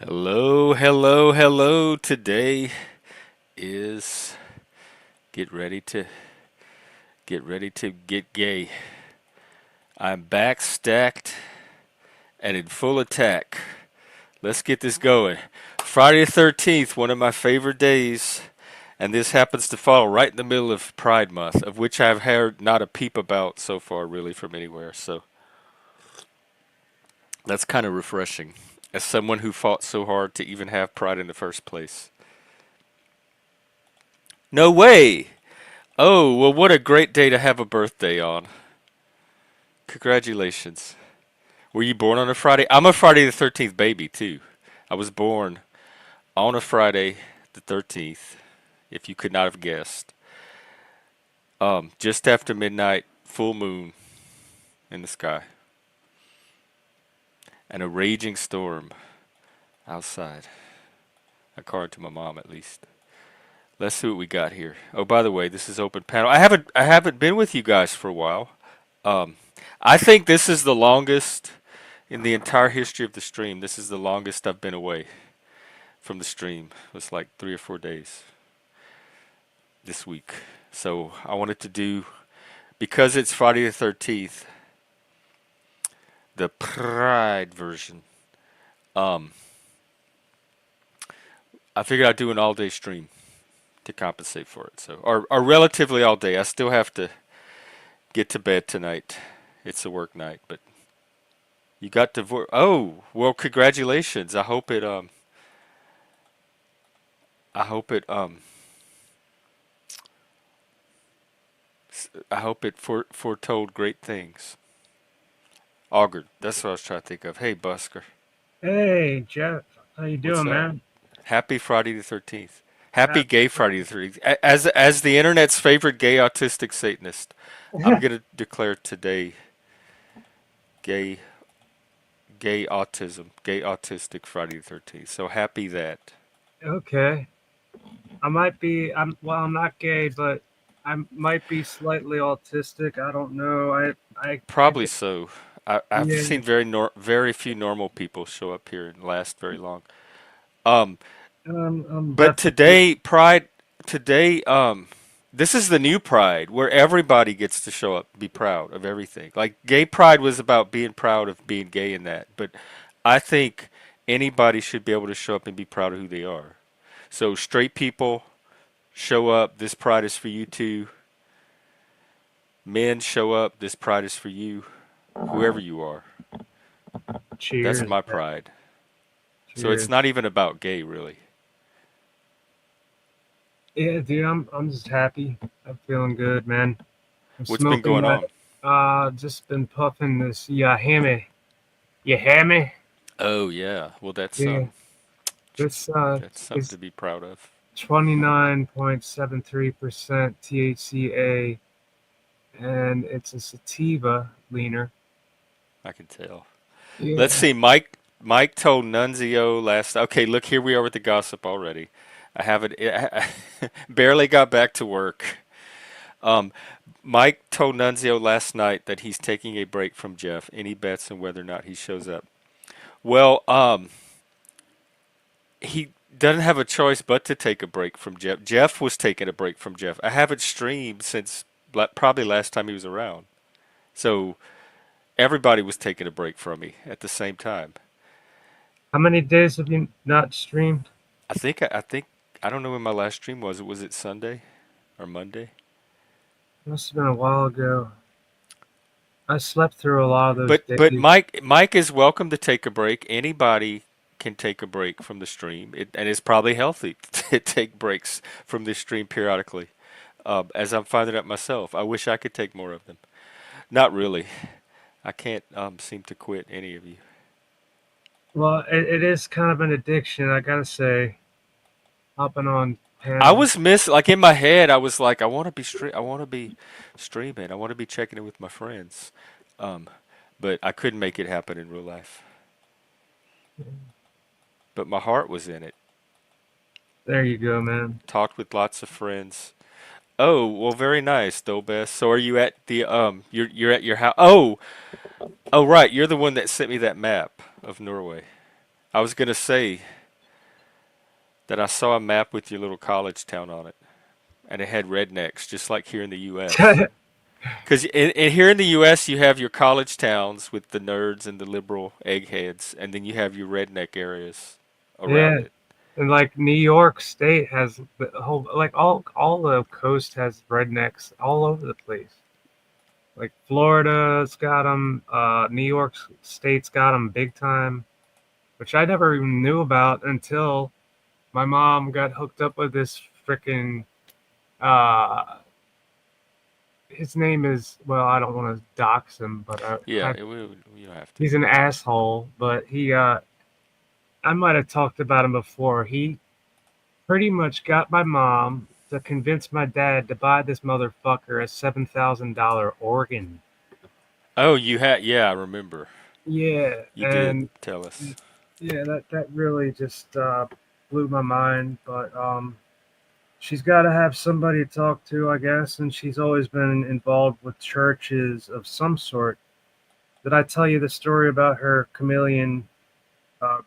Hello, hello, hello. Today is get ready to get gay. I'm back stacked and in full attack. Let's get this going. Friday the 13th, one of my favorite days, and this happens to fall right in the middle of Pride Month, of which I've heard not a peep about so far really from anywhere. So that's kind of refreshing as someone who fought so hard to even have Pride in the first place. No way! Oh, well, what a great day to have a birthday on. Congratulations. Were you born on a Friday? I'm a Friday the 13th baby, too. I was born on a Friday the 13th, if you could not have guessed. Just after midnight, full moon in the sky, and a raging storm outside, according to my mom at least. Let's see what we got here. Oh, by the way, this is open panel. I haven't been with you guys for a while. Um, I think this is the longest in the entire history of the stream. This is the longest I've been away from the stream. It was like 3 or 4 days this week. So I wanted to do, because it's Friday the 13th, the Pride version. Um, I figured I'd do an all-day stream to compensate for it. So, or relatively all day. I still have to get to bed tonight. It's a work night, but you got divorced. Oh, well, congratulations. I hope it I hope it foretold great things. Augured. That's what I was trying to think of. Hey, Busker. Hey Jeff, how you What's doing, up? man? Happy Friday the 13th. Happy Happy Gay Friday the Friday. 13th. As the internet's favorite gay autistic Satanist, I'm going to declare today gay gay autistic Friday the 13th. So happy that. Okay, I might be. I'm not gay, but I might be slightly autistic. I don't know. I Probably so. I've yeah. seen very few normal people show up here and last very long. Um, I'm but definitely. today, this is the new Pride where everybody gets to show up, be proud of everything. Like gay Pride was about being proud of being gay in that, but I think anybody should be able to show up and be proud of who they are. So straight people show up. This Pride is for you too. Men show up. This Pride is for you. Whoever you are. That's Cheers, my man. pride. So it's Cheers. not even about gay, really. Yeah, dude, I'm just happy. I'm feeling good, man. I'm What's been smoking going that. on? Just been puffing this Yahame. Yahame. Oh yeah. Well, Yeah. This that's something to is be proud of. 29.73% THCA, and it's a sativa leaner. I can tell. Let's Yeah. see. Mike told Nunzio last. Okay, look, here we are with the gossip already. I haven't I barely got back to work. Um, Mike told Nunzio last night that he's taking a break from Jeff. Any bets on whether or not he shows up? Well, he doesn't have a choice but to take a break from Jeff. Jeff was taking a break from Jeff. I haven't streamed since probably last time he was around. So everybody was taking a break from me at the same time. How many days have you not streamed? I think I don't know when my last stream was. Was it Sunday or Monday? Must have been a while ago. I slept through a lot of those But days. Mike is welcome to take a break. Anybody can take a break from the stream, and it's probably healthy to take breaks from this stream periodically. As I'm finding out myself, I wish I could take more of them. Not really. I can't seem to quit any of you. Well, it is kind of an addiction, I gotta say. Hopping on I panels. was like in my head. I was like, I want to be streaming. I want to be checking in with my friends. Um, but I couldn't make it happen in real life. But my heart was in it. There you go, man. Talked with lots of friends. Oh, well, very nice, Dobes. So are you at the you're at your house? Oh, right. You're the one that sent me that map of Norway. I was gonna say that I saw a map with your little college town on it, and it had rednecks, just like here in the U.S. Because here in the U.S., you have your college towns with the nerds and the liberal eggheads, and then you have your redneck areas Yeah, around it. and like New York State has the whole like all the coast has rednecks all over the place. Like Florida's got them, New York State's got them big time, which I never even knew about until my mom got hooked up with this freaking. Uh, his name is well, I don't want to dox him, but Yeah, you don't have to. he's an asshole. But I might have talked about him before. He pretty much got my mom to convince my dad to buy this motherfucker a $7,000 organ. Oh, you had, yeah, I remember. Yeah, You did and tell us. yeah, that really just blew my mind. But she's got to have somebody to talk to, I guess, and she's always been involved with churches of some sort. Did I tell you the story about her chameleon,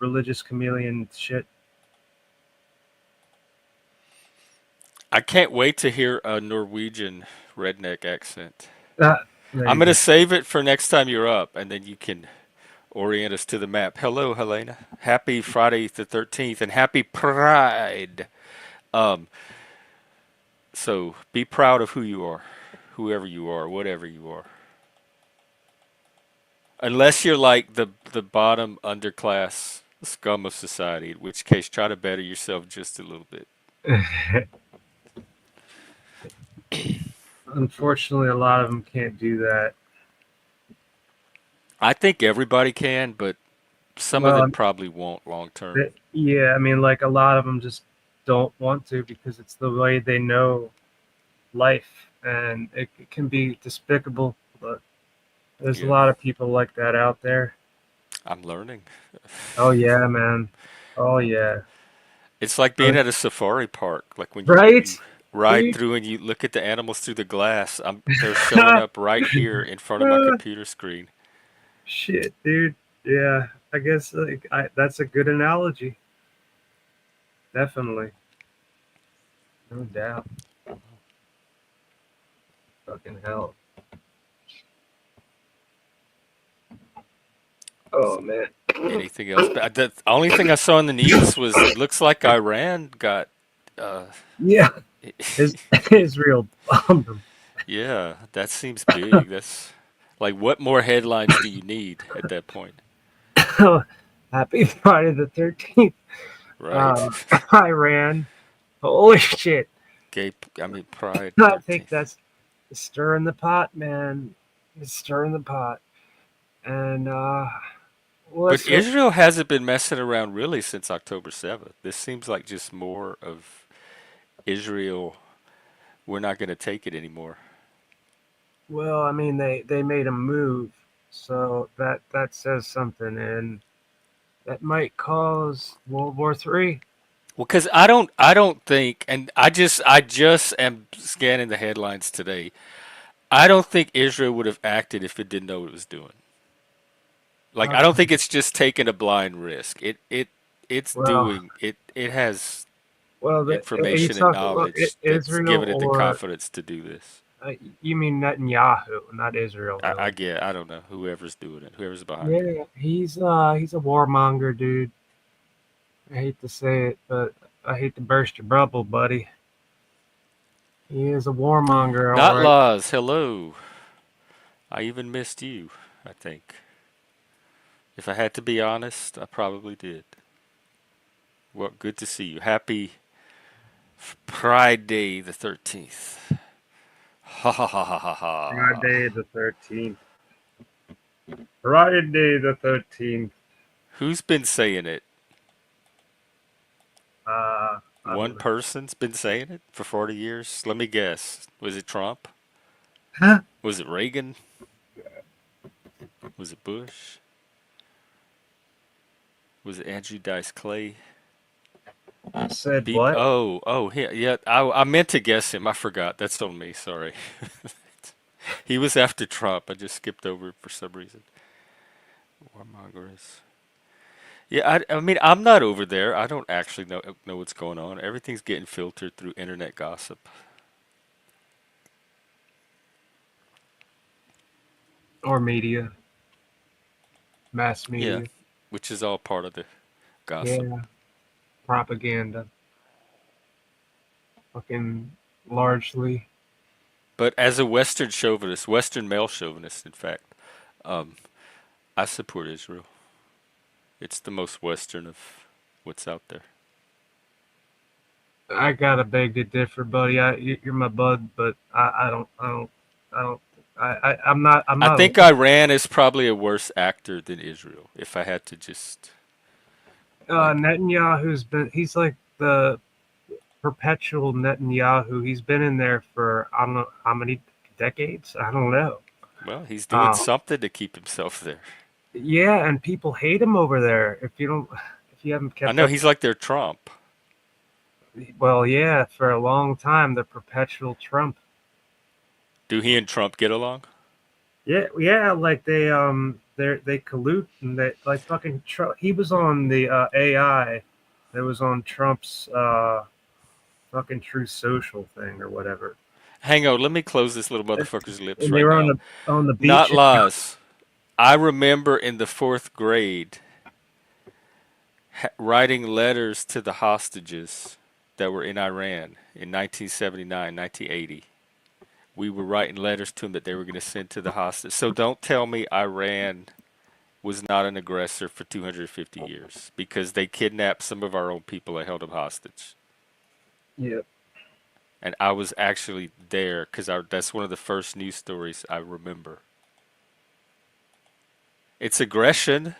religious chameleon shit? I can't wait to hear a Norwegian redneck accent. There I'm you gonna go. save it for next time you're up, and then you can orient us to the map. Hello, Helena. Happy Friday the 13th, and happy Pride. Um, so be proud of who you are, whoever you are, whatever you are. Unless you're like the bottom underclass scum of society, in which case try to better yourself just a little bit. Unfortunately, a lot of them can't do that. I think everybody can, but some of Well, them probably won't long term. yeah, I mean, like a lot of them just don't want to because it's the way they know life, and it can be despicable. But there's a Yeah, lot of people like that out there. I'm learning. Oh yeah, man. Oh yeah. It's like being Uh, at a safari park, like when you right, ride dude. through and you look at the animals through the glass. They're showing up right here in front of my computer screen. Shit, dude. Yeah, I guess that's a good analogy. Definitely, no doubt. Fucking hell. Oh So, man. anything else? But the only thing I saw in the news was it looks like Iran got. Uh, Yeah, his Israel bombed him. yeah, that seems big. That's like, what more headlines do you need at that point? Happy Friday the 13th. Right? Iran. Holy shit. Gay, I mean, Pride I think 13th. that's stirring the pot, man. It's stirring the pot. And But let's hope. Israel hasn't been messing around really since October 7th. This seems like just more of Israel. We're not going to take it anymore. Well, I mean, they made a move, so that says something, and that might cause World War III. Well, because I don't think, and I just am scanning the headlines today. I don't think Israel would have acted if it didn't know what it was doing. Like, I don't think it's just taking a blind risk. It's Well, doing it. It has well, are you information and talking about knowledge that's Israel given it the or confidence to do this. you mean Netanyahu, not Israel, I really? get. I don't know whoever's doing it, whoever's behind it. Yeah, he's a warmonger, dude. I hate to say it, but I hate to burst your bubble, buddy. He is a warmonger, all Not right. laws. Hello. I even missed you. I think. If I had to be honest, I probably did. Well, good to see you. Happy Pride-day the 13th. Ha ha ha ha ha ha. Friday the 13th. Friday the 13th. Who's been saying it? I One don't know. person's been saying it for 40 years? Let me guess. Was it Trump? Huh? Was it Reagan? Was it Bush? Was it Andrew Dice Clay? Said what? Yeah, yeah. I meant to guess him. I forgot. That's on me. Sorry. He was after Trump. I just skipped over it for some reason. Warmongers. Yeah, I mean, I'm not over there. I don't actually know what's going on. Everything's getting filtered through internet gossip. Or media, mass Yeah, media. which is all part of the gossip. Yeah, propaganda. Fucking largely. But as a Western chauvinist, Western male chauvinist, in fact, um, I support Israel. It's the most Western of what's out there. I gotta beg to differ, buddy. You're my bud, but I don't. I'm I not. think Iran is probably a worse actor than Israel, if I had to just like. Netanyahu's been. He's like the perpetual Netanyahu. He's been in there for I don't know how many decades. I don't know. Well, he's doing Um, something to keep himself there. yeah, and people hate him over there. If you haven't I kept know up, he's like their Trump. well, yeah, for a long time, the perpetual Trump. Do he and Trump get along? Yeah, yeah, like they collude and they like fucking Trump. He was on the AI that was on Trump's fucking True Social thing or whatever, Hang on, let me close this little motherfucker's lips and they right were now. on the Not beach. lies. I remember in the fourth grade writing letters to the hostages that were in Iran in 1979, 1980. We were writing letters to them that they were going to send to the hostages. So don't tell me Iran was not an aggressor for 250 years because they kidnapped some of our own people and held them hostage. Yeah, And I was actually there because that's one of the first news stories I remember. It's aggression.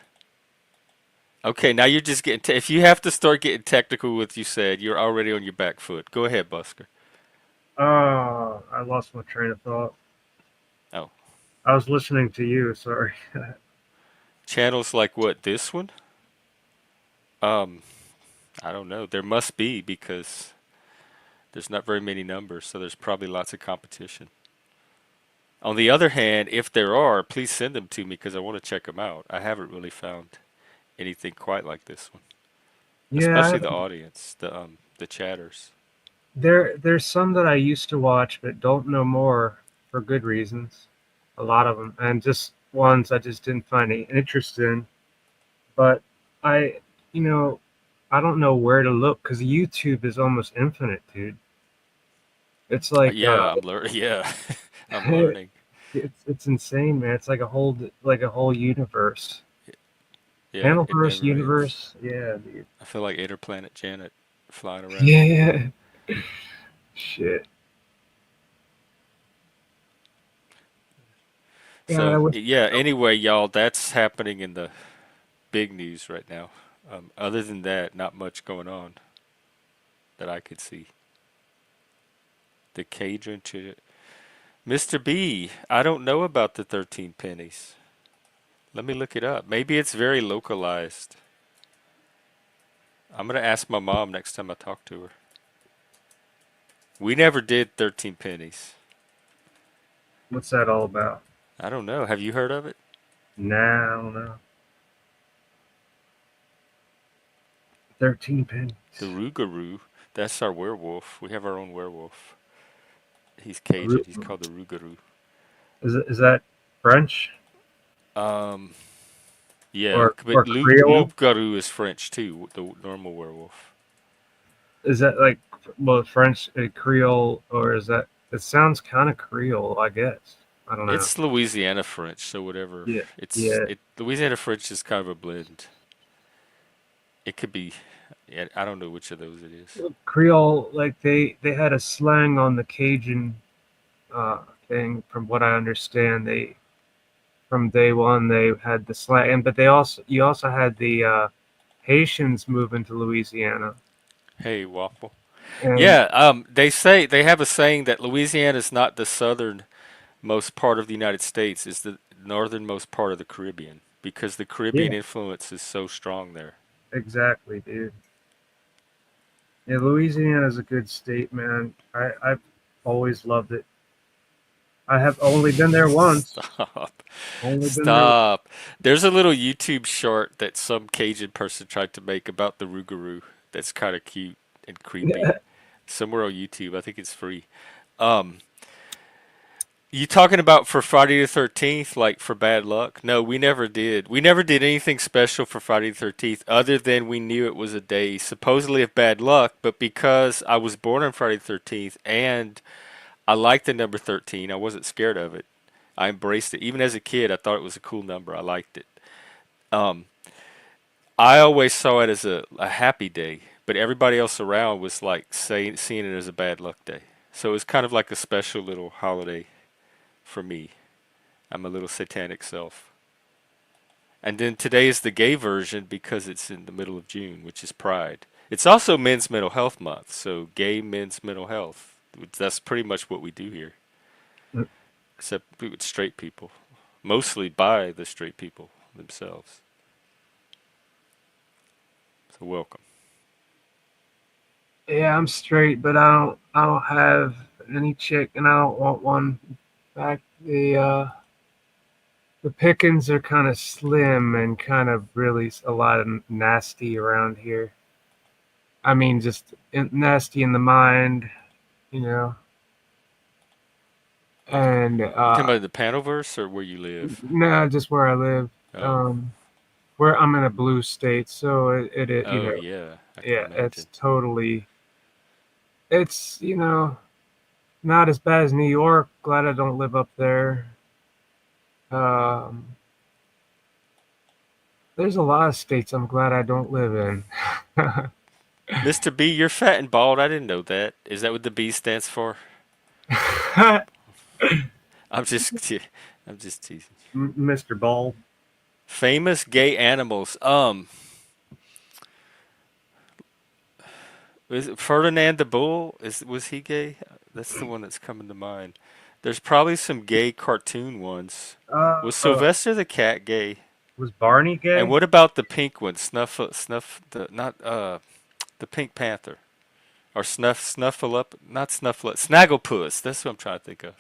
Okay, now you're just getting. If you have to start getting technical with you said, you're already on your back foot. Go ahead, Busker. oh, I lost my train of thought. Oh, I was listening to you. Sorry. channels like what? This one? Um, I don't know. There must be because there's not very many numbers, so there's probably lots of competition. On the other hand, if there are, please send them to me because I want to check them out. I haven't really found anything quite like this one, Yeah, especially the audience, the chatters. there's some that I used to watch but don't know more for good reasons. A lot of them, and just ones I just didn't find any interest in. But I, you know, I don't know where to look because YouTube is almost infinite, dude. It's like Yeah, I'm learning. Yeah, I'm it's learning. it's insane, man. It's like a whole universe, Yeah, it Panelverse never ends. universe. Yeah, dude. I feel like Interplanet Janet flying around. Yeah, shit. God, I So wish. yeah. Anyway, y'all, that's happening in the big news right now. Other than that, not much going on that I could see. The Cajun Mr. B, I don't know about the 13 pennies. Let me look it up. Maybe it's very localized. I'm gonna ask my mom next time I talk to her. We never did 13 pennies. What's that all about? I don't know. Have you heard of it? Nah, I don't know. 13 The pennies. Rougarou. That's our werewolf. We have our own werewolf. He's Cajun. He's called the Rougarou. Is that French Um, yeah, but or Creole? Loup Garou is French too, the normal werewolf. Is that like well French Creole or is that? It sounds kind of Creole, I guess. I don't know. It's Louisiana French, so whatever. Yeah, yeah. Louisiana French is kind of a blend. It could be, yeah, I don't know which of those it is. Creole, like they had a slang on the Cajun thing. From what I understand, they from day one they had the slang, but they also you also had the Haitians move into Louisiana, Hey, Waffle. and Yeah, they say they have a saying that Louisiana is not the southernmost part of the United States, it's the northernmost part of the Caribbean because the Caribbean yeah, influence is so strong there. exactly, dude. Yeah, Louisiana is a good state, man. I've always loved it. I have only been there once. Stop. Only been there. Stop. There's a little YouTube short that some Cajun person tried to make about the Rougarou that's kind of cute and creepy. Somewhere on YouTube. I think it's free. Um, you talking about for Friday the 13th, like for bad luck? No, we never did. We never did anything special for Friday the 13th other than we knew it was a day supposedly of bad luck, but because I was born on Friday the 13th and I liked the number 13, I wasn't scared of it. I embraced it. Even as a kid, I thought it was a cool number. I liked it. Um, I always saw it as a happy day, but everybody else around was like seeing it as a bad luck day. So it was kind of like a special little holiday for me. I'm a little satanic self. And then today is the gay version because it's in the middle of June, which is Pride. It's also Men's Mental Health Month, so gay men's mental health. That's pretty much what we do here, except with straight people, mostly by the straight people themselves. So welcome. Yeah, I'm straight, but I don't have any chick, and I don't want one. In fact, the pickings are kind of slim and kind of really a lot of nasty around here. I mean, just nasty in the mind, you know. And You talking about the Panelverse or where you live? no, just where I live. Oh, Um, where I'm in a blue state, so you oh know, yeah, I can yeah, imagine. it's not as bad as New York. Glad I don't live up there. Um, there's a lot of states I'm glad I don't live in. Mr. B, you're fat and bald. I didn't know that. Is that what the B stands for? I'm just, I'm just teasing. Mr. Ball. Famous gay animals. Was it Ferdinand the Bull? Was he gay? That's the one that's coming to mind. There's probably some gay cartoon ones. Was Uh, Sylvester the cat gay? was Barney And gay? what about the pink one? Snuff the not the Pink Panther or Snuffleup, not Snuffleup, Snagglepuss. That's what I'm trying to think of.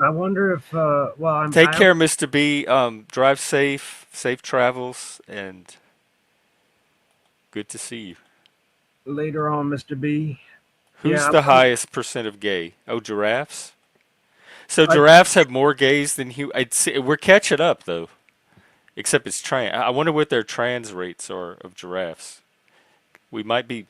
I wonder if well, Take care, Mr. B. Drive safe, safe travels, and good to see you. later on, Mr. B. Who's Yeah, the highest percent of gay? Oh, giraffes. So I, giraffes have more gays than humans. We're catching up though, except it's trans. I wonder what their trans rates are of giraffes. We might be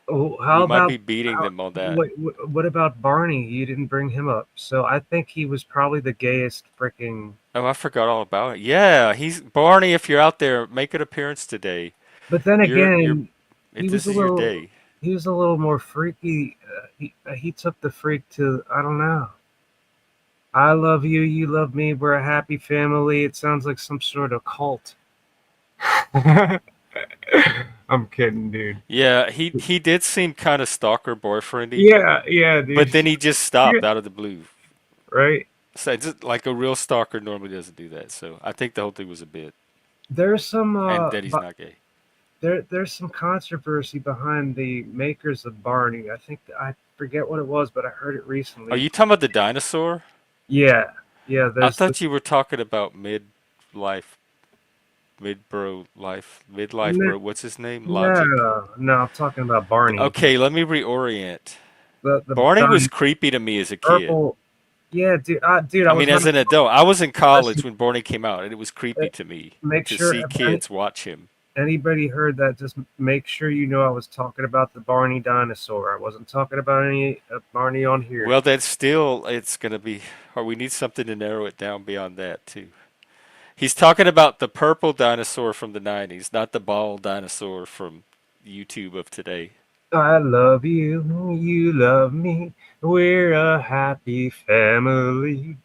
oh, we how might about be beating them on that. what about Barney? You didn't bring him up, so I think he was probably the gayest freaking. Oh, I forgot all about it. Yeah, he's Barney. If you're out there, make an appearance today. But then You're again, he was this a is your little day. he was a little more freaky. He took the freak to I don't know. I love you, you love me. We're a happy family. It sounds like some sort of cult. I'm kidding, dude. Yeah, he did seem kind of stalker boyfriendy, Yeah, yeah, dude. but then he just Yeah, stopped out of the blue. right. So just like a real stalker normally doesn't do that. So I think the whole thing was a bit, There's some and that he's not gay. there's some controversy behind the makers of Barney. I think I forget what it was, but I heard it Are recently. you talking about the dinosaur? Yeah, yeah. I There's thought you were talking about life, midlife no, bro. What's his name? Logic. no. I'm talking about Barney. Okay, let me reorient. The Barney was creepy to me as a kid. purple. Yeah, dude. I I was mean, gonna as an adult, I was in listen. college when Barney came out, and it was creepy to me Make to sure see if kids watch him. anybody heard that, just make sure you know I was talking about the Barney dinosaur. I wasn't talking about any Barney on here. Well, that's still, it's going to be, or we need something to narrow it down beyond that, too. He's talking about the purple dinosaur from the 90s, not the bald dinosaur from YouTube of today. I love you, you love me. We're a happy family.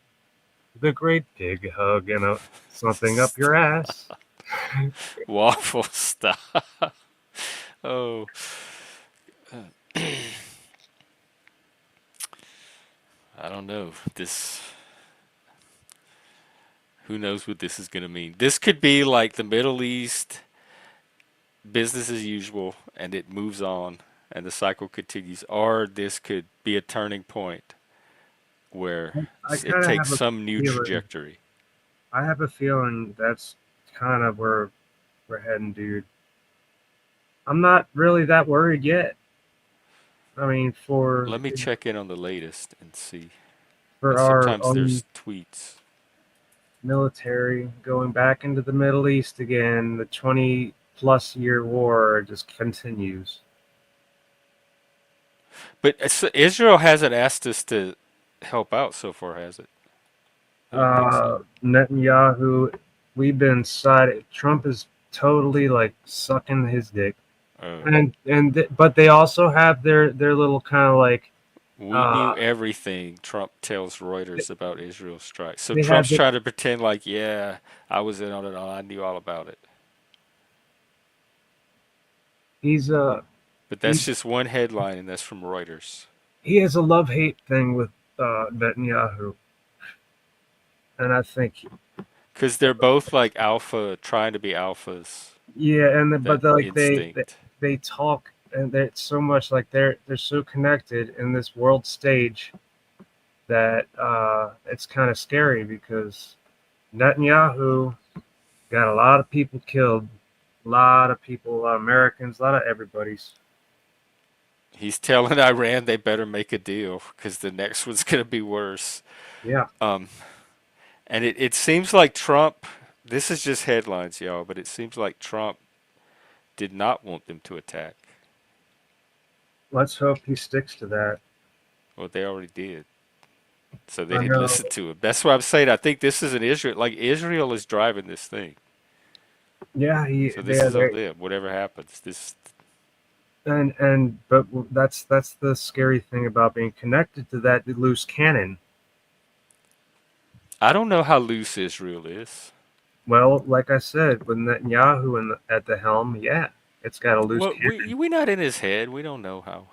The great big hug and something up your ass. Waffle style. Oh, I don't know. Who knows what this is going to mean? This could be like the Middle East, business as usual, and it moves on, and the cycle continues. Or this could be a turning point where I it kind of takes have a some new feeling. trajectory. I have a feeling that's kind of where we're heading, dude. I'm not really that worried yet. I mean, Let me check in on the latest and see. for our Sometimes own there's tweets. military going back into the Middle East again, the 20 plus year war just continues. But Israel hasn't asked us to help out so far, has it? I didn't think so. Netanyahu, we've been sided. Trump is totally like sucking his dick, Oh. and but they also have their little kind of like We knew uh, everything, Trump tells Reuters about Israel strike. So they have Trump's the trying to pretend like, yeah, I was in on it all. I knew all about it. he's But he that's just one headline, and that's from Reuters. he has a love hate thing with Netanyahu, and I think Because they're both like alpha, trying to be alphas. yeah, and That but like instinct. they talk and they're so much like they're so connected in this world stage that it's kind of scary because Netanyahu got a lot of people killed, a lot of people, a lot of Americans, a lot of everybody's. He's telling Iran they better make a deal because the next one's going to be worse. Yeah, Um, and it seems like Trump, this is just headlines, y'all, but it seems like Trump did not want them to attack. let's hope he sticks to that. Well, they already did. So they I didn't know. listen to him. That's why I'm saying I think this is an Israel, like Israel is driving this thing. Yeah, So this is on they them. Whatever happens, this and but that's the scary thing about being connected to that loose cannon. I don't know how loose Israel is. Well, like I said, with Netanyahu at the helm, yeah, it's got a loose Well, cannon. we not in his head. We don't know how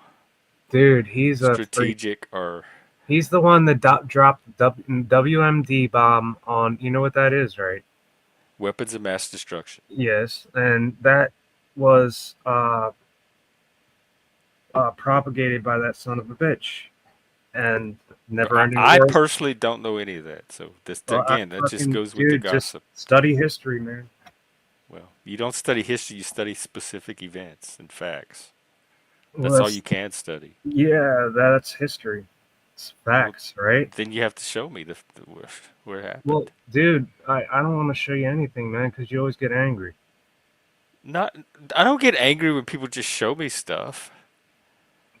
Dude, he's a freak. strategic or He's the one that dropped the WMD bomb on. You know what that is, right? weapons of mass destruction. Yes, and that was propagated by that son of a bitch, and never-ending I wars. personally don't know any of that. So this I again, that just fucking goes with the dude, just gossip. study history, man. Well, you don't study history, you study specific events and facts. Well, That's all you can study. yeah, that's history. It's Well, facts, right? then you have to show me where it Well, happened. dude, I don't want to show you anything, man, because you always get angry. Not, I don't get angry when people just show me stuff.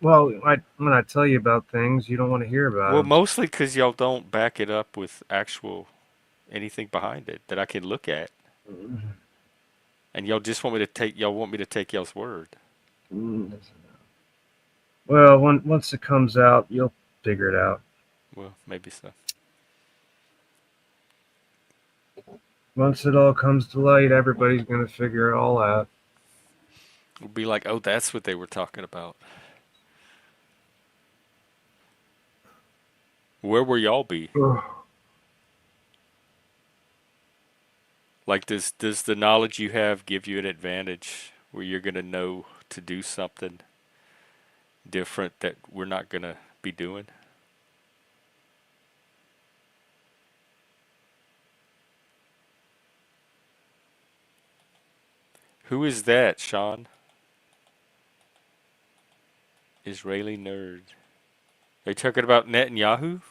Well, when I tell you about things, you don't want to hear about Well, them. mostly because y'all don't back it up with actual anything behind it that I can look at, and y'all want me to take y'all's word. Well, once it comes out, you'll figure it out. Well, maybe so. Once it all comes to light, everybody's gonna figure it all out. We'll be like, oh, that's what they were talking about. Where will y'all be? Ugh. Like, does the knowledge you have give you an advantage where you're gonna know to do something different that we're not gonna be doing? Who is that, Sean? Israeli nerd. Are you talking about Netanyahu?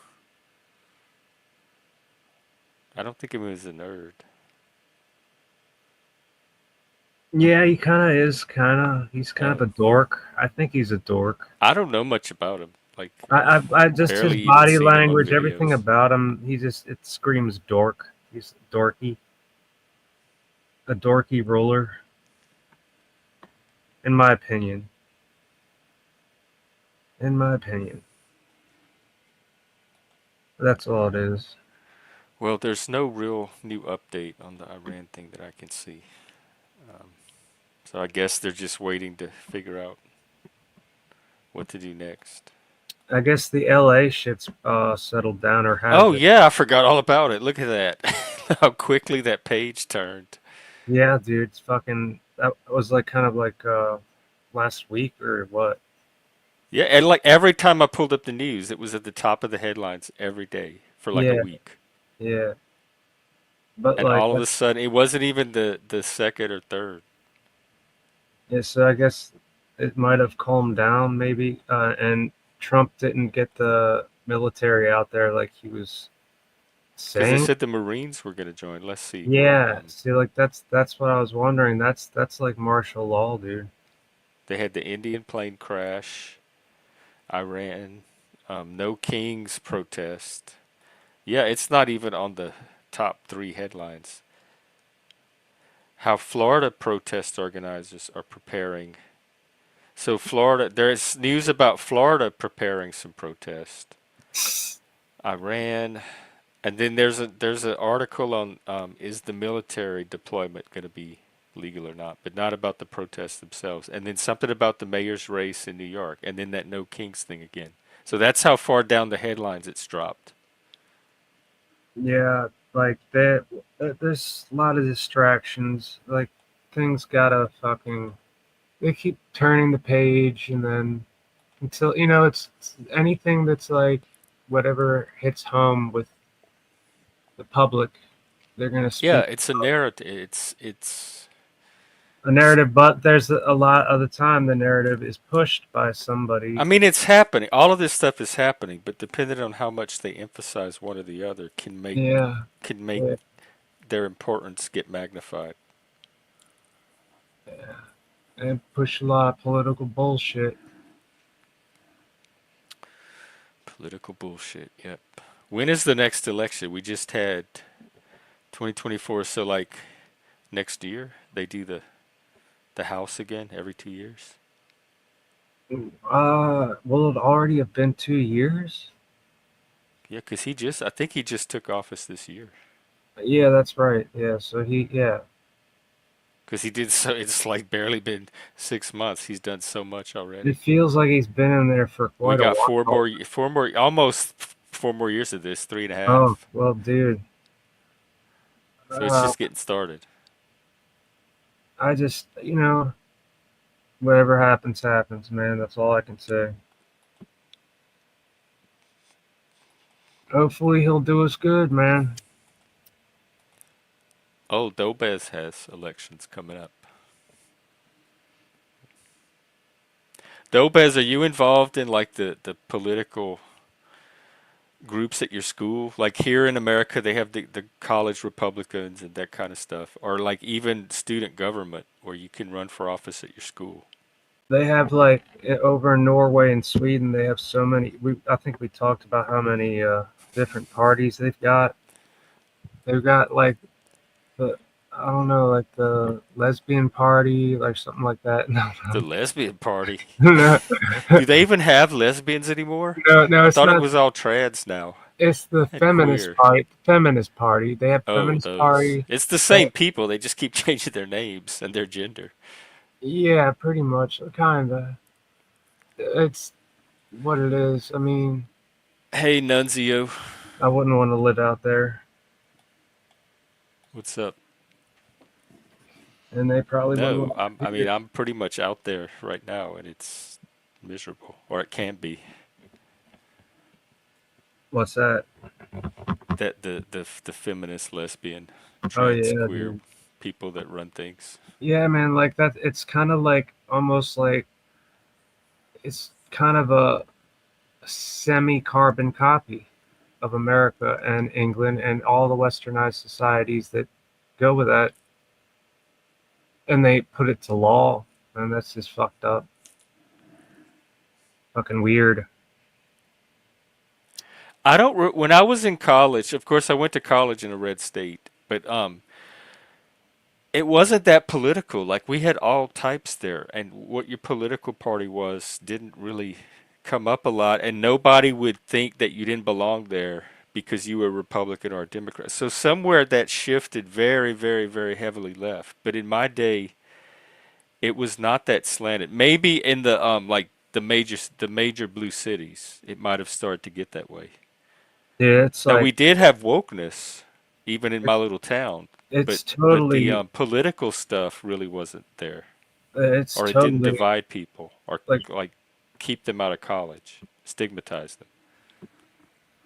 I don't think he was a nerd. Yeah, he kind of is. He's kind of Oh, a dork. I think he's a dork. I don't know much about him. Like, I just his barely even body seen him on language, everything videos. about him. He just it screams dork. He's dorky, a dorky ruler, in my opinion. In my opinion, that's all it is. Well, there's no real new update on the Iran thing that I can see. Um, so I guess they're just waiting to figure out what to do next. I guess the LA shit's settled down or has Oh it. yeah, I forgot all about it. Look at that. How quickly that page turned. Yeah, dude, it's fucking. That was like kind of like last week or what? Yeah, and like every time I pulled up the news, it was at the top of the headlines every day for like a Yeah, week. yeah. But And like all of a sudden, it wasn't even the second or third. yeah, so I guess it might have calmed down maybe, and Trump didn't get the military out there like he was Because they saying. said the Marines were going to join. Let's see. Yeah, see, like that's what I was wondering. That's like martial law, dude. They had the Indian plane crash, Iran, no kings protest. Yeah, it's not even on the top three headlines. How Florida protest organizers are preparing. So Florida, there's news about Florida preparing some protest. Iran, and then there's an article on is the military deployment going to be legal or not, but not about the protests themselves. And then something about the mayor's race in New York, and then that no kings thing again. So that's how far down the headlines it's dropped. Yeah, like there's a lot of distractions. Like things gotta fucking they keep turning the page, and then until it's anything that's like whatever hits home with the public, they're gonna Yeah, spin it's a narrative. It's a narrative. But there's a lot of the time the narrative is pushed by I somebody. mean, it's happening. All of this stuff is happening, but depending on how much they emphasize one or the other, Yeah, can make yeah, their importance get magnified. yeah. And push a lot of political bullshit. Political bullshit. Yep. When is the next election? We just had 2024, so like next year they do the House again every 2 years. Will it already have been 2 years? Yeah, 'cause I think he just took office this year. Yeah, that's right. Yeah, so yeah. 'Cause he did so, it's like barely been 6 months. He's done so much It already. feels like he's been in there for We quite a got while. almost 4 more years of this, three and a Oh, half. well, dude. So it's Uh, just getting started. I just, whatever happens, happens, man. That's all I can say. Hopefully, he'll do us good, man. Oh, Dobez has elections coming up. Dobez, are you involved in like the political groups at your school? Like here in America, they have the college Republicans and that kind of stuff, or like even student government where you can run for office at your school. They have like over in Norway and Sweden, they have so many. I think we talked about how many different parties they've got. They've got like the I don't know, like the lesbian party, like something like that. The lesbian party. No, Do they even have lesbians anymore? no, no. I It's thought it not. was all trans now It's the and feminist queer. party. Feminist party. They have Oh, feminist those. party. It's the They, same people. They just keep changing their names and their gender. yeah, pretty much, kind of. It's what it is. I mean, Hey, Nunzio. I wouldn't want to live out there, What's up? and they probably wouldn't No, want I to mean, either. I'm pretty much out there right now, and it's miserable, or it can be. What's that? That the feminist, lesbian, Oh trans, yeah, queer dude. people that run things. Yeah, man. Like that. It's kind of like almost like it's kind of a semi-carbon copy of America and England and all the westernized societies that go with that, and they put it to law, and that's just fucked up, fucking weird. I don't. When I was in college, of course, I went to college in a red state, but it wasn't that political. Like we had all types there, and what your political party was didn't really come up a lot, and nobody would think that you didn't belong there because you were a Republican or a Democrat. So somewhere that shifted very, very, very heavily left. But in my day, it was not that slanted. Maybe in the like the major blue cities, it might have started to get that way. Yeah, it's Now like we did have wokeness, even in my it's little town, it's but the totally political stuff really wasn't there, it's or it didn't totally divide people, or like like keep them out of college, stigmatize them.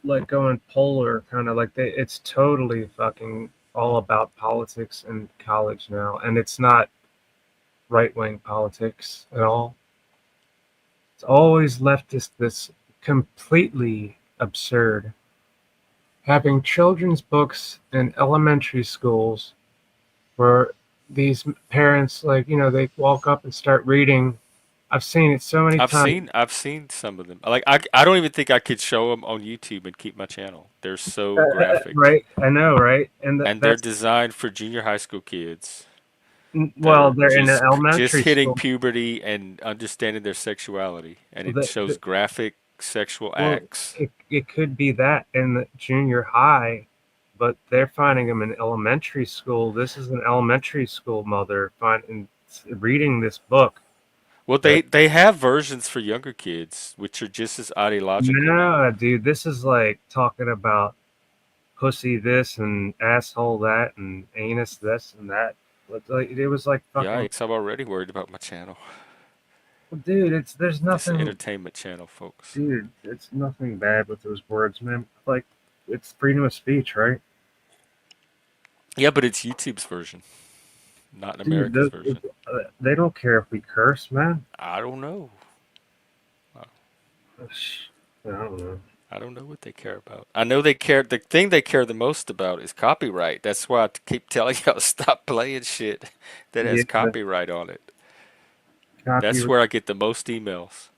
like going polar, kind of like it's totally fucking all about politics in college now, and it's not right wing politics at all. It's always leftist. This completely absurd. Having children's books in elementary schools where these parents, like, they walk up and start reading. I've seen it so many times. I've seen some of them. Like I don't even think I could show them on YouTube and keep my channel. They're so graphic, Right? I know, right? And and they're that's designed for junior high school kids that well, are they're in an just elementary hitting school. puberty and understanding their sexuality, and it shows The, graphic sexual well, acts. it could be that in the junior high, but they're finding them in elementary school. This is an elementary school mother finding reading this book. Well, That they have versions for younger kids, which are just as ideological. no, dude, this is like talking about pussy this and asshole that and anus this and that. Like it was like fucking Yikes! I'm already worried about my channel. dude. There's This nothing, entertainment channel, folks. dude. It's nothing bad with those words, man. Like it's freedom of speech, right? Yeah, but it's YouTube's version, not in Dude, America's version. they don't care if we curse, man. I don't know. I don't know. I don't know what they care about. I know they care. The thing they care the most about is copyright. That's why I keep telling y'all stop playing shit that has Yeah, copyright on it. copy. That's where I get the most emails.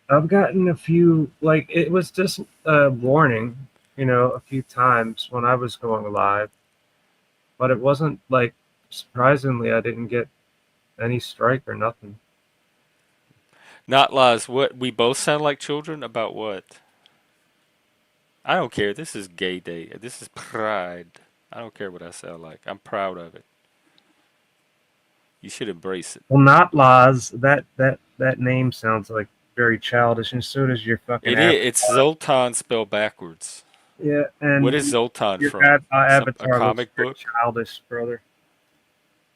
I've gotten a few. Like it was just a warning, a few times when I was going live, but it wasn't like surprisingly I didn't get any strike or nothing. Not lies. What we both sound like children about what? I don't care. This is gay day. This is pride. I don't care what I sound like. I'm proud of it. You should embrace it. Well, not laws. That name sounds like very childish, and so does your fucking It app. is. It's Zoltan spelled backwards. Yeah, What and is Zoltan your from? A avatar looks comic very book? childish, brother.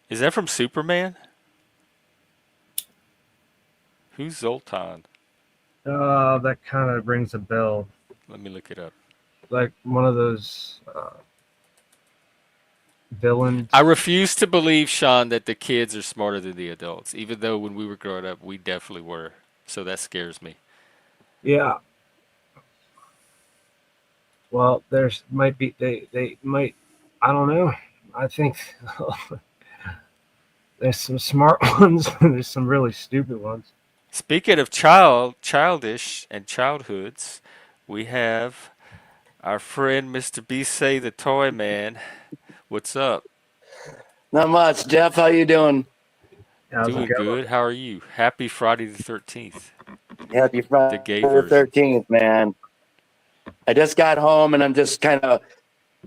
Is that from Superman? Who's Zoltan? That kind of rings a bell. Let me look it up. Like one of those I villains. refuse to believe, Sean, that the kids are smarter than the adults, even though when we were growing up, we definitely were. So that scares me. Yeah. Well, there's might be they might. I don't know. I think there's some smart ones and there's some really stupid ones. Speaking of childish, and childhoods, we have our friend Mr. Say the Toy Man. What's up? Not much. Jeff, how you doing? How's it Doing going? good. How are you? Happy Friday the 13th, Happy the Friday gay the version. 13th, man. I just got home and I'm just kind of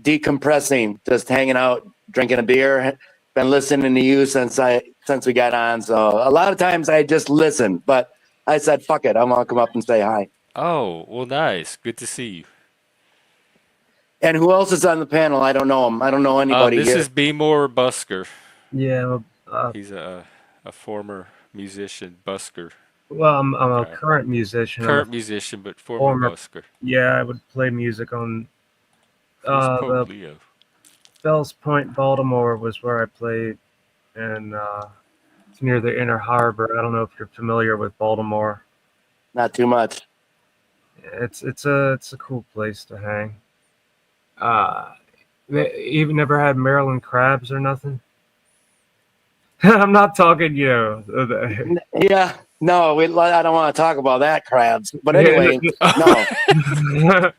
decompressing, just hanging out, drinking a beer. Been listening to you since we got on. So a lot of times I just listen, but I said, fuck it. I'm going to come up and say hi. Oh, well, nice. Good to see you. And who else is on the panel? I don't know him. I don't know anybody This here. is B. More Busker. Yeah. He's a former musician, busker Well, I'm a guy. current musician. I'm a Current musician, but former former. busker. Yeah, I would play music on Who's Pope the Leo? Fells Point, Baltimore was where I played, and it's near the Inner Harbor. I don't know if you're familiar with Baltimore. Not too much. It's a cool place to hang. They even never had Maryland crabs or nothing. I'm not talking, Yeah. No, I don't want to talk about that, crabs. But anyway, no.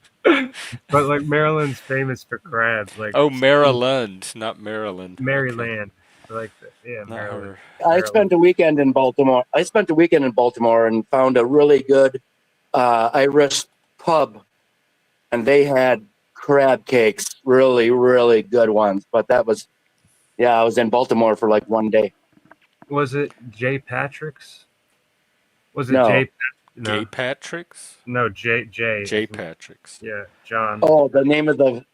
But like Maryland's famous for crabs, like Oh, Maryland, not Maryland. Okay. Maryland. Like yeah, Not Maryland. her. I spent a weekend in Baltimore. And found a really good Irish pub, and they had crab cakes, really, really good ones. But I was in Baltimore for like one day. Was it J. Patrick's? Was it No. J? Gay No, Patrick's? no, J. J. Patrick's. Yeah, John. Oh, the name of the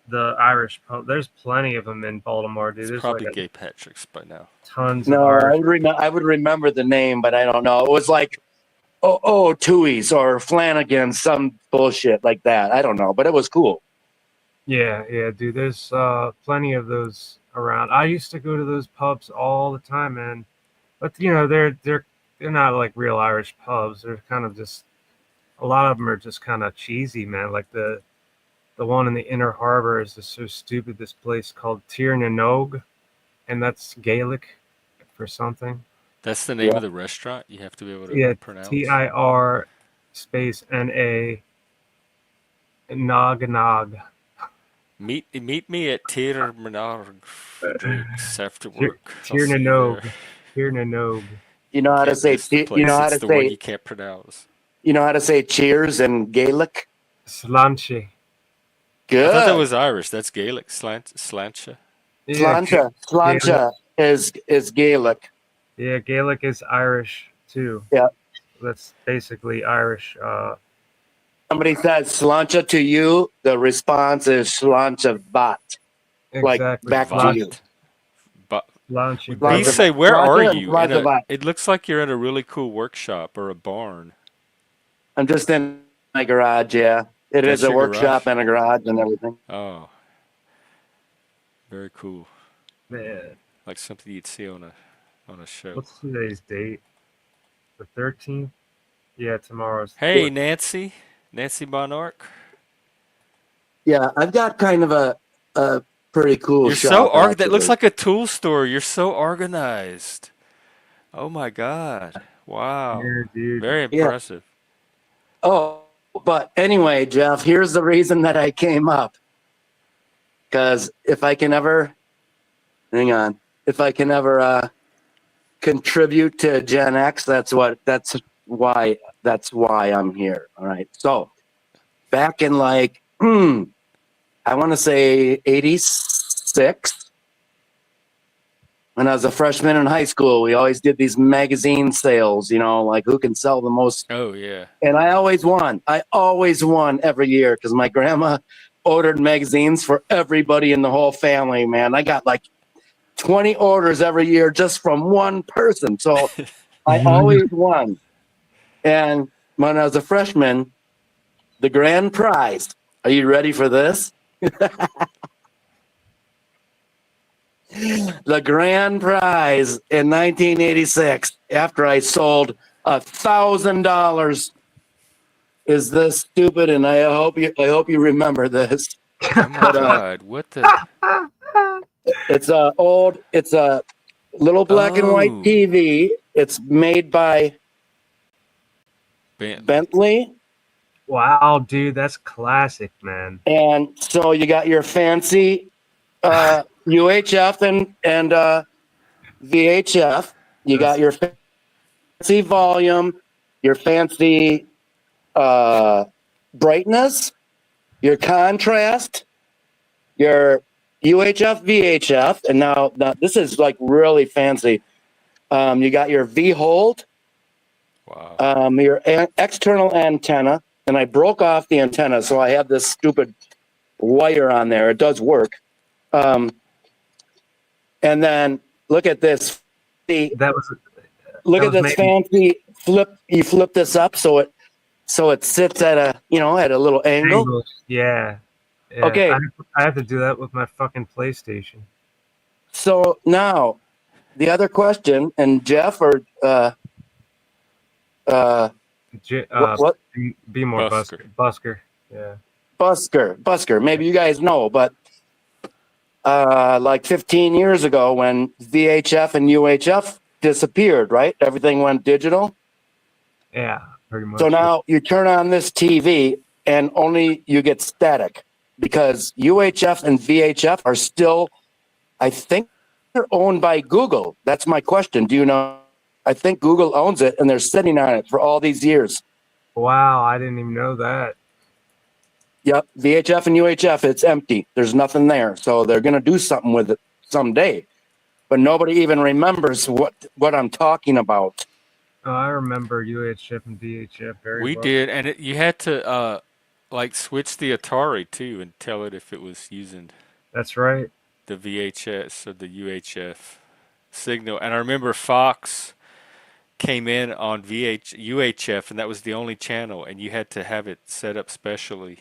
the Irish pub. There's plenty of them in Baltimore, dude. It's There's probably like Gay Patrick's by now. tons of No, Irish. I would remember the name, but I don't know. It was like Tui's or Flanagan's, some bullshit like that. I don't know, but it was cool. Yeah, yeah, dude. There's plenty of those around. I used to go to those pubs all the time, man. But you know, they're not like real Irish pubs. They're kind of just a lot of them are just kind of cheesy, man. Like the one in the Inner Harbor is just so stupid. This place called Tir na Nog, and that's Gaelic for something. That's the name Yeah. of the restaurant you have to be able to Yeah, pronounce. TIR space NA Nog Nog. Meet me at Tir Menard for drinks after Tir work. I'll Tir na see you Nog. there. Tir na Nog. You know how to Can't say miss the you place. know how It's to the one say you can't pronounce. you know how to say cheers in Gaelic? Slanche. I thought that Good. was Irish. That's Gaelic. Slancha. Yeah, Slancha. Gaelic. Slancha is Gaelic. Yeah, Gaelic is Irish too. Yeah. That's basically Irish. Somebody says slancha to you, the response is slancha vat. Like Exactly. back to Vat. you. But Slanche, B baby. say, where are Slancha and you? slancha vat. It looks like you're in a really cool workshop or a barn. I'm just in my garage, yeah. It That's is a your workshop garage? and a garage and everything. Oh, very cool. Man, Like something you'd see on a show. what's today's date? The 13th? Yeah, tomorrow's. Hey, Nancy Monarch. Yeah, I've got kind of a pretty cool You're shop. so that looks actually. like a tool store. You're so organized. Oh my God! Wow, Yeah, dude. very impressive. Oh, but anyway, Jeff, here's the reason that I came up. Because if I can ever contribute to Gen X, that's why I'm here. All right. So back in like I want to say 86, when I was a freshman in high school, we always did these magazine sales, like who can sell the most. Oh yeah. And I always won. Every year because my grandma ordered magazines for everybody in the whole family, man. I got like 20 orders every year just from one person. So I always won. And when I was a freshman, the grand prize, are you ready for this? The grand prize in 1986, after I sold $1,000, is this stupid, and I hope you remember this. Oh my God! What the? It's a little black and white Oh. TV. It's made by Bentley. Wow, dude, that's classic, man. And so you got your fancy UHF and VHF. You got your fancy volume, your fancy brightness, your contrast, your UHF, VHF, and now this is like really fancy. You got your V-hold, Wow. your external antenna, and I broke off the antenna, so I have this stupid wire on there. It does work. And then look at this. Look at this fancy flip. You flip this up so it sits at a little angle. Yeah. Okay. I have to do that with my fucking PlayStation. So now, the other question, and Jeff or what? Be more Busker. Busker. Yeah. Busker. Maybe you guys know, but like 15 years ago, when VHF and UHF disappeared, right? Everything went digital. Yeah, pretty much. So now you turn on this TV and only you get static, because UHF and VHF are still, I think, they're owned by Google. That's my question. Do you know? I think Google owns it, and they're sitting on it for all these years. Wow, I didn't even know that. Yep, VHF and UHF, it's empty. There's nothing there. So they're going to do something with it someday. But nobody even remembers what I'm talking about. Oh, I remember UHF and VHF very well. We did, and you had to Like switch the Atari too and tell it if it was using That's right. the VHS or the UHF signal. And I remember Fox came in on UHF, and that was the only channel, and you had to have it set up specially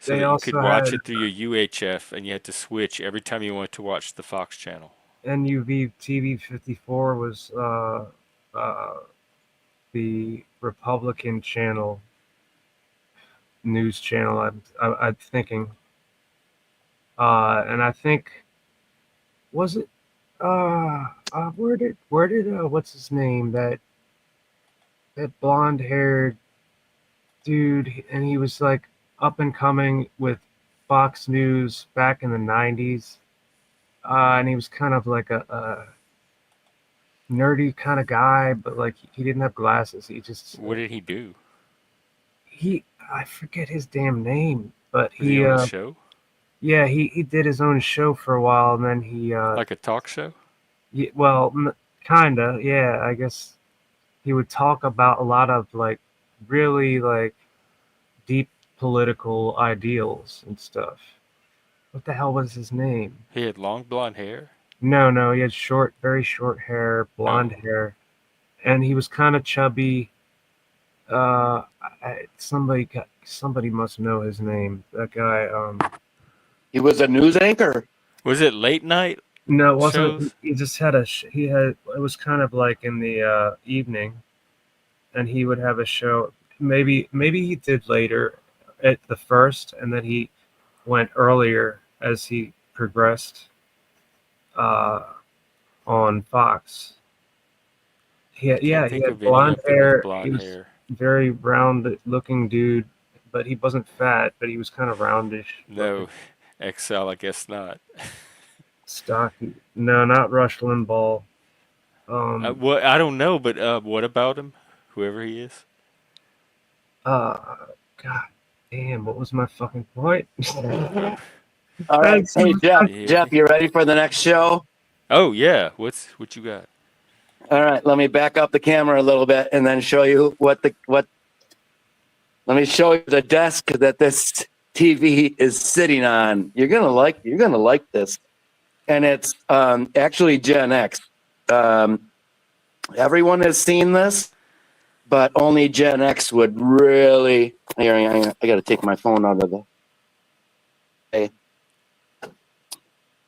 so They that you could also watch had it through your UHF, and you had to switch every time you wanted to watch the Fox channel. NUV TV 54 was uh, the Republican channel, news channel. I'm thinking, and I think was it where did what's his name, that blonde haired dude, and he was like up and coming with Fox News back in the 90s, and he was kind of like a nerdy kind of guy, but like he didn't have glasses. He just What did he do? he I forget his damn name, but Was he on a show? yeah, he did his own show for a while, and then he Like a talk show? well, kinda, yeah, I guess he would talk about a lot of like really like deep political ideals and stuff. What the hell was his name? He had long blonde hair? No, he had short, very short hair, blonde Oh. hair, and he was kind of chubby. Somebody must know his name. That guy. He was a news anchor. Was it late night No, it wasn't. shows? He just had he had. It was kind of like in the evening, and he would have a show. Maybe he did later at the first, and then he went earlier as he progressed uh, on Fox. He had, Can't yeah, he think had of any blonde of them with hair. He blonde was hair. very round-looking dude, but he wasn't fat. But he was kind of roundish. No, XL, I guess not. Stocky. No, not Rush Limbaugh. What I don't know, but what about him? Whoever he is. God damn, what was my fucking point? All right. That's Hey, Jeff. Yeah. Jeff, you ready for the next show? Oh yeah, what you got? All right. Let me back up the camera a little bit and then show you what. Let me show you the desk that this TV is sitting on. You're gonna like this, and it's actually Gen X. Everyone has seen this, but only Gen X would really. Here, I got to take my phone out of the. Okay.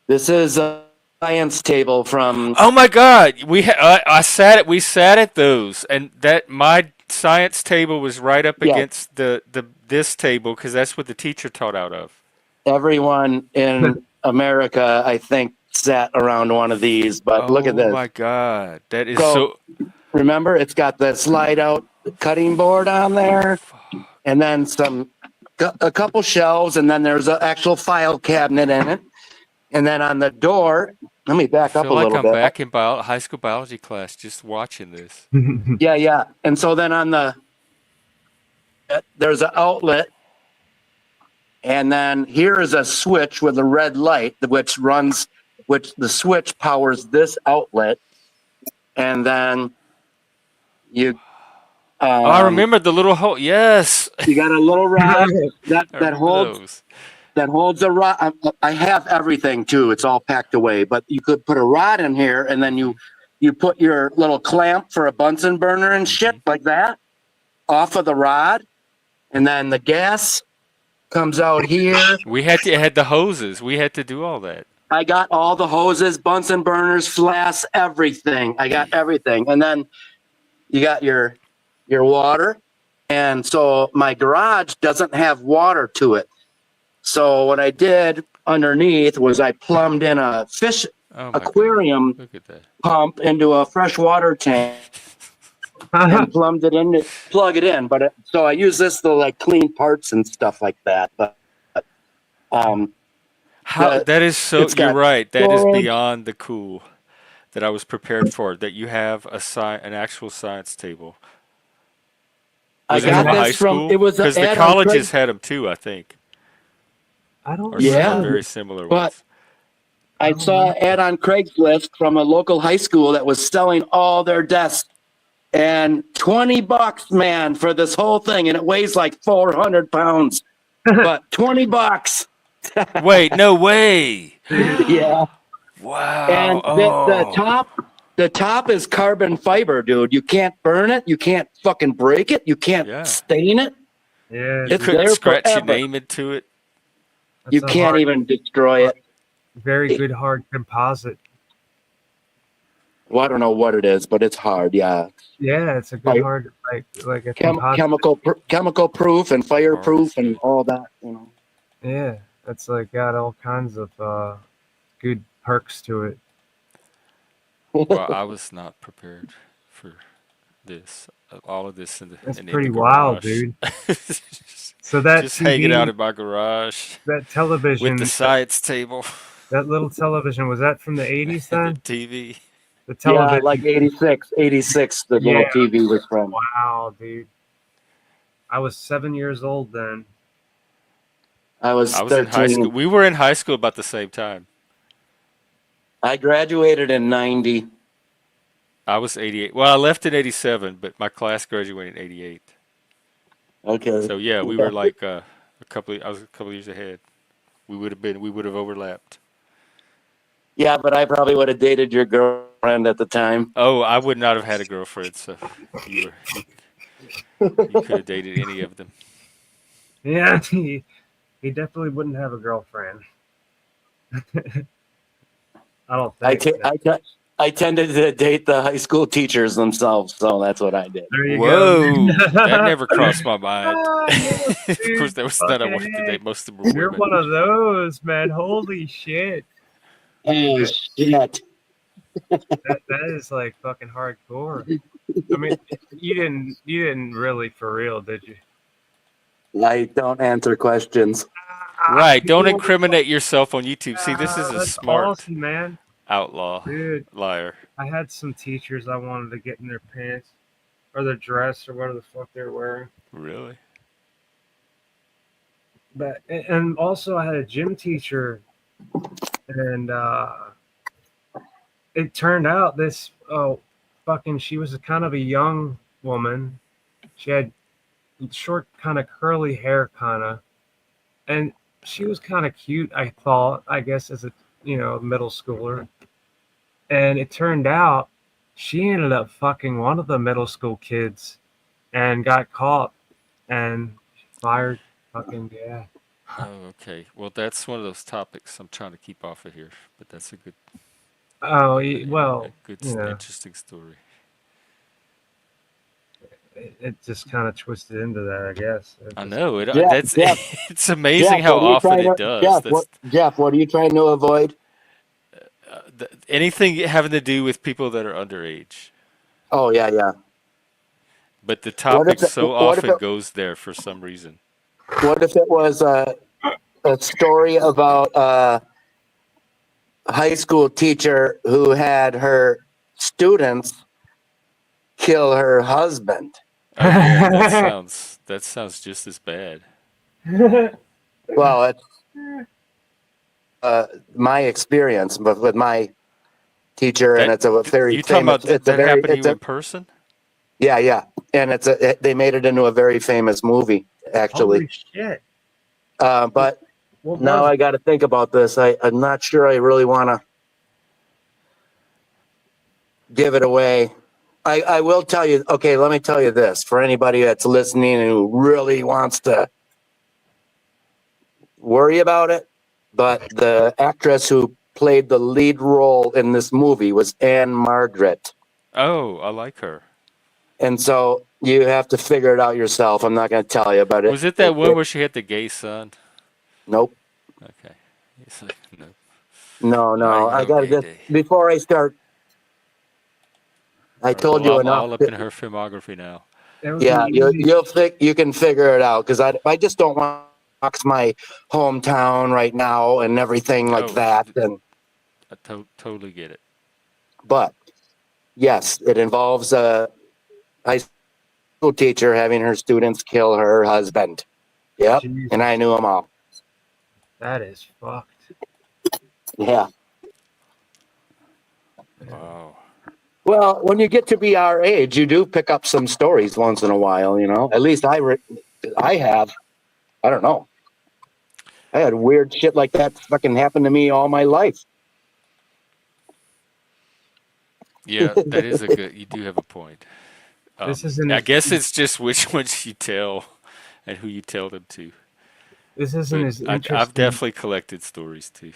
This is a science table from. Oh my God, I sat at we sat at those, and that my science table was right up Yeah. against this table because that's what the teacher taught out of. Everyone in America, I think, sat around one of these. But look at Oh this. my God, that is So- Remember, it's got the slide out cutting board on there, and then a couple shelves, and then there's an actual file cabinet in it. And then on the door, let me back I up a feel like little I'm bit. back in high school biology class just watching this. Yeah. And so then there's an outlet, and then here is a switch with a red light, which the switch powers this outlet, and then you. Oh, I remember the little hole. Yes, You got a little rod I that remember holds those. a rod. I have everything too. It's all packed away, but you could put a rod in here, and then you put your little clamp for a Bunsen burner and shit like that off of the rod, and then the gas comes out here. It had the hoses. We had to do all that. I got all the hoses, Bunsen burners, flasks, everything. I got everything, and then you got your water. And so my garage doesn't have water to it. So what I did underneath was I plumbed in a fish Oh my aquarium God. Look at that. pump into a freshwater tank and plug it in. But so I use this to like clean parts and stuff like that. But That is so. it's got You're right. That is storage. beyond the cool that I was prepared for. That you have an actual science table. Was I it got from a high this from school? it was Because an the ad on colleges had them too, I think, I don't or Yeah. some very similar But- ones. I saw an ad on Craigslist from a local high school that was selling all their desks and $20, man, for this whole thing, and it weighs like 400 pounds, but $20. Wait, no way. Yeah. Wow. And Oh. the top is carbon fiber, dude. You can't burn it. You can't fucking break it. You can't Yeah. stain it. Yeah, You It's dude, couldn't there scratch your forever. name into it. You that's a can't hard, even destroy it. very good hard composite. Well, I don't know what it is, but it's hard. Yeah. Yeah, it's a good hard like a composite. Chemical proof and fireproof and all that, you know. Yeah, it's like got all kinds of good perks to it. Well, I was not prepared for this. All of this That's in the pretty wild, garage. dude. So that Just hanging out TV, in my garage that with the television, science table that little television, was that from the 80s and the then? TV. The Yeah, like television. 86, the Yeah, little TV was from. wow, dude. I was 7 years old then. I was I was in high school. 13. We were in high school about the same time. I graduated in 90. I was 88. Well, I left in 87, but my class graduated in 88. Okay. So yeah, we were like I was a couple years ahead. We would have overlapped. Yeah, but I probably would have dated your girlfriend at the time. Oh, I would not have had a girlfriend, so you could have dated any of them. Yeah, he definitely wouldn't have a girlfriend. I don't I, think. t- I, t- I tended to date the high school teachers themselves, so that's what I did. There you Whoa, go. that never crossed my mind. Yeah, Of course, dude, that was not I fucking wanted to A. date. Most of them were You're women. one of those, man. Holy shit. Oh, shit. That is like fucking hardcore. I mean, you didn't really for real, did you? I don't answer questions. Right, don't People, incriminate yourself on YouTube. See, this is a that's smart awesome, man. outlaw Dude, liar. I had some teachers I wanted to get in their pants or their dress or whatever the fuck they're wearing. Really? But and also I had a gym teacher, and it turned out this she was a kind of a young woman. She had short, kind of curly hair, kind of, and she was kind of cute. I thought, I guess, as a middle schooler, and it turned out she ended up fucking one of the middle school kids, and got caught and fired. Fucking yeah. Oh, okay. Well, that's one of those topics I'm trying to keep off of here, but that's a good, Oh a well, good, you know, interesting story. it just kind of twisted into that, I guess. I know it. Jeff, That's Jeff, it's amazing Jeff, how what are you often trying it to, does. Jeff, what are you trying to avoid? Anything having to do with people that are underage. Oh, yeah. But the What topic if it, so what if often it, goes there for some reason. what if it was a story about a high school teacher who had her students kill her husband? Oh yeah, that sounds just as bad. Well, it's my experience, but with my teacher, and That it's a very you talking famous. about that, that happened to you in person? Yeah, and they made it into a very famous movie, actually. Holy shit! But What now was I got to think about this. I'm not sure I really want to give it away. I will tell you. Okay, let me tell you this for anybody that's listening and who really wants to worry about it. But the actress who played the lead role in this movie was Anne Margaret. Oh, I like her. And so you have to figure it out yourself. I'm not going to tell you, but Was it that one where she had the gay son? Nope. Okay. It's like, no. No. I got to Prrride-day. just, before I start, I told Well, you I'm enough. all up in her filmography now. It was Yeah, an easy. you can figure it out because I just don't want to box my hometown right now and everything like Oh, that. And I totally get it. but yes, it involves a high school teacher having her students kill her husband. Yep, Jesus, and I knew them all. that is fucked. Yeah. Wow. Well, when you get to be our age, you do pick up some stories once in a while. At least I have. I don't know. I had weird shit like that fucking happen to me all my life. Yeah, that is a good. You do have a point. This isn't I as guess it's just which ones you tell and who you tell them to. this isn't But as I've interesting. definitely collected stories too.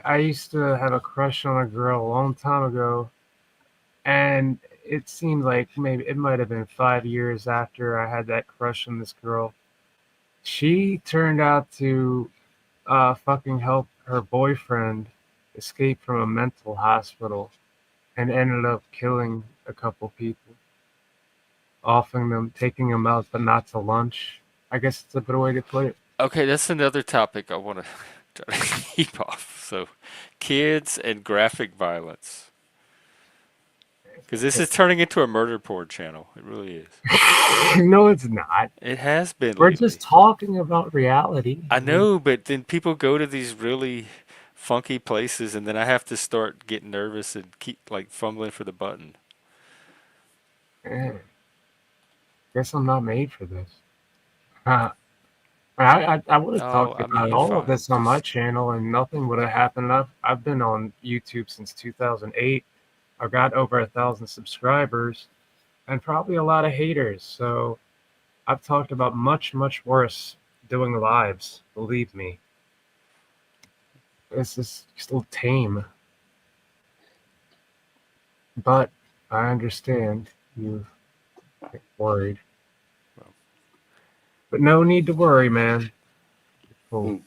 I used to have a crush on a girl a long time ago, and it seemed like maybe it might have been 5 years after I had that crush on this girl. She turned out to fucking help her boyfriend escape from a mental hospital and ended up killing a couple people, offering them, taking them out, but not to lunch. I guess it's a better way to put it. Okay, that's another topic I want to try to keep off. So, kids and graphic violence. Because this is turning into a murder porn channel. It really is. No, it's not. It has been We're lately. just talking about reality. I know, but then people go to these really funky places, and then I have to start getting nervous and keep like fumbling for the button. Eh, guess I'm not made for this. Uh, I would have Oh, talked I mean, about you're all of fine. this on my Just channel and nothing would have happened. I've been on YouTube since 2008. I've got over 1,000 subscribers and probably a lot of haters. So I've talked about much, much worse doing lives. Believe me, this is still tame, but I understand you get worried. well, But no need to worry, man. Cool. Mm.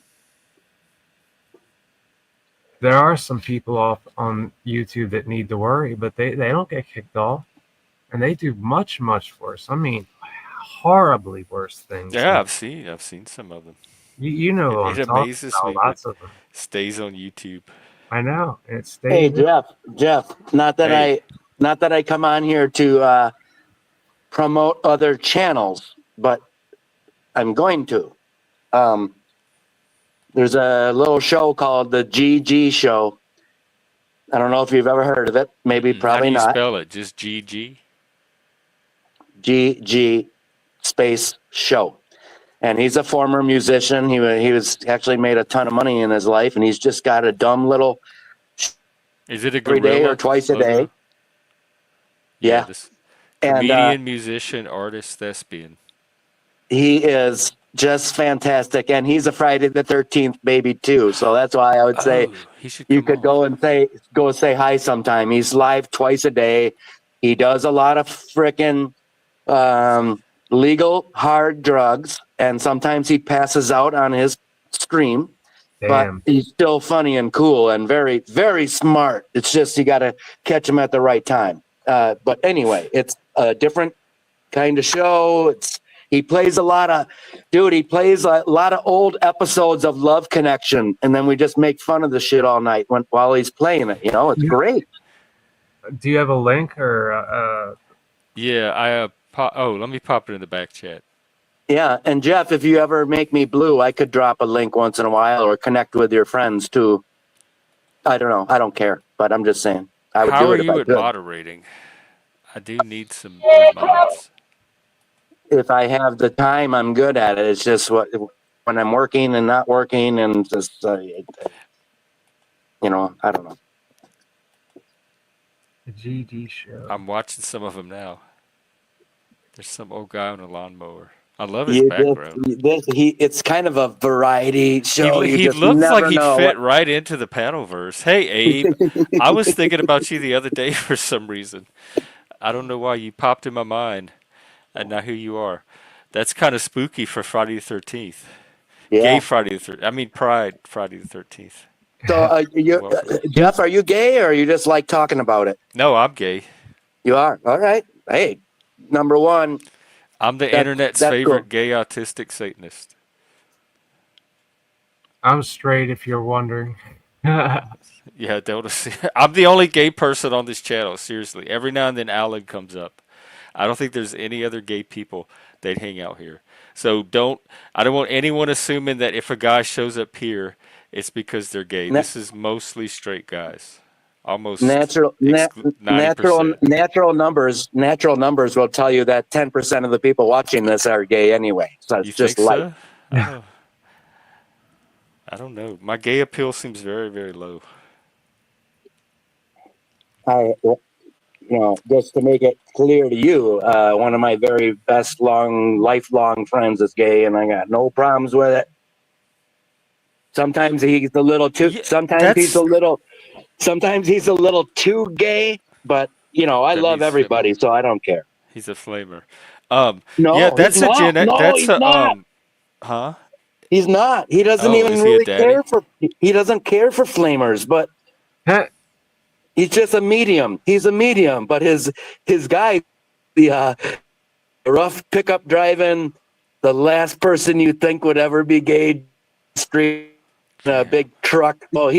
There are some people off on YouTube that need to worry, but they don't get kicked off. And they do much, much worse. I mean, horribly worse things. yeah, And I've seen some of them. you know It, what it I'm talking amazes about, me what lots of them. stays on YouTube. I know. And it Hey, stays. Jeff. Hey, Not that I come on here to promote other channels, but I'm going to. Um, there's a little show called the GG Show. I don't know if you've ever heard of it. Maybe, how do probably you not. spell it? Just GG? GG space show. And he's a former musician. He was actually made a ton of money in his life, and he's just got a dumb little Is it a every day or gorilla twice a day. logo? Yeah, Yeah, this and comedian, musician, artist, thespian. he is just fantastic. And he's a Friday the 13th baby too. So that's why I would say Oh, he should you come could on. go say hi sometime. He's live twice a day. He does a lot of frickin' legal hard drugs, and sometimes he passes out on his stream. But Damn. he's still funny and cool and very, very smart. It's just you got to catch him at the right time. But anyway, it's a different kind of show. He plays a lot of, dude. He plays a lot of old episodes of Love Connection, and then we just make fun of the shit all night while he's playing it. It's great. Do you have a link or Yeah, let me pop it in the back chat. Yeah, and Jeff, if you ever make me blue, I could drop a link once in a while or connect with your friends too. I don't know. I don't care, but I'm just saying I would How do are it if I you at could. moderating? I do need some remods. If I have the time, I'm good at it. It's just when I'm working and not working, and just I don't know. the GG show? I'm watching some of them now. There's some old guy on a lawnmower. I love his You background. it's kind of a variety show. You He just looks like never he'd know fit what. right into the panel verse. Hey, Abe, I was thinking about you the other day for some reason. I don't know why you popped in my mind, and now here you are. That's kind of spooky for Friday the 13th. Gay Yeah. Friday the 13th. I mean, Pride Friday the 13th. So, Welcome. Jeff, are you gay or you just like talking about it? No, I'm gay. You are. All right. Hey, number one. I'm the That's internet's that's favorite cool. gay autistic Satanist. I'm straight, if you're wondering. Yeah, don't. I'm the only gay person on this channel. Seriously, every now and then Alan comes up. I don't think there's any other gay people that hang out here. So don't. I don't want anyone assuming that if a guy shows up here, it's because they're gay. Ne- This is mostly straight guys. almost Natural, na- 90%. natural numbers will tell you that 10% of the people watching this are gay anyway. So You it's just think light. so? Yeah. I don't know. My gay appeal seems very, very low. I, just to make it clear to you, one of my very best lifelong friends is gay, and I got no problems with it. Sometimes he's a little too. Yeah, that's Sometimes he's a little too gay. But I that love means everybody, so I don't care. he's a flamer. Yeah, No, he's that's a not. No, that's he's a not. huh? He's not. He doesn't Oh, even is he a really daddy? care for. He doesn't care for flamers, but Heh. he's just a medium. He's a medium, but his guy, the rough pickup driving, the last person you think would ever be gay, street in a Damn. big truck. Oh,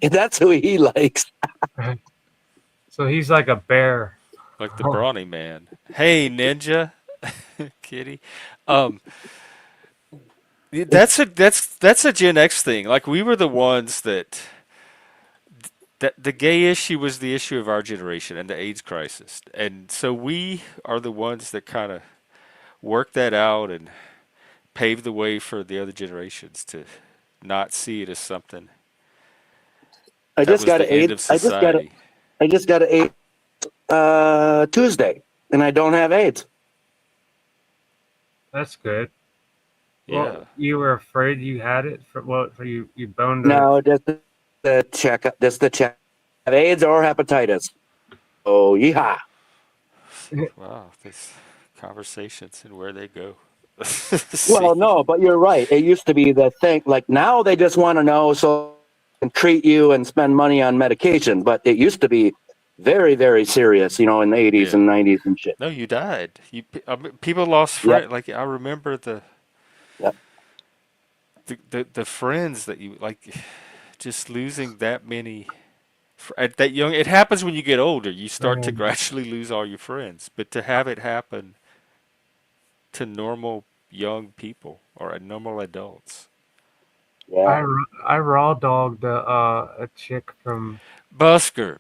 that's who he likes. So he's like a bear. Like the brawny man. Hey, ninja, kitty. Um, that's a Gen X thing. Like we were the ones that the gay issue was the issue of our generation and the AIDS crisis, and so we are the ones that kind of worked that out and paved the way for the other generations to not see it as something I that just was got the to end AIDS. of society. I just got to AIDS Tuesday, and I don't have AIDS. That's good. Yeah. Well, you were afraid you had it for what? For you boned a. No, just the check. Just the check. Have AIDS or hepatitis. Oh, yeehaw. Wow, these conversations and where they go. Well, See, no, but you're right. It used to be the thing. Like now, they just want to know so they can treat you and spend money on medication. But it used to be very, very serious. In the 80s yeah. and 90s and shit. No, you died. I mean, people lost Yep. friends. Like I remember Yep. the friends that you like, just losing that many at that young. It happens when you get older. You start to gradually lose all your friends. But to have it happen to normal young people or normal adults. Yeah. I raw dogged a chick from Busker,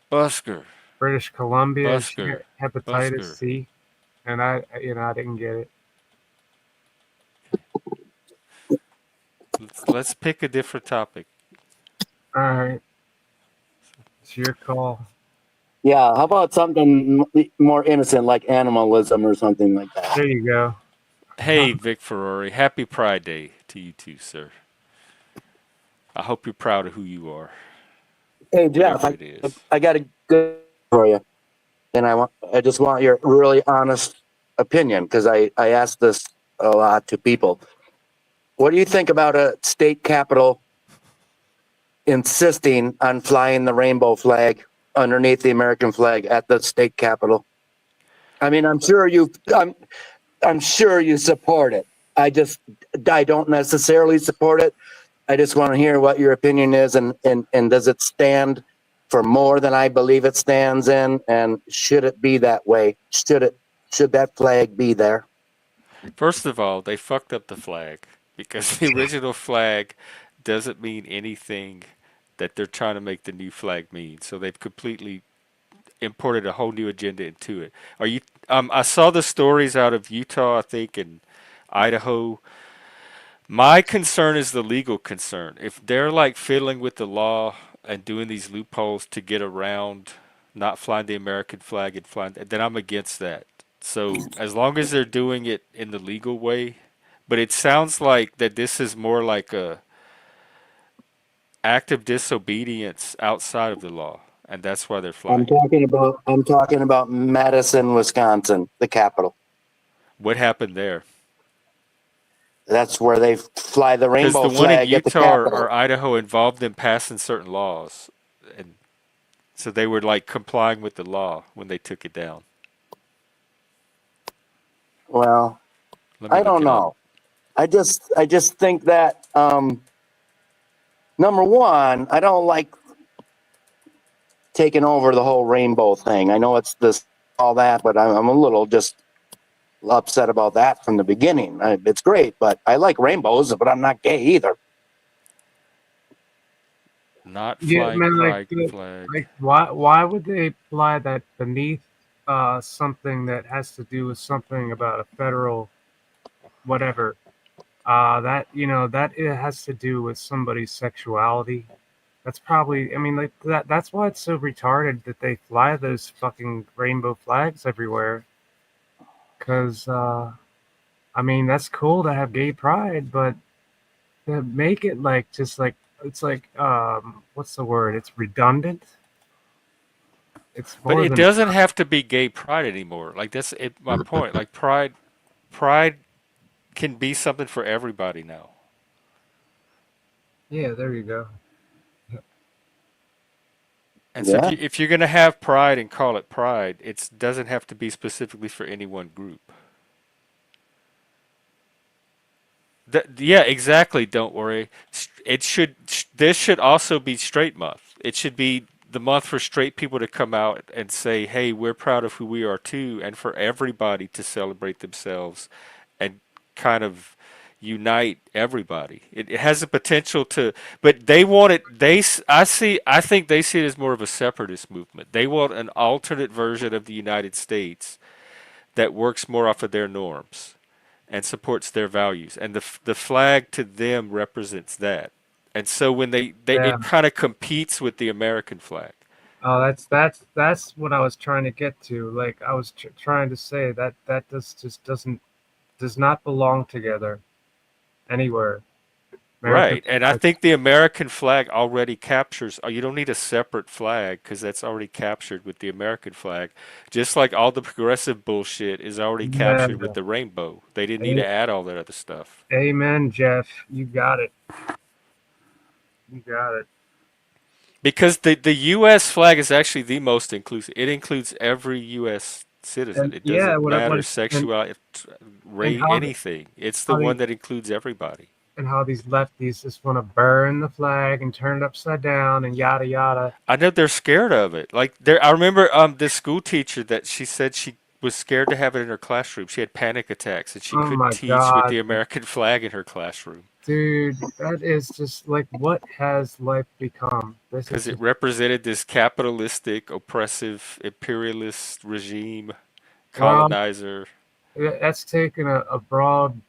British Columbia, and she Busker, had hepatitis Busker. C, and I didn't get it. Let's pick a different topic. All right, it's your call. Yeah. How about something more innocent like animalism or something like that? There you go. Hey, Vic Ferrari, happy Pride Day to you too, sir. I hope you're proud of who you are, Hey, Jeff, whatever it is. I got a good for you. And I just want your really honest opinion because I ask this a lot to people. What do you think about a state capitol insisting on flying the rainbow flag underneath the American flag at the state capitol? I mean, I'm sure you support it. I don't necessarily support it. I just want to hear what your opinion is, and does it stand for more than I believe it stands in? And should it be that way? Should that flag be there? First of all, they fucked up the flag because the original flag doesn't mean anything that they're trying to make the new flag mean. So they've completely imported a whole new agenda into it. Are you? I saw the stories out of Utah, I think, and Idaho. My concern is the legal concern. If they're like fiddling with the law and doing these loopholes to get around not flying the American flag and flying, then I'm against that. So as long as they're doing it in the legal way, but it sounds like that this is more like a act of disobedience outside of the law, and that's why they're flying it. I'm talking about Madison, Wisconsin, the capital. What happened there? That's where they fly the Because rainbow the one in flag at the Utah or capital. Idaho involved them passing certain laws, and so they were like complying with the law when they took it down. Well, Let me I look don't it up. know. I just think that number one, I don't like taking over the whole rainbow thing. I know it's this all that, but I'm a little just upset about that from the beginning. It's great, but I like rainbows, but I'm not gay either. Not Yeah, flying man. pride flag. Like why would they fly that beneath something that has to do with something about a federal whatever? That that it has to do with somebody's sexuality. That's probably. I mean, like that. That's why it's so retarded that they fly those fucking rainbow flags everywhere. Cause I mean, that's cool to have gay pride, but to make it like just like it's like what's the word? It's redundant. It's But more it than doesn't have to be gay pride anymore. Like that's it, my point. Like pride can be something for everybody now. yeah. There you go. And so Yeah. if you're gonna have pride and call it pride, it doesn't have to be specifically for any one group. Yeah, exactly. Don't worry. It should. This should also be straight month. It should be the month for straight people to come out and say, "Hey, we're proud of who we are too," and for everybody to celebrate themselves and kind of unite everybody. It has the potential to, but they want it. I see. I think they see it as more of a separatist movement. They want an alternate version of the United States that works more off of their norms and supports their values, and the flag to them represents that. And so when they Yeah. it kind of competes with the American flag. Oh, that's what I was trying to get to. Like I was trying to say that that just does not belong together anywhere. American Right, and I flag. think the American flag already captures. You don't need a separate flag because that's already captured with the American flag. Just like all the progressive bullshit is already Yeah. captured with the rainbow. They didn't need to A- add all that other stuff. Amen, Jeff. You got it. You got it. Because the U.S. flag is actually the most inclusive. It includes every U.S. citizen. And It yeah, doesn't matter what sexuality, and race, anything. It's the how one the that includes everybody. and how these lefties just want to burn the flag and turn it upside down and yada yada. I know they're scared of it. Like there, I remember this school teacher that she said she was scared to have it in her classroom. She had panic attacks and she Oh couldn't my teach with the god, American flag in her classroom dude, that is just like what has life become? This is because it just represented this capitalistic, oppressive, imperialist regime, well, colonizer. that's taking a broad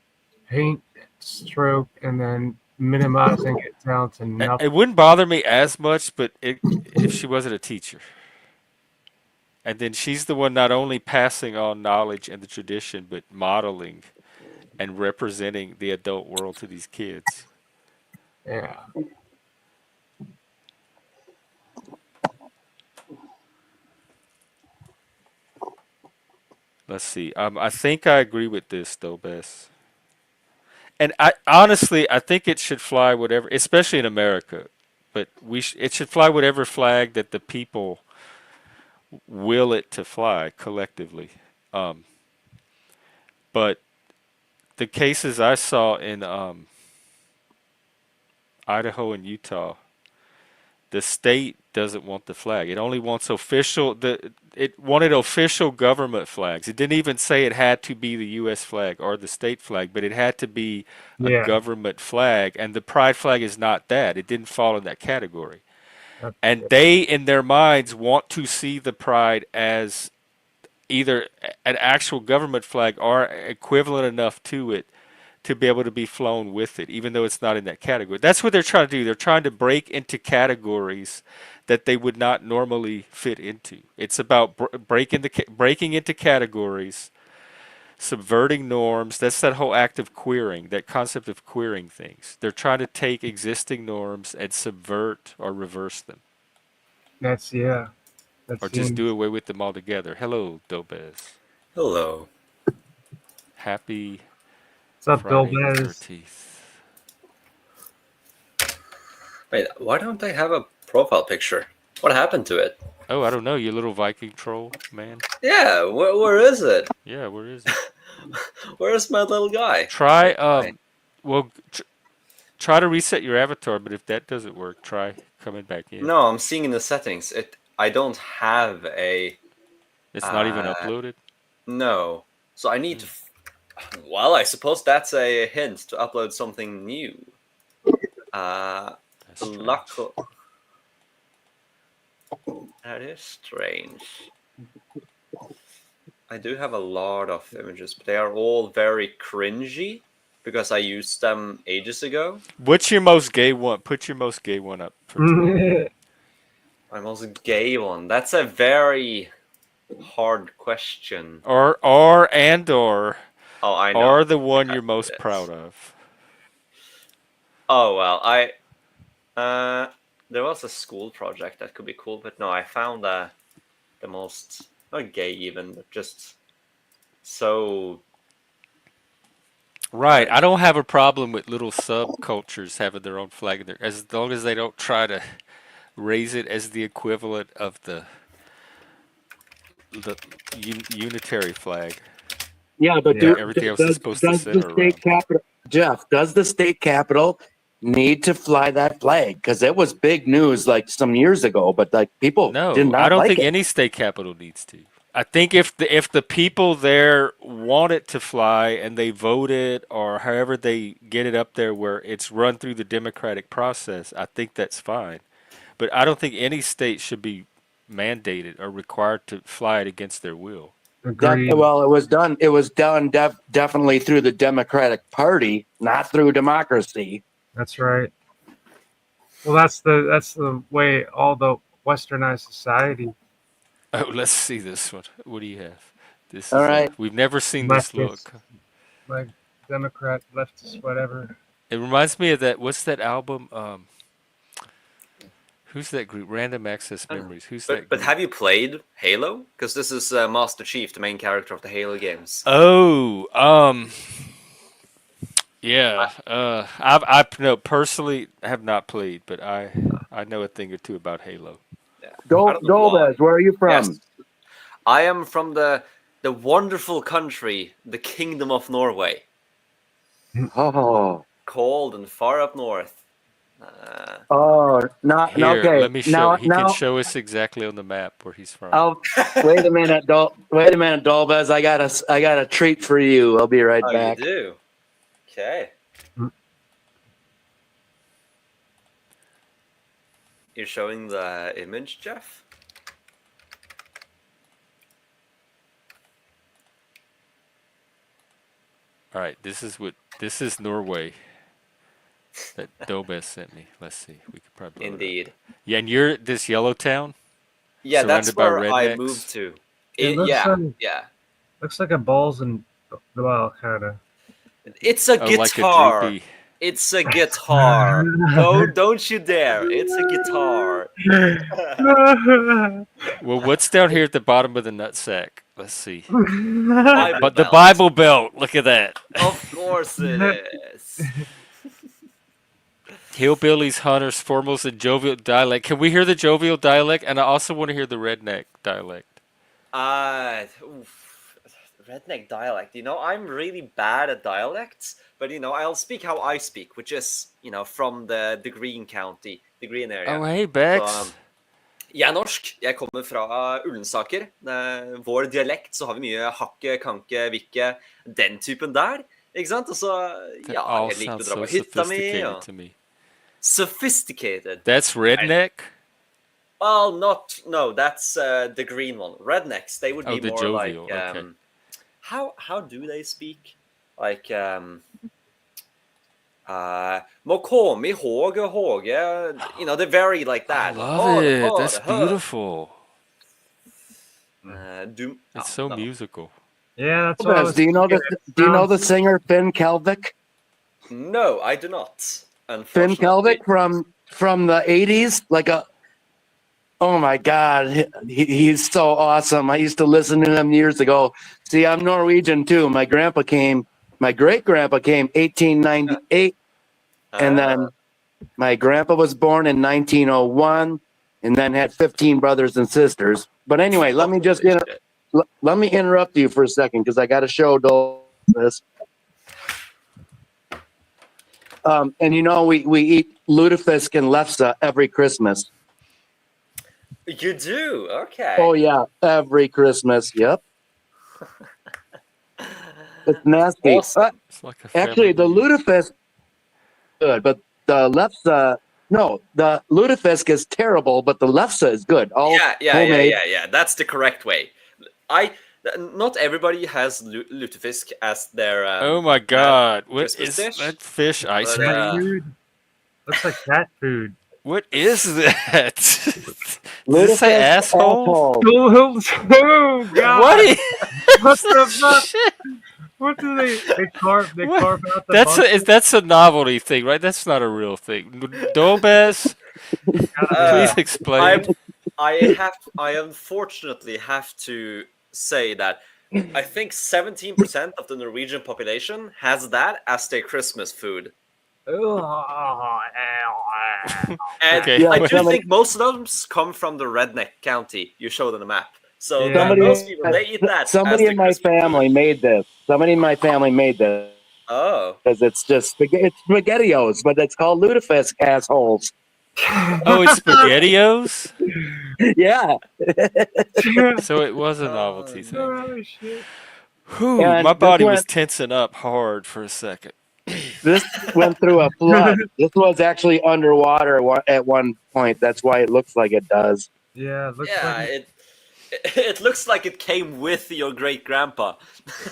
paint stroke and then minimizing it down to It nothing. wouldn't bother me as much, but if she wasn't a teacher. And then she's the one not only passing on knowledge and the tradition, but modeling and representing the adult world to these kids. Yeah. Let's see. I think I agree with this though, Bess. And I honestly, I think it should fly whatever, especially in America. But it should fly whatever flag that the people will it to fly collectively. Um, but the cases I saw in Idaho and Utah, the state doesn't want the flag. It only wants official. It wanted official government flags. It didn't even say it had to be the U.S. flag or the state flag, but it had to be a Yeah. government flag. And the pride flag is not that. It didn't fall in that category. That's, And they, in their minds, want to see the pride as either an actual government flag or equivalent enough to it to be able to be flown with it, even though it's not in that category. That's what they're trying to do. They're trying to break into categories that they would not normally fit into. It's about breaking into categories, subverting norms. That's that whole act of queering, that concept of queering things. They're trying to take existing norms and subvert or reverse them, yeah. That or just do seems. away with them altogether. Hello, Dobez. Hello. Happy What's up, Bill Friday the Bez? 13th. Wait, why don't I have a profile picture? What happened to it? Oh, I don't know, you little Viking troll, man. Yeah, where is it? Yeah, where is it? Where's my little guy? Try Why? well, try to reset your avatar, but if that doesn't work, try coming back in. No, I'm seeing in the settings. I don't have a It's not even uh uploaded. no. So I need to Mm, well, I suppose that's a hint to upload something new. Uh that's luck strange. That is strange. I do have a lot of images, but they are all very cringy because I used them ages ago. What's your most gay one? Put your most gay one up for today. My most gay one. That's a very hard question. Or Oh, I know. or the one I you're have to do most proud this. of. Oh well, there was a school project that could be cool, but no, I found the most not gay even, but just so Right. I don't have a problem with little subcultures having their own flag in there, as long as they don't try to raise it as the equivalent of the unitary flag Yeah, but Yeah. that everything else is supposed to does the center state around. capital, Jeff? Does the state capital need to fly that flag? Because it was big news like some years ago, but like people did No, I not don't like think it. any state capital needs to. I think if the people there want it to fly and they vote it or however they get it up there where it's run through the democratic process, I think that's fine. But I don't think any state should be mandated or required to fly it against their will. Agreed. Well, it was done definitely through the Democratic Party, not through democracy. That's right. Well, that's the way all the westernized society Oh, let's see this one. What do you have? This All is right. we've never seen this leftists, look. like Democrat, leftist, whatever. It reminds me of that. What's that album? Who's that group? Random Access I don't know. Memories. Who's But that but group? have you played Halo? Because this is Master Chief, the main character of the Halo games. Oh, yeah. I no personally have not played, but I know a thing or two about Halo. Yeah. I don't know why. Dolbez, where are you Yes, from? I am from the wonderful country, the Kingdom of Norway, Oh, cold and far up north. not Here, okay. let me show. He can Now, show us exactly on the map where he's from. oh, wait a minute, Dolbez. I got a treat for you. I'll be right Oh, back. you do? Okay. You're showing the image, Jeff? All right, this is Norway that Dobes sent me. Let's see. We could probably blow it up. Indeed. Yeah, and you're this yellow town? Yeah, that's Surrounded by where I rednecks? moved to. It looks Yeah, like yeah. looks like a balls and well, kind of. It's a Oh, like a guitar. droopy. It's a guitar. Don't you dare. It's a guitar. Well, what's down here at the bottom of the nutsack? Let's see. Bible But the belt. Bible belt. Look at that. Of course it is. Hillbillies, hunters, formals, and jovial dialect. Can we hear the jovial dialect? And I also want to hear the redneck dialect. Redneck dialect. I'm really bad at dialects, but I'll speak how I speak, which is from the Green County, the Green area. Oh, hey, Bex. Så, jeg er norsk. Jeg kommer fra Ullensaker. Vår dialekt så har vi mye hakke, kanke, vikke, den typen der. Ikke sant? Og så, That ja, all jeg liker sounds å dra so på hytta mi. sophisticated to me. Sophisticated. That's redneck? Well, no, that's the green one. Rednecks, they would Oh, be the more jovial, like okay. how do they speak? Like må komme i håge. They're very like I that. love it. That's Høre. beautiful. It's so no. musical. Yeah, that's what I Dolbez, was do you know thinking. do you know the singer Finn Kelvick? No, I do not. Finn Unfortunately. Kelvick from the 80s, oh my God, he's so awesome. I used to listen to him years ago. See, I'm Norwegian too. My great grandpa came 1898, and then my grandpa was born in 1901, and then had 15 brothers and sisters. But anyway, let me interrupt you for a second because I got to show this. And we eat lutefisk and lefse every Christmas. You do? Okay. Oh yeah, every Christmas. Yep. It's nasty. Awesome. It's like a Actually, the family reunion. lutefisk good, but the lefse No, the lutefisk is terrible, but the lefse is good. All homemade. Yeah. That's the correct way. Not everybody has lutefisk as their Oh my God! What Christmas is dish. that fish ice But, Cat cream? food. Looks like cat food. What is that? Does it say Lutefisk asshole? Oh What God! What is the fuck? shit? What do they carve? They What? carve out the butt. That's a novelty thing, right? That's not a real thing. Dolbez, uh, please explain. I I unfortunately have to say that I think 17% of the Norwegian population has that as their Christmas food. And Okay, Yeah, I wait. do think most of them come from the redneck county you showed on the map. So Yeah. those people, they eat that as somebody their in my Christmas family food. made this. Somebody in my family made this Oh. because it's just it's spaghettios, but it's called lutefisk, assholes. Oh, it's SpaghettiOs? Yeah, So it was a Oh, novelty thing. Oh shit! Whew, and my body was tensing up hard for a second. this went through a flood. This was actually underwater at one point. That's why it looks like it does. Yeah, it looks yeah, like. it looks like it came with your great grandpa.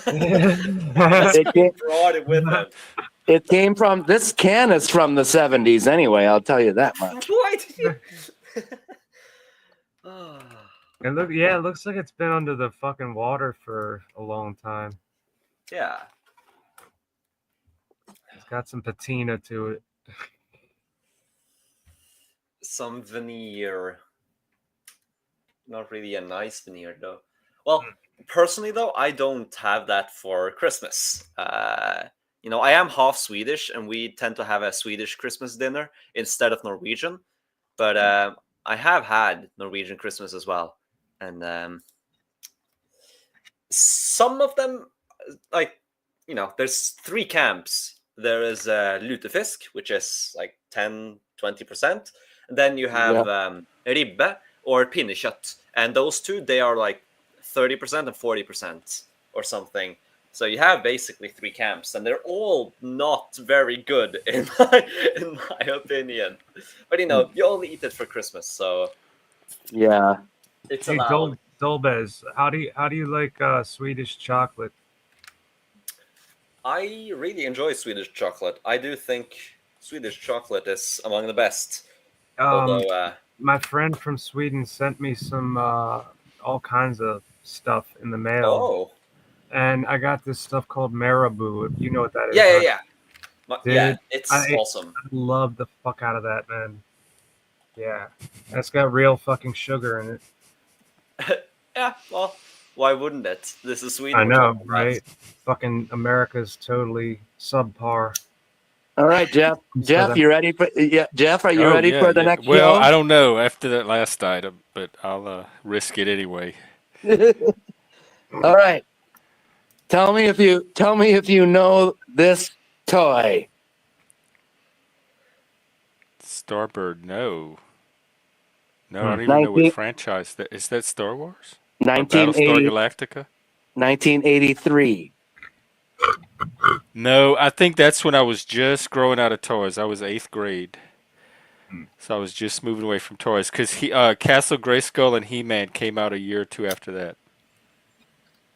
It He came, brought it with him. it came from this can is from the 70s anyway. I'll tell you that much. Why did you? Ah. It looks like it's been under the fucking water for a long time. Yeah. It's got some patina to it. Some veneer. Not really a nice veneer though. Well, personally though, I don't have that for Christmas. I am half Swedish, and we tend to have a Swedish Christmas dinner instead of Norwegian. But I have had Norwegian Christmas as well, and some of them, there's three camps. There is lutefisk, which is like 10-20%. And then you have ribbe or pinnekjøtt. And those two, they are like 30% and 40% or something. So you have basically three camps, and they're all not very good in my opinion. But you only eat it for Christmas, so Yeah. it's Hey, allowed. Dolbez, how do you like Swedish chocolate? I really enjoy Swedish chocolate. I do think Swedish chocolate is among the best. Although, My friend from Sweden sent me some all kinds of stuff in the mail, oh, and I got this stuff called Marabou. If you know what that is, yeah, right? yeah. Yeah, Dude, it's I awesome. love the fuck out of that, man. Yeah, it's got real fucking sugar in it. Yeah, well, why wouldn't it? This is Sweden. I we're know, talking about. right? Fucking America's totally subpar. All right, Jeff. Jeff, you ready for? Yeah, Jeff, are you Oh, ready yeah, for the yeah. next Well, show? I don't know after that last item, but I'll risk it anyway. All right. Tell me if you know this toy. Starbird, no. No, I don't even know what 19 franchise that is. That Star Wars? Or Battlestar 1980 Galactica? 1983. No, I think that's when I was just growing out of toys. I was 8th grade. So I was just moving away from toys. Because Castle Grayskull and He-Man came out a year or two after that.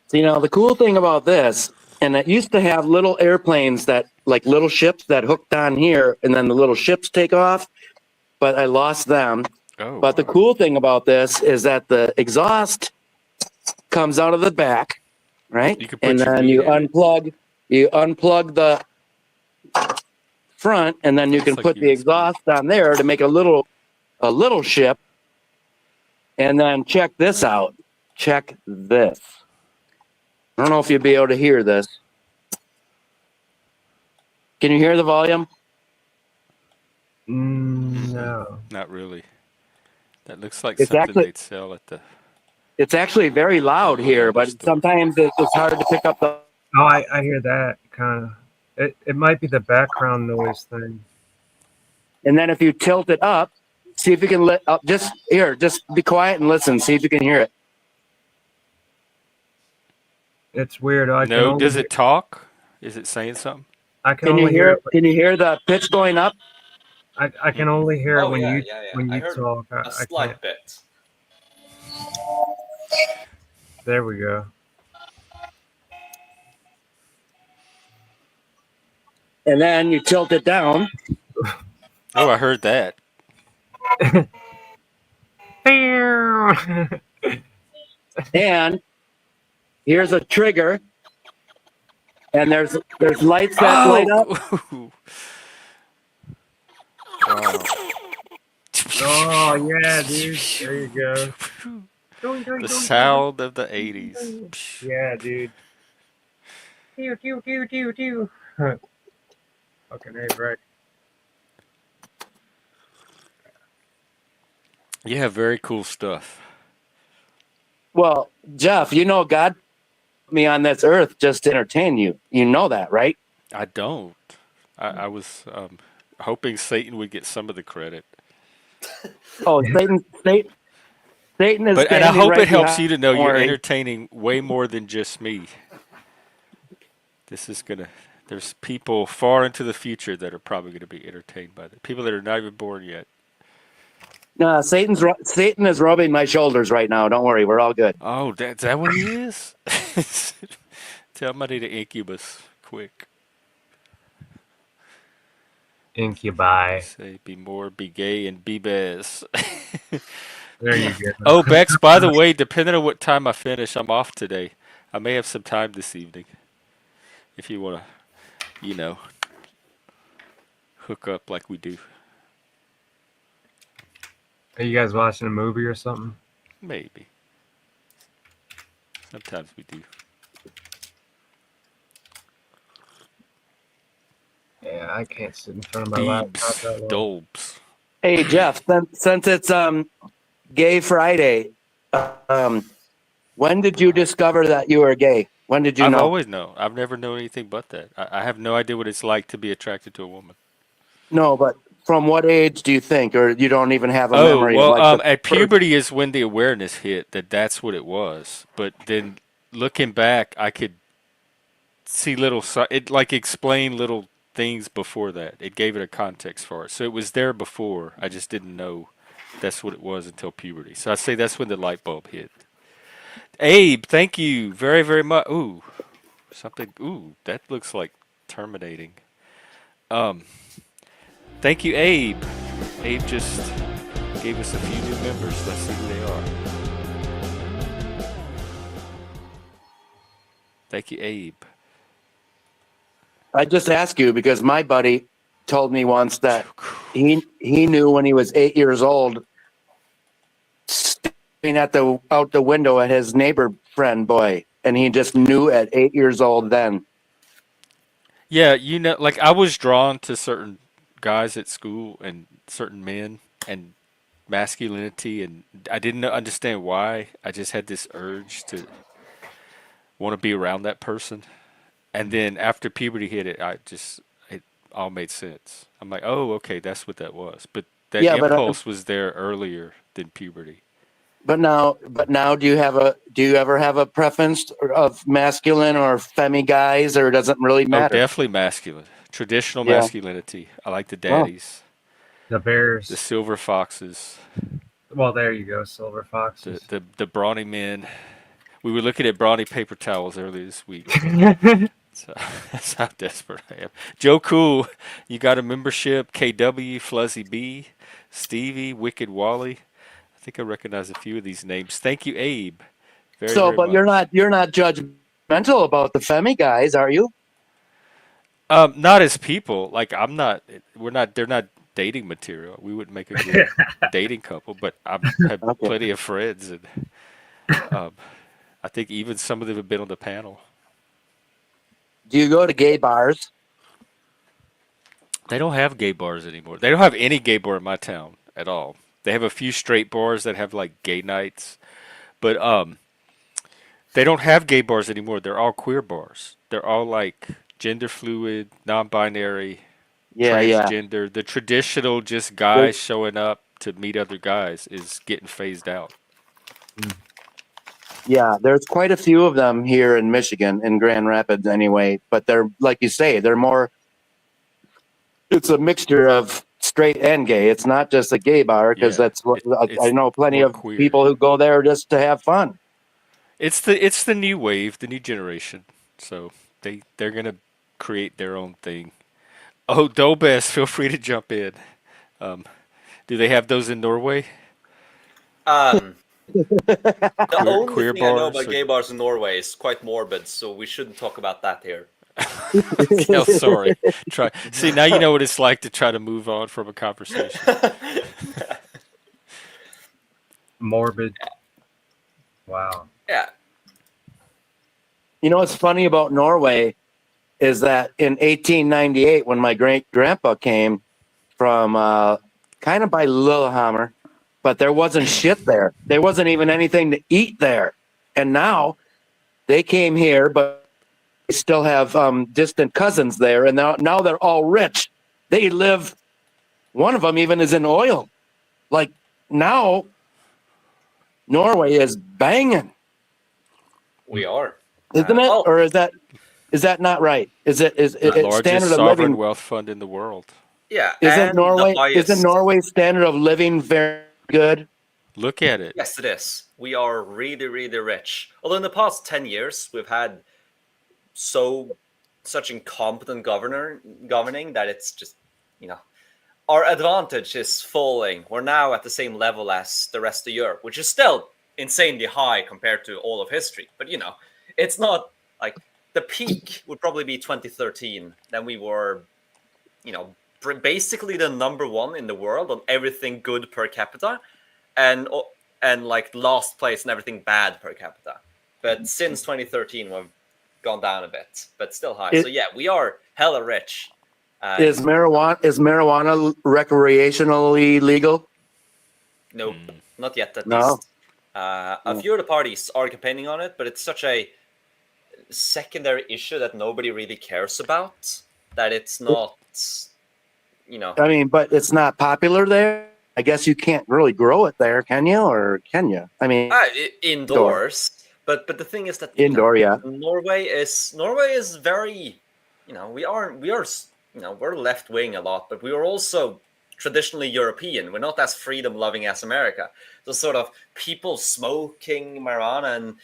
So, the cool thing about this, and it used to have little airplanes that, like little ships that hooked on here, and then the little ships take off, but I lost them. Oh, But the cool thing about this is that the exhaust comes out of the back, right? You can put And your then meat you in it. unplug the front, and then you Looks can like put the USB. exhaust on there to make a little ship. And then check this out. Check this. I don't know if you'll be able to hear this. Can you hear the volume? No. Not really. That looks like It's something actually- they'd sell at the... It's actually very loud here, but sometimes it's hard to pick up the. Oh, I hear that kind of. It might be the background noise thing. And then if you tilt it up, see if you can just be quiet and listen. See if you can hear it. It's weird. I can No, only, does it talk? Is it saying something? I can Can you only hear hear it? Can you hear the pitch going up? I can only hear it Oh yeah, when I you heard talk. a I slight can't. bit. There we go. And then you tilt it down, Oh, I heard that. and here's a trigger, and there's lights that light up. Oh, wow. Oh yeah, dude. There you go. Doing, The doing, doing, doing, sound of the 80s. doing. Yeah, dude. Pew, pew, pew, pew, pew. Fucking A, right. You have very cool stuff. Well, Jeff, you know God put me on this earth just to entertain you. You know that, right? I don't. I was hoping Satan would get some of the credit. Oh, Satan is But and I standing hope right it helps behind. you to know Don't you're worry. entertaining way more than just me. This is gonna. There's people far into the future that are probably gonna be entertained by it. People that are not even born yet. No, Satan is rubbing my shoulders right now. Don't worry, we're all good. Oh, that's that what he is? Tell him I need an incubus quick. Incubi. Say be more, be gay, and be bez. There you go. Oh, Bex, by the way, depending on what time I finish, I'm off today. I may have some time this evening. If you want to, hook up like we do. Are you guys watching a movie or something? Maybe. Sometimes we do. Yeah, I can't sit in front of my laptop Beebs, that long. dolbs. Hey, Jeff, since it's Gay Friday, when did you discover that you were gay? When did you I've know? always known. I've never known anything but that. I have no idea what it's like to be attracted to a woman. No, but from what age do you think, or you don't even have a Oh, memory well, of like the at first? puberty is when the awareness hit that that's what it was. But then looking back, I could see it like explain little things before that. It gave it a context for it. So it was there before. I just didn't know that's what it was until puberty. So I'd say that's when the light bulb hit. Abe, thank you very, very much. Ooh, something. Ooh, that looks like terminating. Thank you, Abe. Abe just gave us a few new members. Let's see who they are. Thank you, Abe. I just ask you because my buddy told me once that he knew when he was 8 years old, staring out the window at his neighbor friend boy, and he just knew at 8 years old then. Yeah, like I was drawn to certain guys at school and certain men and masculinity, and I didn't understand why. I just had this urge to want to be around that person. And then after puberty hit it all made sense. I'm like, oh, okay, that's what that was. But that Yeah, impulse was there earlier than puberty. but now, do you ever have a preference of masculine or femi guys, or does it really Oh, matter? definitely masculine. Traditional Yeah. masculinity. I like the Oh. daddies, The Bears. the silver foxes, Well, there you go, Silver Foxes. the brawny men. We were looking at brawny paper towels earlier this week. So that's how desperate I am. Joe Cool, you got a membership. KW, Fluzzy B, Stevie, Wicked Wally. I think I recognize a few of these names. Thank you, Abe. Very, So, very but much. you're not judgmental about the femi guys, are you? Not as people. Like I'm not. We're not. They're not dating material. We wouldn't make a good dating couple. But I have Okay. plenty of friends, and I think even some of them have been on the panel. Do you go to gay bars? They don't have gay bars anymore. They don't have any gay bar in my town at all. They have a few straight bars that have like gay nights, but they don't have gay bars anymore. They're all queer bars. They're all like gender fluid, non-binary, Yeah, yeah. transgender. The traditional just guys showing up to meet other guys is getting phased out. Yeah, there's quite a few of them here in Michigan, in Grand Rapids anyway, but they're, like you say, they're more, it's a mixture of straight and gay. It's not just a gay bar, because Yeah, that's what I it's know plenty more of queer. people who go there just to have fun. It's the new wave, the new generation. So they're gonna create their own thing. Oh, Dobes, feel free to jump in. Um, do they have those in Norway? Um, the only Queer thing I know bars? about gay bars in Norway is quite morbid, so we shouldn't talk about that here. Oh, sorry. Try. See, now you know what it's like to try to move on from a conversation. Morbid. Wow. Yeah. You know what's funny about Norway is that in 1898, when my great grandpa came from kind of by Lillehammer, but there wasn't shit there. There wasn't even anything to eat there. And now they came here, but they still have distant cousins there, and now they're all rich. They live. One of them even is in oil. Like now, Norway is banging, We are. isn't it? Oh, Or is that not right? Is The it largest standard of sovereign living? wealth fund in the world. yeah. Isn't And the highest. Norway's standard of living very good? Look at it. Yes, it is. We are really, really rich. Although in the past 10 years, we've had such incompetent governing that it's just, our advantage is falling. We're now at the same level as the rest of Europe, which is still insanely high compared to all of history. But, it's not like the peak would probably be 2013. Then we were, basically the number one in the world on everything good per capita, and like last place and everything bad per capita. But since 2013, we've gone down a bit, but still high. So yeah, we are hella rich. Is marijuana recreationally legal? Nope, not yet at No. least. A few of the parties are campaigning on it, but it's such a secondary issue that nobody really cares about that it's not, I mean, but it's not popular there. I guess you can't really grow it there, can you? Or can you? I mean, indoors. But the thing is that indoor, yeah. Norway is very, we're left wing a lot, but we are also traditionally European. We're not as freedom loving as America. So sort of people smoking marijuana and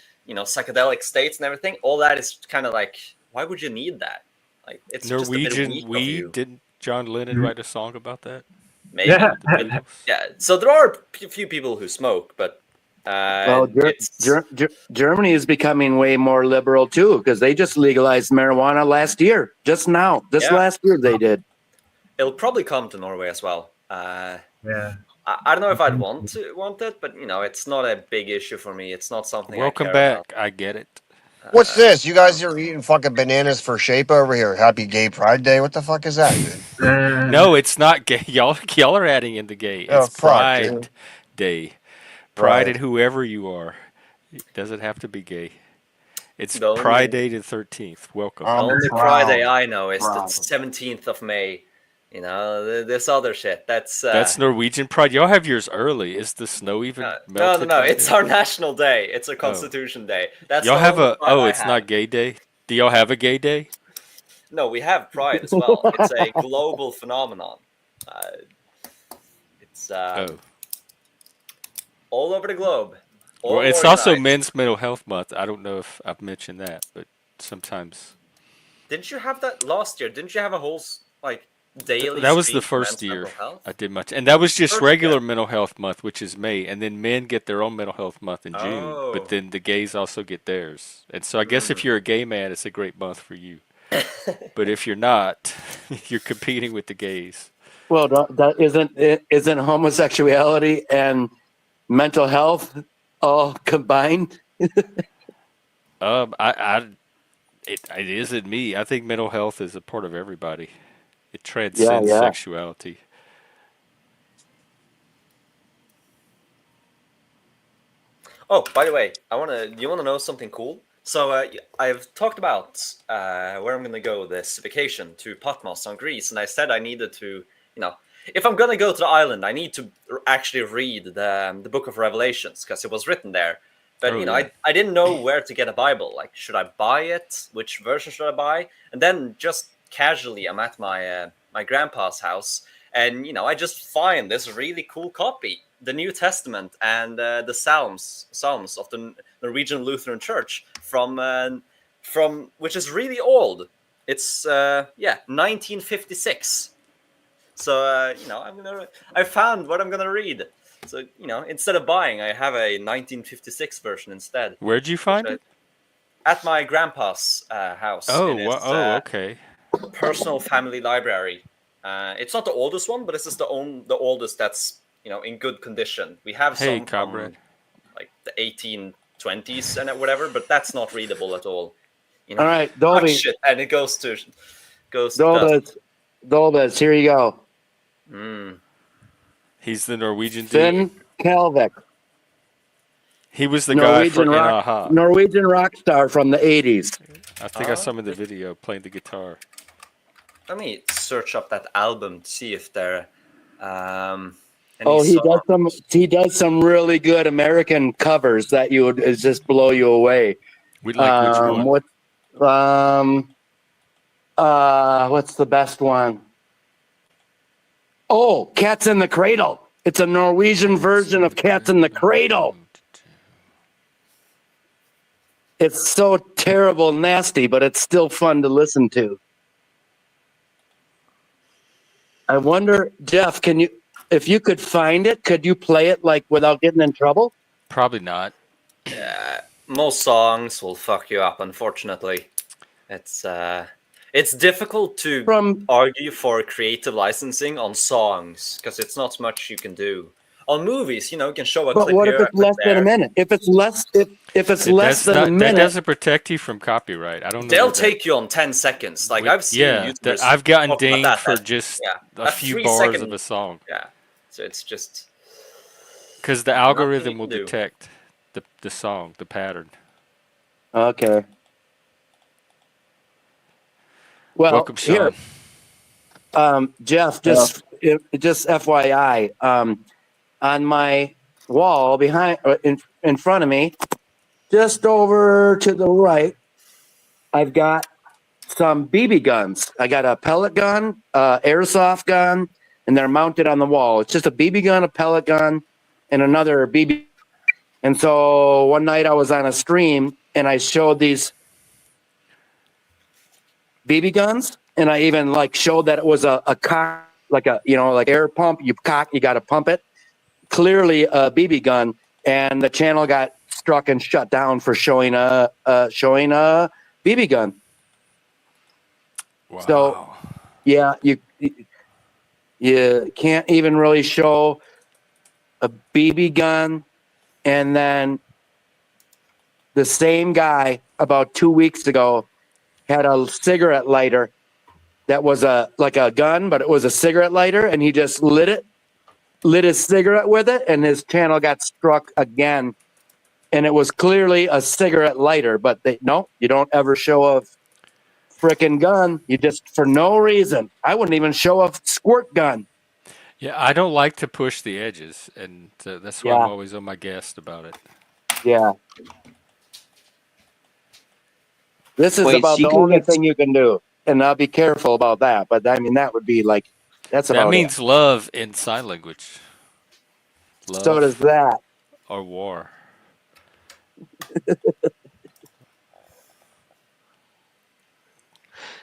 psychedelic states and everything. All that is kind of like, why would you need that? Like it's Norwegian just a bit weak of you. weed. Didn't John Lennon write a song about that? Maybe. Yeah. The Beatles? Yeah. So there are a few people who smoke, but Germany is becoming way more liberal too, because they just legalized marijuana last year. Just now, last year they did. It'll probably come to Norway as well. Yeah. I don't know if I'd want it, but it's not a big issue for me. It's not something Welcome I care back. about. I get it. What's this? You guys are eating fucking bananas for shape over here. Happy Gay Pride Day. What the fuck is that, dude? No, it's not gay. Y'all are adding in the gay. Oh, It's fuck, Pride dude. Day. Pride Right. in whoever you are. It doesn't have to be gay. It's The only- Pride Day the 13th. Welcome. The I'm only proud. Friday I know is the Proud. 17th of May. This other shit. That's Norwegian Pride. Y'all have yours early. Is the snow even melted? no. by It's then? our national day. It's a Constitution Day. That's Y'all the have only a. pride Oh, I it's have. not Gay Day. Do y'all have a gay day? No, we have Pride as well. It's a global phenomenon. It's all over the globe. All Well, it's also organized. Men's Mental Health Month. I don't know if I've mentioned that, but sometimes Didn't you have that last year? Didn't you have a whole daily? that was the stream for first men's mental year health? I did much, and that was just First regular year. Mental Health Month, which is May, and then men get their own Mental Health Month in June, Oh. but then the gays also get theirs. And so I guess if you're a gay man, it's a great month for you. But if you're not, you're competing with the gays. Well, that isn't homosexuality and mental health all combined? It isn't me. I think mental health is a part of everybody. It transcends yeah. sexuality. Oh, by the way, do you wanna know something cool? So I've talked about where I'm gonna go this vacation to Patmos on Greece, and I said I needed to, if I'm gonna go to the island, I need to actually read the Book of Revelations because it was written there. But I didn't know where to get a Bible. Like, should I buy it? Which version should I buy? And then just casually, I'm at my grandpa's house, And I just find this really cool copy, the New Testament and the Psalms of the Norwegian Lutheran Church from which is really old. It's 1956. So I found what I'm gonna read. So instead of buying, I have a 1956 version instead. Where'd you find it? At my grandpa's house. Oh, in his, okay. personal family library. It's not the oldest one, but this is the oldest that's in good condition. We have Hey, some comrade. from like the 1820s and whatever, but that's not readable at all. All right, Oh, Dolby. shit, and it goes to Dolbus, here you go. He's the Norwegian dude. Finn Kalvik, He was the guy from Aha. Norwegian rock star from the 80s. I think I saw him in the video playing the guitar. Let me search up that album to see if there. He does some really good American covers that would just blow you away. We'd like which one? What's the best one? Oh, Cats in the Cradle. It's a Norwegian version of Cats in the Cradle. It's so terrible, nasty, but it's still fun to listen to. I wonder, Jeff, if you could find it, could you play it like without getting in trouble? Probably not. Most songs will fuck you up, unfortunately. It's difficult to argue for creative licensing on songs because it's not much you can do. On movies, you can show a clip. But what if it's less than a minute? If it's less than a minute, that doesn't protect you from copyright. I don't know. They'll take you on 10 seconds. Like I've seen YouTubers. I've gotten talk about dinged for just a few bars of a song. Yeah, so it's just because the algorithm will detect the song, the pattern. Okay. Well, welcome, Sean. Here, Jeff, just FYI, on my wall behind, in front of me, just over to the right, I've got some BB guns. I got a pellet gun, airsoft gun, and they're mounted on the wall. It's just a BB gun, a pellet gun, and another BB. And so one night I was on a stream and I showed these BB guns, and I even showed that it was a cock, like air pump. You got to pump it. Clearly a BB gun, and the channel got struck and shut down for showing a BB gun. Wow. So yeah, you can't even really show a BB gun. And then the same guy about 2 weeks ago had a cigarette lighter that was like a gun, but it was a cigarette lighter, and he just lit his cigarette with it, and his channel got struck again. And it was clearly a cigarette lighter, but you don't ever show a frickin' gun. You just, for no reason. I wouldn't even show a squirt gun. Yeah, I don't like to push the edges, and that's why I'm always on my guest about it. Yeah. This is about the only thing you can do, and I'll be careful about that. But I mean, that would be that's about that means it. love in sign language. Love so does that. Or war.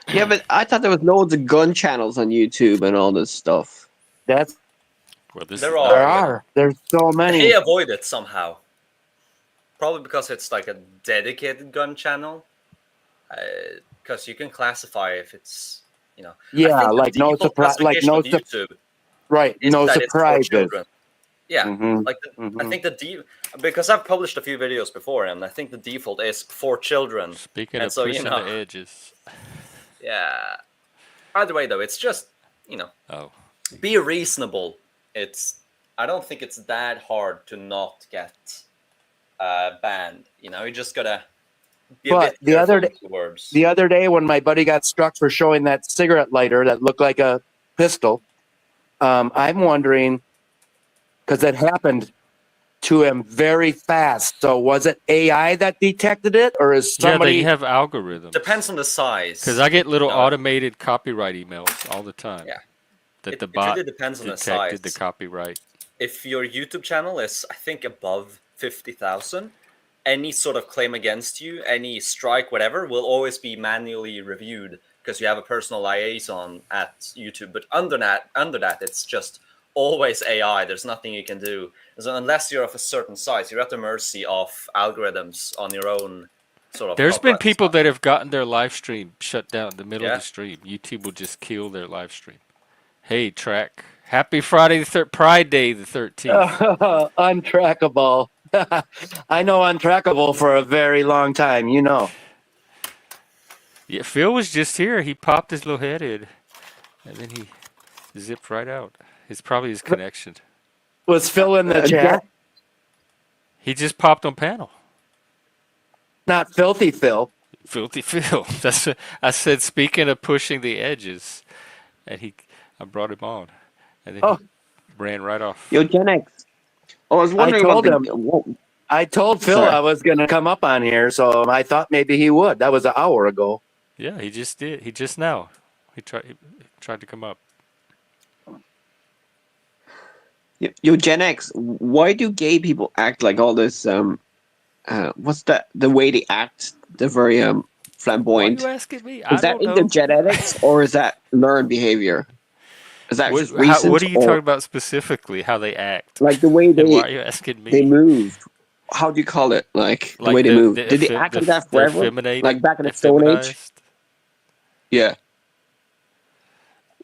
Yeah, but I thought there was loads of gun channels on YouTube and all this stuff. There's so many. They avoid it somehow. Probably because it's like a dedicated gun channel. Because you can classify if it's, Yeah, no surprise. YouTube. Right, no surprises. Yeah, I think because I've published a few videos before, and I think the default is for children. Speaking of pushing the edges. Yeah. Either way, though, it's just be reasonable. I don't think it's that hard to not get banned. You just gotta be a bit careful with the words. The other day, when my buddy got struck for showing that cigarette lighter that looked like a pistol, I'm wondering, because it happened to him very fast. So was it AI that detected it, or is somebody? Yeah, they have algorithms. Depends on the size. Because I get little automated copyright emails all the time. Yeah. that the It bot really depends on the detected the size. copyright. If your YouTube channel is, I think, above 50,000, any sort of claim against you, any strike, whatever, will always be manually reviewed because you have a personal liaison at YouTube. But under that, it's just always AI. There's nothing you can do. So unless you're of a certain size, you're at the mercy of algorithms on your own sort of There's been copyright people stuff. that have gotten their live stream shut down in the middle of Yeah. the stream. YouTube will just kill their live stream. Hey, track. Happy Friday the Pride Day the 13th. Untrackable. I know untrackable for a very long time. You know. Yeah, Phil was just here. He popped his little head in, and then he zipped right out. It's probably his connection. Was Phil in the chat? He just popped on panel. Not filthy Phil. Filthy Phil. That's what I said. Speaking of pushing the edges, and I brought him on, and then he ran right off. Yo, Gen X. I was wondering I told Phil Sorry. I was going to come up on here, so I thought maybe he would. That was an hour ago. Yeah, he just did. He just now. He tried to come up. Yo, Gen X. Why do gay people act like all this? What's that? The way they act, they're very flamboyant. Why are you asking me? Is that in their genetics or is that learned behavior? Is that just recent? What are you talking about specifically? How they act? Like the way they. And why are you asking me? They move. How do you call it? Like the way they move. Did they act like that forever? Like back in the Stone Age? Yeah.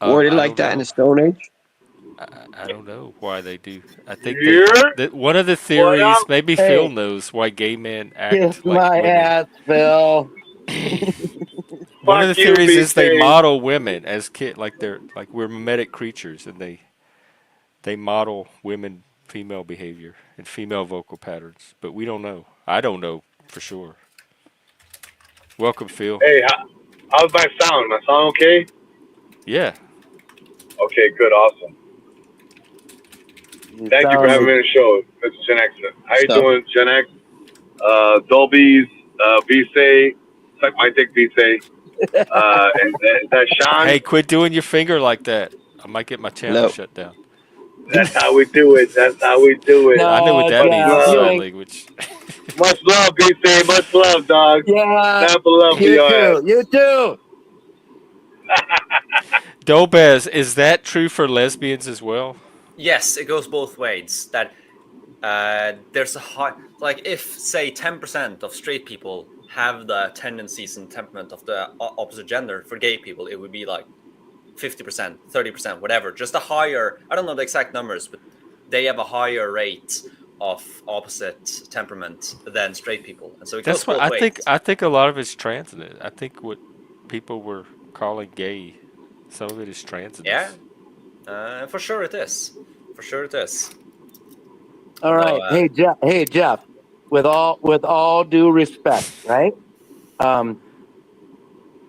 Were they like that in the Stone Age? I don't know why they do. I think one of the theories, maybe Phil knows why gay men act Kiss like my women. ass, Phil. One of the theories is they model women as like we're mimetic creatures, and they model women female behavior and female vocal patterns. But we don't know. I don't know for sure. Welcome, Phil. Hey, how's my sound? My sound okay? Yeah. Okay, good, awesome. Thank you for having me on the show, Mr. Gen X. How you doing, Gen X? Dolby's, Vise, suck my dick, Vise. And is that Sean? Hey, quit doing your finger like that. I might get my channel shut down. That's how we do it. That's how we do it. I know what that means in sign language. Much love, Vise. Much love, dog. Yeah. Love you too. You too. Dobez, is that true for lesbians as well? Yes, it goes both ways. That there's a high, like if say 10% of straight people have the tendencies and temperament of the opposite gender, for gay people it would be like 50%, 30%, whatever. Just a higher, I don't know the exact numbers, but they have a higher rate of opposite temperament than straight people, and so it goes both ways. I think a lot of it's transient. I think what people were calling gay, some of it is transient. Yeah, for sure it is. For sure it is. All right, hey Jeff. With all due respect, right?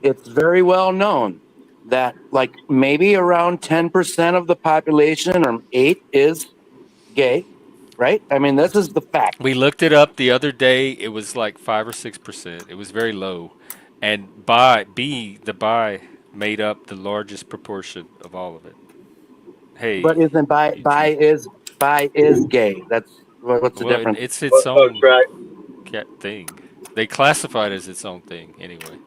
It's very well known that like maybe around 10% of the population, or 8, is gay, right? I mean, this is the fact. We looked it up the other day. It was like 5 or 6%. It was very low, and the bi made up the largest proportion of all of it. Hey, but isn't bi is gay? That's what's the difference? It's its own thing. They classify it as its own thing anyway.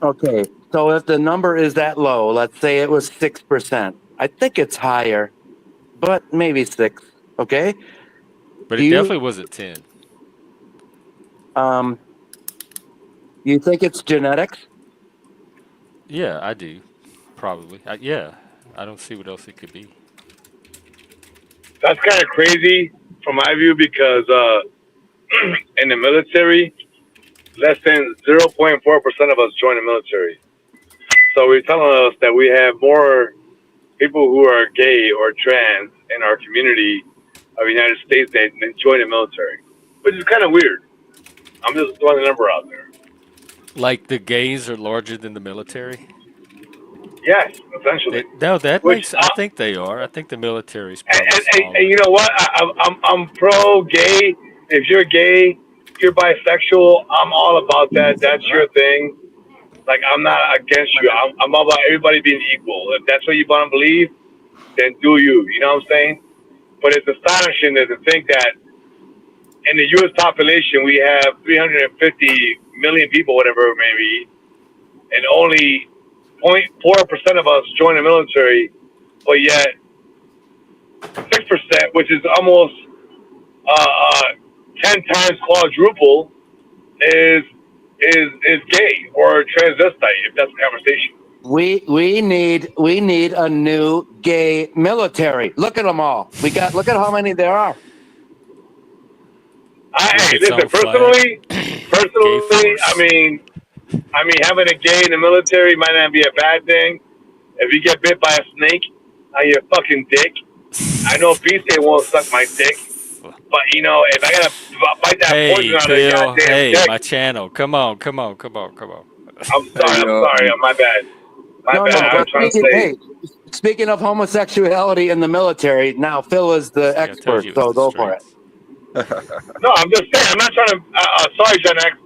Okay, so if the number is that low, let's say it was 6%. I think it's higher, but maybe 6. Okay, but it definitely wasn't 10. You think it's genetics? Yeah, I do. Probably. Yeah, I don't see what else it could be. That's kind of crazy from my view because in the military, less than 0.4% of us join the military. So we're telling us that we have more people who are gay or trans in our community of the United States that join the military, which is kind of weird. I'm just throwing the number out there. Like the gays are larger than the military? Yes, essentially. I think they are. I think the military's probably and you know what? I'm pro gay. If you're gay, you're bisexual. I'm all about that. That's your thing. Like, I'm not against you. I'm all about everybody being equal. If that's what you want to believe, then do you. You know what I'm saying? But it's astonishing to think that in the U.S. population we have 350 million people, whatever it may be, and only 0.4% of us join the military, but yet 6%, which is almost uh, uh, 10 times quadruple, is gay or transvestite. If that's the conversation. We need a new gay military. Look at them all. Look at how many there are. With Hey, its own listen. flag. Personally, Gay I force. mean, having a gay in the military might not be a bad thing. If you get bit by a snake on your fucking dick, I know Beastie won't suck my dick, but if I gotta bite that poison Hey, out of the Phil. goddamn Hey, dick, my channel. Come on. I'm sorry. Hey, I'm sorry. My bad. My No, bad. no. I was But trying to say. speaking of homosexuality in the military, now Phil is the See, I told expert, you it was so the go for it. straights. No, I'm just saying. I'm not trying to. Sorry, Gen X.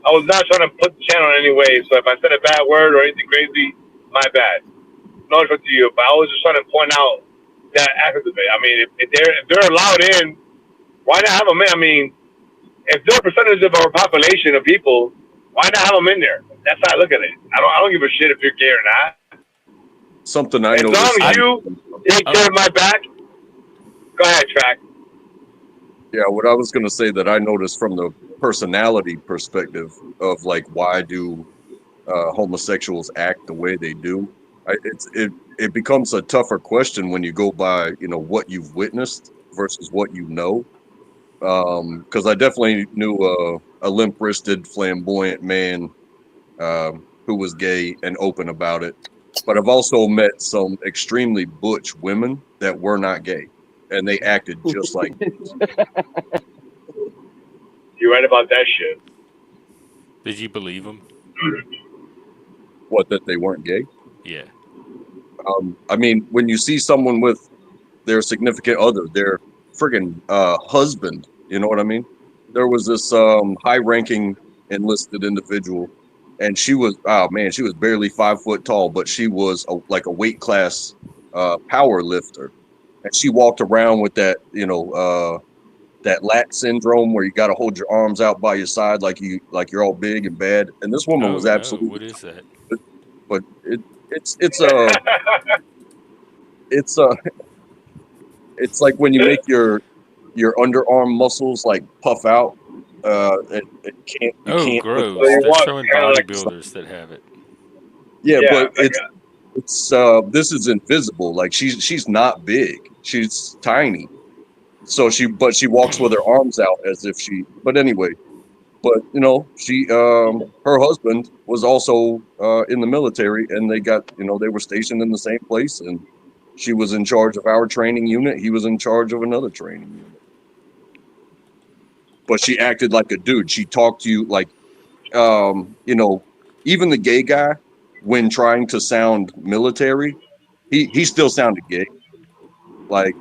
I was not trying to put the channel in any way. So if I said a bad word or anything crazy, my bad. No offense to you, but I was just trying to point out that aspect of it. I mean, if they're allowed in, why not have them in? I mean, if they're a percentage of our population of people, why not have them in there? That's how I look at it. I don't give a shit if you're gay or not. Something I As long noticed. as you take care of my back, go ahead, track. Yeah, what I was going to say that I noticed from the personality perspective of like why do homosexuals act the way they do? It becomes a tougher question when you go by what you've witnessed versus what you know. Because I definitely knew a limp-wristed, flamboyant man who was gay and open about it. But I've also met some extremely butch women that were not gay, and they acted just like. You're right about that shit. Did you believe him? What, that they weren't gay? Yeah. I mean, when you see someone with their significant other, their friggin' husband, you know what I mean? There was this high-ranking enlisted individual, and she was, oh man, she was barely 5 foot tall, but she was like a weight class power lifter, and she walked around with that, that lat syndrome where you got to hold your arms out by your side like you're all big and bad. And this woman Oh was no, absolutely, what is that? but it's it's like when you make your underarm muscles like puff out. You Oh, can't put the So gross. you arm. They're want showing kind of like, bodybuilders that have it. Yeah, yeah, but like it's this is invisible. Like she's not big. She's tiny. So she walks with her arms out as if she. But anyway, but she her husband was also in the military, and they were stationed in the same place, and she was in charge of our training unit. He was in charge of another training unit. But she acted like a dude. She talked to you like even the gay guy, when trying to sound military, he still sounded gay. Like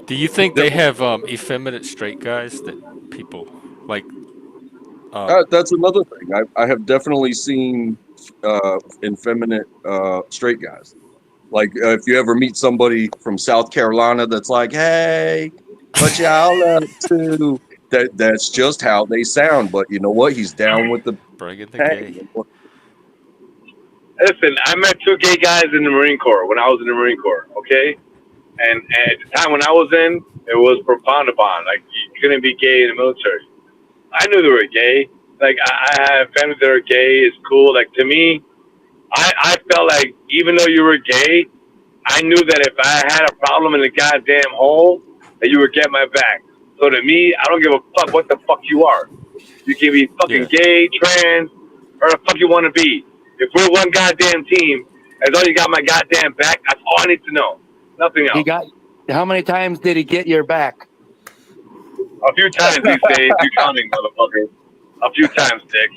Do you think there they was, have effeminate straight guys that people like? Um, that's another thing. I have definitely seen effeminate straight guys. Like if you ever meet somebody from South Carolina that's like, "Hey, what y'all up to?" That's just how they sound. But you know what? He's down with the bringing the gay. hang. listen, I met two gay guys in the Marine Corps when I was in the Marine Corps, okay? And at the time when I was in, it was profound upon. Like, you couldn't be gay in the military. I knew they were gay. Like, I have family that are gay. It's cool. Like, to me, I felt like even though you were gay, I knew that if I had a problem in the goddamn hole, that you would get my back. So to me, I don't give a fuck what the fuck you are. You can be fucking Yeah. gay, trans, or the fuck you want to be. If we're one goddamn team, as long as you got my goddamn back, that's all I need to know. Nothing He else. got. How many times did he get your back? A few times these days, you counting, motherfucker. A few times, Dick.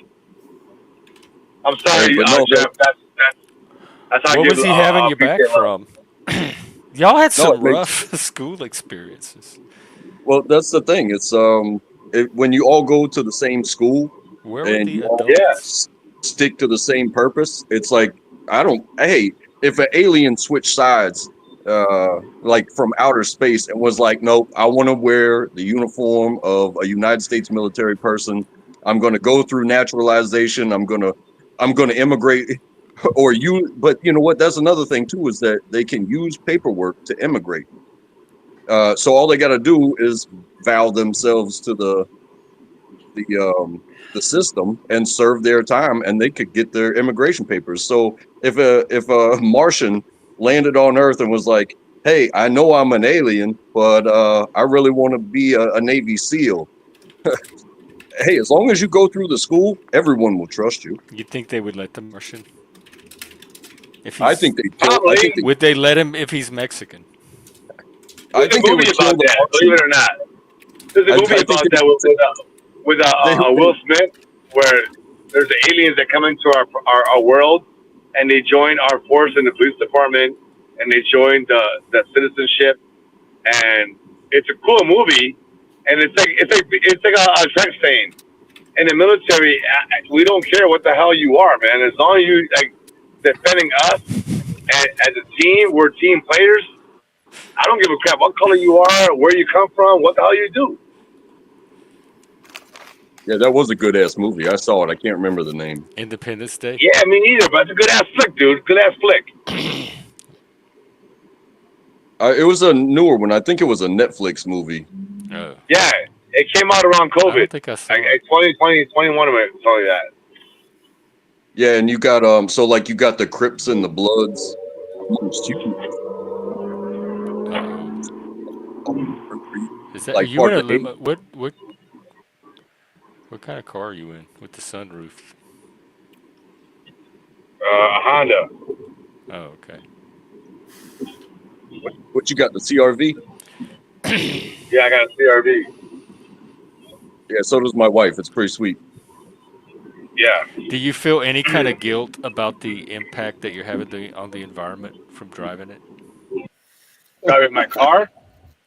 I'm Hey, sorry, but no, Jeff. That's how I What give was he having your back appreciate love. from? Y'all had no, it some makes. rough school experiences. Well, that's the thing. It's when you all go to the same school Where were and the you all Yeah. adults? stick to the same purpose. It's like hey, if an alien switched sides like from outer space and was like, nope, I want to wear the uniform of a United States military person. I'm going to go through naturalization. I'm going to immigrate or you, but you know what? That's another thing too, is that they can use paperwork to immigrate. So all they got to do is vow themselves to the system and serve their time, and they could get their immigration papers. So if a Martian landed on Earth and was like, "Hey, I know I'm an alien, but I really want to be a Navy SEAL." Hey, as long as you go through the school, everyone will trust you. You'd think they would let the Martian if I he's. think they kill. Probably. I think they, Would they let him if he's Mexican? I There's a think they movie would kill about the that, believe Martian. it or not. There's a I movie think about they that with they- Will Smith, where there's aliens that come into our world, and they join our force in the police department, and they join the citizenship, and it's a cool movie, and it's like a sex thing. In the military, we don't care what the hell you are, man. As long as you like defending us and as a team, we're team players. I don't give a crap what color you are, where you come from, what the hell you do. Yeah, that was a good ass movie. I saw it. I can't remember the name. Independence Day. Yeah, me neither, but it's a good ass flick, dude. Good ass flick. It was a newer one. I think it was a Netflix movie. Oh, Yeah, it came out around I COVID. don't think I saw Like it. 2020, 21 of it, something like that. Yeah, and you got so like you got the Crips and the Bloods amongst you. Is that? Are Like you in part a of the limo? What kind of car are you in with the sunroof? Honda. Oh, okay. what you got, the CRV? Yeah, I got a CRV. Yeah, so does my wife. It's pretty sweet. Yeah. Do you feel any kind of guilt about the impact that you're having on the environment from driving it? Driving my car?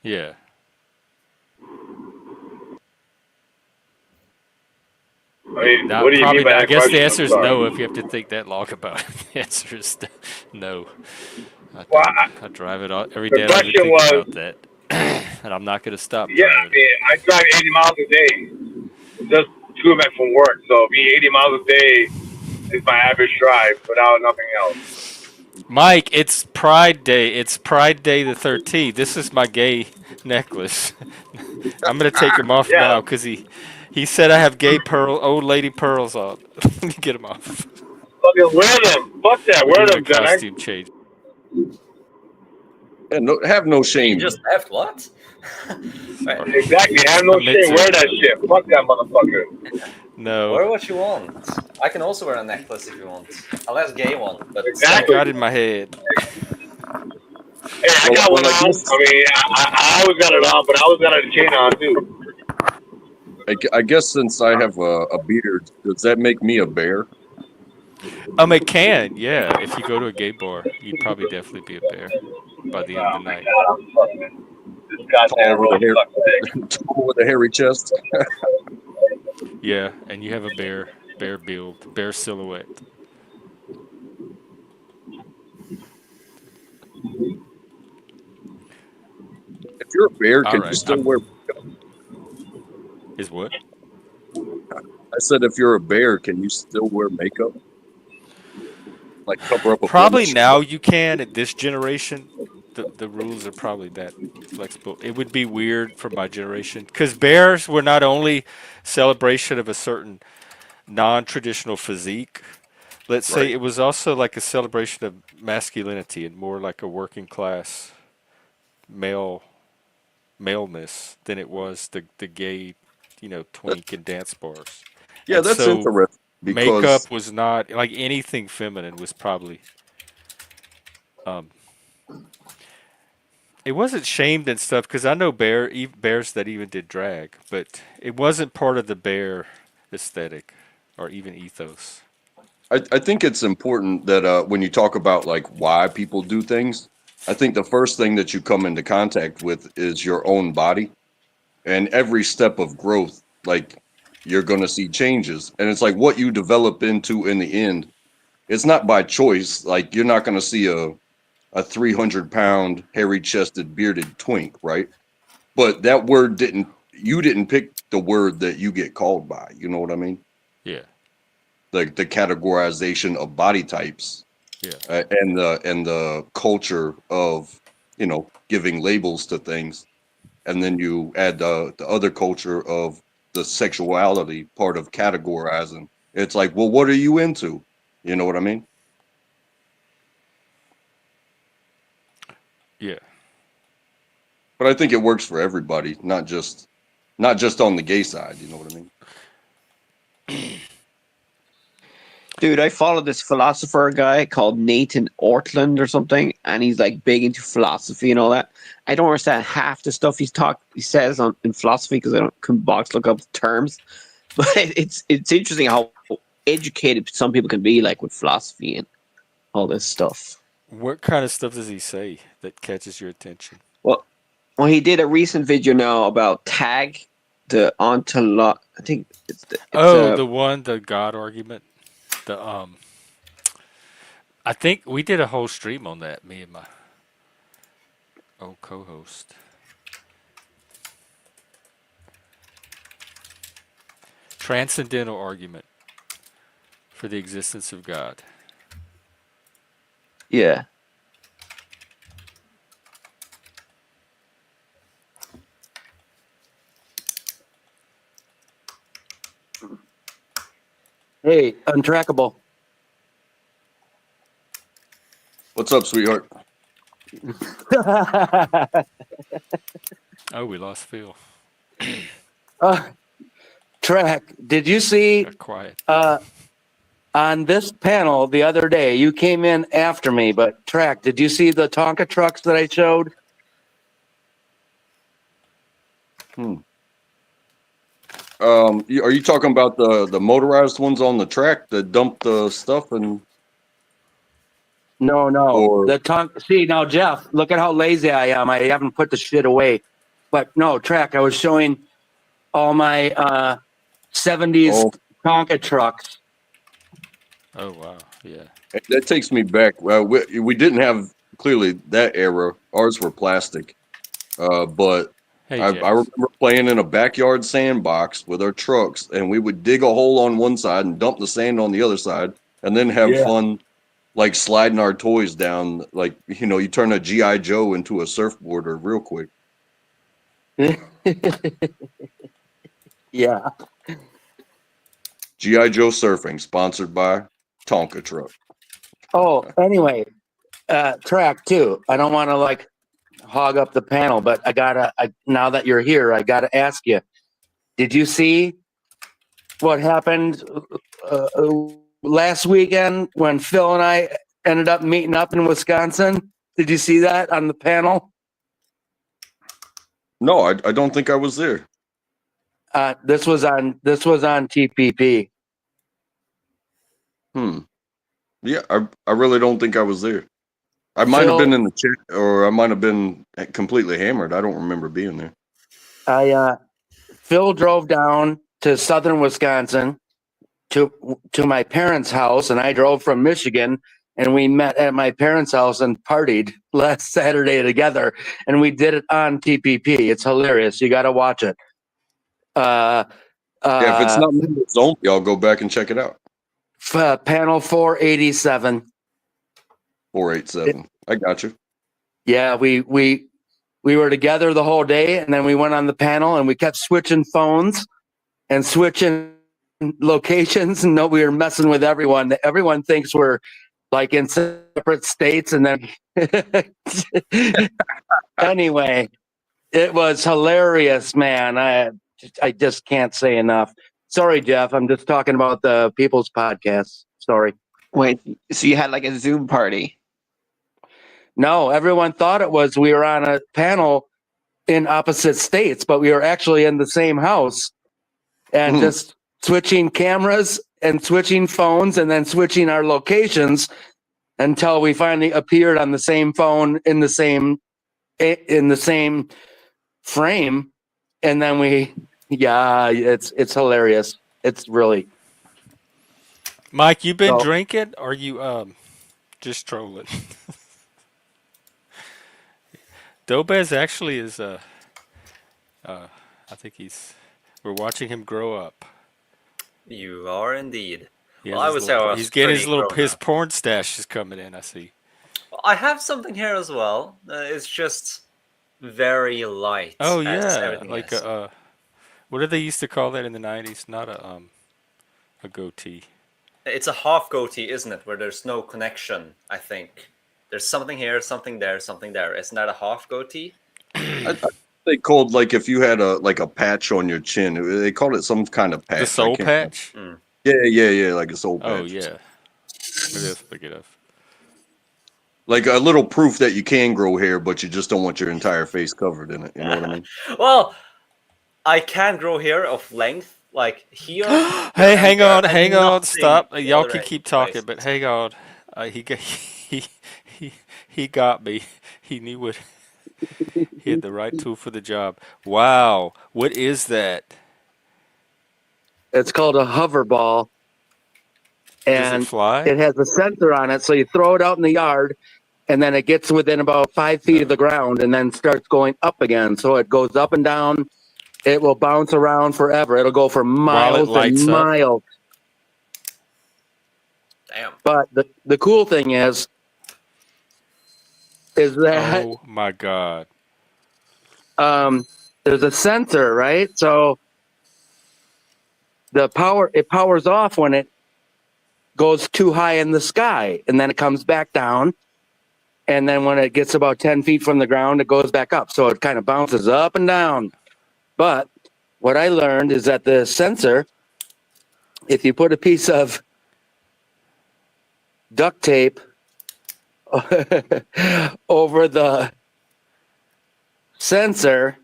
Yeah. I mean, Not what do you probably. mean by Not, I that guess the question? answer I'm is sorry. no. If you have to think that long about it, the answer is no. I Well, don't. I drive it every the day. I don't even question think was, about that, and I'm not going to stop yeah, I driving it. mean, I drive 80 miles a day. Just to and back from work. So, me 80 miles a day is my average drive without nothing else. Mike, it's Pride Day. It's Pride Day the 13th. This is my gay necklace. I'm gonna take him off Yeah, now because he said I have gay old lady pearls on. Let me get them off. fucking wear them. Fuck that. We're Wear doing a them, Janek. costume change. And no, have no You shame. just left. What? Sorry. Exactly. Have no I meant shame. to. Wear that shit. Fuck that motherfucker. No, Wear what you want. I can also wear a necklace if you want. A less gay one, but I Exactly. got it in my head. Hey, I got one I on. guess I mean, I always got it on, but I always got a chain on too. I guess since I have a beard, does that make me a bear? It can. Yeah, if you go to a gay bar, you'd probably definitely be a bear by the end of Oh the my night. god, I'm fucking this Tall goddamn with a road hair, sucks dick. tall with a hairy chest. Yeah, and you have a bear build, bear silhouette. If you're a bear, All can you right. still wear? Is what? I said, if you're a bear, can you still wear makeup? Like cover up a Probably blemish? now you can. At this generation, the rules are probably that flexible. It would be weird for my generation because bears were not only celebration of a certain non-traditional physique. Let's say Right. it was also like a celebration of masculinity and more like a working class male maleness than it was the gay, That, twink and dance bars. yeah, And that's so interesting because makeup was not like anything feminine was probably um it wasn't shamed and stuff because I know bears that even did drag, but it wasn't part of the bear aesthetic or even ethos. I think it's important that when you talk about like why people do things, I think the first thing that you come into contact with is your own body and every step of growth. Like you're going to see changes. And it's like what you develop into in the end, it's not by choice. Like you're not going to see a 300-pound, hairy-chested, bearded twink, right? But that word you didn't pick the word that you get called by. You know what I mean? Yeah. Like the categorization of body types. Yeah. And the culture of, giving labels to things. And then you add the other culture of the sexuality part of categorizing. It's like, well, what are you into? You know what I mean? Yeah. But I think it works for everybody, not just on the gay side. You know what I mean? Dude, I follow this philosopher guy called Nathan Ortland or something, and he's like big into philosophy and all that. I don't understand half the stuff he says in philosophy because I couldn't box look up terms. But it's interesting how educated some people can be, like with philosophy and all this stuff. What kind of stuff does he say that catches your attention? Well, he did a recent video now about tag, the ontolog. I think it's the God argument. I think we did a whole stream on that, me and my old co-host. Transcendental argument for the existence of God. yeah. Hey, untrackable. What's up, sweetheart? Oh, we lost Phil. Track, did you see Got quiet. on this panel the other day? You came in after me, but Track, did you see the Tonka trucks that I showed? Are you talking about the motorized ones on the track that dump the stuff and? No. Or- The Tonka. See now, Jeff, look at how lazy I am. I haven't put the shit away. But no, Track, I was showing all my 70s Tonka trucks. Oh wow, yeah. That takes me back. Well, we didn't have clearly that era. Ours were plastic, but Hey, I Jax. remember playing in a backyard sandbox with our trucks, and we would dig a hole on one side and dump the sand on the other side, and then have fun, like sliding our toys down. Like you turn a GI Joe into a surfboarder real quick. Yeah. GI Joe surfing, sponsored by Tonka Truck. Oh, anyway, Track too. I don't want to like hog up the panel, but now that you're here, I gotta ask you: did you see what happened last weekend when Phil and I ended up meeting up in Wisconsin? Did you see that on the panel? No, I don't think I was there. This was on TPP. Yeah, I really don't think I was there. I might have been in the chat, or I might have been completely hammered. I don't remember being there. Phil drove down to southern Wisconsin to my parents' house, and I drove from Michigan, and we met at my parents' house and partied last Saturday together, and we did it on TPP. It's hilarious. You got to watch it. Yeah, if it's not members only, I'll go back and check it out. Panel 487. 487. I got you. Yeah, we were together the whole day, and then we went on the panel, and we kept switching phones and switching locations. And no, we were messing with everyone. Everyone thinks we're like in separate states, and then anyway, it was hilarious, man. I just can't say enough. Sorry, Jeff. I'm just talking about the People's Podcast. Sorry. Wait, so you had like a Zoom party? No, everyone thought it was we were on a panel in opposite states, but we were actually in the same house and just switching cameras and switching phones and then switching our locations until we finally appeared on the same phone in the same frame. And then we Yeah, it's hilarious. It's really. Mike, you been So drinking? Or you just trolling? Dobez actually is I think we're watching him grow up. You are indeed. He Well, has I his would little say I was he's getting pretty his little grown his up. porn stash is coming in, I see. Well, I have something here as well. It's just very light, Oh as yeah, everything like is. what did they used to call that in the 90s? Not a goatee. It's a half goatee, isn't it? Where there's no connection, I think. There's something here, something there, something there. Isn't that a half goatee? I they called like if you had a patch on your chin, they called it some kind of patch. The I soul can't. patch? Yeah, like a soul patch. Oh yeah. Maybe that's what they get of. Like a little proof that you can grow hair, but you just don't want your entire face covered in it. You know what I mean? Well, I can grow hair of length, like here, Hey, and there, hang and on, nothing stop. the Y'all other can keep talking, but places. hang on. He got he he got me. He knew what he had the right tool for the job. Wow, what is that? it's called a hover ball, Does it and fly? it has a sensor on it. So you throw it out in the yard, and then it gets within about 5 feet of No. the ground, and then starts going up again. So it goes up and down. It will bounce around forever. It'll go for While it miles lights and up? miles. Damn. But the cool thing is that Oh my God. there's a sensor, right? So it powers off when it goes too high in the sky, and then it comes back down. And then when it gets about 10 feet from the ground, it goes back up. So it kind of bounces up and down. But what I learned is that the sensor, if you put a piece of duct tape over the sensor,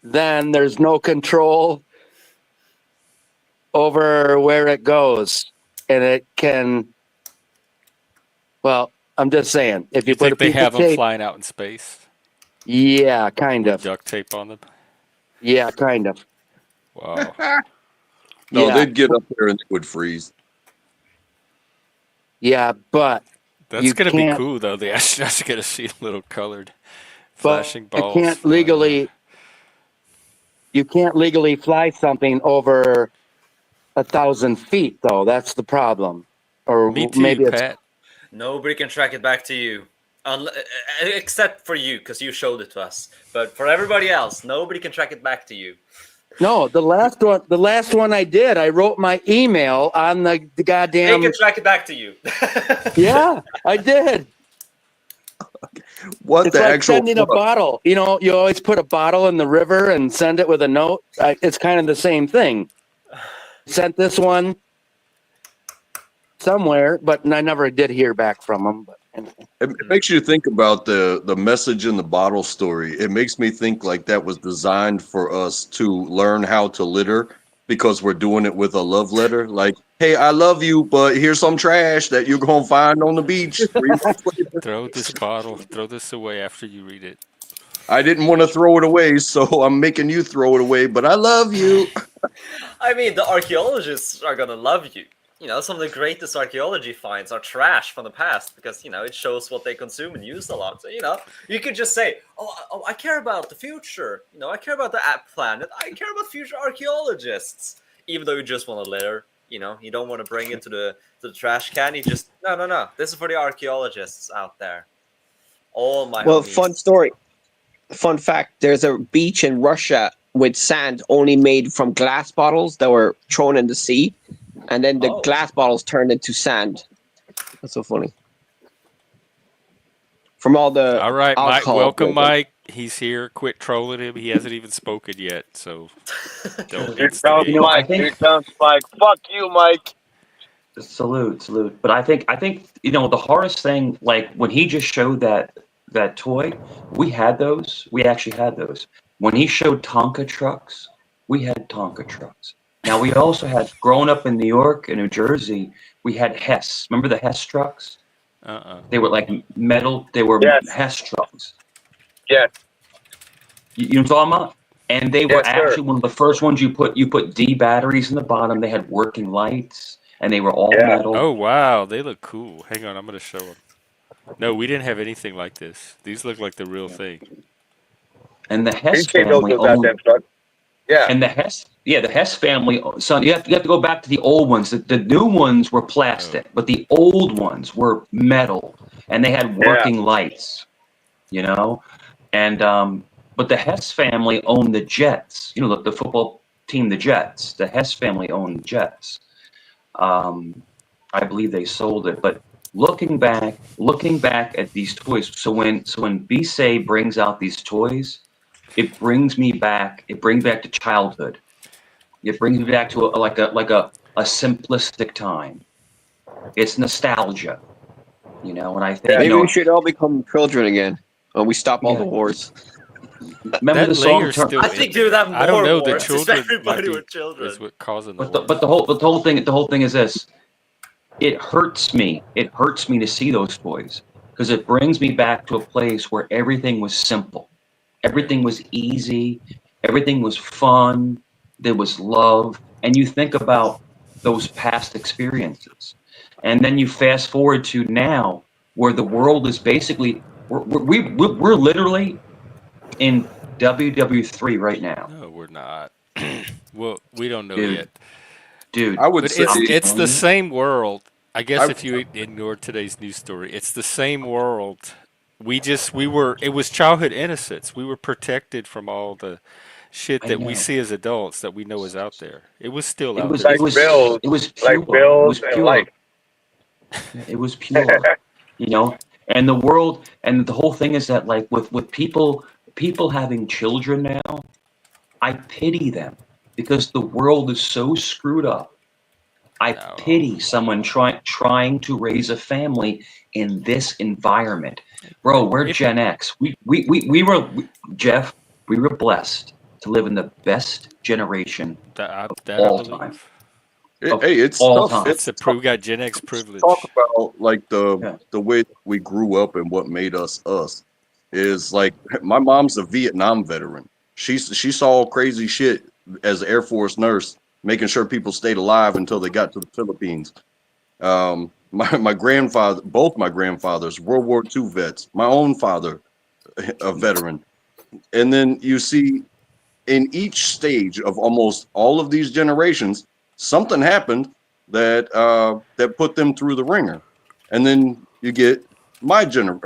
then there's no control over where it goes. And it can, well, I'm just saying, if you You put a think they piece have of them tape, flying out in space yeah, kind with of. duct tape on them? Yeah, kind of. Wow. No, Yeah, they'd get up there and they would freeze. yeah, but That's you gonna be can't, cool though. The astronauts are gonna see a little colored but flashing you balls can't flying around. legally, you can't legally fly something over 1,000 feet, though. That's the problem. Or Me too, maybe it's Pat. Nobody can track it back to you. Except for you, because you showed it to us. But for everybody else, nobody can track it back to you. no. The last one I did, I wrote my email on the They goddamn. can track it back to you. Yeah, I did. What It's the like actual sending a fuck? bottle. You know, you always put a bottle in the river and send it with a note. It's kind of the same thing. Sent this one somewhere, but I never did hear back from them. But It makes you think about the message in the bottle story. It makes me think like that was designed for us to learn how to litter because we're doing it with a love letter. Like, hey, I love you, but here's some trash that you're gonna find on the beach 3 months later. Throw this bottle. Throw this away after you read it. I didn't want to throw it away, so I'm making you throw it away, but I love you. I mean, the archaeologists are gonna love you. You know, some of the greatest archaeology finds are trash from the past because, you know, it shows what they consume and use a lot. So, you know, you could just say, oh, I care about the future. You know, I care about the planet. I care about future archaeologists. Even though you just want to litter, you know, you don't want to bring it to the trash can. You just, no. This is for the archaeologists out there. All my Well, homies. fun story. Fun fact, there's a beach in Russia with sand only made from glass bottles that were thrown in the sea. And then the Oh. glass bottles turned into sand. That's so funny. From all the All right, Mike. alcohol Welcome, drinking. Mike. He's here. Quit trolling him. He hasn't even spoken yet, so don't Here comes instigate. I Mike. think Here comes Mike. Fuck you, Mike. salute. But I think the hardest thing, like when he just showed that toy, we had those. We actually had those. When he showed Tonka trucks, we had Tonka trucks. Now we also had, growing up in New York and New Jersey, we had Hess. Remember the Hess trucks? They were like metal. They were Yes. Hess trucks. Yes. You know what I'm talking about? And they were Yes, sir. actually one of the first ones you put D batteries in the bottom. They had working lights, and they were all Yeah. metal. Oh wow, they look cool. Hang on, I'm gonna show them. No, we didn't have anything like this. These look like the real thing. And the Hess Appreciate those family goddamn owned. trucks. Yeah. And the Hess family. So you have to go back to the old ones. The new ones were plastic, but the old ones were metal, and they had working lights. You know, and but the Hess family owned the Jets. You know, the football team, the Jets. The Hess family owned the Jets. I believe they sold it, but looking back at these toys. So when Bisay brings out these toys, it brings me back. It brings back to childhood. It brings me back to a simplistic time. It's nostalgia, you know. And I think Maybe we should all become children again, and we stop all the wars. Remember the song? layer's still I in think there. you'd have I don't more know. The wars if children might everybody be were children. is what causing the But war. the whole thing is this. It hurts me. It hurts me to see those toys because it brings me back to a place where everything was simple, everything was easy, everything was fun. There was love, and you think about those past experiences, and then you fast forward to now, where the world is basically we're literally in WW3 right now. No, we're not. Well, we don't know Dude. yet. Dude, I would But say it's the you. same world. I guess I- if you ignore today's news story, it's the same world. It was childhood innocence. We were protected from all the shit I that we know. see as adults that we know is out there. It was still It out was there. Like bills. it was Like pure. It bills was and pure. life. It was pure. You know, and the world and the whole thing is that like with people having children now, I pity them because the world is so screwed up. I No. pity someone trying to raise a family in this environment. Bro, we're Gen X. We were Jeff, we were blessed to live in the best generation That I all believe. time. hey, it's all tough. time. It's It's tough we got Gen X to privilege. talk about like Yeah. the way we grew up and what made us us. Is like my mom's a Vietnam veteran. She saw crazy shit as an Air Force nurse, making sure people stayed alive until they got to the Philippines. My grandfather, both my grandfathers, World War II vets. My own father, a veteran. And then you see in each stage of almost all of these generations, something happened that that put them through the ringer. And then you get my generation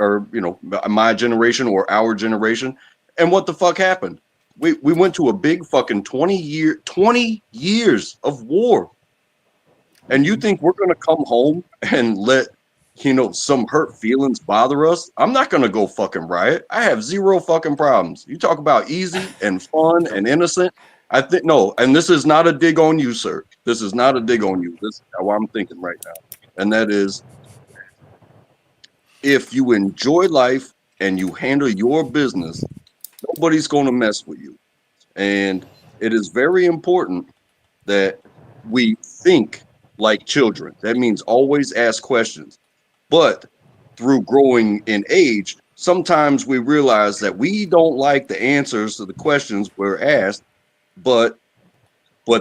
or our generation. And what the fuck happened? We went to a big fucking 20 years of war. And you think we're gonna come home and let some hurt feelings bother us? I'm not gonna go fucking riot. I have zero fucking problems. You talk about easy and fun and innocent. I think no, and this is not a dig on you, sir. This is not a dig on you. This is how I'm thinking right now. And that is if you enjoy life and you handle your business, nobody's gonna mess with you. And it is very important that we think like children. That means always ask questions. But through growing in age, sometimes we realize that we don't like the answers to the questions we're asked, but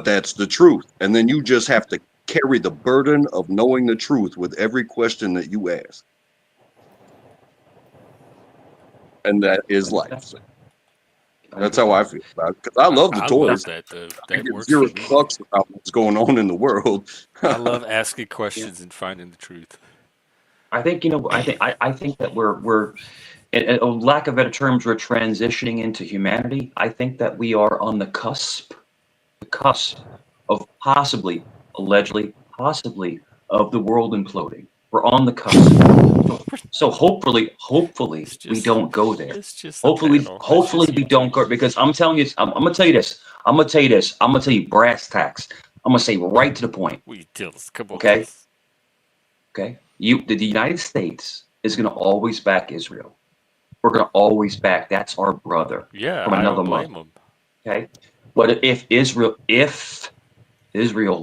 that's the truth. And then you just have to carry the burden of knowing the truth with every question that you ask. And that is life. That's how I feel about it. Because I love the I toys. love that though. I That give works zero for me. fucks about what's going on in the world. I love asking questions and finding the truth. I think I think that we're in a lack of better terms, we're transitioning into humanity. I think that we are on the cusp of possibly, allegedly, possibly of the world imploding. We're on the cusp. So hopefully we don't go there. It's just a Hopefully panel. It's hopefully just we don't go, because I'm telling you, I'm gonna tell you this. I'm gonna tell you brass tacks. I'm gonna say right to the point. We tell us. Come on. Okay. Okay. The United States is gonna always back Israel. We're gonna always back. That's our brother. Yeah, From I another don't blame mother. them. Okay. But if Israel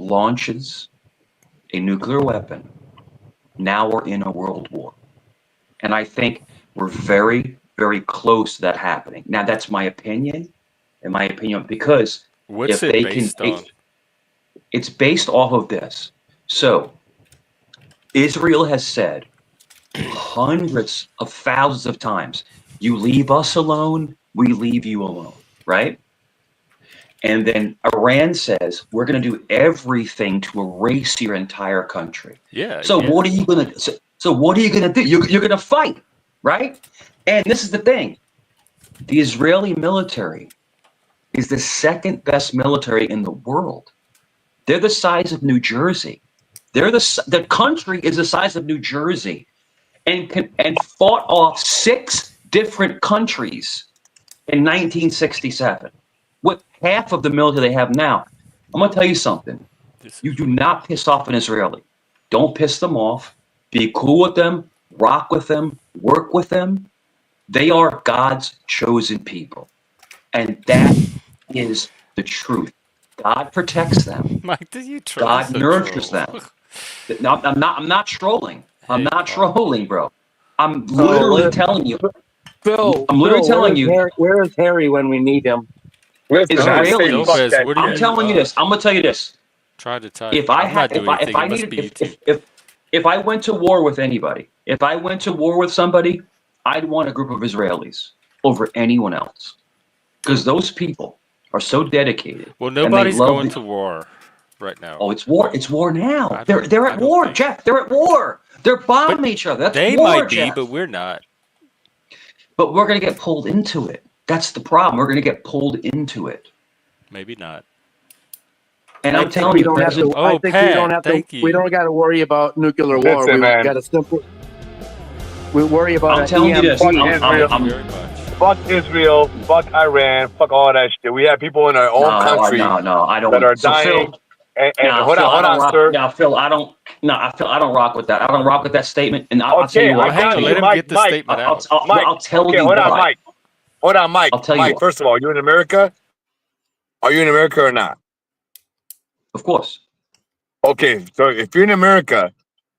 launches a nuclear weapon, now we're in a world war. And I think we're very, very close to that happening. Now, that's my opinion. in my opinion, because What's if it they based can, on? it's based off of this. So Israel has said hundreds of thousands of times, you leave us alone, we leave you alone, right? And then Iran says, we're going to do everything to erase your entire country. Yeah, So yeah. what are you going to, so what are you going to do? You're going to fight, right? And this is the thing. The Israeli military is the second best military in the world. They're the size of New Jersey. The country is the size of New Jersey, and fought off 6 different countries in 1967 with half of the military they have now. I'm going to tell you something. You do not piss off an Israeli. Don't piss them off. Be cool with them. Rock with them. Work with them. They are God's chosen people. And that is the truth. God protects them. Mike, did you troll? God nurtures them. No, I'm not trolling. I'm not trolling, bro. I'm literally telling you. Phil, I'm literally telling you. Where is Harry when we need him? Listen, I say Israelis. fuck that what are I'm shit. telling you this. I'm gonna tell you this. Try to type. If I I'm not had, doing anything. It must be YouTube. if I went to war with anybody, if I went to war with somebody, I'd want a group of Israelis over anyone else, because those people are so dedicated. Well, nobody's going to war right now. Oh, it's war. It's war now. I They're at war, think- Jeff. They're at war. They're bombing each other. That's They war, might be, Jeff. but we're not. But we're gonna get pulled into it. That's the problem. We're gonna get pulled into it. Maybe not. And I I'm think telling we you, don't have to. Oh, I think we Pat, don't have to. thank you. We don't got to worry about nuclear war. Listen, We man. got to simply. We worry about. I'm telling you this. Fuck Thank Israel. you very much. Fuck Israel. Fuck Iran. Fuck all that shit. We have people in our own country no, I don't. that are So dying. Phil, And no, hold Phil, I on, don't rock. sir. No, Phil, I don't. No, I don't rock with that. I don't rock with that statement. And I'll tell Okay, you I what. Hang got on, you, let him Mike. get the Mike, statement out. Mike. I'll tell Okay, you hold on, why. Mike. Hold on, Mike. I'll tell you Mike, what. first of all, you in America? Are you in America or not? Of course. Okay, so if you're in America,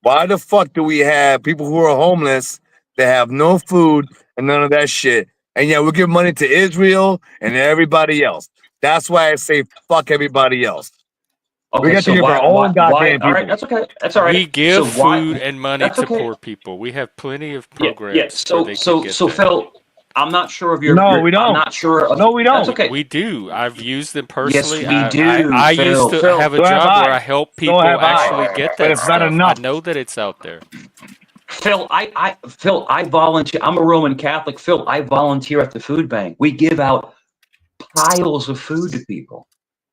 why the fuck do we have people who are homeless that have no food and none of that shit? And yeah, we give money to Israel and everybody else. That's why I say fuck everybody else. Okay, We got so to give our own goddamn all right, people. that's okay. That's all right. We give So why? food and money That's to okay. poor people. We have plenty of Yeah. programs where they can get So that. Phil, I'm not sure of your. No, we don't. I'm not sure. No, we That's don't. okay. We do. I've used them Yes, personally. we do, I used Phil. to have a So have job where I. I help So people have I. actually get But that it's not stuff. I enough. know that it's out there. Phil, I volunteer. I'm a Roman Catholic. Phil, I volunteer at the food bank. We give out piles of food to people.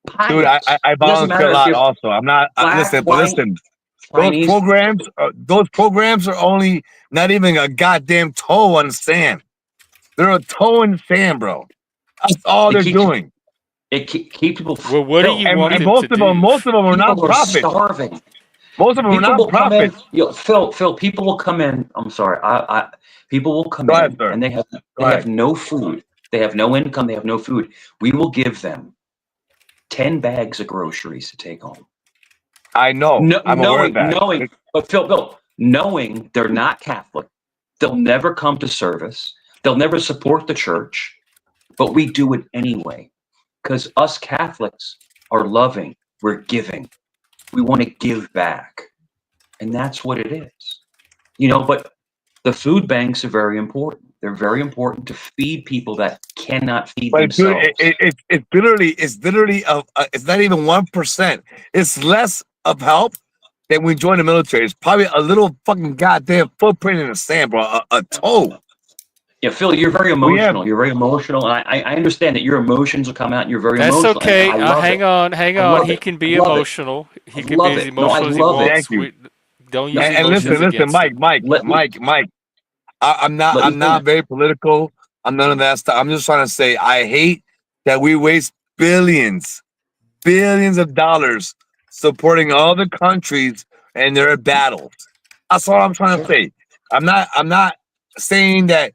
Piles. Dude, I It doesn't volunteer a matter if lot you're also. I'm not, black, listen, white, listen. Chinese. Those programs are only not even a goddamn toe on sand. They're a toe in sand, bro. That's all they're doing. It keeps people. Well, what do Phil, you And want them most to of them, do? most of them are people are nonprofits. starving. Most of them are People will come in. nonprofits. Phil, people will come in. I'm sorry. People will come Go ahead, in sir. and they Go have ahead. no food. They have no income. They have no food. We will give them 10 bags of groceries to take home. I know. I'm aware of that. But Phil, knowing they're not Catholic, they'll never come to service. They'll never support the church, but we do it anyway because us Catholics are loving. We're giving. We want to give back, and that's what it is. But the food banks are very important. They're very important to feed people that cannot feed But dude, themselves. it's literally it's not even 1%. It's less of help than we join the military. It's probably a little fucking goddamn footprint in the sand, bro. A toe. Yeah, Phil, you're very emotional. You're very emotional, and I understand that your emotions will come out. And you're very That's emotional. okay. I love hang it. on. I love He it. can be I love it. emotional. He can Love be as it. No, I emotional as he love it. wants. Thank you. Don't use And emotions listen, against him. Mike. I'm not very political. I'm none of that stuff. I'm just trying to say I hate that we waste billions of dollars supporting other countries and their battles. That's all I'm trying to say. I'm not saying that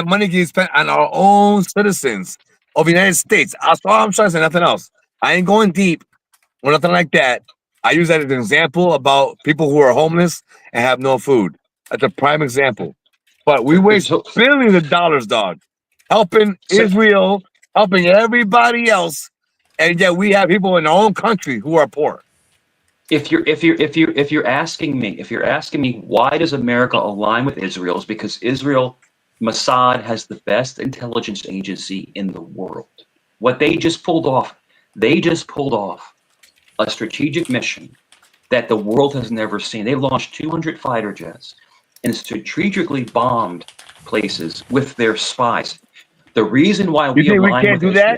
money gets spent on our own citizens of the United States. That's all I'm trying to say, nothing else. I ain't going deep or nothing like that. I use that as an example about people who are homeless and have no food. That's a prime example. But we waste billions of dollars, dog, helping Israel, helping everybody else, and yet we have people in our own country who are poor. If you're asking me why does America align with Israel, is because Israel, Mossad has the best intelligence agency in the world. What they just pulled off a strategic mission that the world has never seen. They launched 200 fighter jets and strategically bombed places with their spies. The reason why we think we align can't with do that?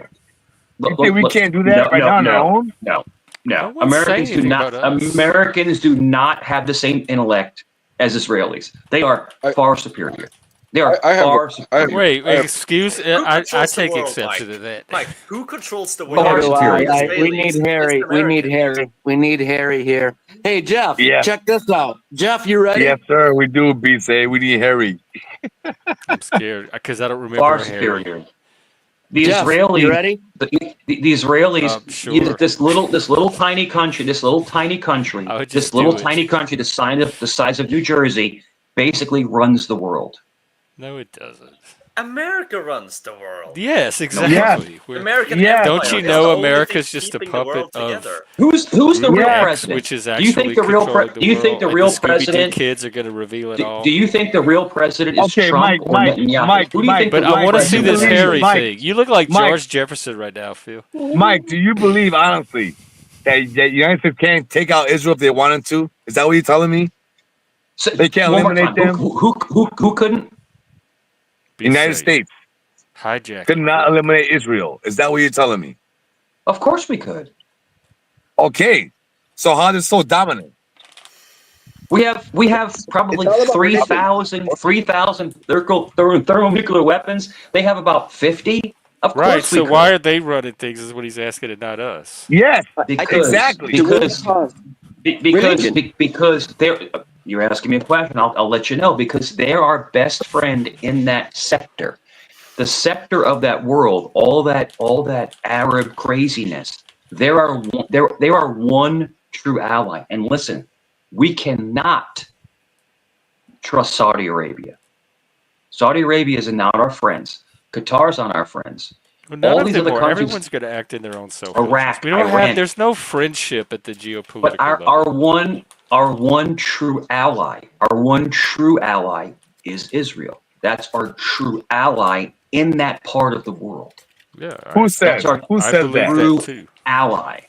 Israel, You think we can't do that right now on our own? No. No one's saying anything about us. Americans do not have the same intellect as Israelis. They are far superior. They are far superior. Wait, excuse? Who I controls the take world, exception Mike? to that. Mike, who controls the Far world? superior. We need Harry. We need Harry. We need Harry here. Hey, Jeff, Yeah. check this out. Jeff, you ready? Yes, sir. We do, B-Say. We need Harry. I'm scared because I don't remember Far Harry. superior. The Jeff, Israelis, you ready? the Israelis, Sure. this little tiny country, I would just this little do it. tiny country, the size of New Jersey, basically runs the world. No, it doesn't. America runs the world. Yes, exactly. We're- American Yeah. Empire Don't you is know the only America's thing just a keeping the world puppet of together. Who's the real Yeah. president? which is Do you actually think the real controlling the do you think the world, real and the Scooby-Doo president? kids are going to reveal it all. Do you think the real president is Okay, Trump or Netanyahu? Who do you think But the I real want to see president this is? Harry Mike, thing. You look like Mike. George Jefferson right now, Phil. Mike, do you believe, honestly, that United States can't take out Israel if they wanted to? Is that what you're telling me? So, They can't one more eliminate time. them? Who couldn't? Be United safe. States Hijack. could not eliminate Israel. Is that what you're telling me? Of course we could. Okay. So how is it so dominant? We have probably It's all about 3,000 thermonuclear weapons. They have about 50. Of Right, course we so could. why are they running things is what he's asking and not us. Yes, Because, exactly. because they're, you're asking me a question. I'll let you know, because they're our best friend in that sector. The sector of that world, all that Arab craziness. They are one true ally. And listen, we cannot trust Saudi Arabia. Saudi Arabia is not our friends. Qatar's not our friends. Well, none All of these them other are. countries- Everyone's going to act in their own self. Iraq, We don't Iran. have. There's no friendship at the geopolitical But level. our one true ally is Israel. That's our true ally in that part of the world. Yeah. Who says? That's our Who I says believe that? true that too. ally.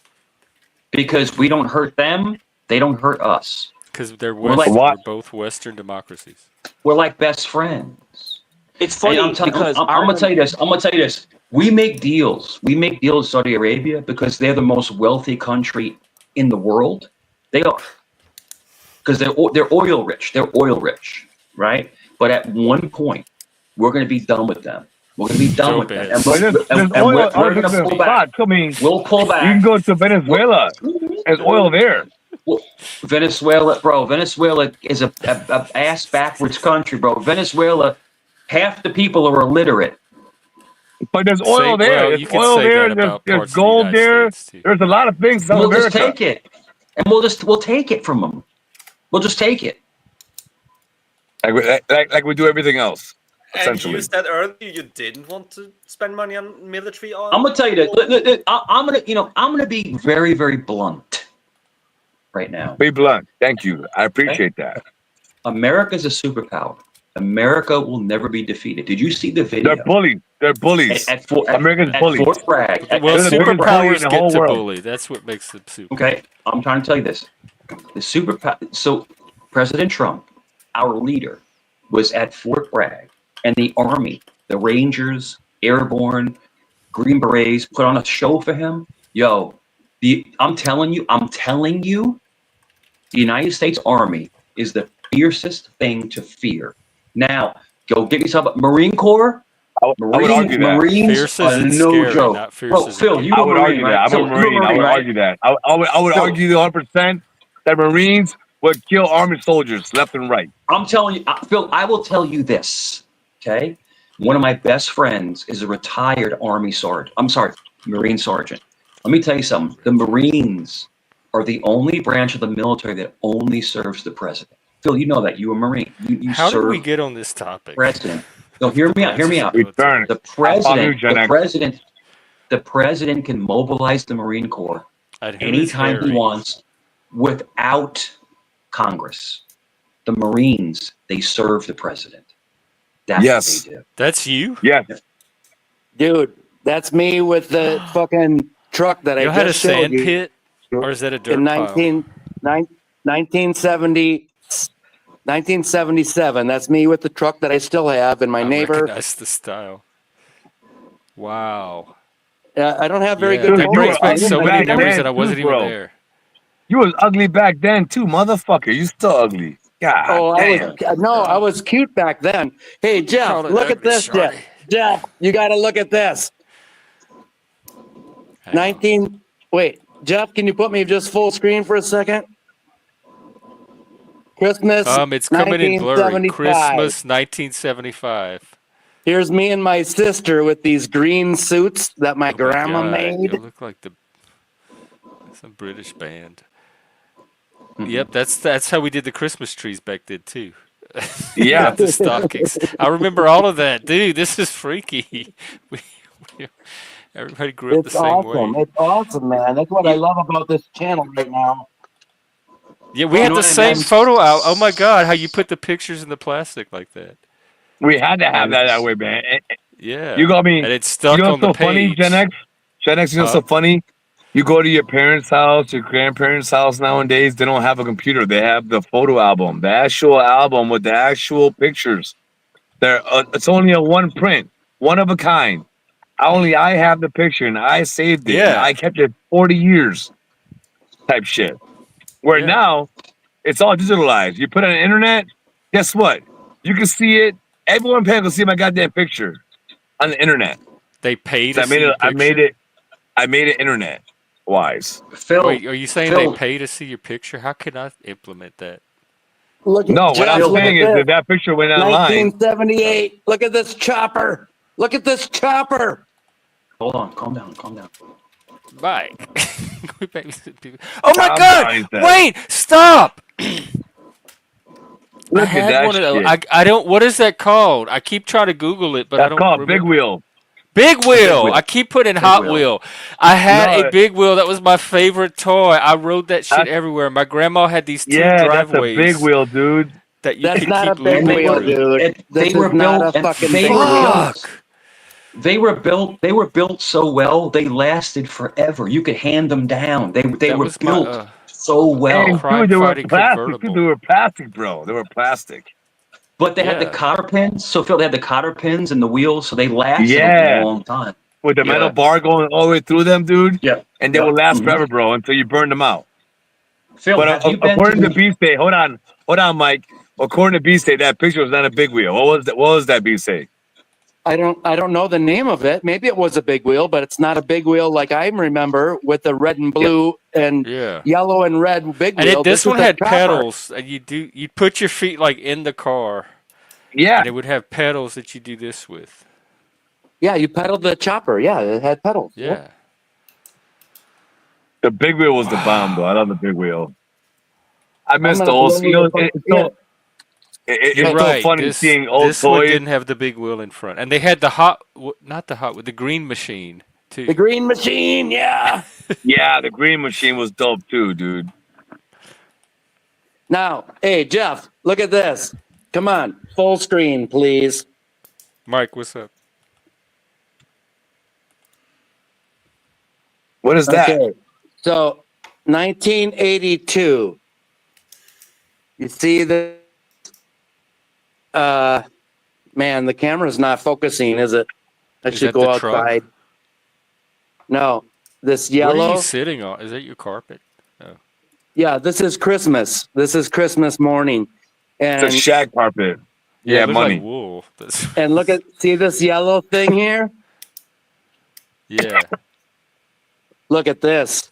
Because we don't hurt them, they don't hurt us. Because they're We're like- we're both Western democracies. We're like best friends. It's funny And because I'm gonna tell you this. We make deals. We make deals with Saudi Arabia because they're the most wealthy country in the world. They are. Because they're oil rich. They're oil rich, right? But at one point, we're going to be done with them. We're going to be done So with them. bad. And But there's oil we're going to pull back. I mean, We'll pull you back. can go to Venezuela. There's oil there. Venezuela is a ass backwards country, bro. Venezuela, half the people are illiterate. But there's oil Say- there. well, there's you could oil say there. that There's, about there's parts of the gold United there. States, too. There's a lot of things in South We'll America. just take it, and we'll take it from them. We'll just take it. Like we do everything else. And Essentially. you said earlier you didn't want to spend money on military. I'm gonna tell you that. I'm gonna be very, very blunt right now. Be blunt. Thank you. I appreciate that. America's a superpower. America will never be defeated. Did you see the video? They're bullies. They're bullies. At America's bullies. Fort Bragg. Well, They're the biggest bully in superpowers the get whole to world. bully. That's what makes them super. Okay, I'm trying to tell you this. The superpower. So, President Trump, our leader, was at Fort Bragg, and the Army, the Rangers, Airborne, Green Berets put on a show for him. Yo, I'm telling you, the United States Army is the fiercest thing to fear. Now, go get yourself a Marine Corps. I would argue that. Marines Fierce are isn't no scary, joke. not fierce Bro, isn't Phil, scary. you I a would Marine, argue right? that. I'm Phil, a you're Marine. I would right? argue that. I would Phil. argue 100% that Marines would kill Army soldiers left and right. I'm telling you, Phil, I will tell you this, okay? One of my best friends is a retired Marine sergeant. Let me tell you something. The Marines are the only branch of the military that only serves the president. Phil, you know that. You a Marine. You How did serve we get on this topic? president. No, hear me out. We turn. The president the president can mobilize the Marine Corps And who is anytime he Harry? wants without Congress. The Marines, they serve the president. That's Yes. what they do. That's you? Yes. Dude, that's me with the fucking truck that You I had a just showed sand you. pit? Or is that a dirt In pile? 1977. That's me with the truck that I still have, and my I neighbor. recognize the style. Wow. I don't have very Yeah, good Dude, that you photos. brings were back ugly so many back memories then that I too, wasn't even bro. there. You was ugly back then too, motherfucker. You still ugly. God Oh, damn. I was cute back then. Hey, Jeff, Call it look at ugly, this, Jeff. shorty. Jeff, you got to look at this. Hang on. Wait, Jeff, can you put me just full screen for a second? Christmas It's coming in blurry. 1975. Christmas 1975. Here's me and my sister with these green suits that my Oh my grandma God. made. You look like some British band. Yep, that's how we did the Christmas trees back then too. Yeah. Got the stockings. I remember all of that, dude. This is freaky. Everybody grew up the It's same awesome. way. It's awesome, man. That's what I love about this channel right now. Yeah, we You had know the what I same miss? photo out. Oh my God, how you put the pictures in the plastic like that? We had to have that way, man. Yeah, You got me. and it's You stuck know on what's the so funny, Gen page. X? Gen X, you know what's so funny? You go to your parents' house, your grandparents' house nowadays, they don't have a computer. They have the photo album, the actual album with the actual pictures. It's only a one print, one of a kind. I have the picture and I saved it and Yeah, I kept it 40 years type shit. Where yeah. now it's all digitalized. You put it on the internet, guess what? You can see it. Everyone can see my goddamn picture on the internet. They pay So to see your picture. I made it internet wise. Phil, Wait, are you saying they Phil, pay to see your picture? How can I implement that? Look at No, what Jeff. I'm Phil, Look saying at is this. that picture went online. 1978. Look at this chopper. Look at this chopper. hold on, calm down. Mike. We babysit people. Oh my Calm God! down, he said. Wait! Stop! I Look at had that one of those. shit. I don't. What is that called? I keep trying to Google it, but I That's don't called Big remember. Wheel. Big Wheel. Wheel. I keep putting Big Hot Wheel. Wheel. I had No, a Big Wheel. That was my favorite toy. I rode that shit That's- everywhere. My grandma had these two Yeah, that's a driveways big wheel, dude. that you That's could not a keep big And they looping wheel, were, through. dude. and This they were is not built, a and fucking they big were wheel. built. Fuck. They were built so well. They lasted forever. You could hand them down. They That were was my built so well. And dude, they were crime-fighting plastic. Dude, convertible. they were plastic, bro. They were plastic. But they had the Yeah. cotter pins. So Phil, they had the cotter pins and the wheels, so they lasted Yeah. a long time. With the Yeah. metal bar going all the way through them, dude. Yeah. And they Yeah. will last Mhm. forever, bro, until you burn them out. Phil, But have you been according to to? B-State, hold on, Mike. According to B-State, that picture was not a big wheel. What was that B-State? I don't know the name of it. Maybe it was a big wheel, but it's not a big wheel like I remember with the red and blue and Yeah. yellow and red big And wheel. this one is a had chopper. pedals, and you'd put your feet like in the car, Yeah. and it would have pedals that you do this with. Yeah, you pedaled the chopper. Yeah, it had pedals. Yeah. The big wheel was the bomb, though. I love the big wheel. I miss gonna the old. blow your fucking- You're It's right. so funny This seeing old this one toys. didn't have the big wheel in front, and they had the the green machine too. The green machine, yeah. Yeah, the green machine was dope too, dude. Now, hey, Jeff, look at this. Come on, full screen, please. Mike, what's up? What is that? Okay, so 1982. You see the man, the camera's not focusing, is it? I Is should that go the truck? outside. No, this What are yellow. you sitting on? Is that your carpet? Yeah, this is Christmas. This is Christmas morning. It's a And shag carpet. It Yeah, looks money. like wool. That's, and see this yellow thing here? yeah. Look at this.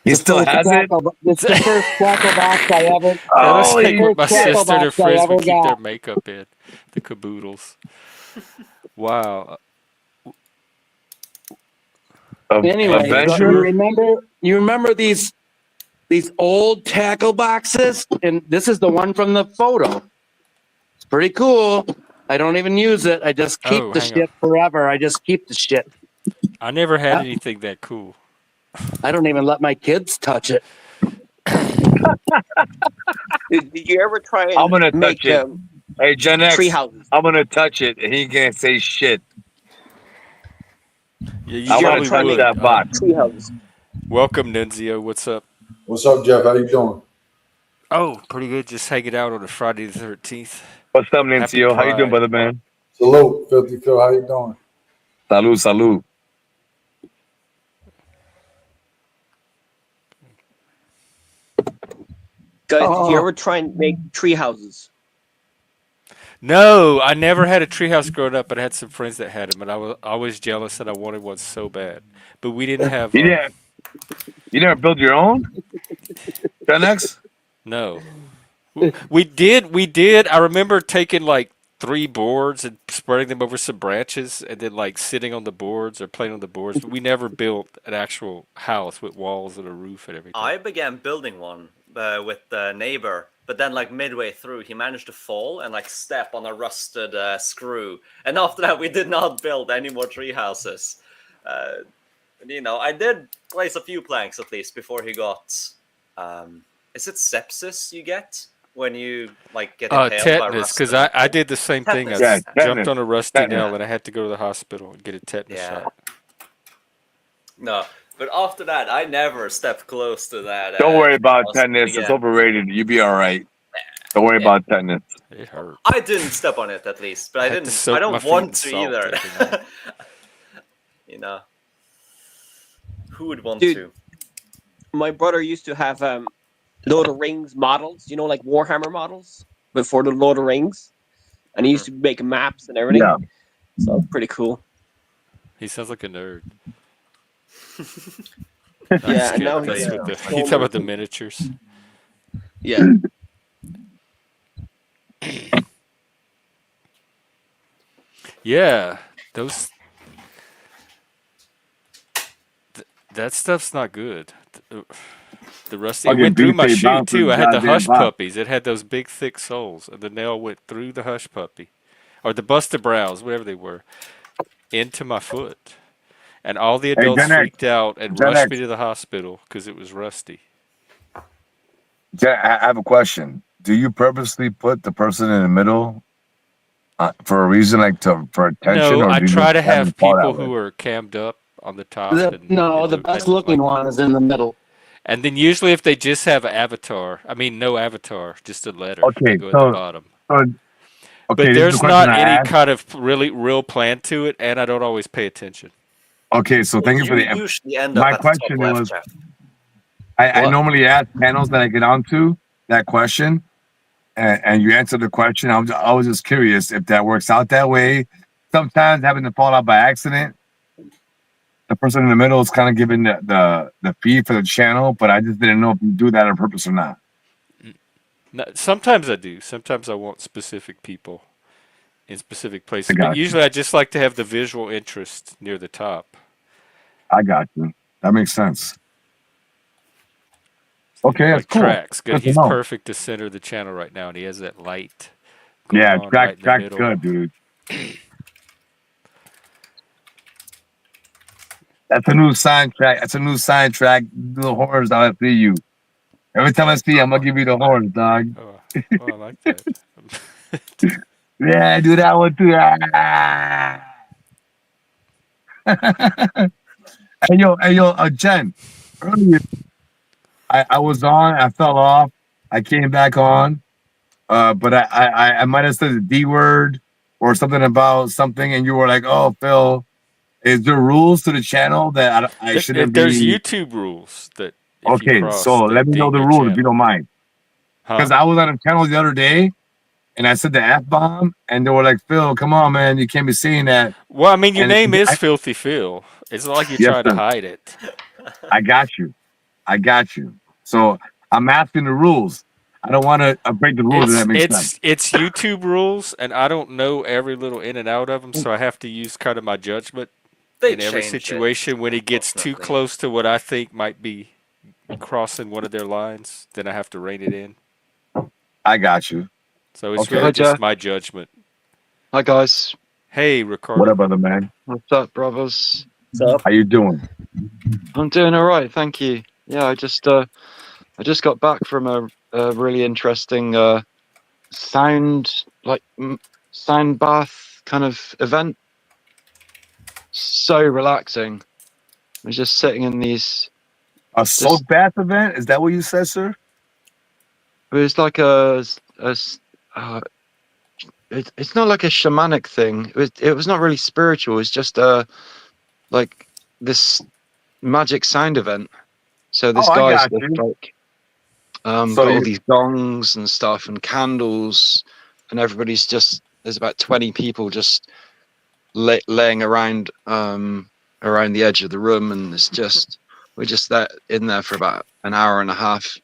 He still has it. It's the first tackle box I ever. That looks like what my Tackle sister and her box I friends ever would keep their got. makeup in. The caboodles. Wow. Anyway, Avenger? you remember these old tackle boxes? And this is the one from the photo. It's pretty cool. I don't even use it. I just keep Oh, the hang on. shit forever. I just keep the shit. I never had I, anything that cool. I don't even let my kids touch it. Did you ever try I'm and gonna make touch it. Hey, Gen tree X, houses? I'm gonna touch it, and he can't say shit. Yeah, you Did I'm you ever gonna probably try and touch make would. that box. tree houses? Welcome, Nunzio. What's up? What's up, Jeff? How you doing? Oh, pretty good. Just hanging out on a Friday the 13th. What's up, Happy Nancio? How you doing, Pride. brother man? Salute, Filthy Phil. How you doing? Salud, salud. Guys, did you Oh, ever try and make tree houses? No, I never had a treehouse growing up, but I had some friends that had them, and I was always jealous that I wanted one so bad. But we didn't have You didn't, you never build your own, Gen X? no. We did. We did. I remember taking like 3 boards and spreading them over some branches, and then like sitting on the boards or playing on the boards. But we never built an actual house with walls and a roof and everything. I began building one with the neighbor, but then like midway through, he managed to fall and like step on a rusted screw. And after that, we did not build any more tree houses. And, I did place a few planks at least before he got. Is it sepsis you get when you like get impaled by Tetanus, because rusted? I did the same thing. I Tetanus. Yeah, jumped on a rusty tetanus. nail and I had to go to the hospital and get a tetanus Yeah. shot. No, but after that, I never stepped close to that. Don't worry about treehouse tetanus. It's again. overrated. You be all right. Don't worry Yeah. about tetanus. It hurt. I didn't step on it at least, but I I had to didn't. soak I my don't feet want in to salt either. every night. Who would want Dude. to? My brother used to have Lord of Rings models, like Warhammer models before the Lord of Rings, and he used to make maps and everything. Yeah. So it's pretty cool. He sounds like a nerd. Yeah, and now With he's the, you talk about the miniatures. Yeah. Yeah, those. That stuff's not good. The rusty. It Fucking went through my beefy shoe bounces, too. I had the goddamn hush box. puppies. It had those big thick soles, and the nail went through the hush puppy, or the Buster Brows, whatever they were, into my foot. And all the Hey, adults Gen X. freaked out and Gen rushed X. me to the hospital because it was rusty. I have a question. Do you purposely put the person in the middle for a reason, like for attention, No, or I do you try just to have have it fall that people way? who are cammed up on the top and the best looking one is in the middle. And then usually if they just have an avatar, I mean no avatar, just a letter, they Okay, go at the bottom. okay, But this is the there's question not I any asked. kind of really real plan to it, and I don't always pay attention. Okay, so thank you for You the. usually end My up at the top question left, was, Jeff. I What? normally ask panels that I get onto that question, and you answer the question. I was just curious if that works out that way. Sometimes having to fall out by accident, the person in the middle is kind of giving the feed for the channel, but I just didn't know if you do that on purpose or not. No, sometimes I do. Sometimes I want specific people in specific I places, got but you. usually I just like to have the visual interest near the top. I got you. That makes sense. Okay, that's Like cool. Trax, Good to he's know. perfect to center the channel right now, and he has that light going Yeah, on right in the Track's middle. good, dude. That's a new sign track. That's a new sign track. Do the horns, I see you. Every time I see you, I'm gonna give you the horns, dog. Oh, well, I like that. Yeah, do that one too. Ah. Hey yo, Jen. Earlier, I was on. I fell off. I came back on. But I might have said the D word or something about something, and you were like, "Oh, Phil, is there rules to the channel that I shouldn't There's be?" YouTube rules that if you Okay, cross, so they let me know ding the your rules if you channel. don't mind. Huh? Because I was on a channel the other day, and I said the F bomb, and they were like, "Phil, come on, man, you can't be saying that." Well, I mean, your And name is Filthy Phil. It's not like you're yes, trying to sir. hide it. I got you. I got you. So I'm asking the rules. I don't want to break the rules. If that makes sense. It's YouTube rules, and I don't know every little in and out of them, so I have to use kind of my judgment They in every change it, situation. When it gets too unfortunately. close to what I think might be crossing one of their lines, then I have to rein it in. I got you. So it's Okay. really Hi, just Jeff. my judgment. Hi guys. Hey, What Ricardo. up, brother man? What's up, brothers? So How you doing? I'm doing all right, thank you. Yeah, I just got back from a really interesting sound sound bath kind of event. So relaxing. I was just sitting in these. A This soak bath event? Is that what you said, sir? it was like it's not like a shamanic thing. It was not really spiritual. It's just like this magic sound event. So this Oh, I guy's got just you. like So got all you these gongs and stuff and candles, and everybody's just there's about 20 people just laying around around the edge of the room, and it's just we're just in there for about an hour and a half,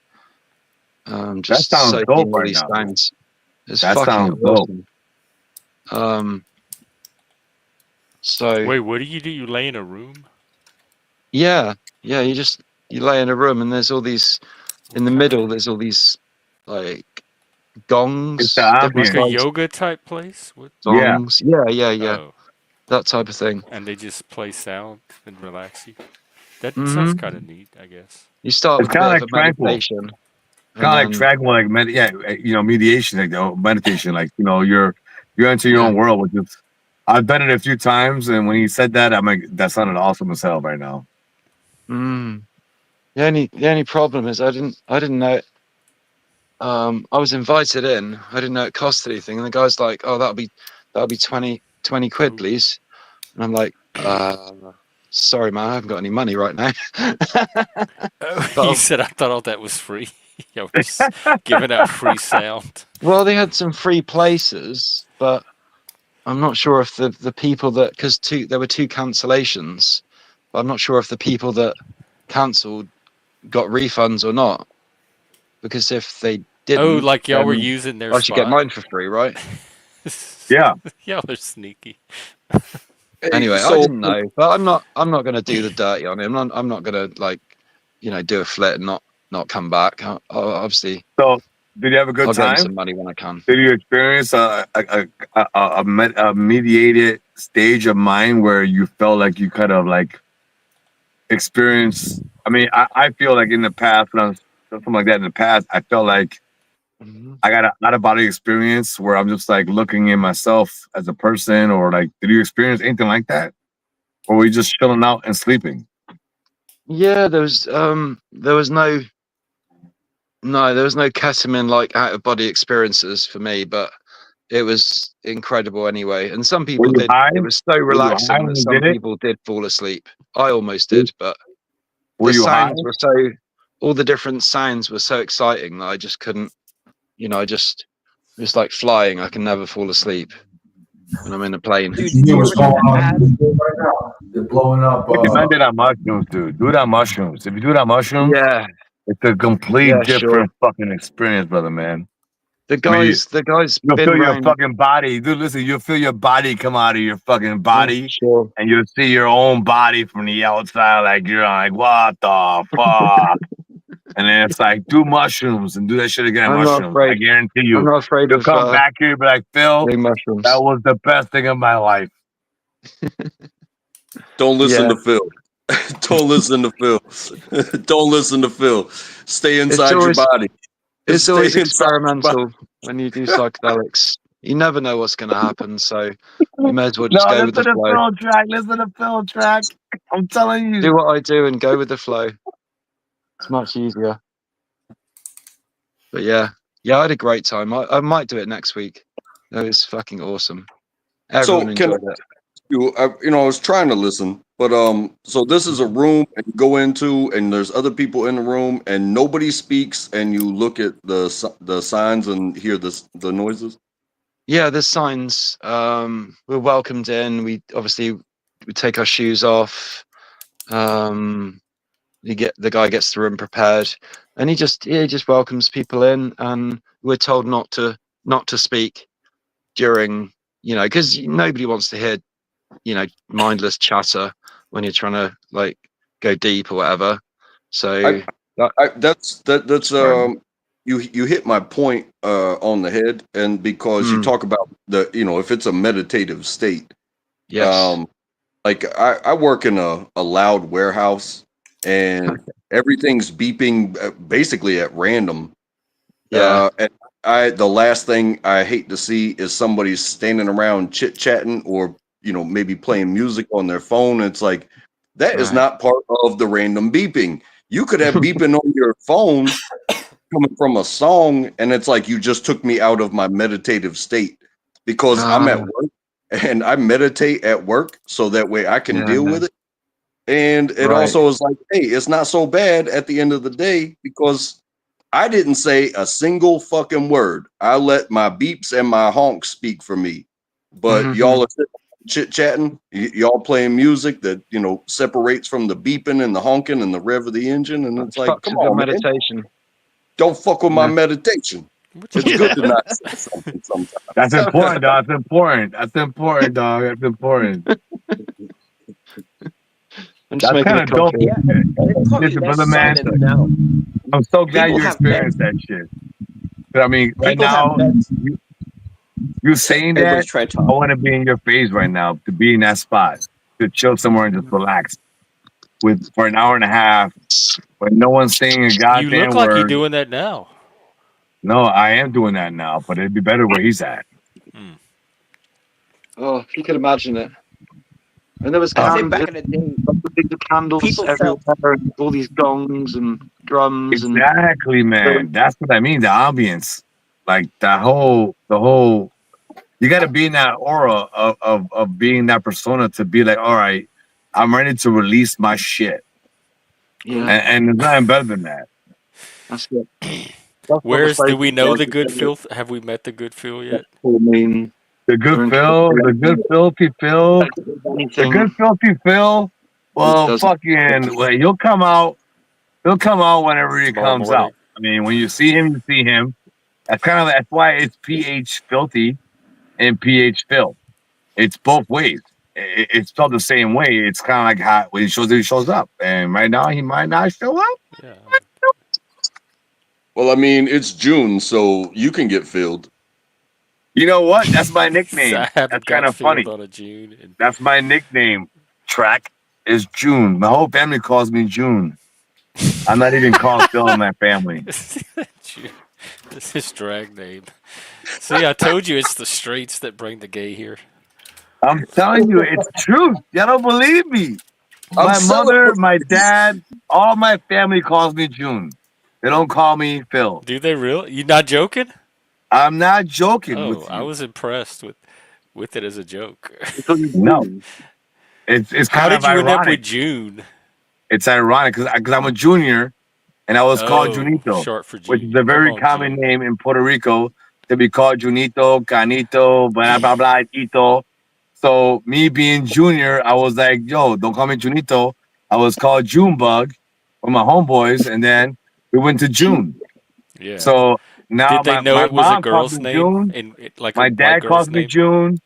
that just sounds soaking dope in all right these now. sounds. It's That fucking sounds dope. awesome. So Wait, what do? You lay in a room? yeah, you lay in a room, and there's all these in the middle. There's all these like It's the gongs, different Like a ambience. sized yoga type place? What? Yeah. gongs. Yeah, Oh, that type of thing. and they just play sound and relax you. That sounds Hmm. kind of neat, I guess. You start It's with a kind of bit of like a tranquil. meditation, and Kind of like then tranquil, like mediation, like meditation. Like you're into your yeah. own world, which is. I've done it a few times, and when you said that, I'm like, that sounded awesome as hell right now. Mm. The only problem is I didn't know. I was invited in. I didn't know it cost anything, and the guy's like, "Oh, that'll be 20 quid, Ooh. please." And I'm like, "Sorry, man, I haven't got any money right now." Oh, But you said I thought all that was free. Yo, just giving out free sound. well, they had some free places, but I'm not sure if the people that because there were two cancellations, but I'm not sure if the people that cancelled got refunds or not. Because if they Oh, didn't, like y'all were then using their I should get spot. mine for free, right? Yeah. Y'all are sneaky. Hey, Anyway, I so didn't know, but I'm not going to do the dirty on him. I'm not going to like, do a flit and not come back. Obviously, So, did you have a good I'll get him time? some money when I can. Did you experience a mediated stage of mind where you felt like you kind of like experienced? I mean, I feel like in the past, when I was something like that in the past, I felt like Mhm. I got a out of body experience where I'm just like looking in myself as a person, or like, did you experience anything like that? Or were you just chilling out and sleeping? Yeah, there was no ketamine like out of body experiences for me, but it was incredible anyway. And some Were people you did. high? It was so Were you high relaxing when that you some did it? people did fall asleep. I almost did, but Were the you high? sounds were all the different sounds were so exciting that I just couldn't, it's like flying. I can never fall asleep when I'm in a plane. Dude, You did hear you what's ever do going the on ad? right now? They're blowing up. Depend it on mushrooms, dude. Do it on mushrooms. If you do it on mushrooms, Yeah, it's a complete yeah, sure. different fucking experience, brother, man. The I mean, guy's you'll been feel your round. fucking body. Dude, listen, you'll feel your body come out of your fucking Oh, body, sure. and you'll see your own body from the outside. Like, you're like, what the fuck? And then it's like, do mushrooms and do that shit again, I'm not mushrooms. I afraid. guarantee I'm you. not afraid You'll of come back here and be like, Phil, doing that mushrooms. was the best thing of my life. don't listen Yeah, to Phil. Don't listen to Phil. Don't listen to Phil. Stay it's inside your always body. it's Stay always inside your body. experimental when you do psychedelics. You never know what's going to happen, so you may as well just No, go with listen the to flow. Phil track. Listen to Phil track. I'm telling you. Do what I do and go with the flow. It's much easier. But yeah, I had a great time. I might do it next week. That was fucking awesome. Everyone So can enjoyed it. I was trying to listen, but so this is a room and you go into, and there's other people in the room, and nobody speaks, and you look at the signs and hear the noises. Yeah, there's signs. We're welcomed in. We take our shoes off. The guy gets the room prepared, and he just welcomes people in, and we're told not to speak during, because nobody wants to hear, mindless chatter when you're trying to like go deep or whatever. So I that, that's Sorry. you hit my point on the head, and because you talk about if it's a meditative state. Yes. Like I work in a loud warehouse, and everything's beeping basically at random. Yeah. And the last thing I hate to see is somebody standing around chit chatting or maybe playing music on their phone. It's like that is Right. not part of the random beeping. You could have beeping on your phone coming from a song, and it's like you just took me out of my meditative state because I'm at work and I meditate at work so that way I can deal with it. And it Right. also is like, hey, it's not so bad at the end of the day because I didn't say a single fucking word. I let my beeps and my honks speak for me. But y'all are chit chatting, y'all playing music that separates from the beeping and the honking and the rev of the engine, and it's like, Fucks come with your on, man, meditation. don't fuck with my Yeah. meditation. It's good to not say something sometimes. That's important, dog. That's important. That's important, dog. That's important. I'm just That's making kind a of dope. coffee. Yeah, and it's probably Listen, brother, less man. so now. I'm so glad People you have beds. experienced that shit. But I mean, right People have now, beds. you saying that, Everybody's trying to I talk. want to be in your face right now, to be in that spot, to chill somewhere and just relax for an hour and a half when no one's saying a You look goddamn like you're word. doing that now. No, I am doing that now, but it'd be better where he's at. Oh, if you could imagine it. And there was I'd say candles, back in the day, candles people everywhere, felt and all these gongs and drums and Exactly, man. That's what I mean. The ambience, like the whole. You got to be in that aura of being that persona to be like, all right, I'm ready to release my shit, yeah, and there's nothing better than that. that's it. That's what the Where's do focus we know was. the good Phil? Have we met the good Phil yet? I mean, The good they're Phil, the good filthy Phil, the good anything. filthy Phil. It Well, doesn't. fucking, well, he'll come out. He'll come out whenever he Tomorrow comes out. morning. I mean, when you see him, you see him. That's why it's PH filthy and PH Phil. It's both ways. It's spelled the same way. It's kind of like how when he shows up. And right now, he might not show up. Yeah. Well, I mean, it's June, so you can get filled. You know what? That's my I nickname. haven't That's kind got of filled funny. on a June. And That's my nickname. Track is June. My whole family calls me June. I'm not even called Phil in my family. June. This is drag name. See, I told you it's the streets that bring the gay here. I'm telling you, it's truth. Y'all don't believe me. I'm My mother, celebrating. my dad, all my family calls me June. They don't call me Phil. Do they really? You not joking? I'm not joking Oh, with I you. was impressed with it as a joke. No, it's How kind of did you end up ironic. with June? It's ironic because I'm a junior and I was called Oh, Junito, short for which is June. a Come very on, common June. name in Puerto Rico to be called Junito, Canito, blah, blah, blah, Tito. So me being junior, I was like, yo, don't call me Junito. I was called Junebug with my homeboys, and then we went to June. Yeah. So now Did they know my it was a mom calls girl's me name June. like a My white dad calls girl's me name? June.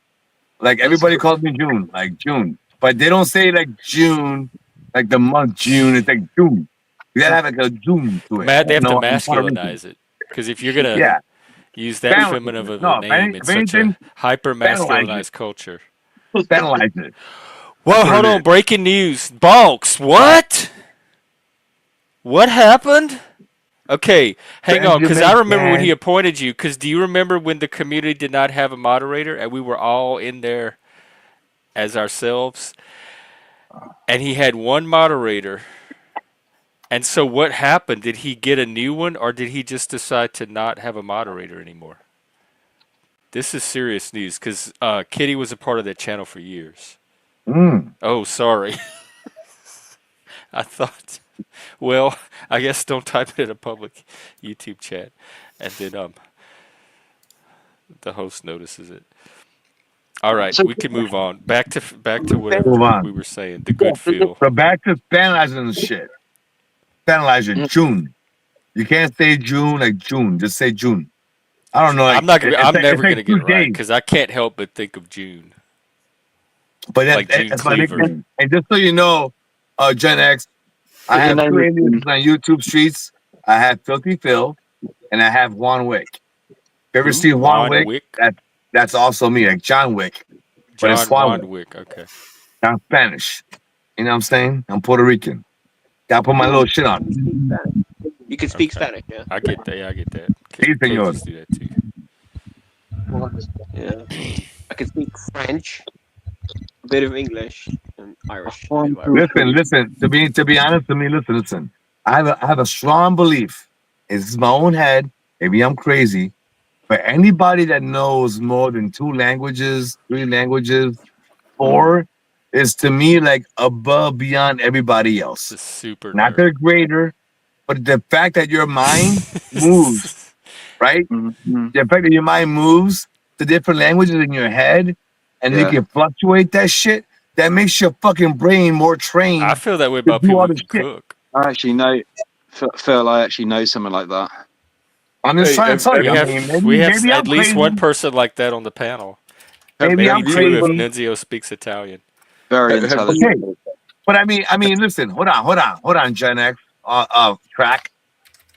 Like everybody calls me June, like June. But they don't say like June, like the month June. It's like June. You gotta have like a June to it. They have to I'm Puerto Rican. masculinize it because if you're gonna Yeah. use that Penalize feminine it. of a No, name in if such a anything, hyper penalize it. masculinized culture. Penalize it. Well, That's what hold it on. is. Breaking news. Bonks. What? What happened? Okay, hang on, because I Benjamin remember when he Dan. appointed you. Because do you remember when the community did not have a moderator and we were all in there as ourselves, and he had one moderator? And so what happened? Did he get a new one, or did he just decide to not have a moderator anymore? This is serious news because Kitty was a part of that channel for years. Oh, sorry. I thought. Well, I guess don't type it in a public YouTube chat, and then the host notices it. All right, So we can move on. Back to Move whatever we on. were saying. The good feel. So back to penalizing the shit. Penalize it. June. You can't say June like June. Just say June. I don't know. Like I'm it's never like gonna get two it right days. because I can't help but think of June, But like June that's my Cleaver. nickname. And just so you know, Gen X, I Put your have two name aliases in. on YouTube streets. I have Filthy Phil and I have Juan Wick. You ever Who? see Juan Juan Wick? Wick? That's also me, like John Wick, but it's Juan Wick. Juan Wick. Okay. I'm Spanish. You know what I'm saying? I'm Puerto Rican. Gotta put my little shit on. You can speak Okay. Spanish, yeah. I get that. Yeah, I get that. Sí, señor. Cajuns do that too. Yeah. I can speak French, a bit of English, and Irish. and Irish. Listen. To be honest to me, listen. I have a strong belief. This is my own head. Maybe I'm crazy, but anybody that knows more than 2 languages, 3 languages, 4 is to me like above beyond everybody else. It's a super Not nerd. the greater, but the fact that your mind moves, right? The fact that your mind moves to different languages in your head, and you Yeah. can fluctuate that shit. That makes your fucking brain more trained. I feel that way to about do people all who the can shit. cook. I actually know, Phil. I actually know someone like that. I'm just Hey, trying to tell We you. I have mean, maybe at I'm least crazy. one person like that on the panel. Maybe Maybe I'm 2 if crazy. Nunzio speaks Italian. Very Have intelligent. Okay, but I mean, listen. Hold on, Gen X. Track.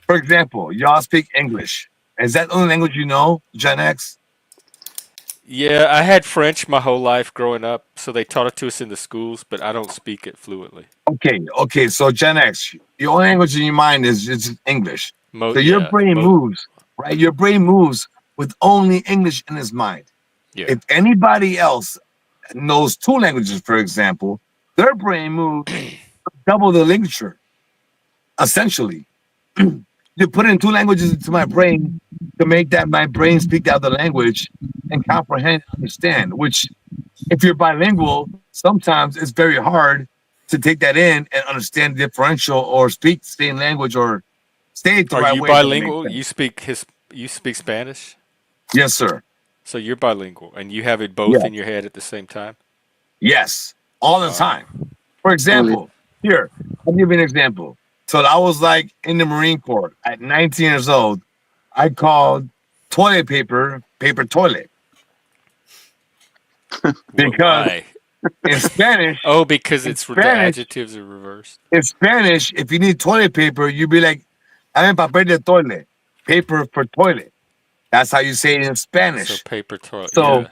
For example, y'all speak English. Is that the only language you know, Gen X? Yeah, I had French my whole life growing up, so they taught it to us in the schools, but I don't speak it fluently. Okay. So Gen X, your only language in your mind is English. So your brain moves, right? Your brain moves with only English in its mind. Yeah. If anybody else knows 2 languages, for example, their brain moves double the literature. Essentially, you put in 2 languages into my brain to make that my brain speak the other language and comprehend, understand. Which, if you're bilingual, sometimes it's very hard to take that in and understand the differential or speak the same language or say it the Are right you way. If that makes bilingual? sense. You speak Spanish? Yes, sir. So you're bilingual and you have it both Yes. in your head at the same time? Yes, all the Wow. time. For example, here, I'll give you an example. So I was like in the Marine Corps at 19 years old. I called toilet paper toilet because Why? in Spanish, Oh, because in it's the Spanish, adjectives are reversed. in Spanish, if you need toilet paper, you'd be like, "Dame papel de toilet," paper for toilet. That's how you say it in So Spanish. paper toilet. So,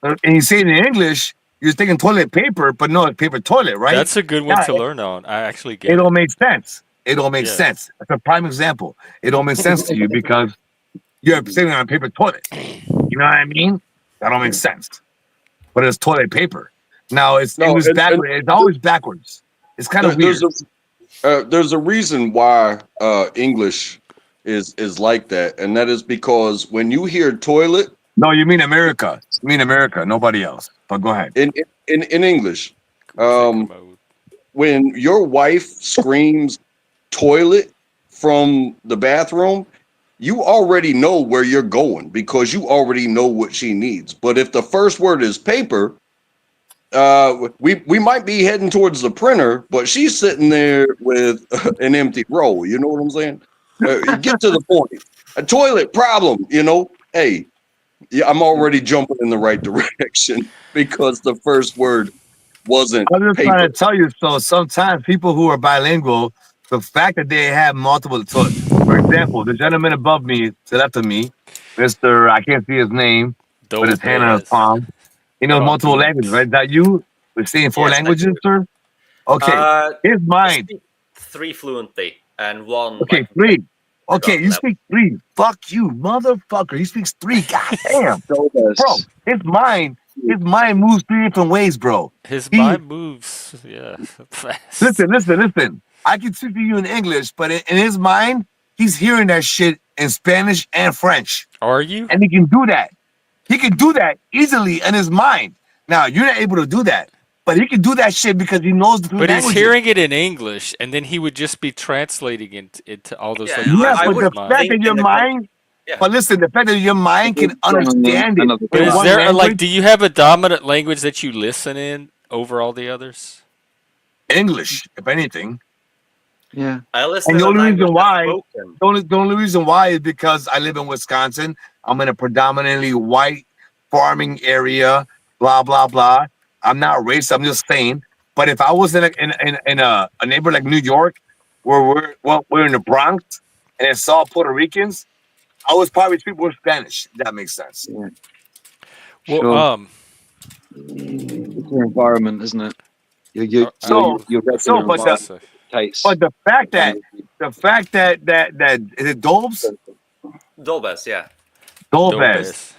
Yeah. and you say it in English, you're thinking toilet paper, but no, it's paper toilet, right? That's a good one Yeah, to learn on. I actually it get don't it. make sense. It don't make Yeah. sense. That's a prime example. It don't make sense to you because you're sitting on a paper toilet. You know what I mean? That don't make sense. But it's toilet paper. Now it's No, English and backwards. It's always backwards. It's kind of weird. there's a reason why English is like that, and that is because when you hear toilet No, you mean America. You mean America, nobody else. But go ahead. in English, Mode. when your wife screams toilet from the bathroom, you already know where you're going because you already know what she needs. But if the first word is paper, we might be heading towards the printer, but she's sitting there with an empty roll. You know what I'm saying? Get to the point. A toilet problem, you know? Hey, yeah, I'm already jumping in the right direction because the first word wasn't I'm just paper. trying to tell you. So sometimes people who are bilingual, the fact that they have multiple. So, for example, the gentleman above me, to the left of me, Mister, I can't see his name, but his hand on his palm. He knows multiple languages, right? Is that you? We're saying 4 Yes, I languages, do. sir. Okay, his I mind. speak 3 fluently and 1 Okay, like 3. Okay, forgotten you level. speak 3. Fuck you, motherfucker. He speaks 3. God damn, So bro. does. His mind moves 3 different ways, bro. His He mind moves, yeah, fast. listen. I can speak to you in English, but in his mind, he's hearing that shit in Spanish and French. Are you? And he can do that. He can do that easily in his mind. Now, you're not able to do that, but he can do that shit because he knows the 3 But he's languages. hearing it in English, and then he would just be translating it into all those Yeah, languages Yeah, I but in would his the mind. fact that think your in the mind, yeah. but listen, the fact that your mind can understand it Another But in is one there language, do you have a dominant language that you listen in over all the others? English, if anything. Yeah. I listen And in the a only language reason that's why, spoken. the only reason why is because I live in Wisconsin. I'm in a predominantly white farming area. Blah blah blah. I'm not racist. I'm just saying. But if I was in a neighborhood like New York, where we're in the Bronx, and it's all Puerto Ricans, I was probably treat more Spanish. If that makes sense. Yeah. Well, Sure. It's your environment, isn't it? Your So, regular but environment tastes. the fact that is it Dolbs? Dolbes, yeah. Dolbes.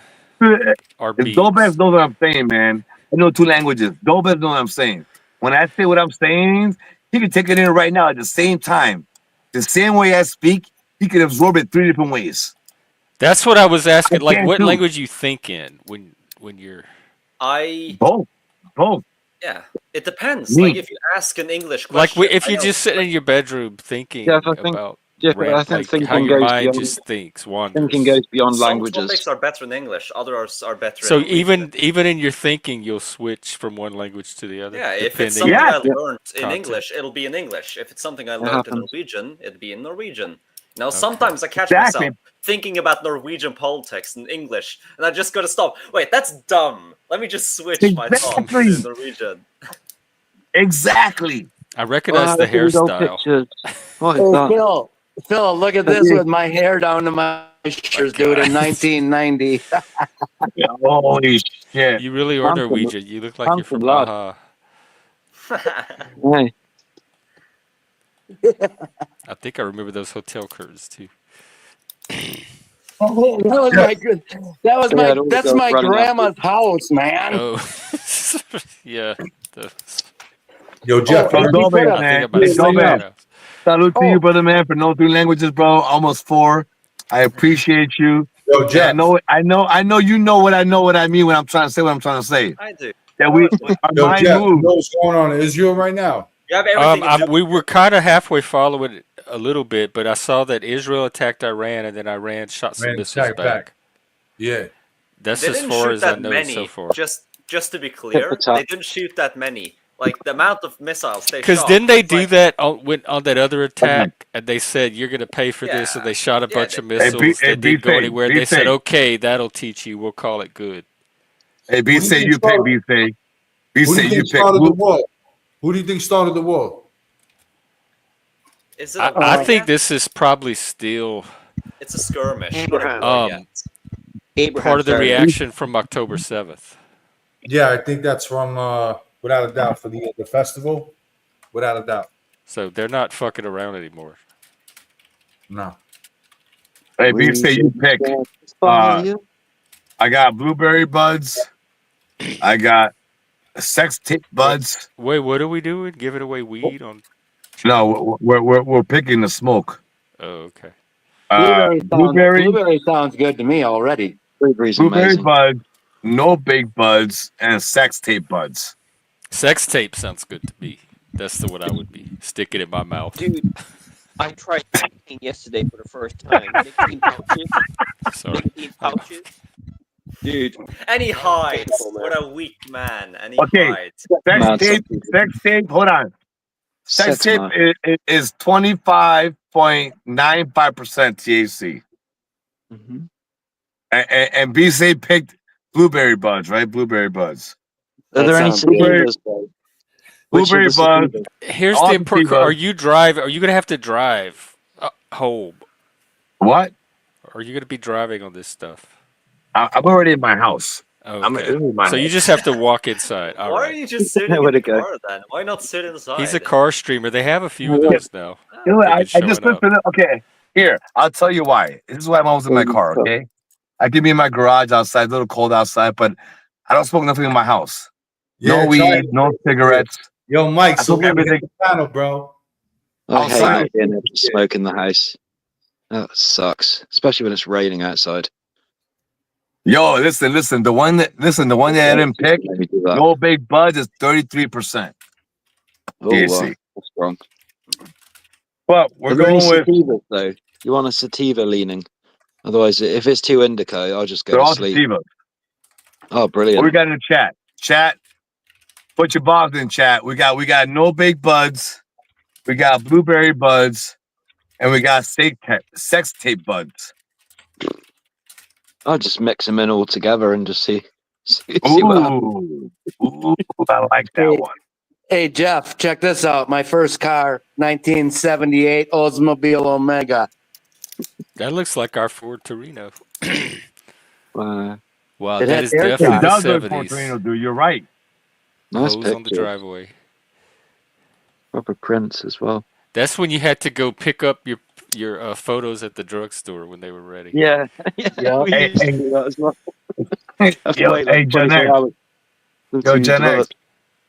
Or If Dolbes knows what I'm saying, man. I know 2 languages. Dolbes knows what I'm saying. When I say what I'm saying, he can take it in right now at the same time. The same way I speak, he can absorb it 3 different ways. That's what I was asking. I Like, can what too. language you think in when you're? Both. Yeah, it depends. Me. Like if you ask an English Like, question, if I you're know just sitting in your bedroom thinking Yeah, I think. about Yeah, I think like how thinking your goes mind beyond. just thinks, Thinking wanders. goes beyond some languages. topics are better in English, others are better So in Norwegian. even in your thinking, you'll switch from one language to the other. Yeah, if it's depending something on I learned in content. English, it'll be in English. If it's something I It learned in happens. Norwegian, it'll be in Norwegian. Now, sometimes I catch Exactly. myself thinking about Norwegian politics in English, and I just gotta stop. Wait, that's dumb. Let me just switch my thoughts to Exactly. Norwegian. Exactly. I recognize the look at these old hairstyle. pictures. What is Hey, that? Phil, look at this with my hair down to my shoulders, dude, in 1990. Holy shit. You really are Handsome- Norwegian. You look like you're handsome from lad. Aha. Hey. I think I remember those hotel curtains too. Oh, that was my good. That was Yeah, my. it always That's goes my running grandma's house, man. Oh, yeah. Yo, Jeff, Hey, you Dolbes, I think man. I might have seen Dolbes. that. Salute to you, brother, man, for no 3 languages, bro. Almost 4. I appreciate you. Yo, And Jeff. I know you know what I mean when I'm trying to say what I'm trying to say. I do. That we our Yo, mind Jeff, you moves. know what's going on in Israel right now? You have everything in We were kind of halfway following it a little bit, but I saw that Israel attacked Iran, and then Iran shot some Ran missiles attack back. Yeah. That's They as didn't far shoot as I that know many. so far. Just to be clear, the top. they didn't shoot that many. Like the amount of missiles they Because shot. didn't they it's do like, that on that other attack? And they said you're going to pay for this, and Yeah. they shot a Yeah, bunch of they- missiles Hey, that didn't go B-Say, anywhere. They said, B-Say. "Okay, that'll teach you. We'll call it good." Hey, B say you pick B say. B Who do say you you think pick. started the war? Who do you think started the war? Is it a I war think yet? this is probably still It's a skirmish, Abraham. not a war yet. Abraham part of the started it. reaction from October 7th. Yeah, I think that's from without a doubt for the festival. Without a doubt. So they're not fucking around anymore. No. Hey, B say you pick. I got blueberry buds. I got sex tape buds. Wait, what are we doing? Giving away weed on? No, we're picking the smoke. Oh, okay. Blueberry sounds good to me already. Blueberry's Blueberry amazing. buds, no bake buds, and sex tape buds. Sex tape sounds good to me. That's the one I would be sticking in my mouth. Dude, I tried cocaine yesterday for the first time. Nicotine pouches. Sorry. Nicotine pouches. Dude. And he hides. Painful, man. What a weak man. And he Okay, hides. sex tape. Hold on. Sex Sex tape is 25.95% THC. Mm-hmm. And B say picked blueberry buds, right? Blueberry buds. Are there any sativas though? Blueberry buds. Here's all the important. sativas. Are you driving? Are you gonna have to drive home? What? Are you gonna be driving on this stuff? I'm already in my house. Okay. this is my So you house. just have to walk inside. All Why right. are you just sitting in Where'd the it go? car then? Why not sit inside? He's a car streamer. They have a few of Yeah. those now. You know what, I They've been just showing listened to okay. Here, I'll tell you why. This is why I'm always in my car, okay? I can be in my garage outside, a little cold outside, but I don't smoke nothing in my house. Yeah, No weed, no cigarettes. Yo, Mike, I so smoke everything the panel, bro. I hate outside. not being able to smoke in the house. That sucks, especially when it's raining outside. Yo, listen. The one that I didn't pick, Let me do that. no big buds is 33%. Oh, THC. that's strong. But we're Are there any going with sativas though? You want a sativa leaning? Otherwise, if it's too indica, I'll just go they're to all sleep. sativas. Oh, What brilliant! we got in the chat? Chat, put your bobs in chat. We got no big buds, we got blueberry buds, and we got sex tape buds. I'll just mix them in all together and just see what happens. Ooh, I like that one. Hey, Jeff, check this out. My first car, 1978 Oldsmobile Omega. That looks like our Ford Torino. Uh, Wow, It that had is air definitely It the does look 70s. Torino, dude. You're right. nice Hose on the picture. driveway. Proper prints as well. That's when you had to go pick up your photos at the drugstore when they were ready. yeah, yeah. Yeah. We Hey, used to do that as well. Have to yo, wait hey, like Gen 24 X. hours Yo, until you Gen X. develop.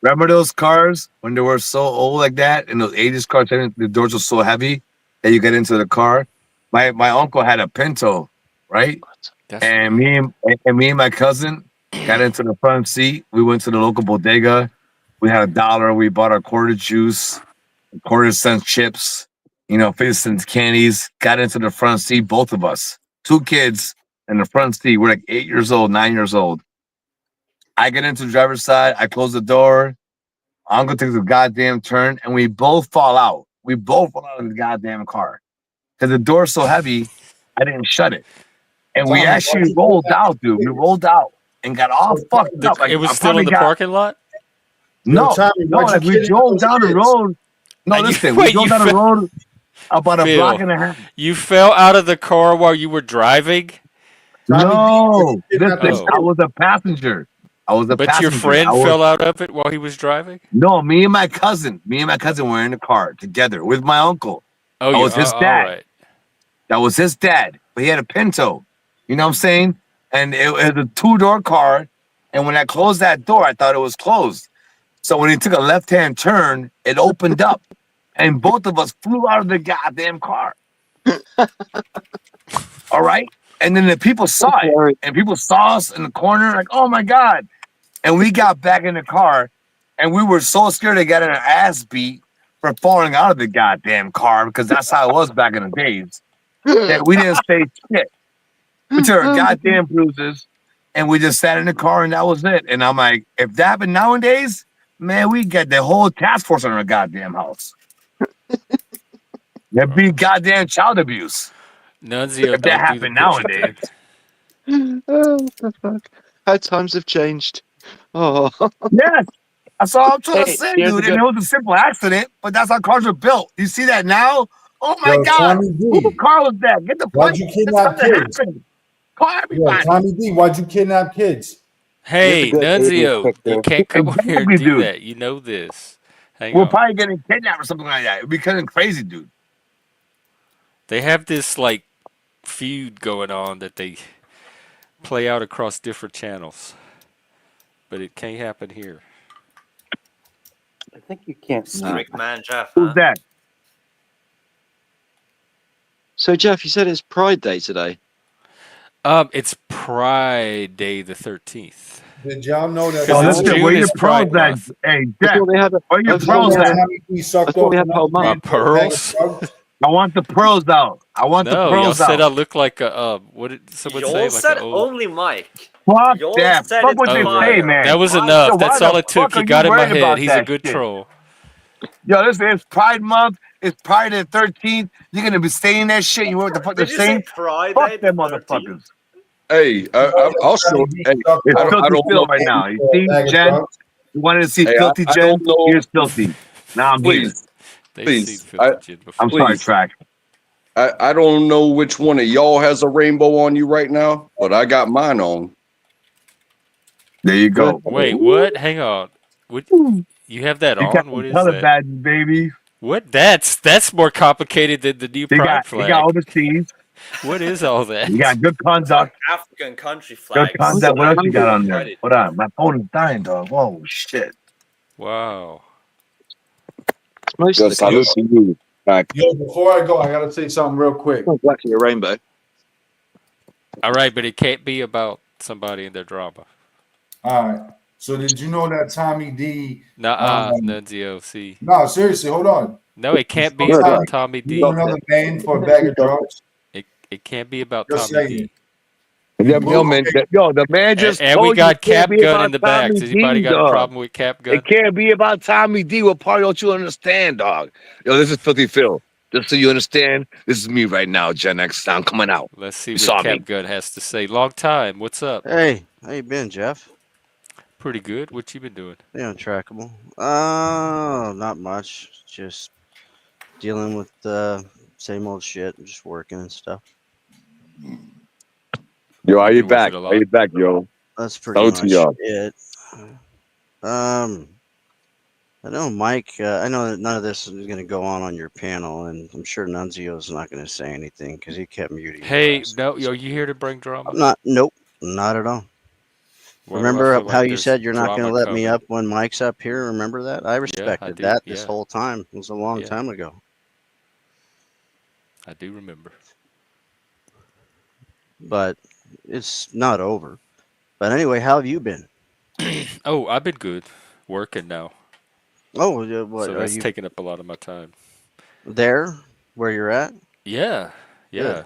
Remember those cars when they were so old like that, and those 80s cars, the doors were so heavy that you get into the car? My uncle had a Pinto, right? That's And right. me and my cousin got into the front seat. We went to the local bodega. We had $1. We bought our quarter juice, quarter cent chips, 50 cents candies. Got into the front seat, both of us, 2 kids in the front seat. We're like 8 years old, 9 years old. I get into the driver's side. I close the door. Uncle takes a goddamn turn, and we both fall out. We both fall out of the goddamn car because the door's so heavy. I didn't shut it. And we Tommy, why'd actually you rolled kidnap out, dude. We kids? rolled out and got all Yo, fucked Tommy, up. Like It was I still probably in the got parking lot? yo, no, Tommy, no. why'd you Like we kidnap drove those down the kids? road. No, You listen, we wait, drove you down the fell, road about a block Phil. and a half. You fell out of the car while you were driving? Tommy D, why'd No, you kidnap those listen, Oh. I kids? was a passenger. I was a But your passenger. I friend was fell out of it while he was driving? no, me and my cousin were in the car together with my uncle. Oh, I you was his all dad. right. That was his dad, but he had a Pinto. You know what I'm saying? And it was a 2-door car. And when I closed that door, I thought it was closed. So when he took a left-hand turn, it opened up, and both of us flew out of the goddamn car. All right. And then the people saw it, and people saw us in the corner, like, "Oh my god!" And we got back in the car, and we were so scared to get our ass beat for falling out of the goddamn car because that's how it was back in the days. That we didn't say shit. We took our goddamn bruises, and we just sat in the car, and that was it. And I'm like, if that happened nowadays, man, we get the whole task force on our goddamn house. That'd be goddamn child abuse Nunzio, if that don't do the happened push nowadays. back. Oh, what the fuck? How times have changed. Oh, Yes, that's all I'm trying to Hey, say, here's a dude. And good. it was a simple accident, but that's how cars are built. You see that now? Oh my Yo, god, Tommy whose D, car was that? Get the why'd point. you That's kidnap something kids? happened. Call Yo, everybody. Tommy D, why'd you kidnap kids? Here's a Hey, good 80s Nunzio, you picture. can't come on here and Exactly, do dude. that. You know this. Hang We're on. probably getting kidnapped or something like that. It'd be kind of crazy, dude. They have this like feud going on that they play out across different channels. But it can't happen here. I think you can't see. Strict man Jeff, Who's huh? that? so Jeff, you said it's Pride Day today. It's Prrride-day the 13th. Did y'all know that Because Yo, it's listen, Tommy where June your is D, pearls Pride at? Month. Hey, I Jeff, thought we had. where your I did thought you pearls we know had. at? Tommy D I sucked thought off we had another Pall My Mall. man for a bag of pearls? drugs? I want the pearls out. I want the No, y'all pearls said out. I look like a what did someone say? Y'all Like an said old. only Mike. Fuck Y'all that. said Fuck it what they Oh say, right, fire. man. that was Mike. Yo, enough. why That's the all it took. fuck He are you got in my worried head. about He's a that good shit? troll. Yo, listen, it's Pride Month. It's Pride the 13th. You're gonna be saying that shit. You know what the fuck they're Did you say saying? Pride Fuck Day the them 13th? motherfuckers. Hey, You know I'll that show. Tommy D Hey, sucked It's off I filthy don't Phil know. right man now. You for a see, bag of Jen? drugs? You wanted to see Hey, filthy I don't Jen? know. Here's filthy. Now I'm here. Please, They've seen please, Filthy Jin I'm before. sorry, please. Track. I don't know which one of y'all has a rainbow on you right now, but I got mine on. There you go. Wait, what? Hang on. What? You have that You got on? What some is color that? badges, baby. What? That's more complicated than the new pride You got flag. overseas. What is all You got that? good It's like conduct. African country Good flags conduct. What else flying you got around on there? Pride. Hold on. My phone is dying, dog. Whoa, shit. Wow. It's most of the Just salute colours. to you. Like, Yo, before I go, I gotta say something real quick. It's actually a rainbow. All right, but it can't be about somebody in their drama. All right. So did you know that Tommy D? Nuh-uh, Nunzio. See, No, seriously, hold on. no, it can't be So Good about Tommy luck. Tommy knew D. another man for a bag of drugs. It can't be about Just Tommy saying. D. You Yo, man, okay? the man just And we told you it got can't Cap be Gun in about the back. Tommy Does anybody D, got a dog. problem with Cap It Gun? can't be about Tommy D. What part don't you understand, dog? Yo, this is Filthy Phil. Just so you understand, this is me right now, Gen X. I'm coming out. Let's see You what saw me. Cap Gun has to say. Long time. What's up? Hey, how you been, Jeff? Pretty good. What you been doing? Yeah, untrackable. Not much. Just dealing with Same old shit. Just working and stuff. Yo, how You've you been working back? a How you lot. back, yo? That's pretty Salute to much y'all. it. I know, Mike. I know that none of this is going to go on your panel, and I'm sure Nunzio's not going to say anything because he kept muting the Hey, rest. no, yo, you here to bring drama? I'm not. Nope, not at all. Why do I Remember feel how like you there's said you're not going drama to let me coming? up when Mike's up here? Remember that? I Yeah, I respected do. that this Yeah, whole time. It was a long yeah, time ago. I do remember. But it's not over. But anyway, how have you been? Oh, I've been good. Working now. Oh, what So are that's you taking up a lot of my time. there where you're at? Yeah, Good. yeah,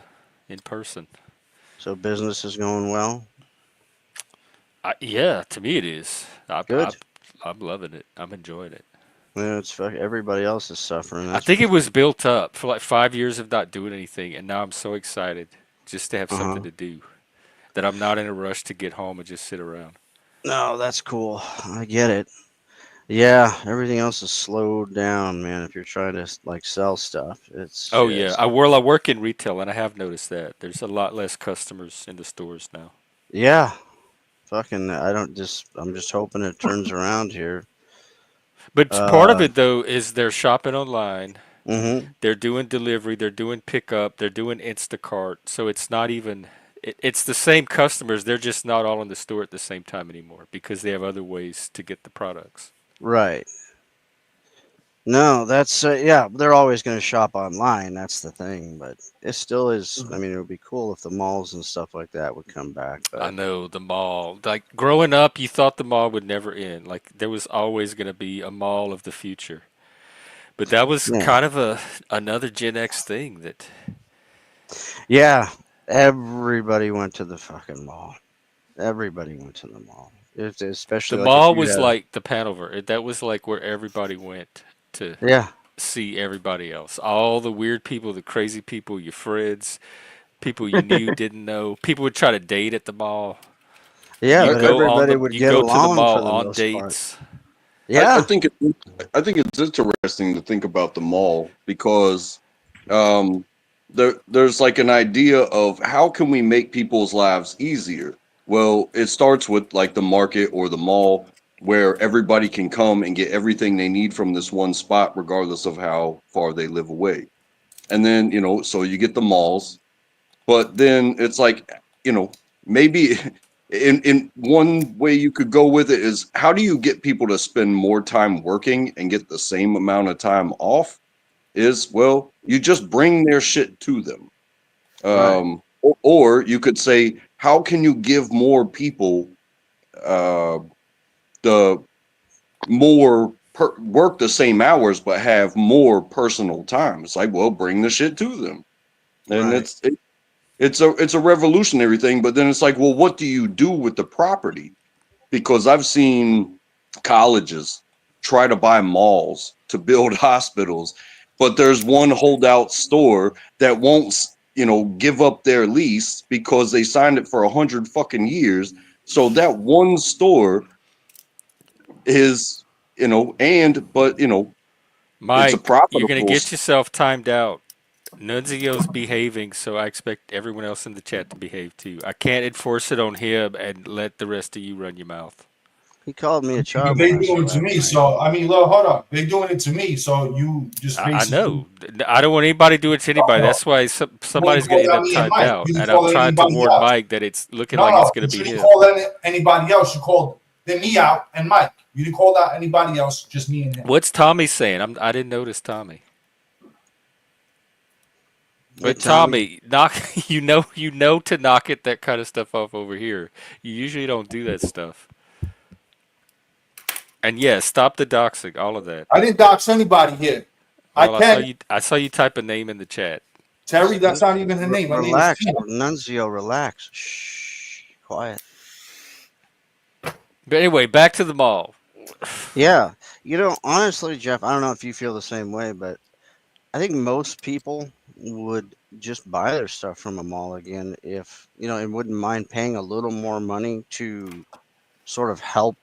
in person. So business is going well. Yeah, to me it is. Good. I'm loving it. I'm enjoying it. Yeah, everybody else is suffering. I That's think for it was sure. built up for like 5 years of not doing anything, and now I'm so excited just to have Uh something huh. to do that I'm not in a rush to get home and just sit around. No, that's cool. I get it. Yeah, everything else is slowed down, man. If you're trying to like sell stuff, it's Oh yeah, just I work in retail, and I have noticed that there's a lot less customers in the stores now. yeah. Fucking, I don't just. I'm just hoping it turns around here. But part of Uh. it though is they're shopping online, Mm-hmm. they're doing delivery, they're doing pickup, they're doing Instacart. So it's not even it's the same customers, they're just not all in the store at the same time anymore because they have other ways to get the products. Right. No, that's yeah. They're always going to shop online. That's the thing, but it still is. I mean, it would be cool if the malls and stuff like that would come back. I But know the mall. Like growing up, you thought the mall would never end. Like there was always going to be a mall of the future. But that was yeah, kind of a another Gen X thing that yeah. Everybody went to the fucking mall. Everybody went to the mall. It's the especially like if mall you was had. like the Panover. That was like where everybody went to Yeah, see everybody else. All the weird people, the crazy people, your friends, people you knew didn't know. People would try to date at the mall. yeah. But everybody would You get go to the along mall for the on most part. dates. I Yeah. think I think it's interesting to think about the mall because um, there's like an idea of how can we make people's lives easier. Well, it starts with like the market or the mall where everybody can come and get everything they need from this one spot, regardless of how far they live away. And then so you get the malls, but then it's like maybe in one way you could go with it is how do you get people to spend more time working and get the same amount of time off is well you just bring their shit to them, Right. or you could say how can you give more people uh the work the same hours but have more personal time. It's like, well, bring the shit to them. And Right. it's a revolutionary thing, but then it's like, well, what do you do with the property? Because I've seen colleges try to buy malls to build hospitals, but there's one holdout store that won't, give up their lease because they signed it for 100 fucking years. So that one store is, but it's a Mike, you're gonna profitable. get yourself timed out. Nunzio's behaving, so I expect everyone else in the chat to behave too. I can't enforce it on him and let the rest of you run your mouth. He called me a But child they molester doing it to last me, night. so I mean, look, hold up. They doing it to me, so you just I basically know. I don't want anybody to do it to anybody. no. That's why You didn't somebody's going call to end out up me and timed Mike. out. You didn't And I'm call out trying to anybody warn else. Mike that it's looking like it's No, going to but you be didn't him. call anybody else. You called me out and Mike. You didn't call out anybody else, just me and him. What's Tommy saying? I didn't notice Tommy. Hey, But Tommy. Tommy, knock you know to knock it that kind of stuff off over here. You usually don't do that stuff. And yeah, stop the doxing, all of that. I didn't dox anybody here. I Well, can. I saw you type a name in the chat. Terry, that's not even her name. Her name is Relax, Tina. Nunzio. Relax. Shh. Quiet. But anyway, back to the mall. Yeah. Honestly, Jeff, I don't know if you feel the same way, but I think most people would just buy their stuff from a mall again if, and wouldn't mind paying a little more money to sort of help,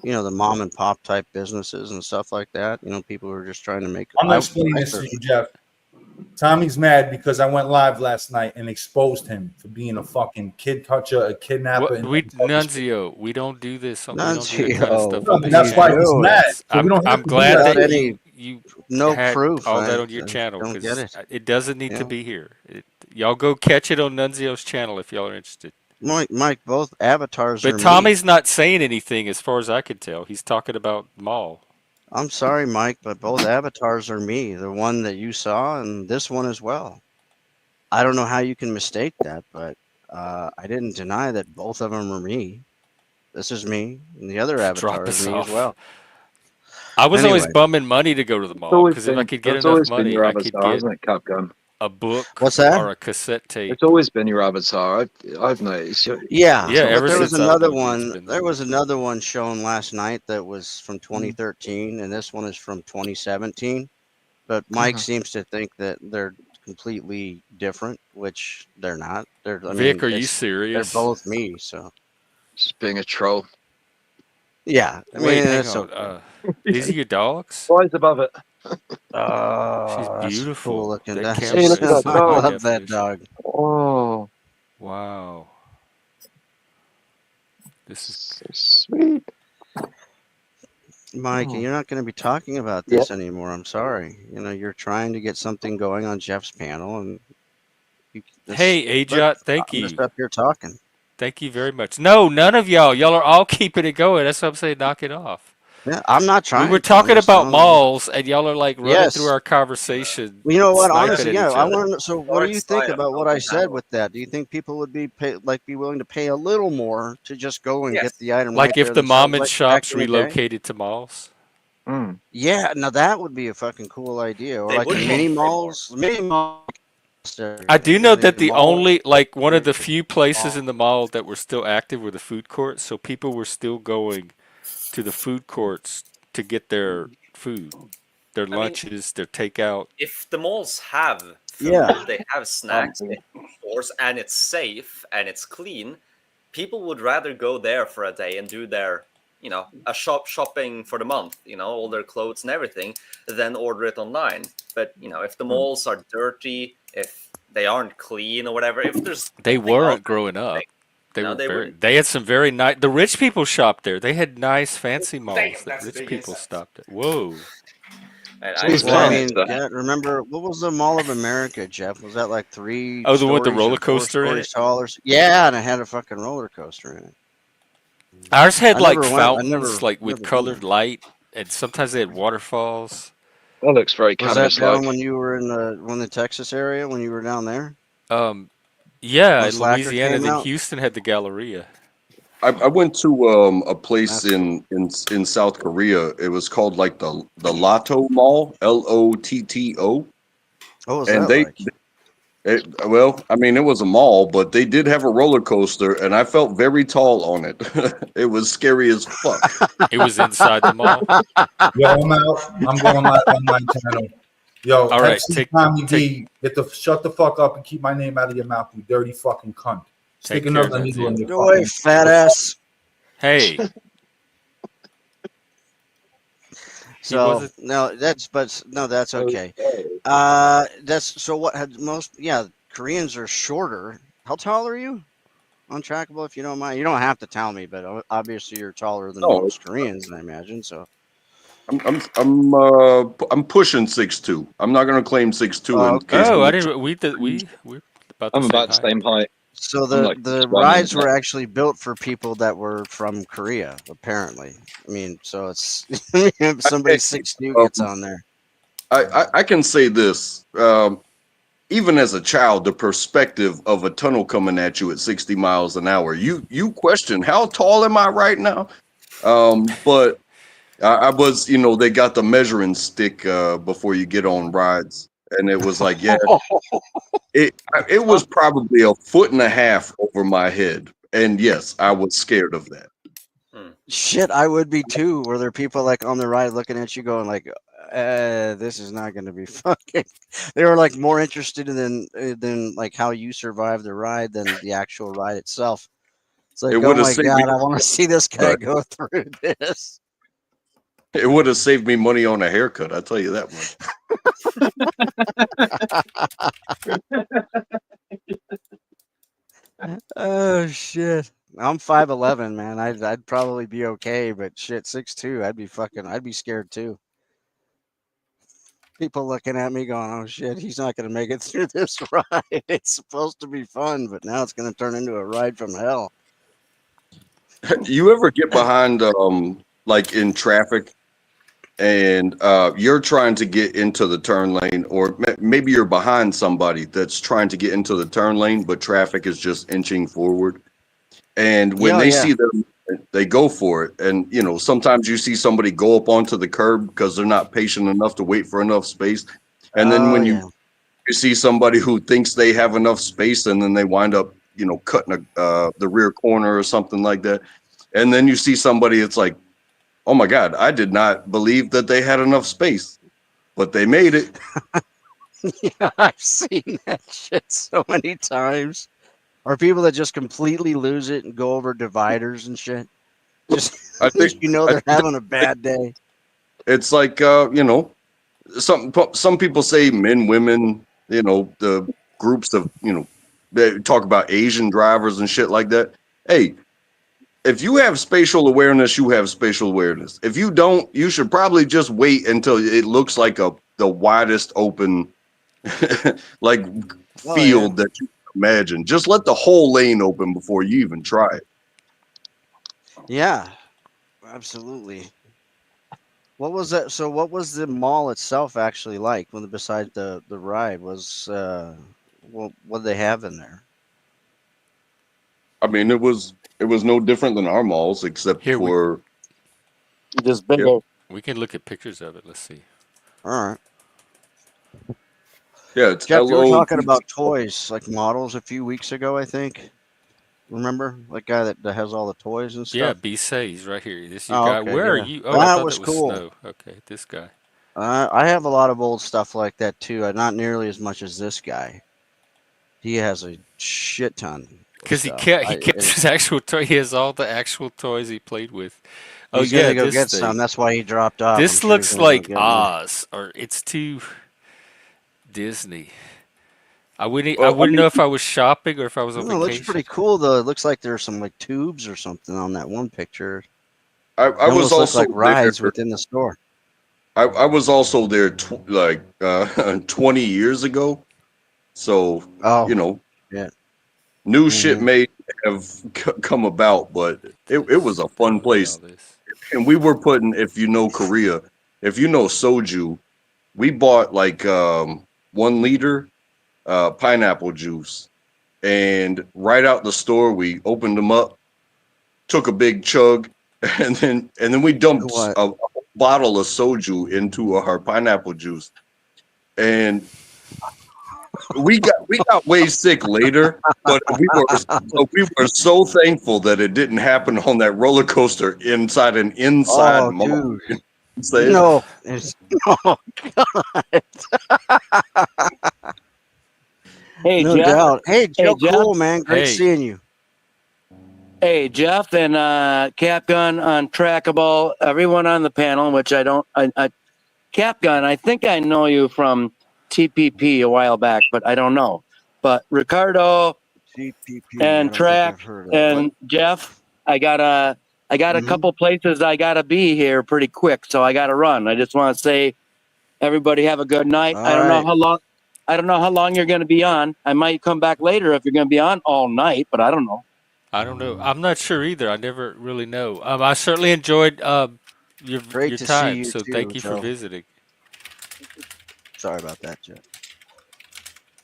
the mom and pop type businesses and stuff like that. People who are just trying to make I'm gonna life explain this to or you, Jeff. Tommy's mad because I went live last night and exposed him for being a fucking kid toucher, a kidnapper, What and we all this shit. Nunzio, we don't do this. We don't do that kind of Nunzio, stuff No, on what but are this that's you why channel. he's mad. doing? That's So we don't I'm have to do glad that. Without that any, you no had proof, all that I on your channel don't get because it. it doesn't need You to know, be here. Y'all go catch it on Nunzio's channel if y'all are interested. Mike, both avatars But are me. Tommy's not saying anything as far as I can tell. He's talking about Maul. I'm sorry, Mike, but both avatars are me. The one that you saw and this one as well. I don't know how you can mistake that, but I didn't deny that both of them are me. This is me, and the other Drop avatar is us me as off. well. I was always Anyway, bumming money to go to the mall because if I could get It's enough always been money, your I could avatar, get hasn't it, Capgun? a book what's that? or a cassette tape. It's always been your avatar. I've noticed. Yeah, Yeah, but ever there was since I've another known you, it's one. been There that. was another one shown last night that was from 2013, and this one is from 2017. But Mike seems to think that they're completely different, which they're not. I Vic, mean, are you they're serious? both me. So Just being a troll. yeah, I Wait, mean, hang that's on. okay. These are your dogs? Flies above it. She's Oh, that's cool beautiful. looking. That That's Hey, camera look at is that so I high dog. love that definition. dog. Oh, Wow. This is so sweet. Mike, Oh. you're not going to be talking about this anymore. I'm sorry. You know, you're trying to get something going on Jeff's panel, and Hey, look, Ajot, thank I'm just you. up here talking. Thank you very much. No, none of y'all. Y'all are all keeping it going. That's what I'm saying. Knock it off. Yeah, I'm not We were trying to. I'm talking just about telling you. malls, and y'all are like running through Yes. our conversation, Well, you know what? sniping Honestly, at yeah. each I other. want to. So, what do you think about what I said with that? Do you think people would be be willing to pay a little more to just go and get the item Like right if there the mom themselves, and like back shops in the day? relocated to malls? Yeah, now that would be a fucking cool idea. Or They like the would mini probably pay more. malls, mini malls. I do know that The the mall. only, like, one of the few places in the mall that were still active were the food courts, so people were still going to the food courts to get their food, their I mean, lunches, their takeout. if the malls have food, Yeah. they have snacks, they have stores, and it's safe and it's clean, people would rather go there for a day and do their, a shopping for the month, all their clothes and everything, than order it online. But if the malls are dirty, if they aren't clean or whatever, if there's They something else, weren't growing up. They were they very. wouldn't. They had some very nice. The rich people shopped there. They had nice, fancy malls that that's rich big people insect. stopped at. Whoa. And So I he's Well, I playing mean, yeah. Remember what was the Mall of America, Jeff? Was that like 3 Oh, the one with the stories roller or 4 coaster in stories it. tall? Yeah, and it had a fucking roller coaster in it. Ours had I like never went. I fountains, like with never been colored there. light, and sometimes they had waterfalls. That looks very Was that down canvas-like. when you were in the Texas area when you were down there? Yeah, When in Slacker Louisiana. came Then out? Houston had the Galleria. I went to a place That's cool. in South Korea. It was called like the Lotto Mall, Lotto, What was and that like? well, I mean, it was a mall, but they did have a roller coaster, and I felt very tall on it. It was scary as fuck. It was inside the mall. Yo, I'm out. I'm going live on my channel. Yo, All right, Pepsi Tommy D, shut the fuck up and keep my name out of your mouth, you dirty fucking cunt. Stick Take care, another needle in Nunzio. your Go away, fucking. fat ass. Hey, So wasn't. no, that's okay. That's so. What had most? Yeah, Koreans are shorter. How tall are you? Untrackable, if you don't mind. You don't have to tell me, but obviously you're taller than No, most Koreans, I imagine. So. I'm pushing 6'2". I'm not gonna claim 6'2" Oh, in case. okay. Oh, I didn't. We're about the I'm same about the height. same height. So I'm the like the 6'1" rides and were actually built for people that were from Korea, apparently. I mean, so it's if somebody 6'2" gets on there. I can say this. Even as a child, the perspective of a tunnel coming at you at 60 miles an hour, you question how tall am I right now? But I was, they got the measuring stick before you get on rides, and it was like, yeah, it was probably 1.5 feet over my head, and yes, I was scared of that. Shit, I would be too. Were there people like on the ride looking at you going like, this is not going to be fucking. They were like more interested than like how you survived the ride than the actual ride itself. It's like, It oh would have my saved god, me. I want to see this guy Right. go through this. It would have saved me money on a haircut. I tell you that much. Oh shit. I'm 5'11", man. I'd probably be okay, but shit, 6'2", I'd be scared too. People looking at me going, "Oh shit, he's not gonna make it through this ride. It's supposed to be fun, but now it's gonna turn into a ride from hell." You ever get behind like in traffic and you're trying to get into the turn lane, or maybe you're behind somebody that's trying to get into the turn lane, but traffic is just inching forward. And when they see them, they go for it. And, you know, sometimes you see somebody go up onto the curb because they're not patient enough to wait for enough space. And then when you see somebody who thinks they have enough space and then they wind up, you know, cutting the rear corner or something like that. And then you see somebody, it's like, oh my God, I did not believe that they had enough space, but they made it. Yeah, I've seen that shit so many times. Or people that just completely lose it and go over dividers and shit. Just I think you know they're having a bad day. It's like you know, some people say men, women, you know, the groups of, you know, they talk about Asian drivers and shit like that. Hey, if you have spatial awareness, you have spatial awareness. If you don't, you should probably just wait until it looks like the widest open like field that you can imagine. Just let the whole lane open before you even try it. Yeah, absolutely. What was that? So, what was the mall itself actually like? When besides the ride was, what did they have in there? I mean, it was no different than our malls, except for just bigger. We can look at pictures of it. Let's see. All right. Yeah, it's Jeff, you were LO. talking about toys, like models, a few weeks ago, I think. Remember that guy that has all the toys and Yeah, stuff? B-Say, he's right here. This your Oh, guy. okay, Where are yeah. you? Oh, I That thought was that was cool. Snow. Okay, this guy. I have a lot of old stuff like that too. Not nearly as much as this guy. He has a shit ton of Because he stuff. kept his actual toy. He has all the actual toys he played with. Oh He's yeah, gonna go this get some. thing. That's why he dropped off. I'm This sure he's looks gonna go like get more. Oz, or it's too Disney. I wouldn't Well, I know mean, if I was shopping or if I was on No, it looks vacation. pretty cool though. It looks like there's some like tubes or something on that one picture. I They was almost look also like rides there. within the store. I was also there 20 years ago. So, you know, yeah. new shit may have come about, but it was a fun place. And we were putting, if you know Korea, if you know soju, we bought like 1 liter pineapple juice. And right out the store, we opened them up, took a big chug, and then we dumped a bottle of soju into our pineapple juice. And we got way sick later, but we were so thankful that it didn't happen on that roller coaster inside an inside mall. Dude. Say No, it's oh god. Hey, no Jeff. doubt. Hey, Joe, Jeff. cool man. Great seeing you. Hey, Jeff and Capgun on Trackable, everyone on the panel, which Capgun, I think I know you from TPP a while back, but I don't know. But Ricardo and Track and Jeff, I got a couple places I gotta be here pretty quick, so I gotta run. I just want to say, everybody have a good night. I don't know how long. I don't know how long you're going to be on. I might come back later if you're going to be on all night, but I don't know. I don't know. I'm not sure either. I never really know. I certainly enjoyed your to see time. you So too, thank you for Joe. visiting. Sorry about that, Jeff.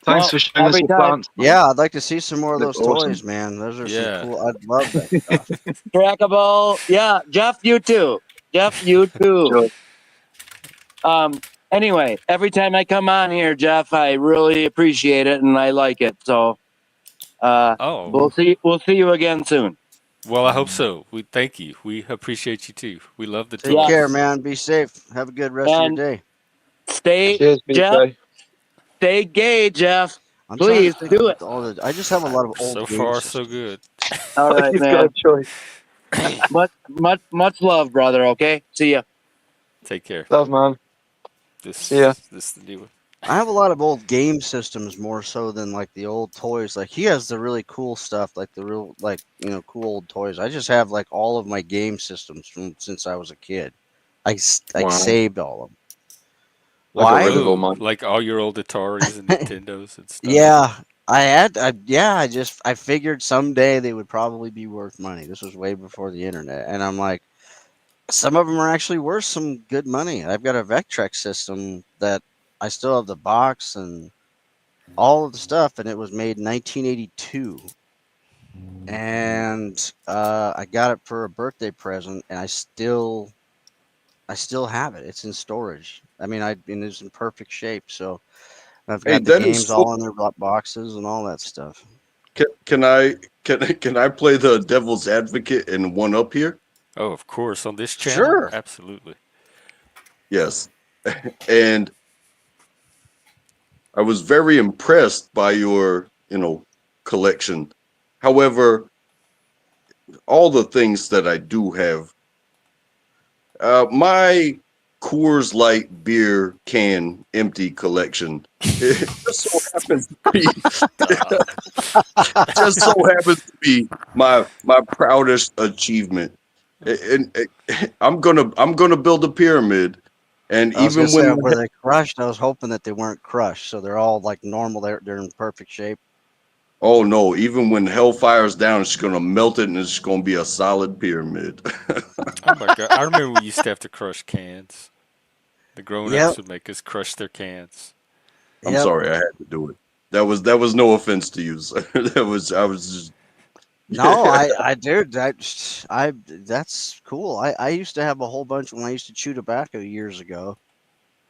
Thanks for showing us your plants. Yeah, I'd like to see some more of those That's awesome. toys, man. Those are Yeah. some cool. I'd love that stuff. Trackable. Yeah, Jeff, you too. Jeff, you too. Anyway, every time I come on here, Jeff, I really appreciate it and I like it. So we'll see you again soon. Well, I hope so. We thank you. We appreciate you too. We love the Take toys. care, man. Be safe. Have a good rest of your day. Stay, Jeff. Stay gay, Jeff. I'm Please trying to do it. I just have a lot of old So game far, systems. so good. All right, He's man. got a choice. Much love, brother. Okay, see ya. Take care. Love, man. See ya. This is the new one. I have a lot of old game systems more so than like the old toys. Like he has the really cool stuff, like the real like cool old toys. I just have like all of my game systems from since I was a kid. I Wow. saved all of them. I got Why? rid of all Oh, mine. like all your old Ataris and Nintendos and stuff. Yeah, I figured someday they would probably be worth money. This was way before the internet, and I'm like, some of them are actually worth some good money. I've got a Vectrex system that I still have the box and all of the stuff, and it was made in 1982. And I got it for a birthday present, and I still have it. It's in storage. I mean, it's in perfect shape. So I've Hey, got the that is games so. all in their boxes and all that stuff. Can I play the devil's advocate and one up here? Oh, of course, on this channel, Sure. absolutely. Yes, and I was very impressed by your collection. However, all the things that I do have, my Coors Light beer can empty collection, it just so happens to be just so happens to be my proudest achievement. And I'm gonna build a pyramid, and I was gonna even say, when were they crushed? I was hoping that they weren't crushed, so they're all like normal. They're in perfect shape. oh no, even when hell fires down, it's gonna melt it, and it's gonna be a solid pyramid. Oh my god, I remember we used to have to crush cans. The grown-ups Yep. would make us crush their cans. I'm Yep. sorry, I had to do it. That was no offense to you, sir. I was just No, I did that. That's cool. I used to have a whole bunch when I used to chew tobacco years ago.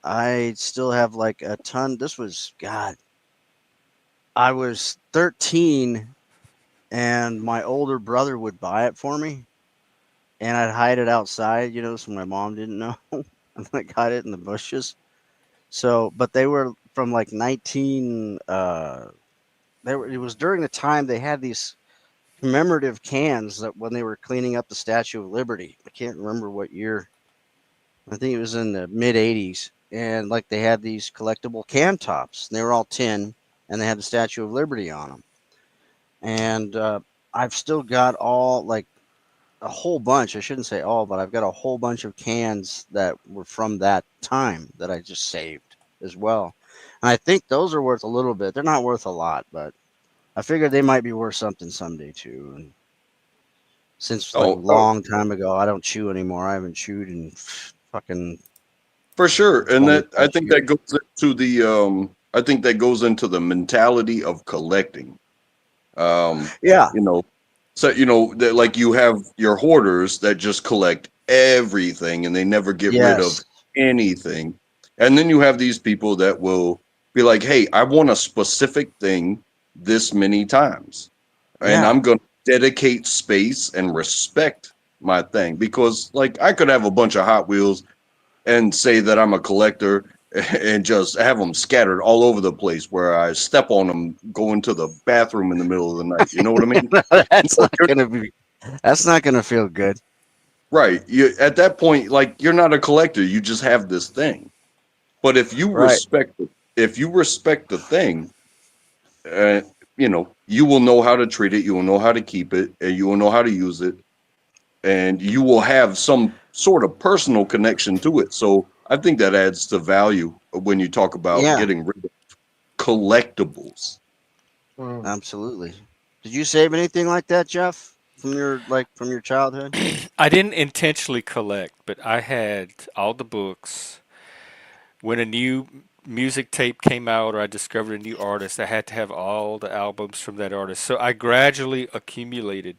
I still have like a ton. This was God. I was 13, and my older brother would buy it for me, and I'd hide it outside, so my mom didn't know. And I got it in the bushes. So, but they were from like 19. It was during the time they had these commemorative cans that when they were cleaning up the Statue of Liberty. I can't remember what year. I think it was in the mid 80s. And like they had these collectible can tops. And they were all tin, and they had the Statue of Liberty on them. And I've still got all like a whole bunch. I shouldn't say all, but I've got a whole bunch of cans that were from that time that I just saved as well. And I think those are worth a little bit. They're not worth a lot, but I figured they might be worth something someday too. And since like a oh, long time ago, I don't chew anymore. I haven't chewed in fucking for sure, and 20 that I plus think years. that goes into the I think that goes into the mentality of collecting. Yeah. So that like you have your hoarders that just collect everything and they never get rid of Yes. anything, and then you have these people that will be like, "Hey, I want a specific thing this many times, and Yeah. I'm going to dedicate space and respect my thing because like I could have a bunch of Hot Wheels and say that I'm a collector and just have them scattered all over the place where I step on them going to the bathroom in the middle of the night. You know what I mean? That's No, not gonna be. That's not gonna feel good. right. You at that point, like you're not a collector. You just have this thing. But Right. if you respect the thing, uh, you will know how to treat it. You will know how to keep it, and you will know how to use it, and you will have some sort of personal connection to it. So I think that adds to value when you talk about Yeah. getting rid of collectibles. Absolutely. Did you save anything like that, Jeff, from your childhood? I didn't intentionally collect, but I had all the books. When a new music tape came out or I discovered a new artist, I had to have all the albums from that artist. So I gradually accumulated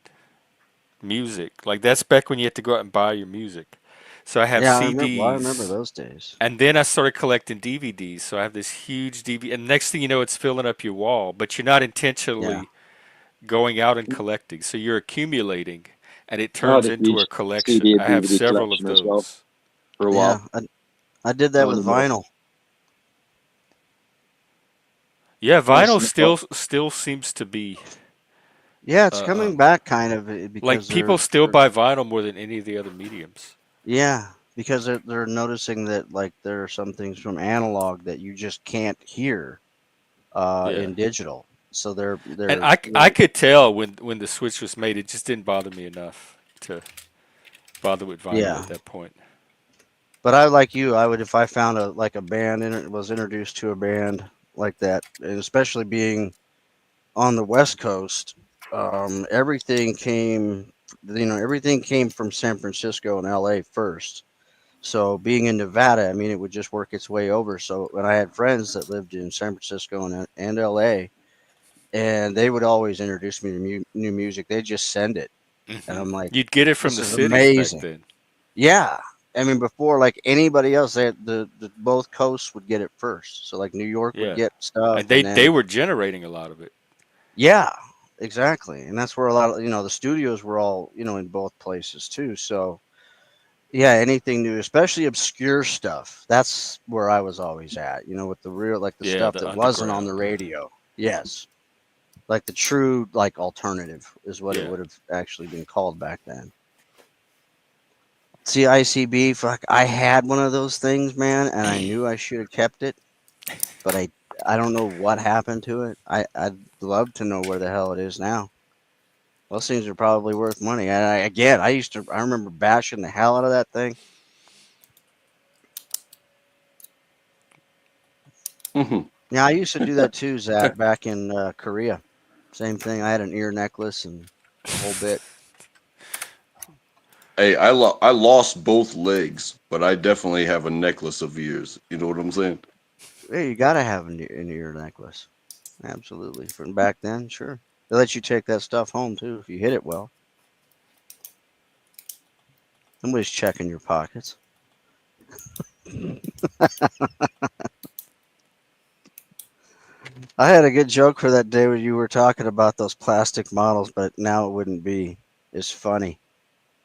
music. Like that's back when you had to go out and buy your music. So I have Yeah, I remember. Well, I remember CDs. those days. And then I started collecting DVDs. So I have this huge DVD. And next thing you know, it's filling up your wall. But you're not Yeah. intentionally going out and collecting. So you're accumulating, and it I had turns a into huge a collection. CD and I have DVD several of collection as well those. for a Yeah. while. I did that Not with anymore. vinyl. Yeah, Nice vinyl and stuff. still seems to be Yeah, it's uh, coming back kind of like because people still buy vinyl more than any of the other mediums. yeah, because they're noticing that like there are some things from analog that you just can't hear Yeah. in digital. So they're And they're I really could tell when the switch was made, it just didn't bother me enough to bother with vinyl yeah. at that point. But I like you. I would if I found a like a band and was introduced to a band like that, and especially being on the West Coast, everything came. Everything came from San Francisco and L.A. first. So being in Nevada, I mean, it would just work its way over. So when I had friends that lived in San Francisco and LA, and they would always introduce me to new music. They'd just send it, and I'm like, You'd get it from "This the is cities back amazing." then. Yeah, I mean, before like anybody else, the both coasts would get it first. So like New York would Yeah. get stuff, And and they then were generating a lot of it. yeah, exactly, and that's where a lot of the studios were all in both places too. So yeah, anything new, especially obscure stuff. That's where I was always at, with the real, like the Yeah, stuff the that wasn't on the underground. radio. Yes. Like the true, like alternative is what it Yeah. would have actually been called back then. See, ICB, fuck, I had one of those things, man, and I knew I should have kept it, but I don't know what happened to it. I'd love to know where the hell it is now. Those things are probably worth money. And again, I remember bashing the hell out of that thing. Yeah, I used to do that too, Zach, back in Korea. Same thing. I had an ear necklace and the whole bit. Hey, I lost both legs, but I definitely have a necklace of ears. You know what I'm saying? Hey, you gotta have an ear necklace. Absolutely. From back then, sure. They let you take that stuff home too if you hit it well. Somebody's checking your pockets. I had a good joke for that day when you were talking about those plastic models, but now it wouldn't be as funny.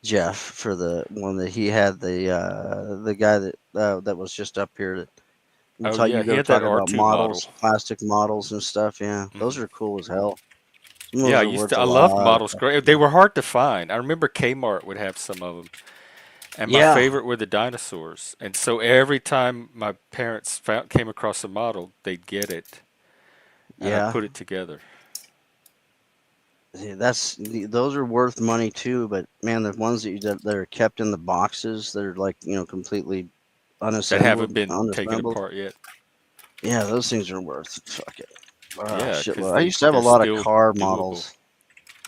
Jeff, for the one that he had, the guy that was just up here that Oh yeah, they he were had that talking about R2 model. models, plastic models and stuff. Yeah, those are cool as hell. Some of Yeah, those are worth a I loved lot of models. fucking Great. They money. were hard to find. I remember Kmart would have some of them. And my Yeah, favorite were the dinosaurs. And so every time my parents came across a model, they'd get it, and I'd yeah. put it together. Yeah, those are worth money too. But man, the ones that are kept in the boxes, that are like completely That haven't been taken unassembled. apart yet. Yeah, those things are worth fucking Yeah, because shitload. I used to have a they're lot of still car doable. models.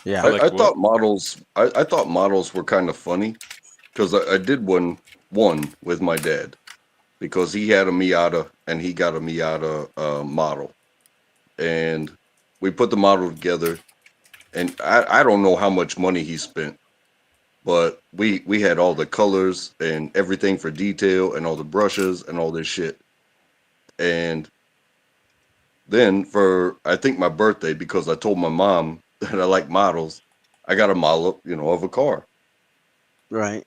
Yeah. You like what? I thought models were kind of funny because I did one with my dad because he had a Miata and he got a Miata model, and we put the model together, and I don't know how much money he spent, but we had all the colors and everything for detail and all the brushes and all this shit. And then for I think my birthday, because I told my mom that I like models, I got a model, of a car. Right.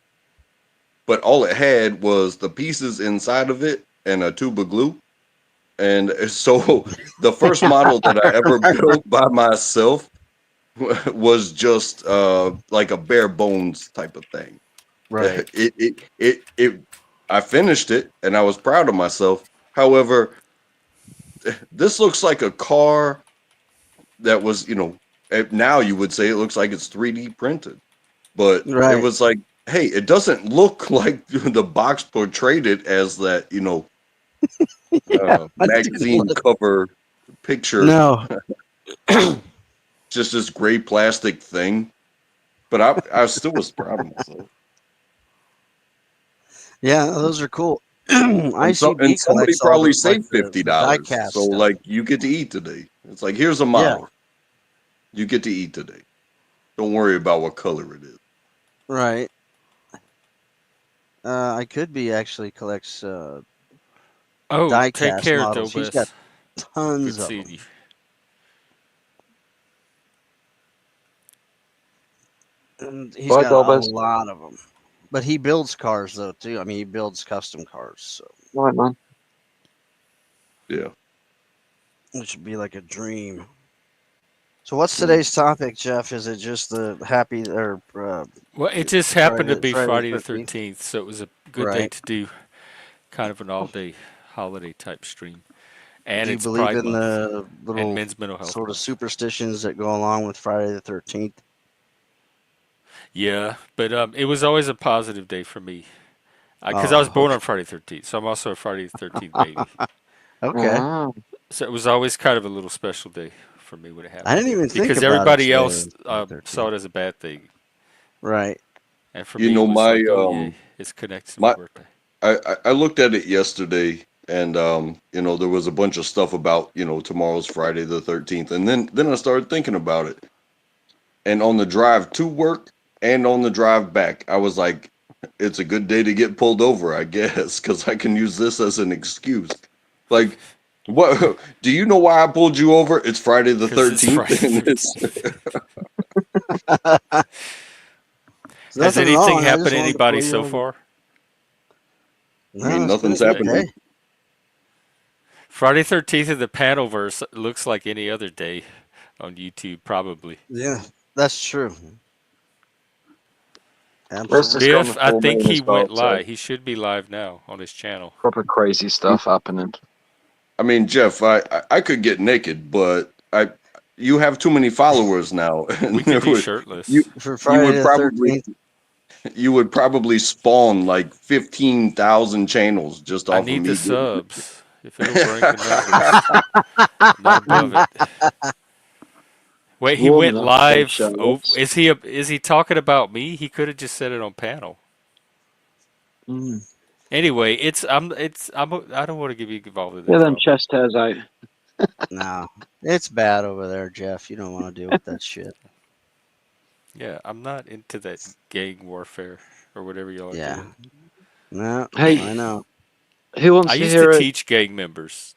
But all it had was the pieces inside of it and a tube of glue. And so the first model that I ever right. built by myself was just like a bare bones type of thing. Right. It I finished it and I was proud of myself. However, this looks like a car that was, now you would say it looks like it's 3D printed, but it Right. was like, hey, it doesn't look like the box portrayed it as that, Yeah, I didn't magazine look. cover picture, No. just this gray plastic thing. But I still was proud of myself. Yeah, those are cool. And ICB somebody collects all probably the like saved the die $50. cast So stuff. like you get to eat today. It's like, here's a Yeah. model. You get to eat today. Don't worry about what color it is. Right. I could be actually collects Oh, die take cast care, models. He's got Dobes. Good tons of seeing them. you. And he's Bye, got a Dobbers. lot of them. But he builds cars though too. I mean, he builds custom cars, so Right, man. Yeah. which would be like a dream. So what's today's topic, Jeff? Is it just the happy or Well, it just happened to be Friday Friday the the 13th? 13th, so it was a good day Right. to do kind of an all-day holiday type stream. And Do you it's believe Pride in Month the and little Men's Mental Health sort of Month. superstitions that go along with Friday the 13th? Yeah, but it was always a positive day for me because I was Oh, born okay. on Friday the 13th, so I'm also a Friday the 13th baby. Okay. So it was always kind of a little special day for me when it I happened didn't even think because about it everybody today, else the saw 13th. it as a bad thing, Right. and for You me it know, was like, oh yay, it's connected to my my birthday. I looked at it yesterday, and there was a bunch of stuff about tomorrow's Friday the 13th, and then I started thinking about it, and on the drive to work and on the drive back, I was like, it's a good day to get pulled over, I guess, because I can use this as an excuse. Like, what? Do you know why I pulled you over? It's Friday the Because it's 13th, Friday and the it's 13th. There's Has nothing anything wrong. I happened just to wanted to anybody pull you so over. far? I mean, No, it's been a nothing's good happened. day. Friday 13th in the Panelverse looks like any other day on YouTube, probably. Yeah, that's true. This has Absolutely. gone the Biff, I full think moon he as well, went so live. He should be live now on his channel. proper crazy stuff happening. I mean, Jeff, I could get naked, but you have too many followers now, and We could be you shirtless. For you Friday would the probably 13th. spawn like 15,000 channels just I off of need the me getting subs. If it'll bring the numbers, not above it. Wait, he Warm went enough for those live. Oh, Sherlocks. is he talking about me? He could have just said it on panel. Mm. Anyway, I don't want to get you involved in Yeah, that them drama. chest hairs out. No, it's bad over there, Jeff. You don't want to deal with that shit. Yeah, I'm not into that gang warfare or whatever y'all are Yeah. doing. No, Hey, I know. who I wants to used to hear a teach gang members,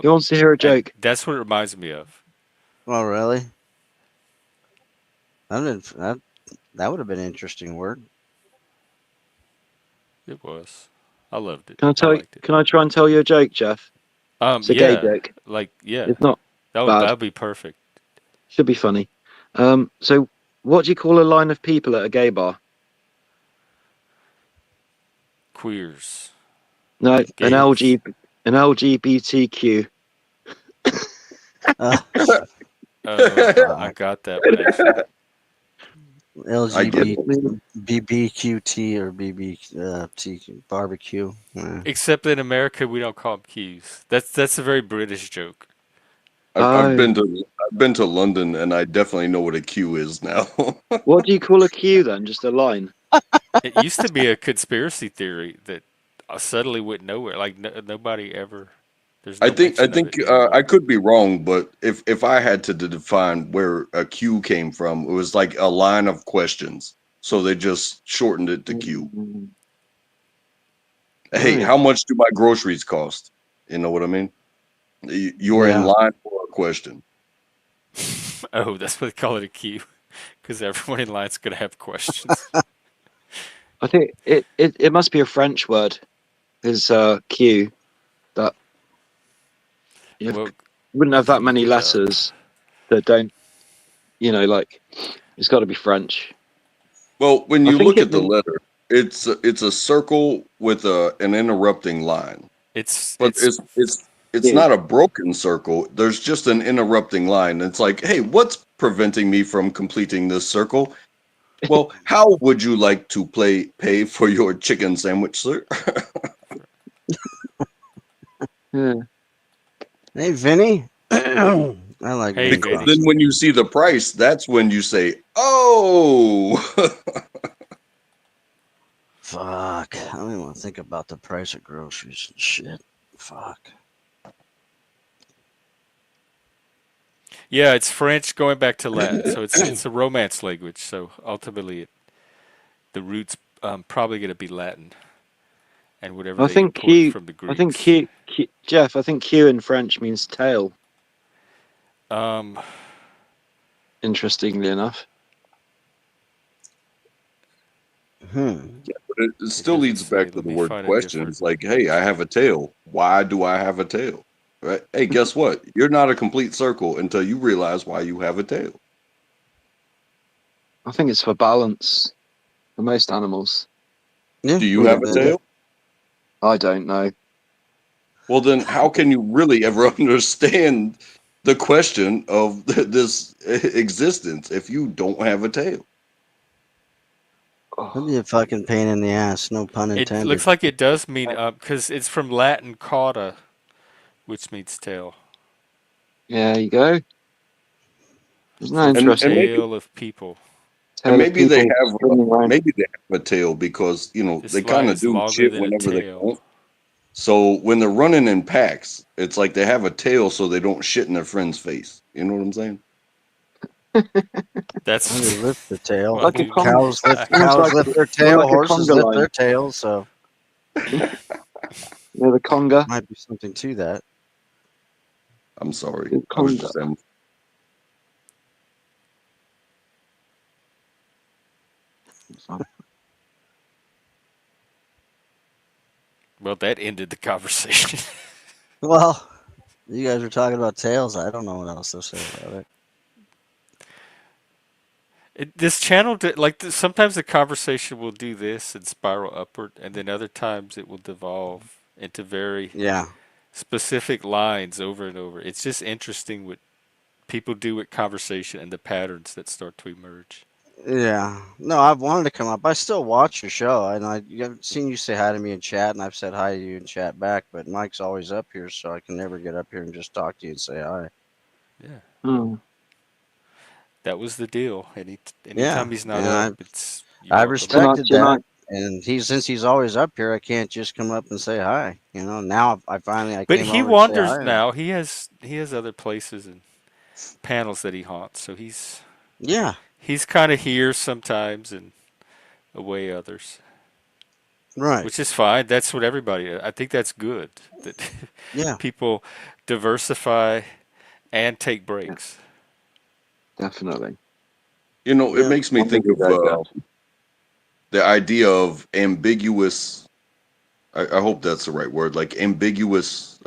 who wants to hear a and joke? that's what it reminds me of. Well, really? That would have been interesting work. It was. I loved it. Can I I tell you, liked it. can I try and tell you a joke, Jeff? It's a gay Yeah, joke. yeah, It's not bad. that'd be perfect. Should be funny. So what do you call a line of people at a gay bar? Queers, No, gays. an LGBTQ. Uh, I fuck. got that one actually. I get it. BBQT or BBT barbecue. Except in America, we don't call them Q's. That's a very British joke. I've Oh, been to London, and I definitely know what a queue is now. what do you call a Q then? Just a line? It used to be a conspiracy theory that suddenly went nowhere. Like nobody ever. There's I no think mention of it anymore. I could be wrong, but if I had to define where a queue came from, it was like a line of questions. So they just shortened it to Q. Mm, Hey, right. how much do my groceries cost? You know what I mean? You're in Yeah. line for a question. Oh, that's what they call it a queue, because everyone in line's gonna have questions. I think it must be a French word. Is Q that you Well, wouldn't have that look many it up. letters that don't, like it's got to be French. Well, when I you think look it at the means letter, it's a circle with an interrupting line. It's But it's it's Q. not a broken circle. There's just an interrupting line. It's like, hey, what's preventing me from completing this circle? Well, how would you like to pay for your chicken sandwich, sir? Yeah. Hey, Vinny. I like hey Vinny Because Vinny. then Cross. when you see the price, that's when you say, oh. Fuck. I don't even want to think about the price of groceries and shit. Fuck. Yeah, it's French going back to Latin, so it's a Romance language. So ultimately, the root's probably gonna be Latin, and whatever I they think import Q. from the I think Greeks. Q. Jeff. I think Q in French means tail. Um, Interestingly enough. Yeah, but it it still doesn't leads say. back to Let the me word find a different. questions. Like, hey, I have a tail. Why do I have a tail? Right? Hey, guess what? You're not a complete circle until you realize why you have a tail. I think it's for balance for most animals. Yeah, Do you have a tail? I don't know. Well, then how can you really ever understand the question of this existence if you don't have a tail? That'd be a fucking pain in the ass. No pun It intended. looks like it does mean because it's from Latin cauda, which means tail. Yeah, you go. Isn't that So it's the interesting? tail of people. And Tail of maybe they people spinning around. have a tail because This they line kind of is do longer shit than a whenever they tail. want. So when they're running in packs, it's like they have a tail so they don't shit in their friend's face. You know what I'm saying? That's They lift the tail. well, Like a dude. Cows lift. almost Cows lift their tail. like a Horses conga lift line. their tails. So You know, the conga. might be something to that. I'm sorry. The I was conga. just saying. Well, that ended the conversation. Well, you guys are talking about tails. I don't know what else to say about it. This channel, sometimes the conversation will do this and spiral upward, and then other times it will devolve into very Yeah. specific lines over and over. It's just interesting what people do with conversation and the patterns that start to emerge. Yeah. No, I've wanted to come up. I still watch your show, and I've seen you say hi to me in chat, and I've said hi to you in chat back. But Mike's always up here, so I can never get up here and just talk to you and say hi. Yeah, Hmm. that was the deal. Yeah, Anytime he's not and up, you're I welcome. respected Tonight. that. And since he's always up here, I can't just come up and say hi. You know, now I finally But came he over and say wanders hi. now. He has other places and panels that he haunts. So Yeah. he's kind of here sometimes and away others. Right. Which is fine. That's what everybody. I think that's good. That Yeah. people diversify and take breaks. Definitely. You know, it makes me I'm think with of that, guys. the idea of ambiguous. I hope that's the right word. Like ambiguous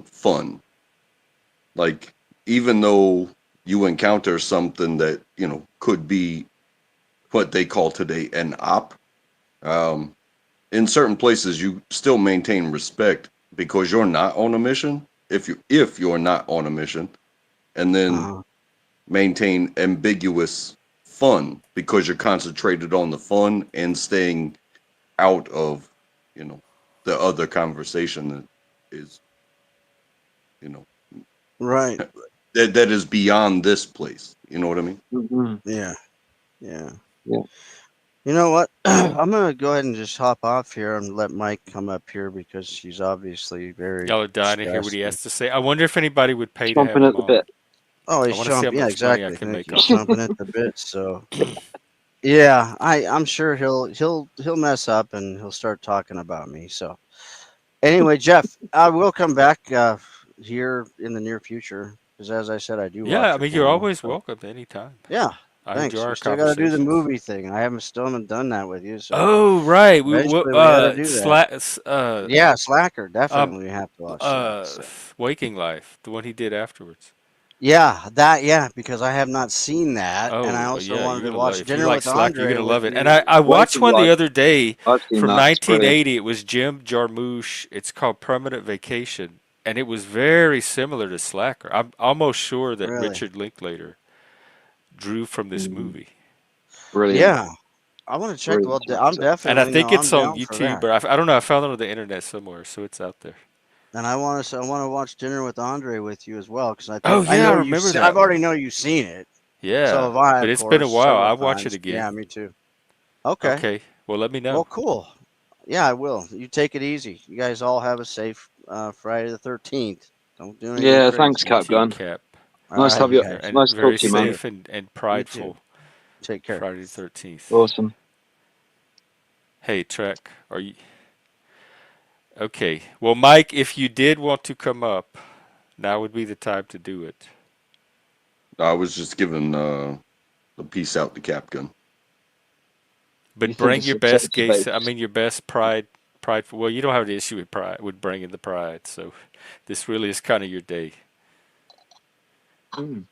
fun. Like even though you encounter something that could be what they call today an op. Um, in certain places, you still maintain respect because you're not on a mission. If you're not on a mission, and then maintain ambiguous fun because you're concentrated on the fun and staying out of the other conversation that is Right. that is beyond this place. You know what I mean? Mm-hmm. Yeah. Yeah. Yeah. You know what? I'm gonna go ahead and just hop off here and let Mike come up here because he's obviously very Y'all are dying to hear what he stressed. has to say. I wonder if anybody would pay to have Chomping him at the on. bit. Oh, I he's want to see how chomping. Yeah, much money I exactly. can make He's off. chomping at the bit. So, yeah, I'm sure he'll mess up and he'll start talking about me. So, anyway, Jeff, I will come back here in the near future because, as I said, I do Yeah, watch I your mean you're channel. always So, welcome anytime. yeah, I enjoy thanks. We our still got to do the conversations. movie thing. I haven't done that with you. So, Oh right, eventually we got to do that. uh, Yeah, Slacker. um, Definitely we have to watch that. So. Waking Life, the one he did afterwards. Yeah, because I have not seen that, and I Oh also yeah, wanted you're to gonna love watch it. If you Dinner like with Slacker, you're Andre gonna with love it. And you. I watched Waking one the Life. other day I've seen from that. It's brilliant. 1980. It was Jim Jarmusch. It's called Permanent Vacation, and it was very similar to Slacker. I'm almost sure that Really? Richard Linklater drew from this movie. Brilliant. Yeah, I want to check. Well, Brilliant. I'm And I definitely think I'm it's on down for YouTube, that. but I don't know. I found it on the internet somewhere, so it's out there. And I want to watch Dinner with Andre with you as well because Oh I yeah, I know remember I've that already one. know you've seen it. So Yeah, have I, but of it's been a course, while. several I'll watch it times. again. Yeah, me too. Okay. Okay, well let me know. Well, cool. Yeah, I will. You take it easy. You guys all have a safe Friday the 13th. Don't do anything Yeah, crazy. thanks, You too, Capgun. Cap. All Nice to right, have you you. guys. And Nice to talk very to you, man. safe and You too. prideful Take care. Friday the 13th. Awesome. Hey, Trek, are you okay? Well, Mike, if you did want to come up, now would be the time to do it. I was just giving the piece out to Capgun. But You think bring it's your a best safe gay. space? I mean, your best pride prideful. Well, you don't have an issue with pride, with bringing the pride. So this really is kind of your day. Mm.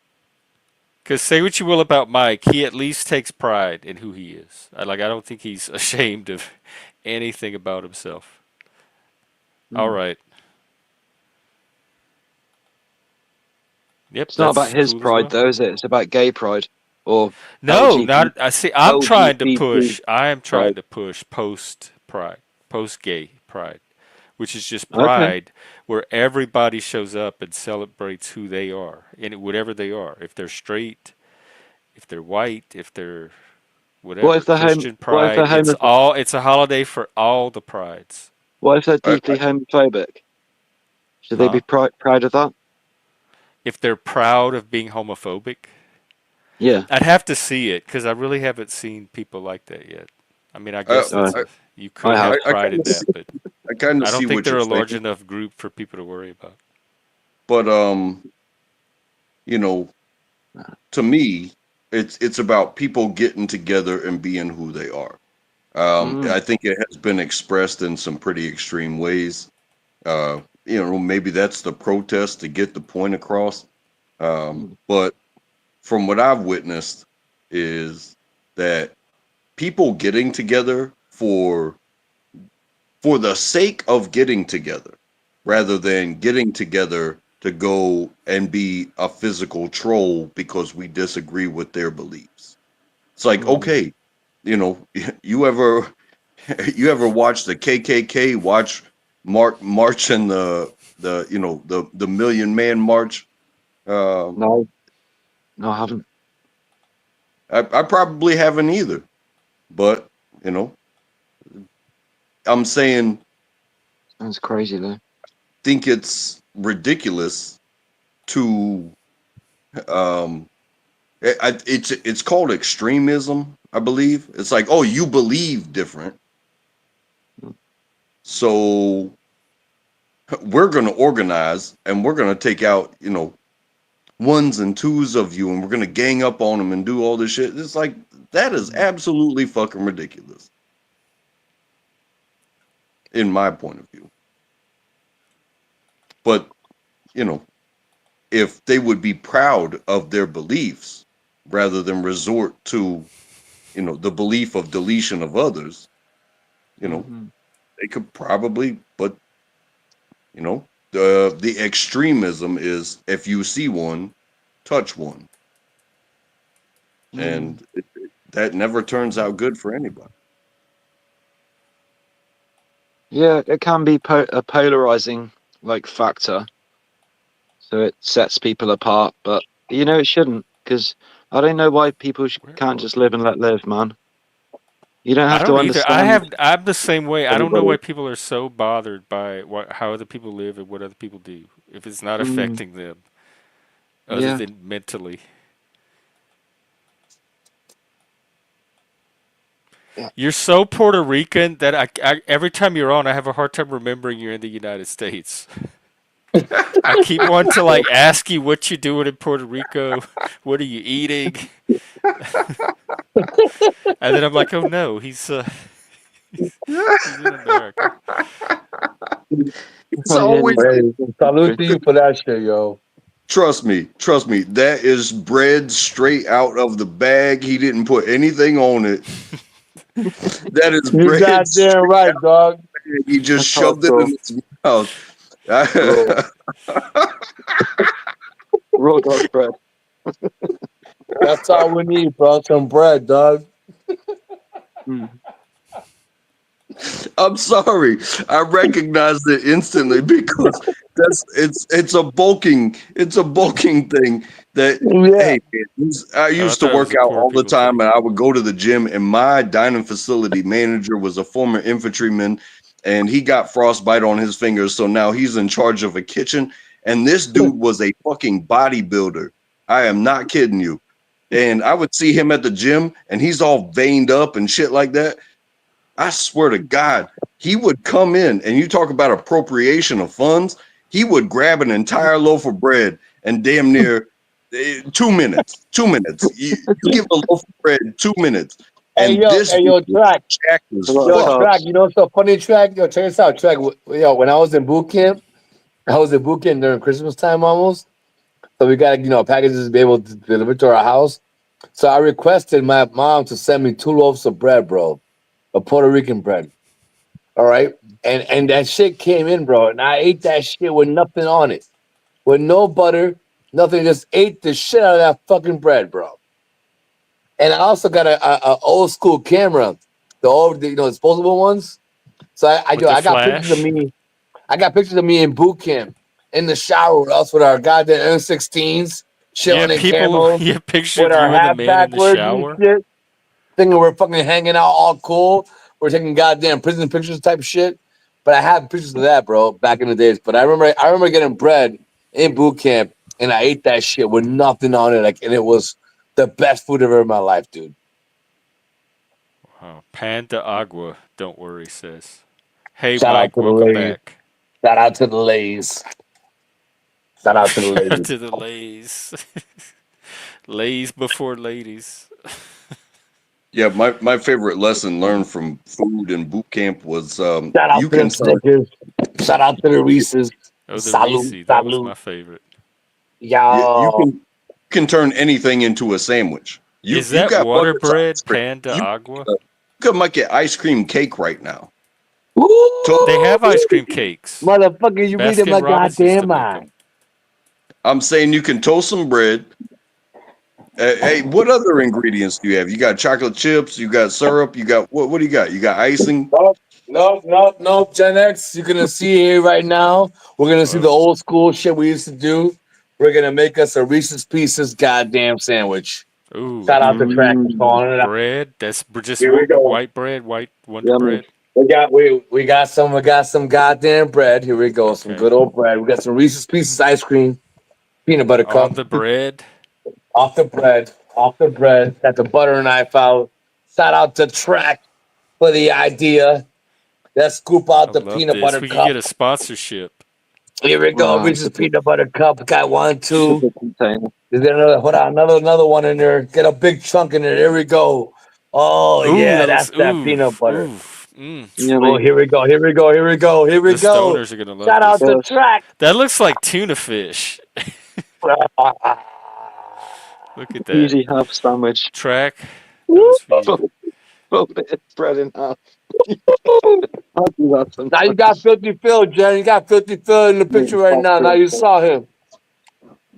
Because say what you will about Mike, he at least takes pride in who he is. I don't think he's ashamed of anything about himself. All Mm. right. Yep, It's not about that's his cool as pride, well. though, is it? It's about gay pride or No, LGBT, not. I see. I'm trying to LGBT push. I am trying pride. to push post pride, post gay pride, which is just Okay. pride where everybody shows up and celebrates who they are and whatever they are. If they're straight, if they're white, if they're What whatever, if they're Christian What if they're pride. It's all. It's a holiday for all the prides. What if they're I, deeply homophobic? Should they Huh? be proud of that? If they're proud of being homophobic, Yeah. I'd have to see it because I really haven't seen people like that yet. I mean, I I, guess that's I, you I could have. have pride in that, but I kind of I don't see think what they're you're a large saying, enough group for people to worry about. but you know, to me, it's about people getting together and being who they are. Mm. I think it has been expressed in some pretty extreme ways. Maybe that's the protest to get the point across. Mm. But from what I've witnessed is that people getting together for the sake of getting together rather than getting together to go and be a physical troll because we disagree with their beliefs. It's like, Mm. okay, you know, you ever you ever watch the KKK march in the Million Man March? Uh, No, no, I haven't. I probably haven't either, but you know, I'm saying Sounds crazy though. think it's ridiculous to it's called extremism, I believe. It's like, oh, you believe different, so we're going to organize and we're going to take out, ones and twos of you, and we're going to gang up on them and do all this shit. It's like that is Mm. absolutely fucking ridiculous, in my point of view. But you know, if they would be proud of their beliefs rather than resort to, the belief of deletion of others, Mm-hmm. they could probably, but the extremism is if you see one, touch one, Mm. and that never turns out good for anybody. Yeah, it can be a polarizing factor, so it sets people apart. But it shouldn't, because I don't know why people Where can't was just live and let live, man. You don't I have to don't either. understand I'm the same way. I don't know why everybody. people are so bothered by how other people live and what other people do if it's not Mm. affecting them other Yeah. than mentally. Yeah. You're so Puerto Rican that every time you're on, I have a hard time remembering you're in the United States. I keep wanting to ask you what you're doing in Puerto Rico. What are you eating? And then I'm like, oh no, he's in America. It's Oh, yeah. always Hey, salute to you for that shit, yo. trust me. That is bread straight out of the bag. He didn't put anything on it. That is You bread goddamn straight right, dog. out. He just That's shoved it hardcore. in his mouth. Raw, raw dog bread. That's all we need, bro. Some bread, dog. Mm. I'm sorry. I recognized it instantly because it's a bulking thing that Yeah. hey man, I Oh, I used to thought it was work a out poor all the people time thing. and I would go to the gym and my dining facility manager was a former infantryman and he got frostbite on his fingers, so now he's in charge of a kitchen, and this dude was a fucking bodybuilder. I am not kidding you. And I would see him at the gym and he's all veined up and shit like that. I swear to God, he would come in and you talk about appropriation of funds. He would grab an entire loaf of bread and damn near 2 minutes. 2 minutes. You give a loaf of bread 2 minutes. Hey And this yo, dude, track. Jack was A lot of Yo, fucked. track. carbs. You know what's so funny, track? Yo, check this out, track. Yo, when I was in boot camp, I was in boot camp during Christmas time almost. So we got packages to be able to deliver to our house. So I requested my mom to send me 2 loaves of bread, bro, of Puerto Rican bread. All right, and that shit came in, bro, and I ate that shit with nothing on it, with no butter, nothing. Just ate the shit out of that fucking bread, bro. And I also got a old school camera, the old disposable ones. So With the I got pictures of flash? me. I got pictures of me in boot camp in the shower with us with our goddamn M16s, Yeah, chilling in people. camos Yeah, picture with of our you and the hat man in the backwards and shower. shit, thinking we're fucking hanging out all cool. We're taking goddamn prison pictures type shit. But I have pictures of that, bro, back in the days. But I remember getting bread in boot camp, and I ate that shit with nothing on it, and it was the best food ever in my life, dude. Wow. Pan de agua. Don't worry, says. Hey, Shout out Mike. to the Welcome ladies. back. Shout out to the ladies. Shout out to the Shout out ladies. to the lays. Lays before ladies. Yeah, my favorite lesson learned from food and boot camp was Shout out you to the can turn Snickers. Shout out to the Reese's. Oh, the Salute, Reese. That was my salute. favorite. you Yo. can turn anything into a sandwich. Is You that got water butterscotch bread? ice cream. Pan de You agua? might get ice cream cake right now. They Woo! have ice cream cakes. Motherfucker, you reading my Baskin Robbins used to goddamn make mind. them. I'm saying you can toast some bread. Hey, what other ingredients do you have? You got chocolate chips. You got syrup. You got what? What do you got? You got icing. Nope. Gen X, you're gonna see here right now. We're gonna see the old school shit we used to do. We're gonna make us a Reese's Pieces goddamn sandwich. Ooh, Shout out to Track for calling it out. bread. That's just Here we go. white bread, white Wonder Yummy. Bread. We got some goddamn bread. Here we go. Some Okay. good old bread. We got some Reese's Pieces ice cream, peanut butter On cup, the bread. off the bread, off the bread. Got the butter knife out. Shout out to Track for the idea. Let's scoop I out the love peanut this. butter We could get cup. a sponsorship. Here we go. Wow. Reese's peanut butter cup. Got one, Look at two. the container. Is there another? Hold on, another one in there. Get a big chunk in there. There we go. Oh Ooh, yeah, that that's looks that peanut butter. Mm. Oh, Yummy. here we go. Here we go. Here we go. Here we The go. stoners are gonna love Shout out this. to Yes. Track. That looks like tuna fish. Look at that. Easy half sandwich. Track. That was for you. Full bit of bread in half. I'll do that Now you sometimes. got Filthy Phil, Jen. You got Filthy Phil in the picture right now. Now you saw him.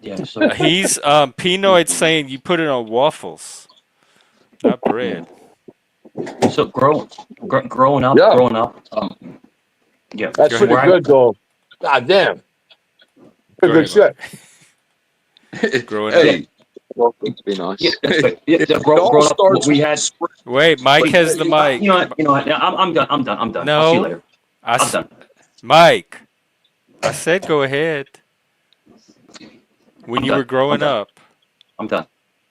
Yeah. So He's Pinoid saying you put it on waffles, not bread. so growing up, Yeah, yeah. that's Go So pretty ahead, where Mike. good though. God damn, Go pretty good ahead, shit. Mike. Growing up. Hey, Walking to be nice. it all growing up, starts we with had. spread. Wait, Mike has the mic. You know what? I'm done. I'm done. I'll see you No, later. I'm done. Mike. I said go ahead. When I'm you done. were growing up. I'm done.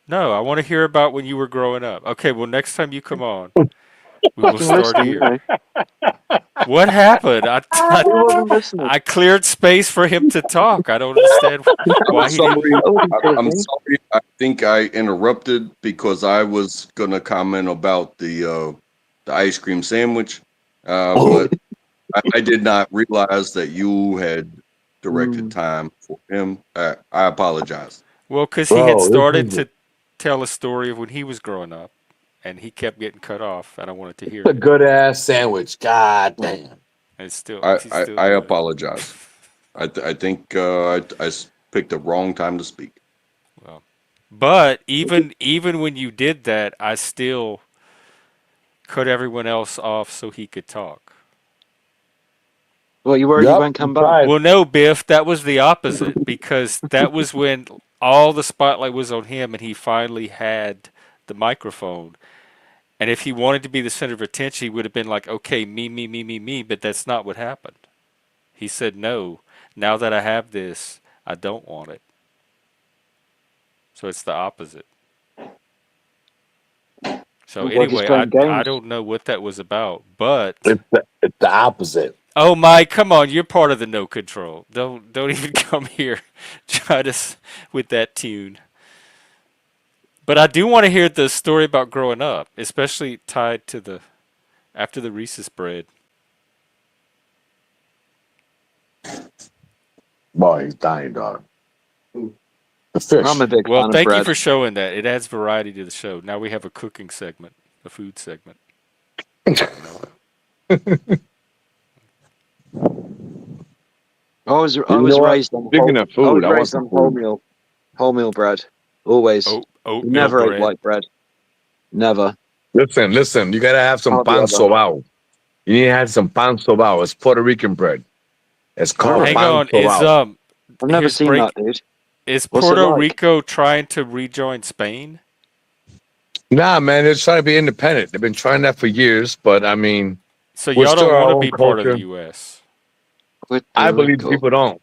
No, I want to hear about when you were growing up. Okay, well next time you come on, we will Wasn't start listening, here. no. What happened? He wasn't listening. I cleared space for him to talk. I don't understand I'm why he didn't. sorry. I wasn't I'm talking. sorry. I think I interrupted because I was gonna comment about the ice cream sandwich, but I did not realize that you had directed time for him. I apologize. Well, because he had Bro, this started is to tell a story of when he was growing up, and he kept getting cut off, and I wanted to hear a it. good ass sandwich. God damn. And he's I, still I doing it. apologize. I think I picked the wrong time to speak. Well, but even when you did that, I still cut everyone else off so he could talk. Well, you worried he Yep, won't you come back? tried. Well, no, Biff, that was the opposite because that was when all the spotlight was on him and he finally had the microphone. And if he wanted to be the center of attention, he would have been like, okay, me, but that's not what happened. He said, no, now that I have this, I don't want it. So it's the opposite. So Well, he's anyway, playing I games. don't know what that was about, but It's the opposite. oh Mike, come on, you're part of the no control. Don't even come here, try to with that tune. But I do want to hear the story about growing up, especially tied to the after the Reese's bread. Boy, he's dying, dog. The fish. I'm a big Well, fan of thank you bread. for showing that. It adds variety to the show. Now we have a cooking segment, a food segment. I was what? raised on Speaking of I food, was I want raised some on food. wholemeal bread. Always. Oatmeal Never ate bread. white bread. Never. Listen. You gotta have some Hardly pan ever. sobao. You need to have some pan sobao. It's Puerto Rican bread. It's called Hang pan on, is sobao. I've never here's seen that, break. dude. Is What's it Puerto like? Rico trying to rejoin Spain? Nah, man, they're trying to be independent. They've been trying that for years, but I mean, So we're y'all still don't our want to own be part of the culture. U.S. I Puerto believe Rico. people don't.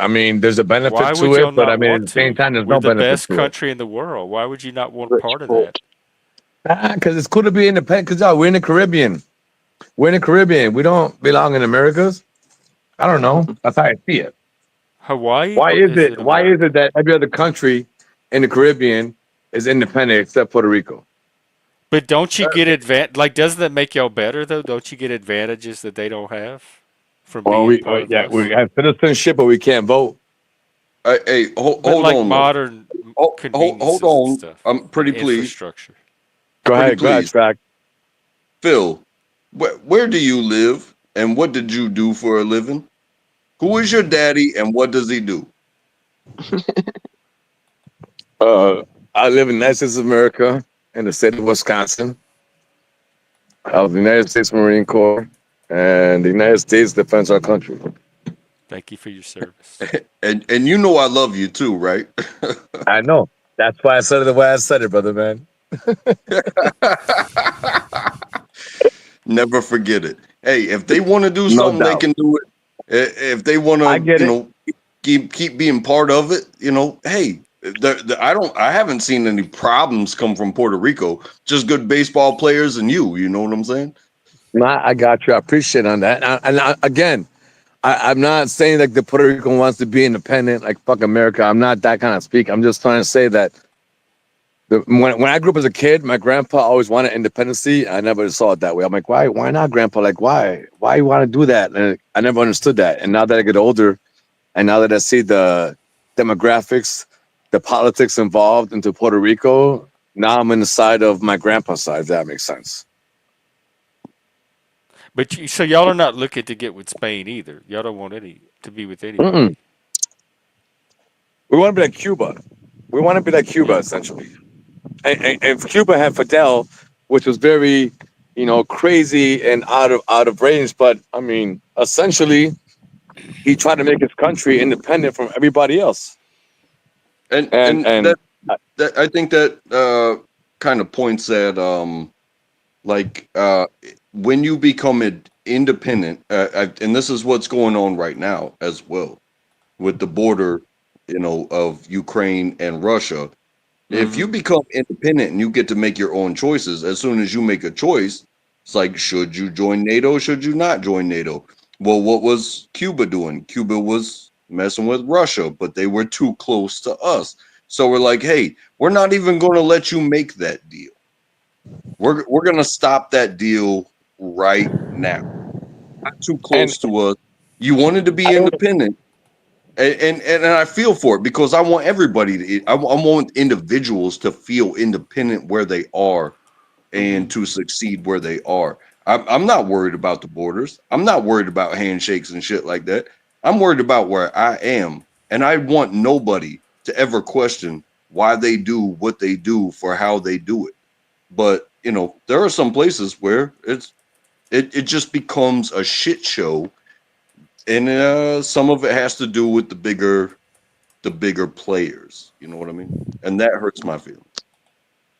I mean, there's a benefit Why to would y'all it, but I not mean, at want the same to? time, there's We're no the benefit best to it. country in the world. Why would you not want part of Bridgeport. that? Because it's cool to be independent. Because we're in the Caribbean. We're in the Caribbean. We don't belong in Americas. I don't know. That's how I see it. Hawaii Why is is it? in Why is it America. that every other country in the Caribbean is independent except Puerto Rico? But don't you get like? Doesn't that make y'all better though? Don't you get advantages that they don't have from Well, being part of we us? have citizenship, but we can't vote. Hey, But hold like on though. modern Hold conveniences and on. stuff and Pretty please. infrastructure. Go ahead, Please. track. Phil, where do you live and what did you do for a living? Who is your daddy and what does he do? I live in the United States of America in the state of Wisconsin. I was in the United States Marine Corps, and the United States defends our country. Thank you for your service. And you know I love you too, right? I know. That's why I said it the way I said it, brother man. Never forget it. Hey, if they want to do No something, they doubt. can do it. If they want I to, get it. keep being part of it, hey, I haven't seen any problems come from Puerto Rico. Just good baseball players and you know what I'm saying? I got you. I appreciate on that. Again, I'm not saying like the Puerto Rican wants to be independent, like fuck America. I'm not that kind of speak. I'm just trying to say that when I grew up as a kid, my grandpa always wanted independency. I never saw it that way. I'm like, why not, grandpa? Like, why you want to do that? And I never understood that. And now that I get older, and now that I see the demographics, the politics involved into Puerto Rico, now I'm in the side of my grandpa's side. If that makes sense. But so y'all are not looking to get with Spain either. Y'all don't want to be with anybody. Mm-mm. We want to be like Cuba. We want to be like Cuba, Yeah. essentially. And if Cuba had Fidel, which was very, crazy and out of range, but I mean, essentially, he tried to make his country independent from everybody else. And And that I think that kind of points at like when you become independent, and this is what's going on right now as well with the border, of Ukraine and Russia. If you become independent and you get to make your own choices, as soon as you make a choice, it's like, should you join NATO? Should you not join NATO? Well, what was Cuba doing? Cuba was messing with Russia, but they were too close to us. So we're like, hey, we're not even going to let you make that deal. We're going to stop that deal right now. Not too and close to us. You wanted to be independent. And I feel for it because I want everybody I want individuals to feel independent where they are and to succeed where they are. I'm not worried about the borders. I'm not worried about handshakes and shit like that. I'm worried about where I am, and I want nobody to ever question why they do what they do for how they do it. But there are some places where it just becomes a shit show, and some of it has to do with the bigger players. You know what I mean? And that hurts my feelings.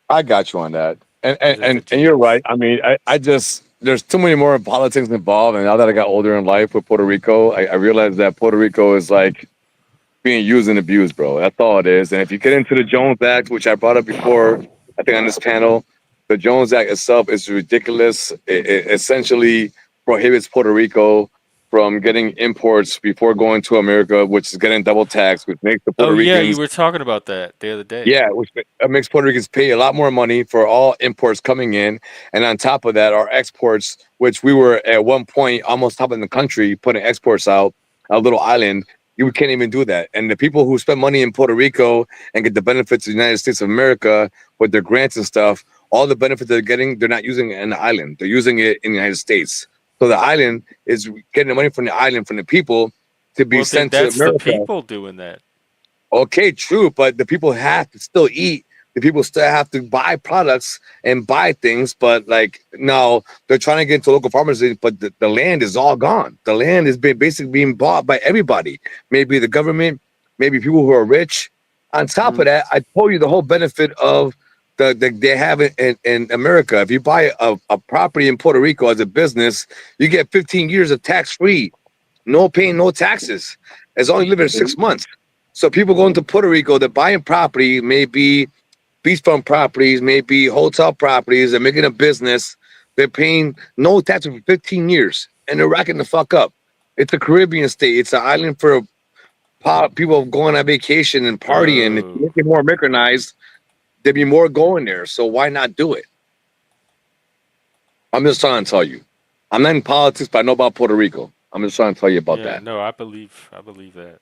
I got you on that. And Is and, it the and, and you're G's? right. I mean, I just there's too many more politics involved. And now that I got older in life with Puerto Rico, I realized that Puerto Rico is like being used and abused, bro. That's all it is. And if you get into the Jones Act, which I brought up before, I think on this panel, the Jones Act itself is ridiculous. It essentially prohibits Puerto Rico from getting imports before going to America, which is getting double taxed, which makes the Puerto Oh yeah, you Ricans, were talking about that the other day. yeah, which makes Puerto Ricans pay a lot more money for all imports coming in. And on top of that, our exports, which we were at one point almost top in the country, putting exports out, a little island, you can't even do that. And the people who spend money in Puerto Rico and get the benefits of the United States of America with their grants and stuff, all the benefits they're getting, they're not using it in the island. They're using it in the United States. So the island is getting the money from the island, from the people, to be Well, then sent to that's the America. people doing that. Okay, true, but the people have to still eat. The people still have to buy products and buy things, but like no, they're trying to get into local farmers, but the land is all gone. The land is basically being bought by everybody. Maybe the government, maybe people who are rich. On top of that, I told you the whole benefit of they have in America. If you buy a property in Puerto Rico as a business, you get 15 years of tax free, no paying no taxes, as long as you live here 6 months. So people going to Puerto Rico, they're buying property, maybe beachfront properties, maybe hotel properties, they're making a business. They're paying no taxes for 15 years, and they're racking the fuck up. It's a Caribbean state. It's an island for people going on vacation and partying. If you make it more Americanized, there'd be more going there. So why not do it? I'm just trying to tell you. I'm not in politics, but I know about Puerto Rico. I'm just trying to tell you about that. No, I believe that.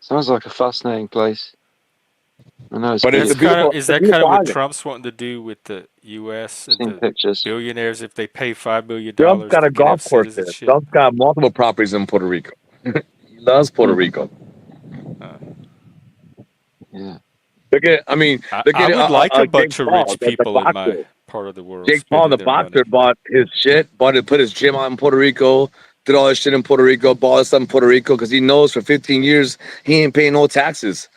Sounds like a fascinating place. I know it's But That's it's kind of, is that kind of what island. Trump's wanting to do with the U.S. and Seen the pictures. billionaires if they pay $5 million Trump's got to a get have golf course there. citizenship? Trump's got multiple properties in Puerto Rico. He loves Puerto Rico. Yeah. Look at, I mean, look I at would like a Jake bunch of Paul, rich the people in my boxer. part of the world Jake Paul, spending the their boxer, money. bought his shit, put his gym out in Puerto Rico, did all his shit in Puerto Rico, bought his stuff in Puerto Rico because he knows for 15 years he ain't paying no taxes.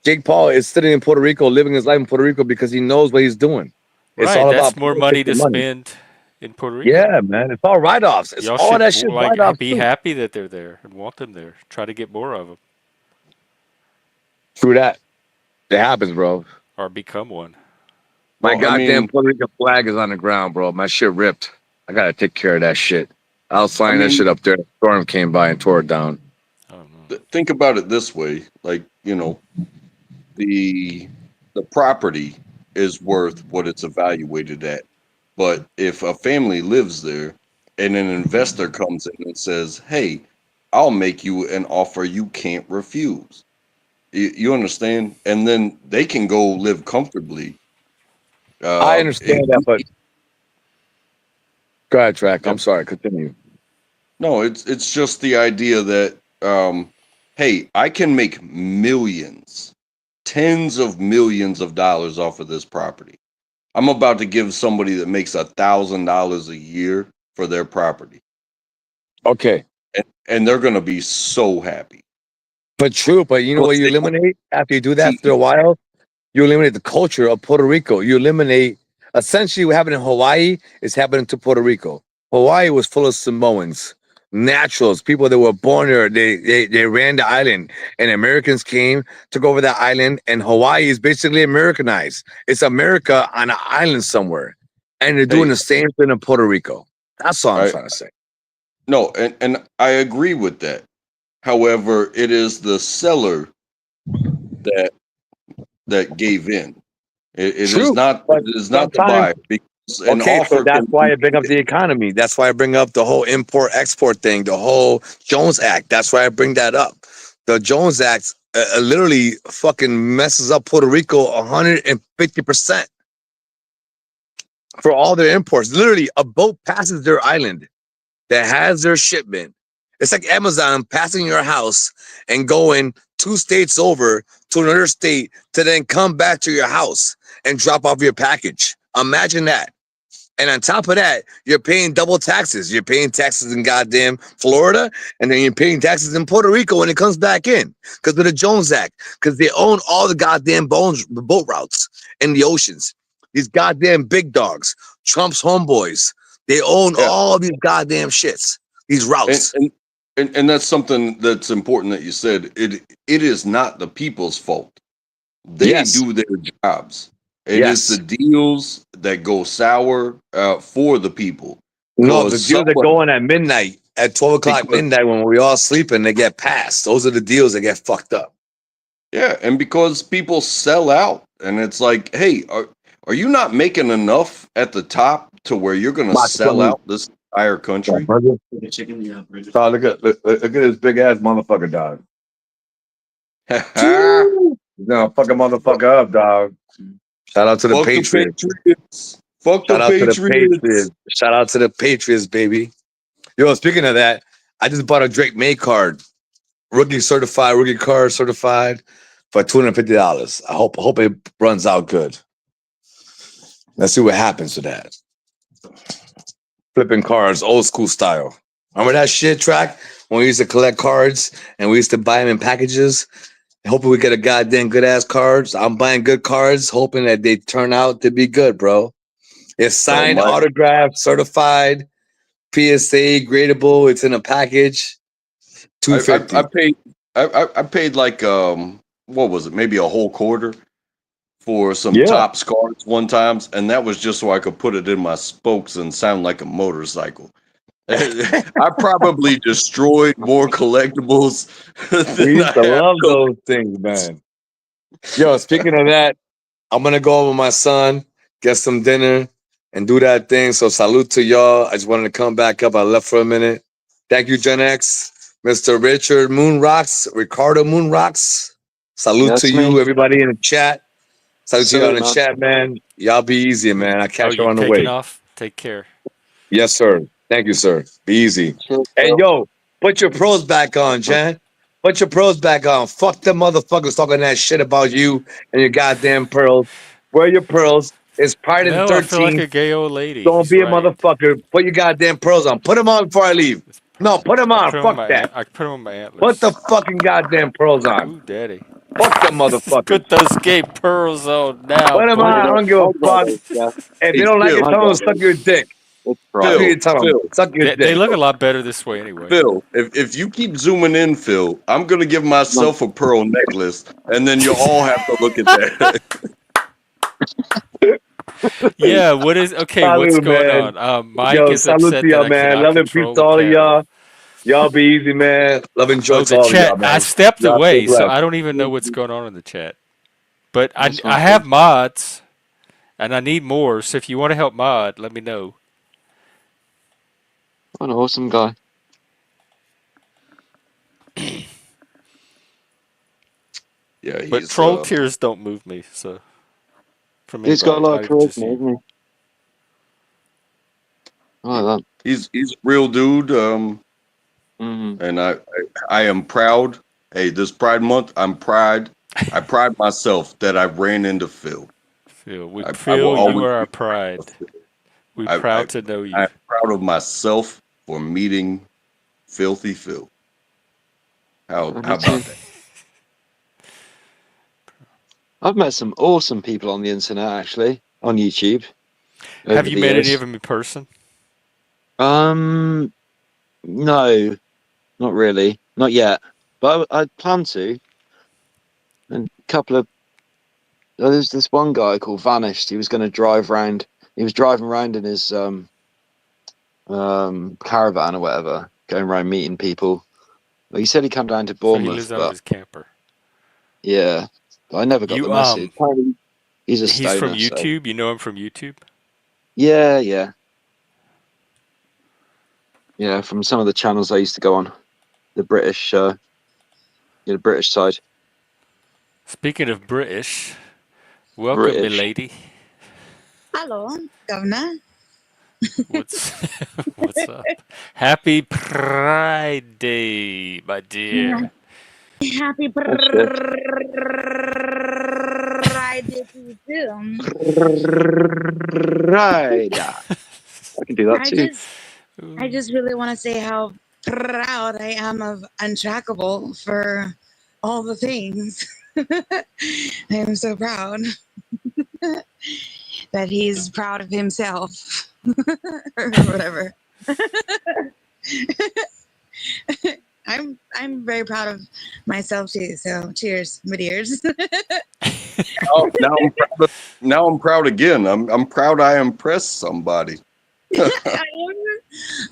Jake Paul is sitting in Puerto Rico, living his life in Puerto Rico because he knows what he's doing. It's Right, all that's about more money to spend in Puerto Rico. Yeah, man, it's all write-offs. It's Y'all all should that shit write-offs be too. happy that they're there and want them there. Try to get more of them True that. It happens, bro. or become one. My Well, I goddamn mean- Puerto Rican flag is on the ground, bro. My shit ripped. I gotta take care of that shit. I was flying that mean- shit up there. The storm came by and tore it down. Think about it this way, like, you know, the property is worth what it's evaluated at. But if a family lives there and an investor comes in and says, "Hey, I'll make you an offer you can't refuse." You understand? And then they can go live comfortably. I understand that, but go ahead, Track. I'm sorry. Continue. No, it's just the idea that hey, I can make millions, tens of millions of dollars off of this property. I'm about to give somebody that makes $1,000 a year for their property. Okay. And they're gonna be so happy. But true, but you know what you eliminate after you do that after a while? You eliminate the culture of Puerto Rico. You eliminate essentially what happened in Hawaii is happening to Puerto Rico. Hawaii was full of Samoans, naturals, people that were born there. They ran the island, and Americans came, took over that island, and Hawaii is basically Americanized. It's America on an island somewhere, and they're doing the same thing in Puerto Rico. That's all I'm trying to say. No, and I agree with that. However, it is the seller that gave in. It is True, not but it is not the sometimes- buyer, because an Okay, so offer that's can why I bring up the economy. That's why I bring up the whole import-export thing, the whole Jones Act. That's why I bring that up. The Jones Act literally fucking messes up Puerto Rico 150% for all their imports. Literally, a boat passes their island that has their shipment. It's like Amazon passing your house and going 2 states over to another state to then come back to your house and drop off your package. Imagine that. And on top of that, you're paying double taxes. You're paying taxes in goddamn Florida, and then you're paying taxes in Puerto Rico when it comes back in because of the Jones Act, because they own all the goddamn boat routes in the oceans. These goddamn big dogs, Trump's homeboys, they own all these goddamn shits, these routes. And that's something that's important that you said. It is not the people's fault. They do their jobs. It is the deals that go sour for the people. No, the Because deals are someone, going at midnight, at 12 o'clock because midnight when we all sleeping, they get passed. Those are the deals that get fucked up. yeah, and because people sell out, and it's like, hey, are you not making enough at the top to where you're gonna Watch sell out this entire country? Dog, look at this big ass motherfucker, dog. He's gonna fuck a motherfucker up, dog. Shout out to the Fuck the Patriots. Patriots. Fuck the Shout out to the Patriots. Patriots. Shout out to the Patriots, baby. Yo, speaking of that, I just bought a Drake May card. Rookie card certified for $250. I hope it runs out good. Let's see what happens to that. Flipping cards, old school style. Remember that shit track when we used to collect cards and we used to buy them in packages? Hoping we get a goddamn good ass cards. I'm buying good cards, hoping that they turn out to be good, bro. It's signed, autographed, certified, PSA, gradable. It's in a package. $250. I paid like what was it? Maybe a whole quarter for some Topps cards one time, and that was just so I could put it in my spokes and sound like a motorcycle. I probably destroyed more collectibles We than used to I have. love those things, man. Yo, speaking of that, I'm gonna go over with my son, get some dinner, and do that thing. So salute to y'all. I just wanted to come back up. I left for a minute. Thank you, Gen X, Mr. Richard Moonrocks, Ricardo Moonrocks. Salute That's to me. you, everybody in the chat. Salute to y'all in the Man. chat, man. Y'all be easy, man. I catch you you on the taking way. off? Take care. Yes, sir. Thank you, sir. Be easy. Cheers, Hey, Bill. yo, put your pros back on, Jan. Put your pros back on. Fuck them motherfuckers talking that shit about you and your goddamn pearls. Wear your pearls. It's Friday the No, I feel like 13th. a gay old lady. Don't He's be a right. motherfucker. Put your goddamn pearls on. Put them on before I leave. No, put them I on. put 'em on Fuck my that. I put 'em on my antlers. Put the fucking goddamn pearls on. Ooh, daddy. Fuck them motherfuckers. Put those gay pearls on now, Put them on. I boy. don't give a fuck. If Hey, you don't like it, Phil, tell them to suck your dick. That's what you tell them. Suck your They dick. look a lot better this way anyway. Phil, if you keep zooming in, Phil, I'm gonna give myself a pearl necklace, and then you all have to look at that. Yeah, what is okay? Salute, What's going man. on? Mike Yo, is salute upset to that y'all, I man. cannot Love and peace control to the all of camera. y'all. Y'all be easy, man. Love and joy Oh, to the all of y'all, chat. man. I stepped Y'all away, stay so blessed. I don't even know what's going on in the chat. But That's I have mods, and I need more. So if you want to help mod, let me know. What an awesome guy. Yeah, But he's troll tears don't move me. So from He's got a anybody, lot not of even just charisma, you. isn't he? I like he's a real dude. that. And I am proud. Hey, this Pride Month, I pride myself that I ran into Phil. Phil, I will Phil, you always are be our pride. We're I, proud to know you. I'm proud of myself for meeting Filthy Phil. How Me about too. that? I've met some awesome people on the internet, actually, on YouTube. Have Over you the met any years. of them in person? No, not really, not yet. But I plan to. And a couple of there's this one guy called Vanished. He was going to drive around. He was driving around in his caravan or whatever, going around meeting people. Well, he said he'd come down to So he Bournemouth, lives out of but his camper. yeah, but I never got the You message. Apparently he's a he's from stoner. So. YouTube. You know him from YouTube. Yeah, from some of the channels I used to go on, the British, the British side. Speaking of British, welcome, British. milady. Hello, Governor. What's what's up? Happy Prrride-day, my dear. Happy Prrride-day to you too. Right. I can do that too. I just really want to say how proud I am of Untrackable for all the things. I am so proud that he's proud of himself or whatever. I'm very proud of myself too. So cheers, my dears. Oh, now I'm proud again. I'm proud I impressed somebody.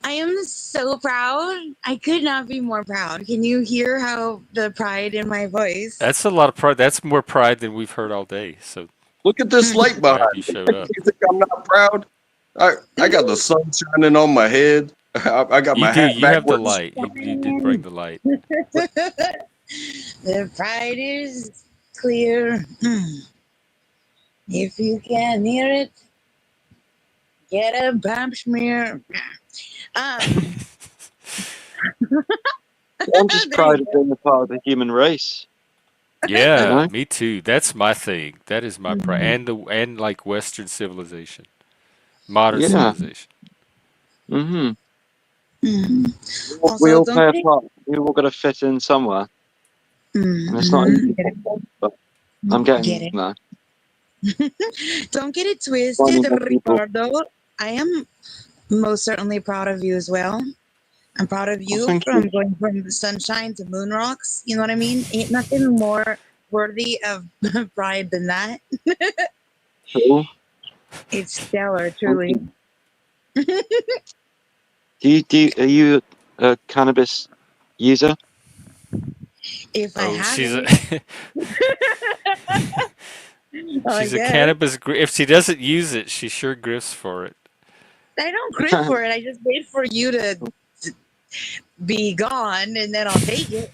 I am so proud. I could not be more proud. Can you hear how the pride in my voice? That's a lot of pride. That's more pride than we've heard all day. So Look at this light behind glad you me. showed up. You think I'm not proud? I got the sun shining on my head. I got You my do. hat You have the backwards. light. You did bring the light. The pride is clear. If you can hear it, get a bump smear. I'm just proud of being a part of the human race. You Yeah, know? me too. That's my thing. That is my pride, and like Western civilization, modern Yeah. civilization. Mm-hmm. We Also, all don't play a get, part. We all got to fit in somewhere, and it's not easy, but I'm get getting it. there. Don't get it twisted, Finding more people. Ricardo. I am most certainly proud of you as well. I'm proud of you thank from you. going from sunshine to moon rocks. You know what I mean? Ain't nothing more worthy of pride than that. Cool. It's stellar, Thank truly. you. Are you a cannabis user? If I Oh, have she's a it, I she's a guess. cannabis. If she doesn't use it, she sure grifts for it. I don't grip for it. I just wait for you to be gone, and then I'll take it.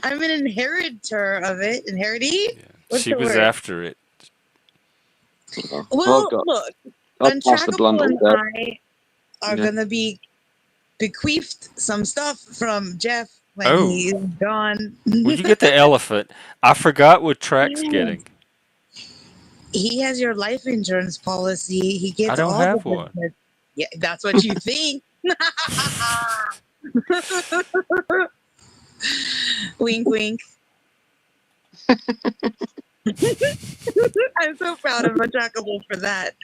I'm an inheritor of it. Inheritee? What's She the was word? after it. Well, Well, I've look, passed the blunt Untrackable all and day. I are Yeah. gonna be bequeathed some stuff from Jeff when Oh, he's gone. well, you get the elephant. I forgot what Track's getting. He has your life insurance policy. He I gets don't all the have one. benefits. Yeah, that's what you think. Wink, wink. I'm so proud of Untrackable for that.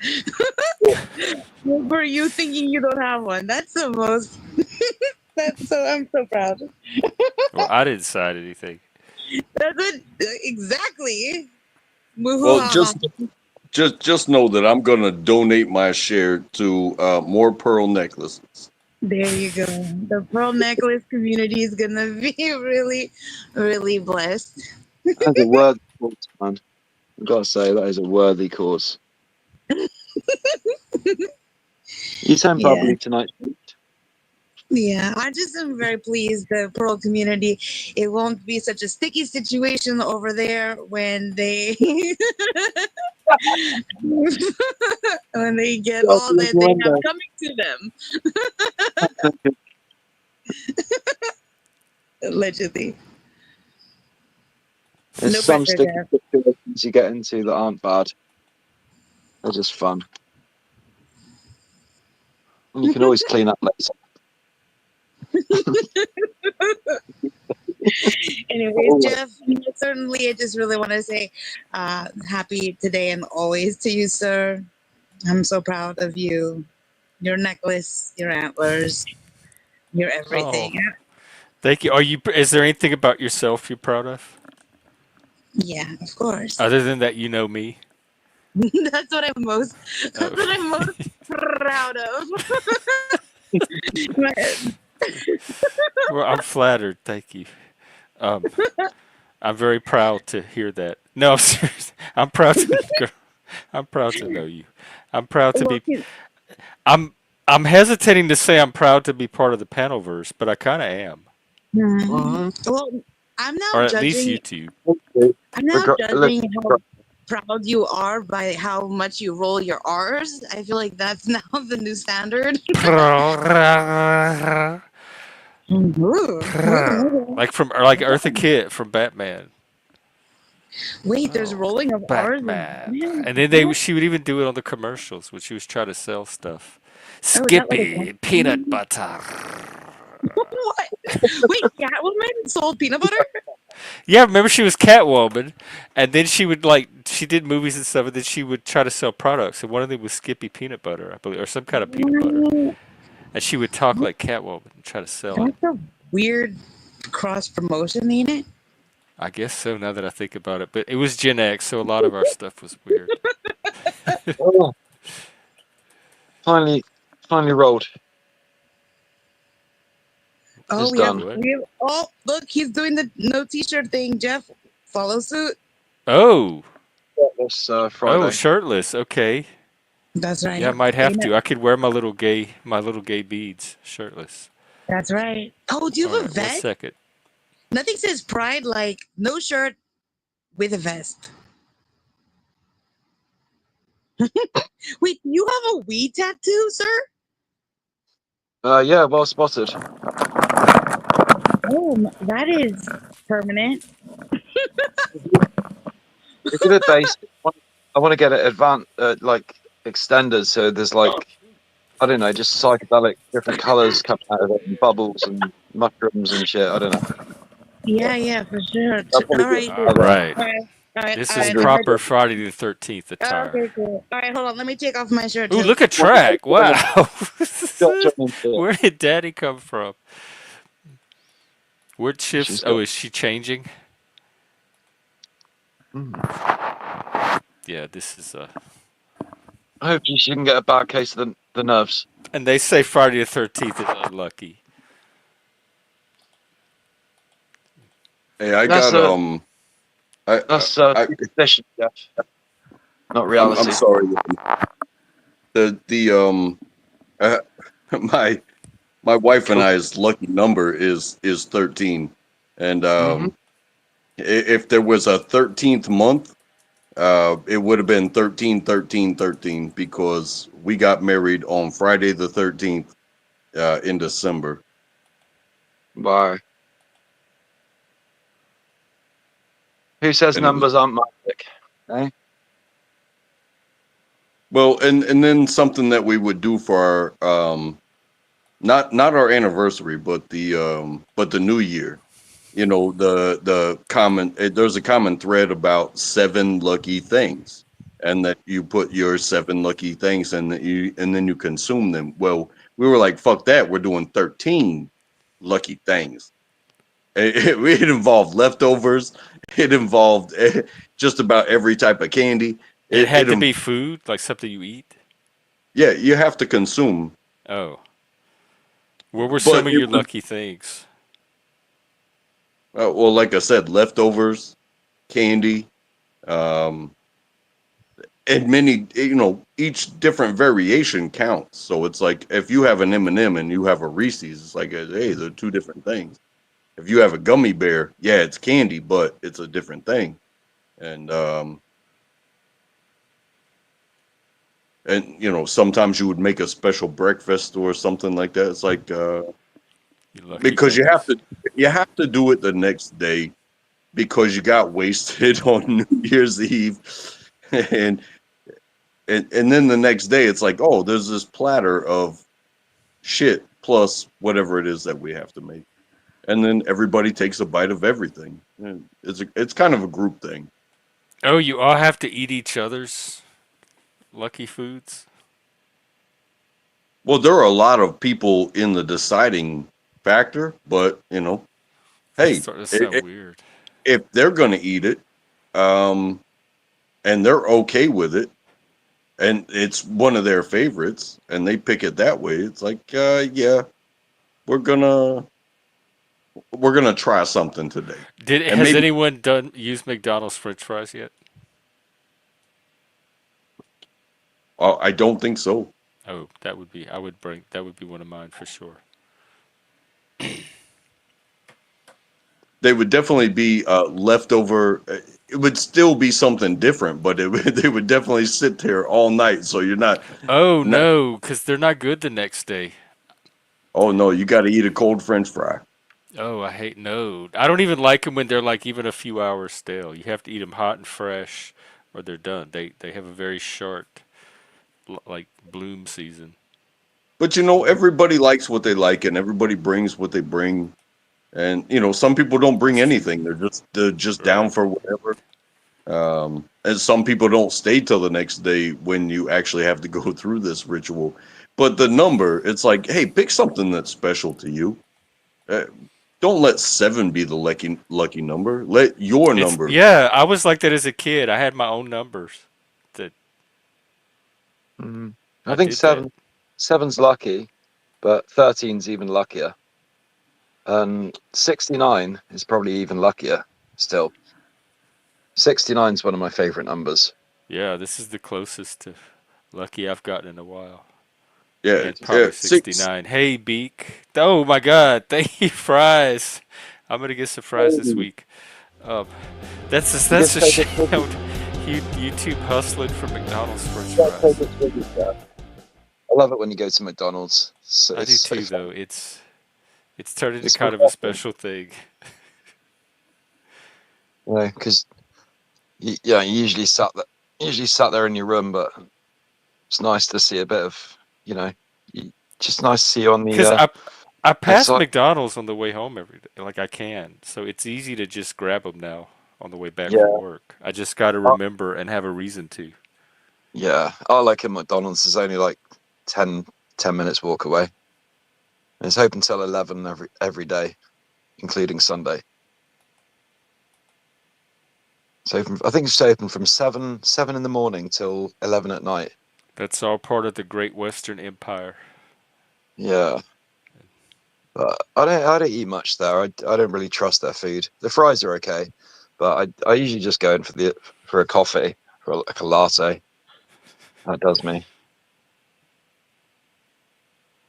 For you thinking you don't have one. That's the most. I'm so proud. Well, I didn't sign anything. That's it. Exactly. Woohoo, Well, ha, ha. just know that I'm gonna donate my share to more pearl necklaces. There you go. The pearl necklace community is gonna be really, really blessed. That's a worthy cause, man. I've got to say that is a worthy cause. You sound Yeah. bubbly tonight. Yeah, I just am very pleased the Pearl community. It won't be such a sticky situation over there when they when they get Well, all the that they have innuendo. coming to them. Allegedly. There's No some pressure, sticky Jeff. situations you get into that aren't bad. They're just fun. And you can always clean up later. Anyways, Jeff, certainly I just really want to say happy today and always to you, sir. I'm so proud of you. Your necklace, your antlers, your Oh, everything. thank you. Are you? Is there anything about yourself you're proud of, Yeah, of course. other than that you know me? That's what I'm most. That's Oh. what I'm most proud of. Well, I'm flattered. Thank you. Um, I'm very proud to hear that. No, I'm serious. I'm proud to. I'm proud to know you. I'm proud to be. I'm. I'm hesitating to say I'm proud to be part of the Panelverse, but I kind of am, Well, I'm now or at least judging. YouTube. I'm now judging how proud you are by how much you roll your R's. I feel like that's now the new standard. Like Eartha Kitt from Batman. Wait, there's rolling of R's. Batman. And then What? she would even do it on the commercials when she was trying to sell stuff. Oh, is that like Skippy peanut butter. What? Wait, Catwoman sold peanut butter? Yeah, remember she was Catwoman, and then she did movies and stuff, and then she would try to sell products, and one of them was Skippy peanut butter, I believe, or some kind of peanut butter, and she would talk like Catwoman and try to sell it. That's a weird cross promotion, ain't it? I guess so. Now that I think about it, but it was Gen X, so a lot of our stuff was weird. Oh, finally, finally rolled. Oh, It's we have, done. What? we have. Oh, look, he's doing the no t-shirt thing. Jeff, follow suit. Oh, This oh, Friday. shirtless. Okay. That's right. Yeah, I might have Ain't to. it? I could wear my little gay beads shirtless. That's right. Oh, do you All have a right, one vest? second. Nothing says pride like no shirt with a vest. Wait, you have a weed tattoo, sir? Yeah, well spotted. Oh, that is permanent. We did it based. I want to get it like extended. So there's like, I don't know, just psychedelic different colors coming out of it, and bubbles and mushrooms and shit. I don't know. Yeah, for sure. I'll probably All do it right, All together. right. all right, all right, This all is right. We'll do I'm proper ready. Friday the 13th attire. Okay, cool. All right, hold on. Let me take off my shirt Ooh, too. look at track. Wow. it. Where did Daddy come from? Where'd shifts? She's Oh, got. is she changing? Yeah, this is Hopefully she can get a bad case of the nerves. and they say Friday the 13th is unlucky. Hey, I That's got a I that's I superstition, Jeff, not I'm reality. sorry. The uh, my my wife and I's lucky number is 13, and Mm-hmm. if there was a 13th month, it would have been 13 13 13 because we got married on Friday the 13th in December. Wow. Who says And it was numbers aren't magic? Eh? well, and then something that we would do for our not our anniversary, but the new year. You know, the common there's a common thread about 7 lucky things, and that you put your 7 lucky things and then you consume them. Well, we were like, fuck that, we're doing 13 lucky things. It involved leftovers. It involved just about every type of candy. And it It, had it to em- be food, like something you eat. yeah, you have to consume, Oh, what were some but of it your was lucky things? well, like I said, leftovers, candy, um, and many, each different variation counts. So it's like if you have an M&M and you have a Reese's, it's like, hey, they're 2 different things. If you have a gummy bear, yeah, it's candy, but it's a different thing. And sometimes you would make a special breakfast or something like that. It's like You lucky because numbers. you have to do it the next day because you got wasted on New Year's Eve, and and then the next day it's like, oh, there's this platter of shit plus whatever it is that we have to make, and then everybody takes a bite of everything. And it's kind of a group thing. Oh, you all have to eat each other's lucky foods. Well, there are a lot of people in the deciding factor, but That's hey, starting to sound weird. if they're going to eat it, um, and they're okay with it, and it's one of their favorites, and they pick it that way, it's like, yeah, we're gonna try something today, and Has maybe anyone used McDonald's French fries yet? I don't think so. Oh, that would be one of mine for sure. They would definitely be leftover. It would still be something different, but they would definitely sit there all night. So you're Oh not. no, because they're not good the next day. Oh no, you got to eat a cold French fry. Oh, no. I don't even like them when they're like even a few hours stale. You have to eat them hot and fresh, or they're done. They have a very short, like bloom season. But everybody likes what they like, and everybody brings what they bring. And some people don't bring anything; they're just down Right. for whatever. And some people don't stay till the next day when you actually have to go through this ritual. But the number, it's like, hey, pick something that's special to you. Uh, don't let 7 be the lucky number. Let your number. Yeah. I was like that as a kid. I had my own numbers. That I I think did that. 7's lucky, but 13's even luckier. 69 is probably even luckier still. 69's one of my favorite numbers. Yeah, this is the closest to lucky I've gotten in a while. Yeah, And yeah. probably 69. Hey, Beak. Oh my God. Thank you, fries. I'm gonna get some fries this week. Um, that's You a just take shame. it with you. YouTube hustling for McDonald's French You gotta take fries. it with you, Jeff. I love it when you go to McDonald's. I do It's so too, fun. though. It's turned into It's kind of a refreshing. special thing. Because you usually sat there in your room, but it's nice to see a bit of, just nice to see you on Because the I pass outside. McDonald's on the way home every day. Like I can. So it's easy to just grab them now on the way back from Yeah, work. I just got to I, remember and have a reason to. yeah. I like it. McDonald's is only like 10 minutes walk away. And it's open till 11 every day, including Sunday. So I think it's open from 7 in the morning till 11 at night. That's all part of the Great Western Empire. Yeah. But I don't eat much there. I don't really trust their food. The fries are okay, but I usually just go in for a coffee, for like a latte. That does me.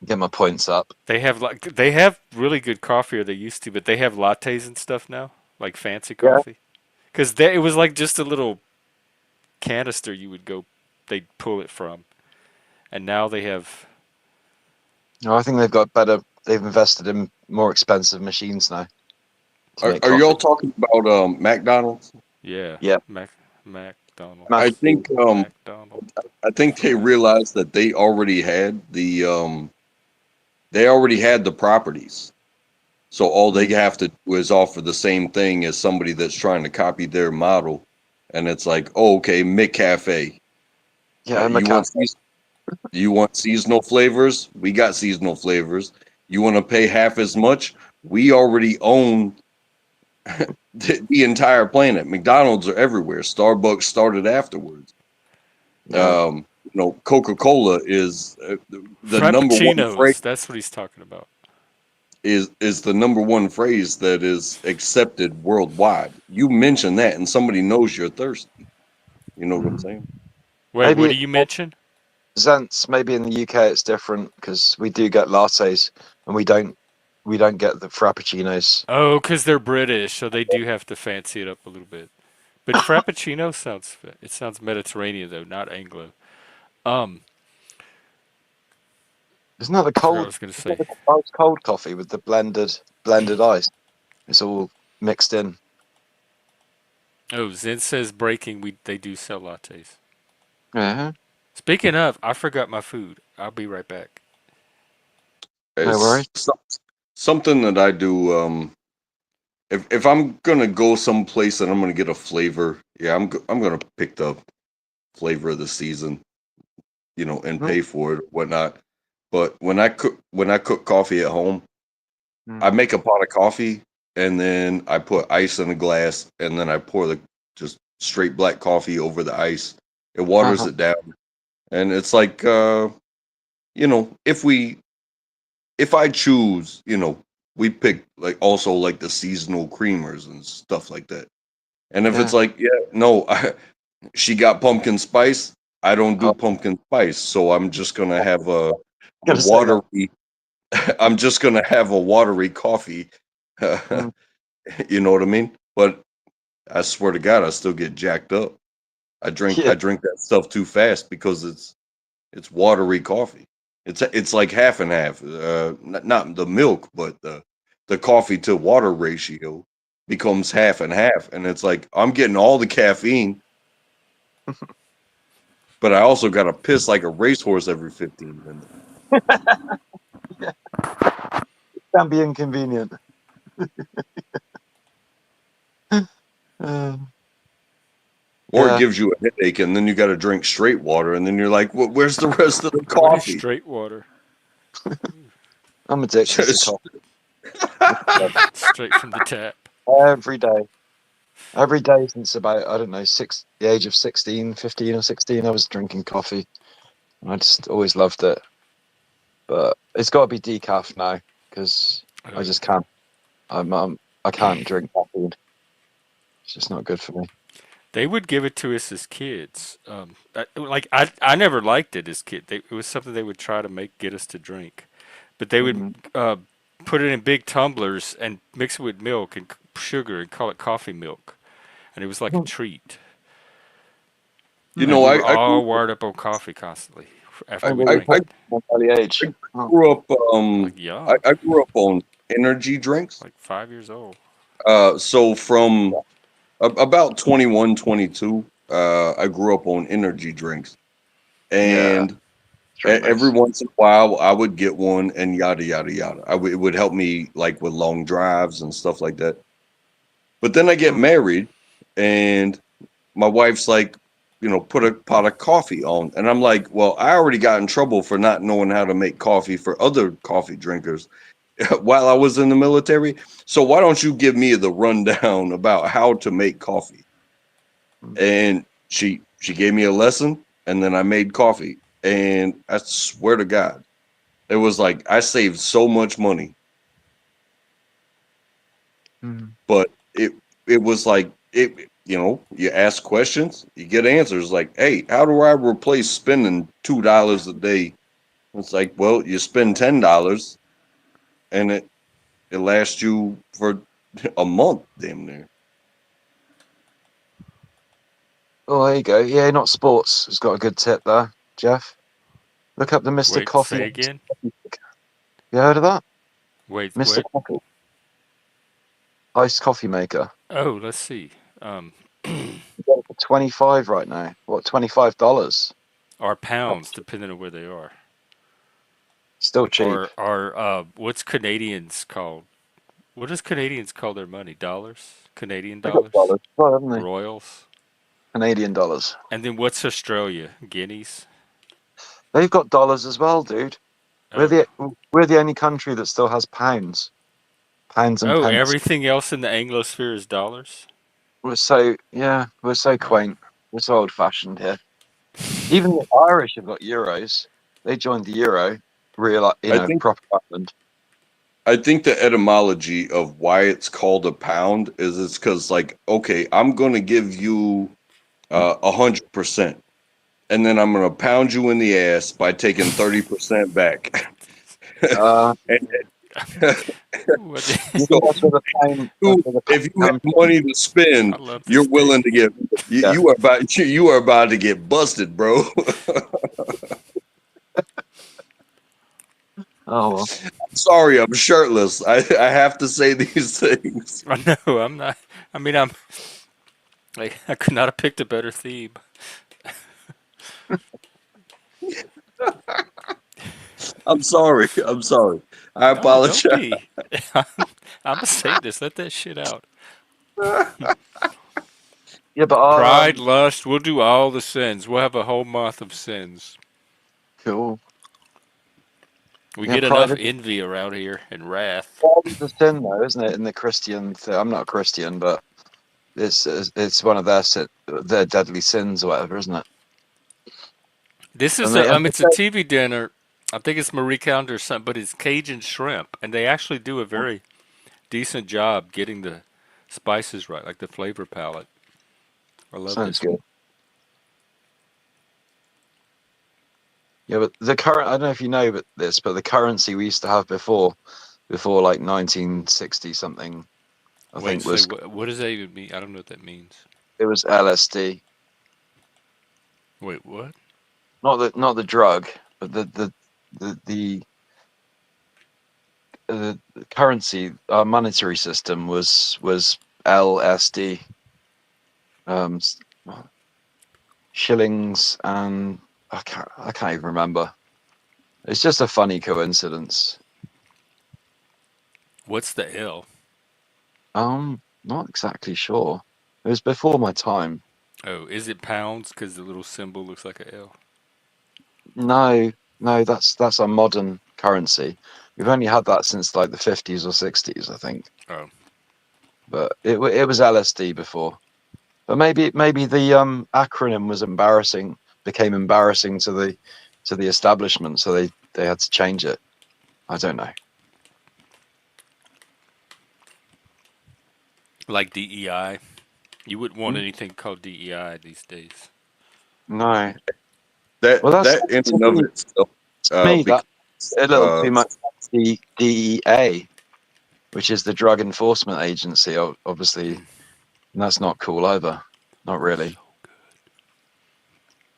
Get my points up. They have really good coffee, or they used to, but they have lattes and stuff now, like fancy Yeah. coffee. Because it was like just a little canister they'd pull it from, and now they have. No, I think they've got better. They've invested in more expensive machines now to make Are coffee. y'all talking about McDonald's? Yeah, Yeah. McDonald's. I Massive. think McDonald's. I think they realized that they already had the properties. So all they have to do is offer the same thing as somebody that's trying to copy their model, and it's like, oh, okay, McCafe. Yeah, You want seasonal flavors? We got seasonal flavors. You want to pay half as much? We already own the entire planet. McDonald's are everywhere. Starbucks started afterwards. Yeah. Coca-Cola is the number one phrase Frappuccinos. That's what he's talking about. is the number one phrase that is accepted worldwide. You mention that and somebody knows you're thirsty. You know what I'm saying? Wait, what Maybe do you mention? Zents. Maybe in the UK it's different because we do get lattes and we don't get the frappuccinos. Oh, because they're British, so they do have to fancy it up a little bit. But Frappuccino sounds Mediterranean though, not Anglo. Um, Isn't that the I forgot what I cold? was gonna Isn't that say. the ice cold coffee with the blended ice? It's all mixed in. Oh, Zen says breaking. They do sell lattes. Uh-huh. Speaking of, I forgot my food. I'll be right back. No It's worries. something that I do. If I'm gonna go someplace and I'm gonna get a flavor, yeah, I'm gonna pick the flavor of the season, and Mm, pay for it, whatnot. But when I cook coffee at home, I mm. make a pot of coffee and then I put ice in a glass and then I pour the just straight black coffee over the ice. It waters Uh-huh. it down, and it's like if I choose, we pick like also like the seasonal creamers and stuff like that. And if it's Yeah. like, yeah, no, she got pumpkin spice, I don't do Oh, pumpkin spice, so I'm just gonna have a gonna say that. watery. I'm just gonna have a watery coffee. Mm. You know what I mean? But I swear to God, I still get jacked up. I drink Yeah. I drink that stuff too fast because it's watery coffee. It's like half and half. Not the milk, but the coffee to water ratio becomes half and half, and it's like I'm getting all the caffeine, but I also got to piss like a racehorse every 15 minutes. Yeah. Can be inconvenient. Um, Or it yeah. gives you a headache, and then you got to drink straight water, and then you're like, where's the rest of the What is coffee? straight water? I'm addicted to Just coffee. Straight from the tap. Every day. Every day since about, I don't know, the age of 16, 15 or 16, I was drinking coffee. I just always loved it. but it's got to be decaf now because Oh, I yeah. just can't. I can't drink caffeine. It's just not good for me. They would give it to us as kids. I never liked it as kid. It was something they would try to get us to drink, but they would put it in big tumblers and mix it with milk and sugar and call it coffee milk, and it was like a treat. You And know, we I were I all grew, wired up on coffee constantly I after we really drank I, it. an early age. I Oh. grew up Like young, I grew up on energy drinks. like 5 years old. So from about 21, 22, I grew up on energy drinks, Yeah, and drink every those. once in a while I would get one, and yada yada yada. It would help me like with long drives and stuff like that. But then I get married, and my wife's like, put a pot of coffee on, and I'm like, well, I already got in trouble for not knowing how to make coffee for other coffee drinkers while I was in the military. So why don't you give me the rundown about how to make coffee? And she gave me a lesson, and then I made coffee, and I swear to God, it was like I saved so much money. But it was like you ask questions, you get answers like, hey, how do I replace spending $2 a day? It's like, well, you spend $10 and it lasts you for a month, damn near. Oh, there you go. Yeah, not sports. Has got a good tip there, Jeff. Look up the Mr. Wait, Coffee. say again. You heard of that? Wait, Mr. what? Coffee, iced coffee maker. Oh, let's see. You got it for 25 right now. What, $25? Or pounds, depending on where they are. Still cheap. Or what's Canadians called? What does Canadians call their money? Dollars? Canadian They got dollars? dollars, well, haven't they? Royals? Canadian dollars. And then what's Australia? Guineas? They've got dollars as well, dude. We're Oh. the only country that still has pounds. Pounds and Oh, pence. everything else in the Anglosphere is dollars? We're so quaint. We're so old fashioned here. Even the Irish have got euros. They joined the euro, proper Ireland. I think the etymology of why it's called a pound is it's because like, okay, I'm gonna give you 100%, and then I'm gonna pound you in the ass by taking 30% back. If you have money to spend, you're willing to get you are about to get busted, bro. Oh well. Sorry, I'm shirtless. I have to say these things. No, I'm not. I mean, I could not have picked a better theme. I'm sorry. I apologize. Don't be. I'm a Satanist. Let that shit out. Yeah, but pride, lust. We'll do all the sins. We'll have a whole month of sins. Cool. We Yeah, get pride enough envy around here and wrath. Pride is a sin, though, isn't it? In the Christian, I'm not a Christian, but it's one of their deadly sins or whatever, isn't it? This is it's a TV dinner. I think it's Marie Kondo or something, but it's Cajun shrimp, and they actually do a very decent job getting the spices right, like the flavor palette. I love Sounds it. good. Yeah, but the current, I don't know if you know but the currency we used to have before like 1960 something, I think was. What does that even mean? I don't know what that means. It was LSD. Wait, what? Not the drug, but the currency, our monetary system was LSD. Shillings, and I can't even remember. It's just a funny coincidence. What's the L? Not exactly sure. It was before my time. Oh, is it pounds? Because the little symbol looks like a L. No, that's a modern currency. We've only had that since like the 50s or 60s, I think. Oh. But it was LSD before. But maybe the acronym was became embarrassing to the establishment, so they had to change it. I don't know. Like DEI. You wouldn't want Hmm? anything called DEI these days. No. That Well, that's that in to and of itself, me because that's a little too much like the DEA, which is the Drug Enforcement Agency. Obviously, and that's not cool either. Not really.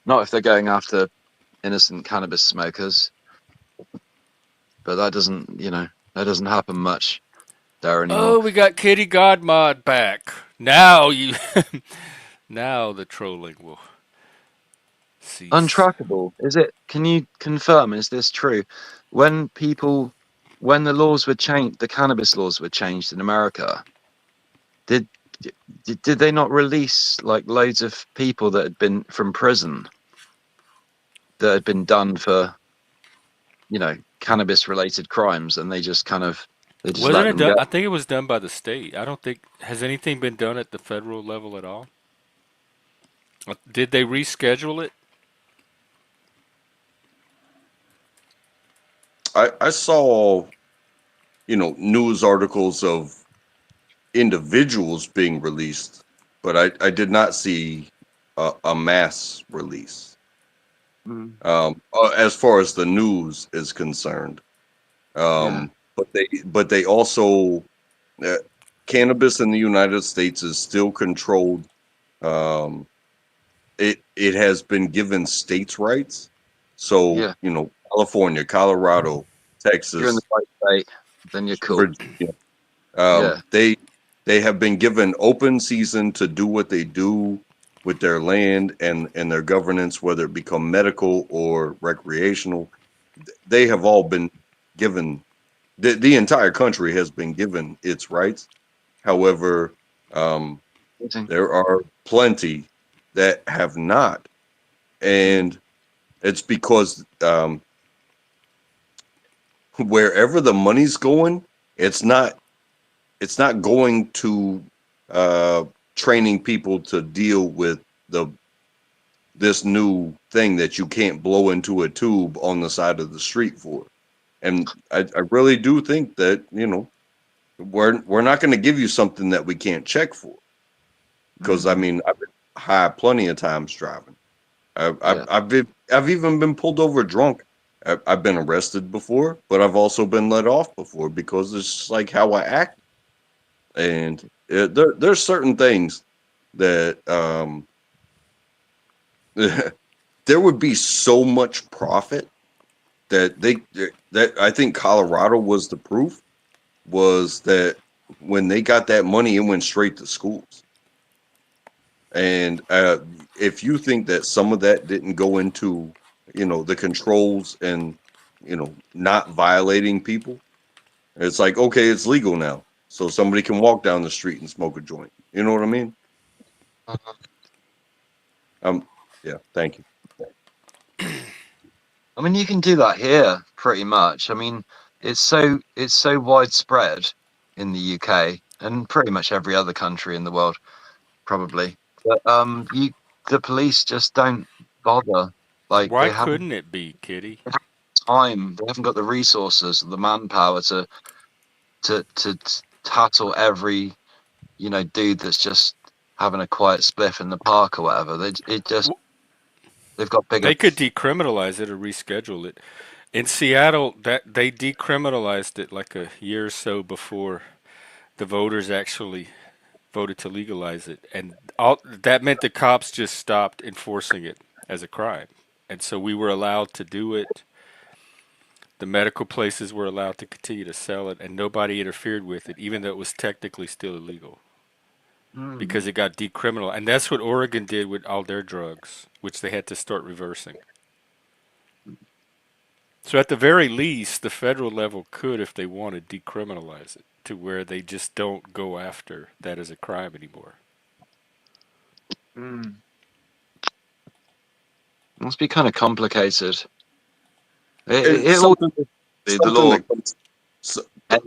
Not if they're going after innocent cannabis smokers. But that doesn't, that doesn't happen much there anymore. Oh, we got Kitty Godmod back. Now you, now the trolling will cease. Untrackable, is it? Can you confirm? Is this true? When the laws were changed, the cannabis laws were changed in America. Did did they not release like loads of people that had been from prison that had been done for cannabis related crimes, and they just Wasn't let it them done? go? I think it was done by the state. I don't think has anything been done at the federal level at all. Did they reschedule it? I saw, news articles of individuals being released, but I did not see a mass release. As far as the news is concerned, Yeah. but they also uh, cannabis in the United States is still controlled. Um, it has been given states' rights, so Yeah. California, Colorado, If you're in the Texas, right state, then you're cool. Virginia. Yeah. They have been given open season to do what they do with their land and their governance, whether it become medical or recreational. They have all been given. The entire country has been given its rights. However, there are plenty that have not, and it's because wherever the money's going, it's not going to training people to deal with this new thing that you can't blow into a tube on the side of the street for. And I really do think that we're not going to give you something that we can't check for, because I mean I've been high plenty of times driving. I've even been pulled over drunk. I've been arrested before, but I've also been let off before because it's just like how I act. And there's certain things that there would be so much profit that that I think Colorado was the proof, was that when they got that money, it went straight to schools. And if you think that some of that didn't go into the controls and not violating people, it's like, okay, it's legal now, so somebody can walk down the street and smoke a joint. You know what I mean? Yeah, thank you. I mean, you can do that here pretty much. I mean, it's so widespread in the UK and pretty much every other country in the world, probably. But the police just don't bother. Like Why they haven't couldn't it be, Kitty? time. They haven't got the resources, the manpower to tackle every dude that's just having a quiet spliff in the park or whatever. They've got bigger. They could decriminalize it or reschedule it. In Seattle, that they decriminalized it like a year or so before the voters actually voted to legalize it, and all that meant the cops just stopped enforcing it as a crime, and so we were allowed to do it. The medical places were allowed to continue to sell it, and nobody interfered with it, even though it was technically still illegal because it got decriminalized. And that's what Oregon did with all their drugs, which they had to start reversing. So at the very least, the federal level could, if they wanted, decriminalize it to where they just don't go after that as a crime anymore. Must be kind of complicated. It's The law.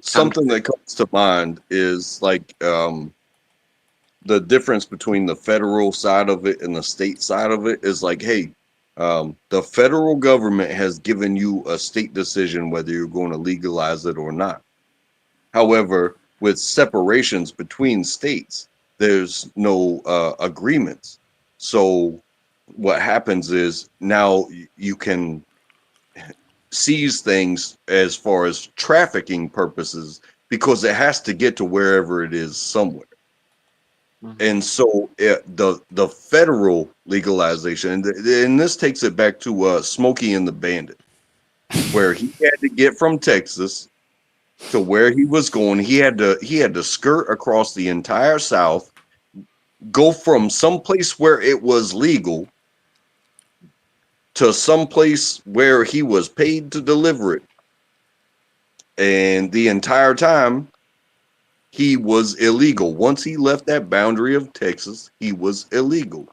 Something that comes to mind is like the difference between the federal side of it and the state side of it is like, hey, The federal government has given you a state decision whether you're going to legalize it or not. However, with separations between states, there's no agreements. So what happens is now you can seize things as far as trafficking purposes because it has to get to wherever it is somewhere. And so the federal legalization, and this takes it back to Smokey and the Bandit, where he had to get from Texas to where he was going. He had to skirt across the entire South, go from some place where it was legal to some place where he was paid to deliver it. And the entire time he was illegal. Once he left that boundary of Texas, he was illegal.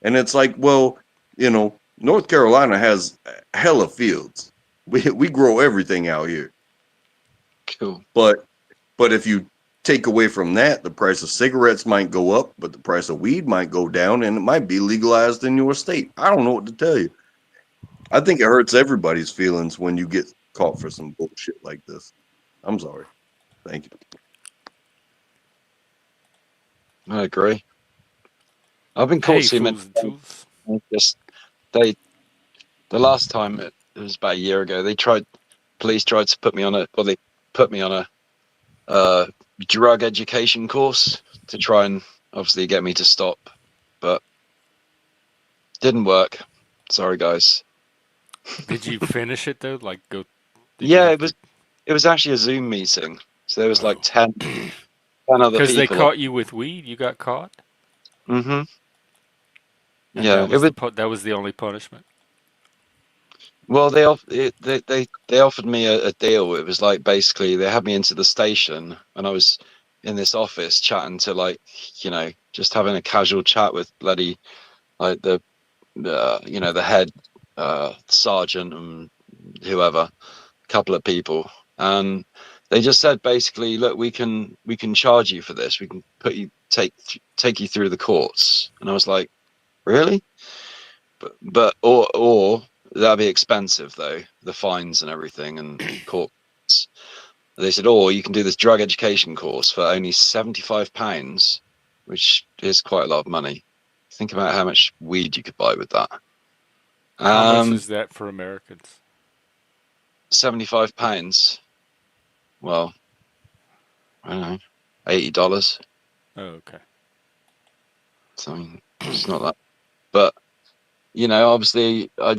And it's like, well, North Carolina has hella fields. We grow everything out here. Cool. But if you take away from that, the price of cigarettes might go up, but the price of weed might go down, and it might be legalized in your state. I don't know what to tell you. I think it hurts everybody's feelings when you get caught for some bullshit like this. I'm sorry. Thank you. I agree. I've been caught too many times. Just the last time it was about a year ago. Police tried to put me on a drug education course to try and obviously get me to stop, but didn't work. Sorry, guys. Did you finish it though? Like go? Yeah, it was actually a Zoom meeting, so there was like 10 other people. Because they caught you with weed, you got caught. Mm-hmm. And Yeah, that was the only punishment. Well, they offered me a deal. It was like basically they had me into the station, and I was in this office chatting to just having a casual chat with bloody like the head sergeant and whoever, a couple of people, and they just said basically, look, we can charge you for this. We can take you through the courts, and I was like, really? But or that'd be expensive though, the fines and everything and courts. They said, or you can do this drug education course for only £75, which is quite a lot of money. Think about how much weed you could buy with that. How much is that for Americans? £75. Well, I don't know, $80. Oh, okay. So I mean, it's not that, but obviously I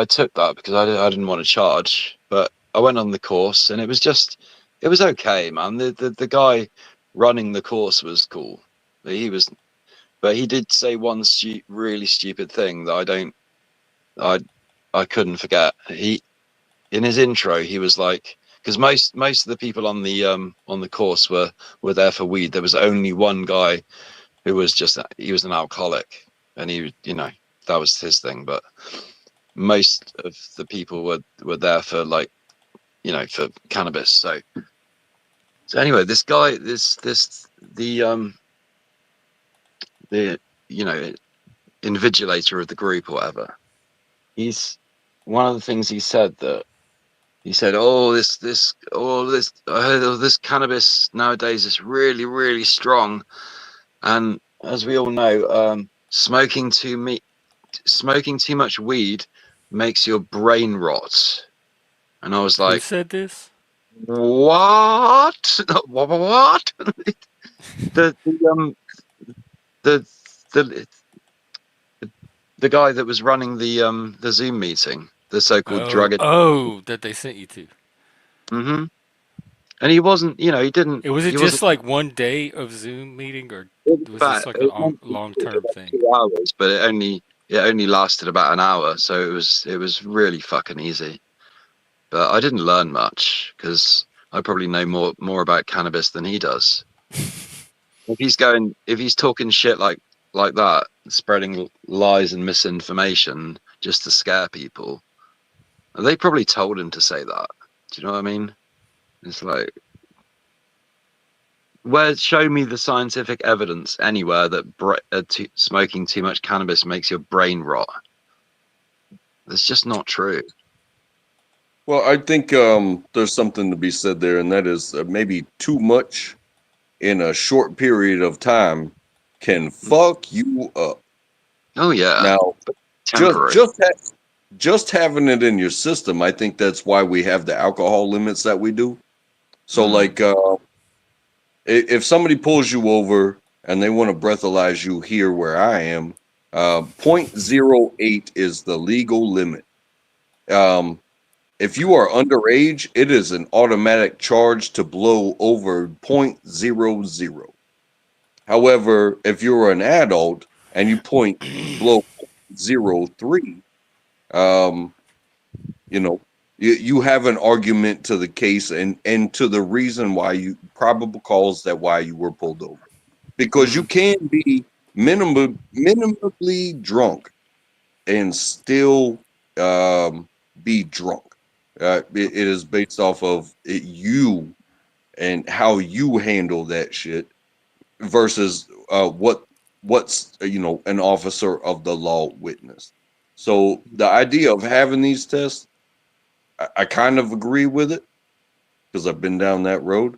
took that because I didn't want to charge, but I went on the course and it was okay, man. The guy running the course was cool. But he did say one really stupid thing that I couldn't forget. In his intro, he was like, because most of the people on the course were there for weed. There was only one guy who was he was an alcoholic, and that was his thing. But most of the people were there for for cannabis. So anyway, this guy, the invigilator of the group or whatever, he's one of the things he said, oh, this cannabis nowadays is really, really strong, and as we all know, smoking too much weed makes your brain rot. And I was like, who said this? What? What? The guy that was running the Zoom meeting, the so-called drug. That they sent you to. Mm-hmm. And he wasn't, he didn't. Was it he just wasn't, like one day of Zoom meeting, or was this like a long-term thing? 2 hours, but it only lasted about an hour, so it was really fucking easy. But I didn't learn much because I probably know more about cannabis than he does. If he's talking shit like that, spreading lies and misinformation just to scare people, they probably told him to say that. Do you know what I mean? It's like, show me the scientific evidence anywhere that smoking too much cannabis makes your brain rot. It's just not true. Well, I think there's something to be said there, and that is maybe too much in a short period of time can fuck you up. Oh yeah. Now, Temporary. just having it in your system, I think that's why we have the alcohol limits that we do. So, like, if somebody pulls you over and they want to breathalyze you here where I am, 0.08 is the legal limit. If you are underage, it is an automatic charge to blow over 0.00. However, if you're an adult and you blow 0.03, you know, you have an argument to the case and to the reason why you probable cause that why you were pulled over, because you can be minimally drunk and still be drunk. It is based off of you and how you handle that shit versus what's an officer of the law witnessed. So the idea of having these tests, I kind of agree with it because I've been down that road.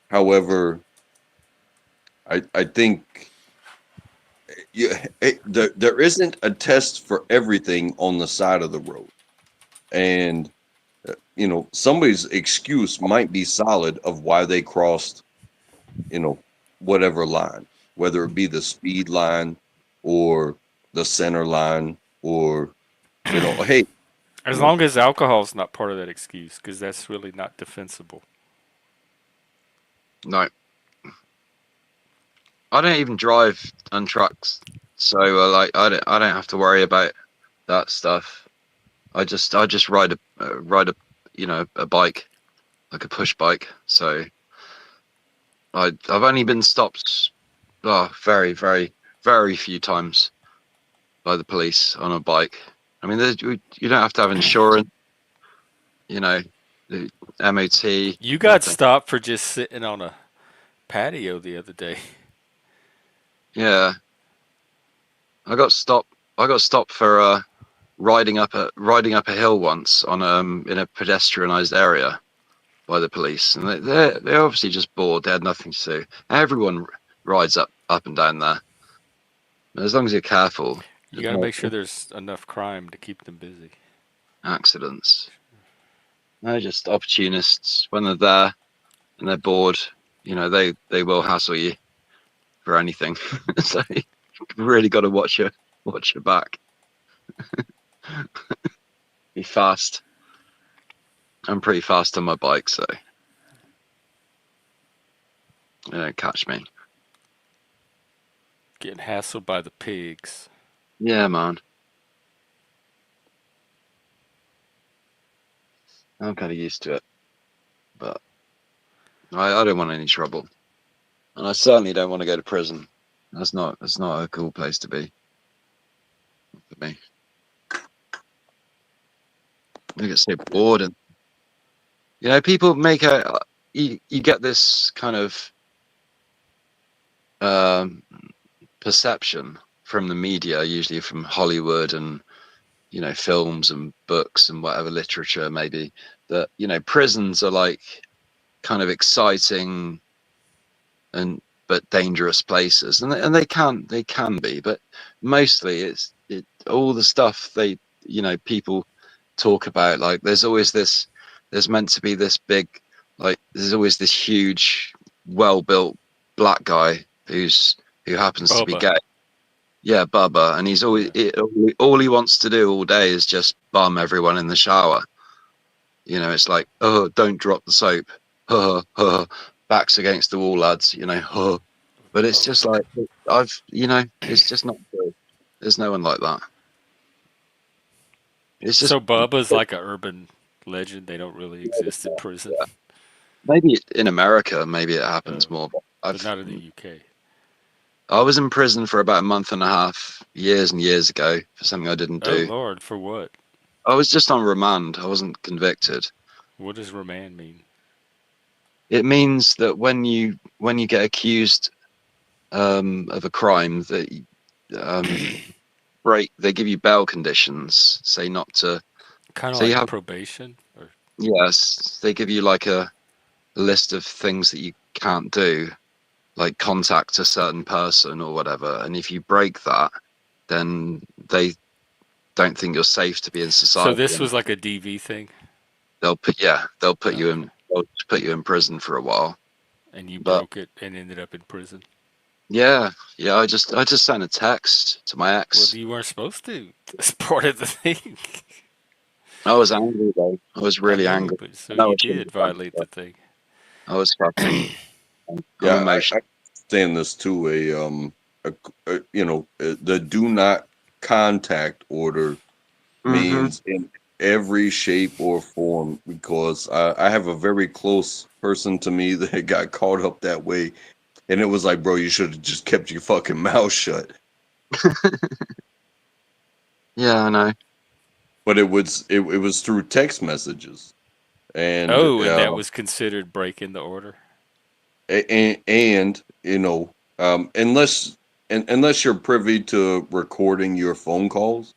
However, I think there isn't a test for everything on the side of the road, and somebody's excuse might be solid of why they crossed whatever line, whether it be the speed line or the center line, or hey, As long as alcohol's not part of that excuse, because that's really not defensible. No. I don't even drive on trucks, so I don't have to worry about that stuff. I just ride a bike, like a push bike. So I've only been stopped very, very, very few times by the police on a bike. I mean, you don't have to have insurance, the MOT. You got nothing. stopped for just sitting on a patio the other day. Yeah, I got stopped for riding up a hill once on in a pedestrianised area by the police, and they're obviously just bored. They had nothing to do. Everyone rides up and down there, as long as you're careful. You got to make sure there's enough crime to keep them busy. Accidents. They're just opportunists. When they're there and they're bored, they will hassle you for anything. So you really got to watch your back. Be fast. I'm pretty fast on my bike, so they don't catch me. Getting hassled by the pigs. Yeah, man. I'm kind of used to it, but I don't want any trouble, and I certainly don't want to go to prison. That's not a cool place to be for me. I get so bored, and people make you get this kind of perception from the media, usually from Hollywood and films and books and whatever literature maybe, that prisons are like kind of exciting but dangerous places, and they can be, but mostly it's all the stuff people talk about, like there's meant to be this big, like there's always this huge well-built black guy who happens to be Bubba. gay. Yeah, Bubba, and he's always all he wants to do all day is just bum everyone in the shower. It's like, oh, don't drop the soap. Backs against the wall, lads. But it's just like it's just not true. There's no one like that. It's just So Bubba's like an urban legend. They don't really exist in prison. Yeah. Maybe in America, maybe it happens more. But not in the UK. I was in prison for about a month and a half, years and years ago, for something I didn't do. Oh Lord, for what? I was just on remand. I wasn't convicted. What does remand mean? It means that when you get accused of a crime, that break, they give you bail conditions. Say not to. Kind of So you like have probation, or yes, they give you like a list of things that you can't do, like contact a certain person or whatever. And if you break that, then they don't think you're safe to be in so society. this was like a DV thing, They'll put you in they'll just put you in prison for a while. and you But broke it and ended up in prison. yeah, I just sent a text to my Well, ex. you weren't supposed to. It's part of the thing. I was angry though. I was I really know, angry. but so No, you I shouldn't did have done, violate the but thing. I was fucking. I'm Yeah, emotional. I understand this too. The do not contact order Mm-hmm. means in every shape or form, because I have a very close person to me that got caught up that way, and it was like, bro, you should have just kept your fucking mouth shut. Yeah, I know. But it was through text messages, and Oh, and that was considered breaking the order. and unless you're privy to recording your phone calls,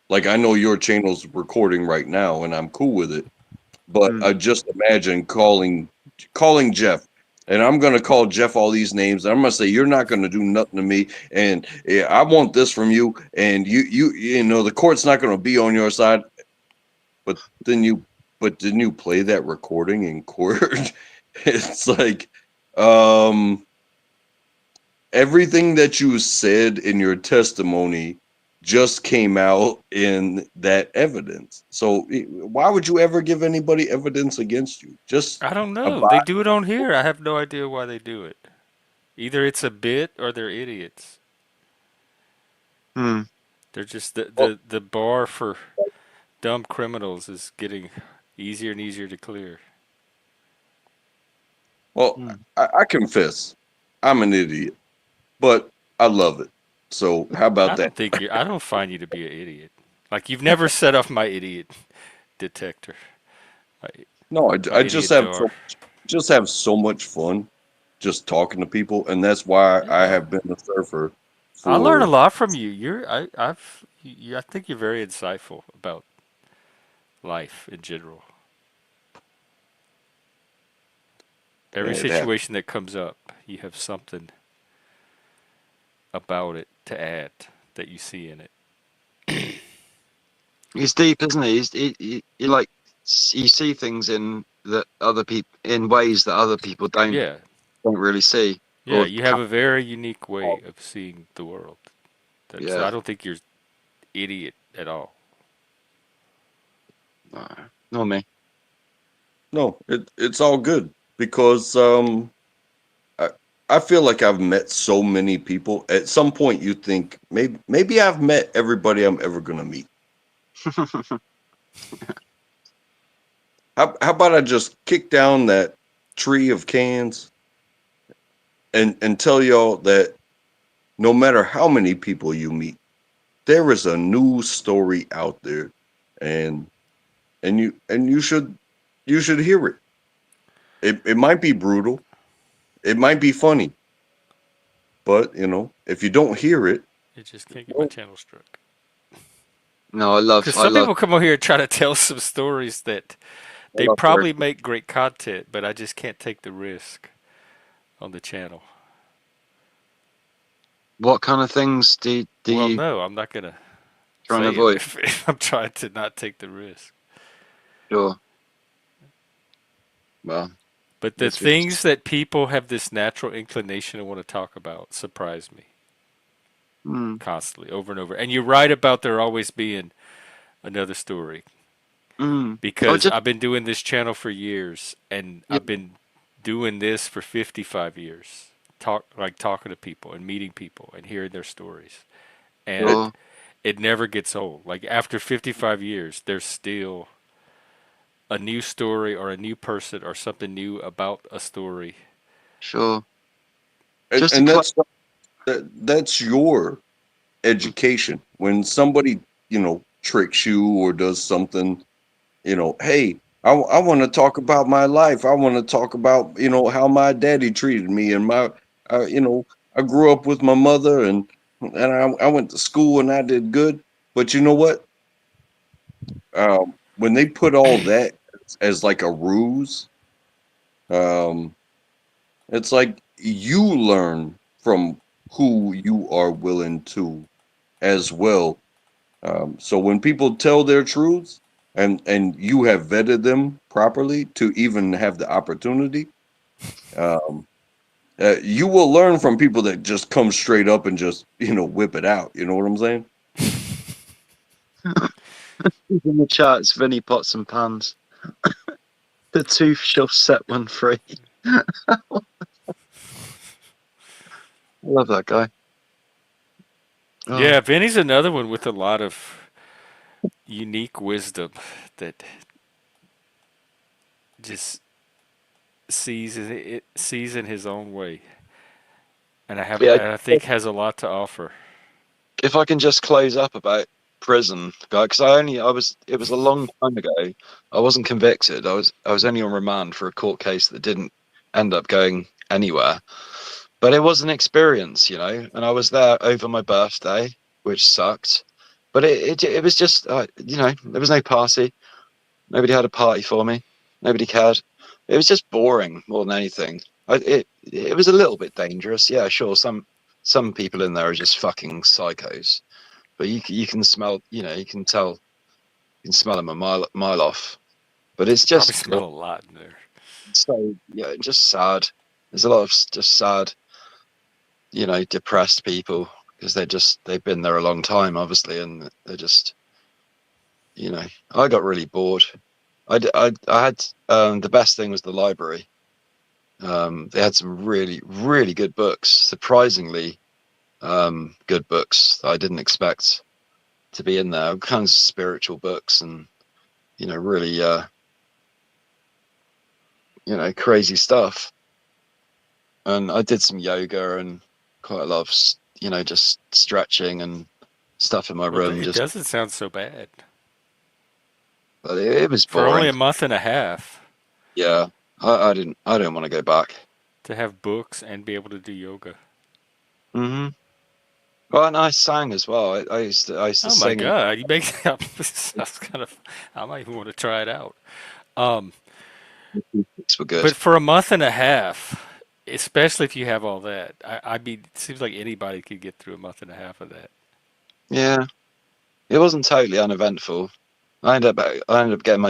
like I know your channel's recording right now, and I'm cool with it. But Mm. I just imagine calling Jeff, and I'm gonna call Jeff all these names. And I'm gonna say you're not gonna do nothing to me, and I want this from you, and the court's not gonna be on your side. But didn't you play that recording in court? It's like, um, everything that you said in your testimony just came out in that evidence. So why would you ever give anybody evidence against you? Just I don't know. They abide. do it on here. I have no idea why they do it. Either it's a bit or they're idiots. Hmm. They're just Well, the bar for dumb criminals is getting easier and easier to clear. well, Hmm. I confess, I'm an idiot, but I love it. So how about I that? don't think I don't find you to be an idiot. Like you've never set off my idiot detector. My, No, my I just idiot have door. so much fun just talking to people, and that's why I Yeah. have been a surfer I learn a for. lot from you. I think you're very insightful about life in general. Every It happened. situation that comes up, you have something about it to add that you see in it. He's deep, isn't he? He like you see things in that other people in ways that other people Yeah. don't really see Yeah, or you have can't. a very unique way of seeing the world. So Yeah. I don't think you're idiot at all. Not me. No, it's all good because I I feel like I've met so many people. At some point, you think maybe I've met everybody I'm ever gonna meet. How about I just kick down that tree of cans and tell y'all that no matter how many people you meet, there is a new story out there, and you should hear it. It might be brutal, it might be funny, but if you don't hear it, You just can't get my channel struck. No, Because some people come over here and try to tell some stories that I they love probably Bird. make great content, but I just can't take the risk on the channel. What kind of things do Well, you no, I'm not gonna try and say them avoid? if I'm trying to not take the risk. Sure. Well, But the guess we just things that people have this natural inclination to want to talk about surprise me constantly, over and over. And you're right about there always being another story. Oh, Because just I've been doing this channel for years, and yeah, I've been doing this for 55 years. Talking to people and meeting people and hearing their stories. And sure, it never gets old. Like after 55 years, there's still a new story or a new person or something new about a story. sure. and, Just to and cl- that's your education. When somebody tricks you or does something, hey, I want to talk about my life. I want to talk about how my daddy treated me, and my I grew up with my mother, and and I went to school and I did good. But you know what? When they put all that as like a ruse, um, it's like you learn from who you are willing to as well. So when people tell their truths and you have vetted them properly to even have the opportunity, um, you will learn from people that just come straight up and just whip it out. You know what I'm saying? In the chat, it's Vinny Pots and Pans. The tooth shall set one free. I love that guy. Oh. Yeah, Vinny's another one with a lot of unique wisdom that just sees in his own way, and Yeah, I think has a lot to offer. if I can just close up about prison, because it was a long time ago. I wasn't convicted. I was only on remand for a court case that didn't end up going anywhere. But it was an experience, and I was there over my birthday, which sucked. But it was just, there was no party. Nobody had a party for me. Nobody cared. It was just boring more than anything. It was a little bit dangerous. Yeah, sure. Some people in there are just fucking psychos, but you can smell, you can tell, you can smell them a mile off. But it's Probably just smell a lot in there. so yeah, just sad. There's a lot of just sad, depressed people because they've been there a long time, obviously, and they're just, I got really bored. I had the best thing was the library. They had some really, really good books, surprisingly good books that I didn't expect to be in there. Kinds of spiritual books and really crazy stuff. And I did some yoga and quite a lot of just stretching and stuff in my Well, room. it Just doesn't sound so bad but it was for only boring. a month and a half Yeah, I didn't want to go back. to have books and be able to do yoga. Hmm. Well, and I sang as well. I used to Oh my sing. And God, you make that's kind of. I might even want to try it out. Um, were good. but for a month and a half, especially if you have all that, I mean, it seems like anybody could get through a month and a half of that. Yeah, it wasn't totally uneventful. I ended up getting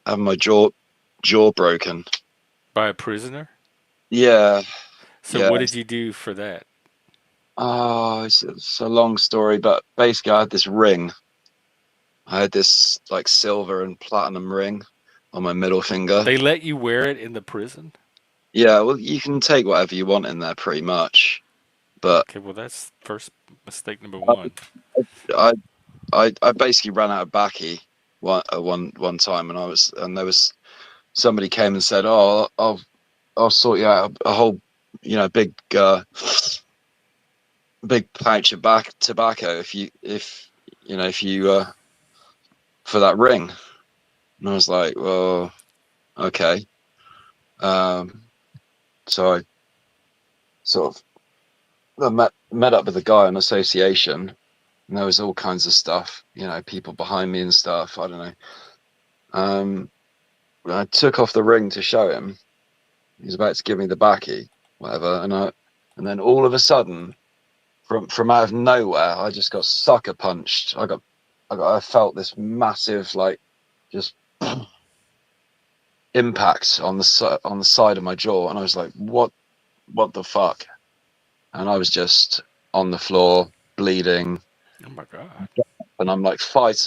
having my jaw broken. By a prisoner. Yeah, So yeah. what did you do for that? Oh, it's a long story, but basically, I had this ring. I had this like silver and platinum ring on my middle finger. They let you wear it in the prison? Yeah, well, you can take whatever you want in there, pretty much. But Okay, well that's first mistake number one. I I basically ran out of baccy one time, and there was somebody came and said, "Oh, I'll sort you out a whole, big pouch of tobacco if you for that ring." And I was like, "Well, okay." So I sort of met up with a guy in association, and there was all kinds of stuff, people behind me and stuff. I don't know. I took off the ring to show him. He was about to give me the backy, whatever, and then all of a sudden, from out of nowhere, I just got sucker punched. I felt this massive just impact on the side of my jaw, and I was like, what the fuck? And I was just on the floor bleeding. Oh my God. And I'm like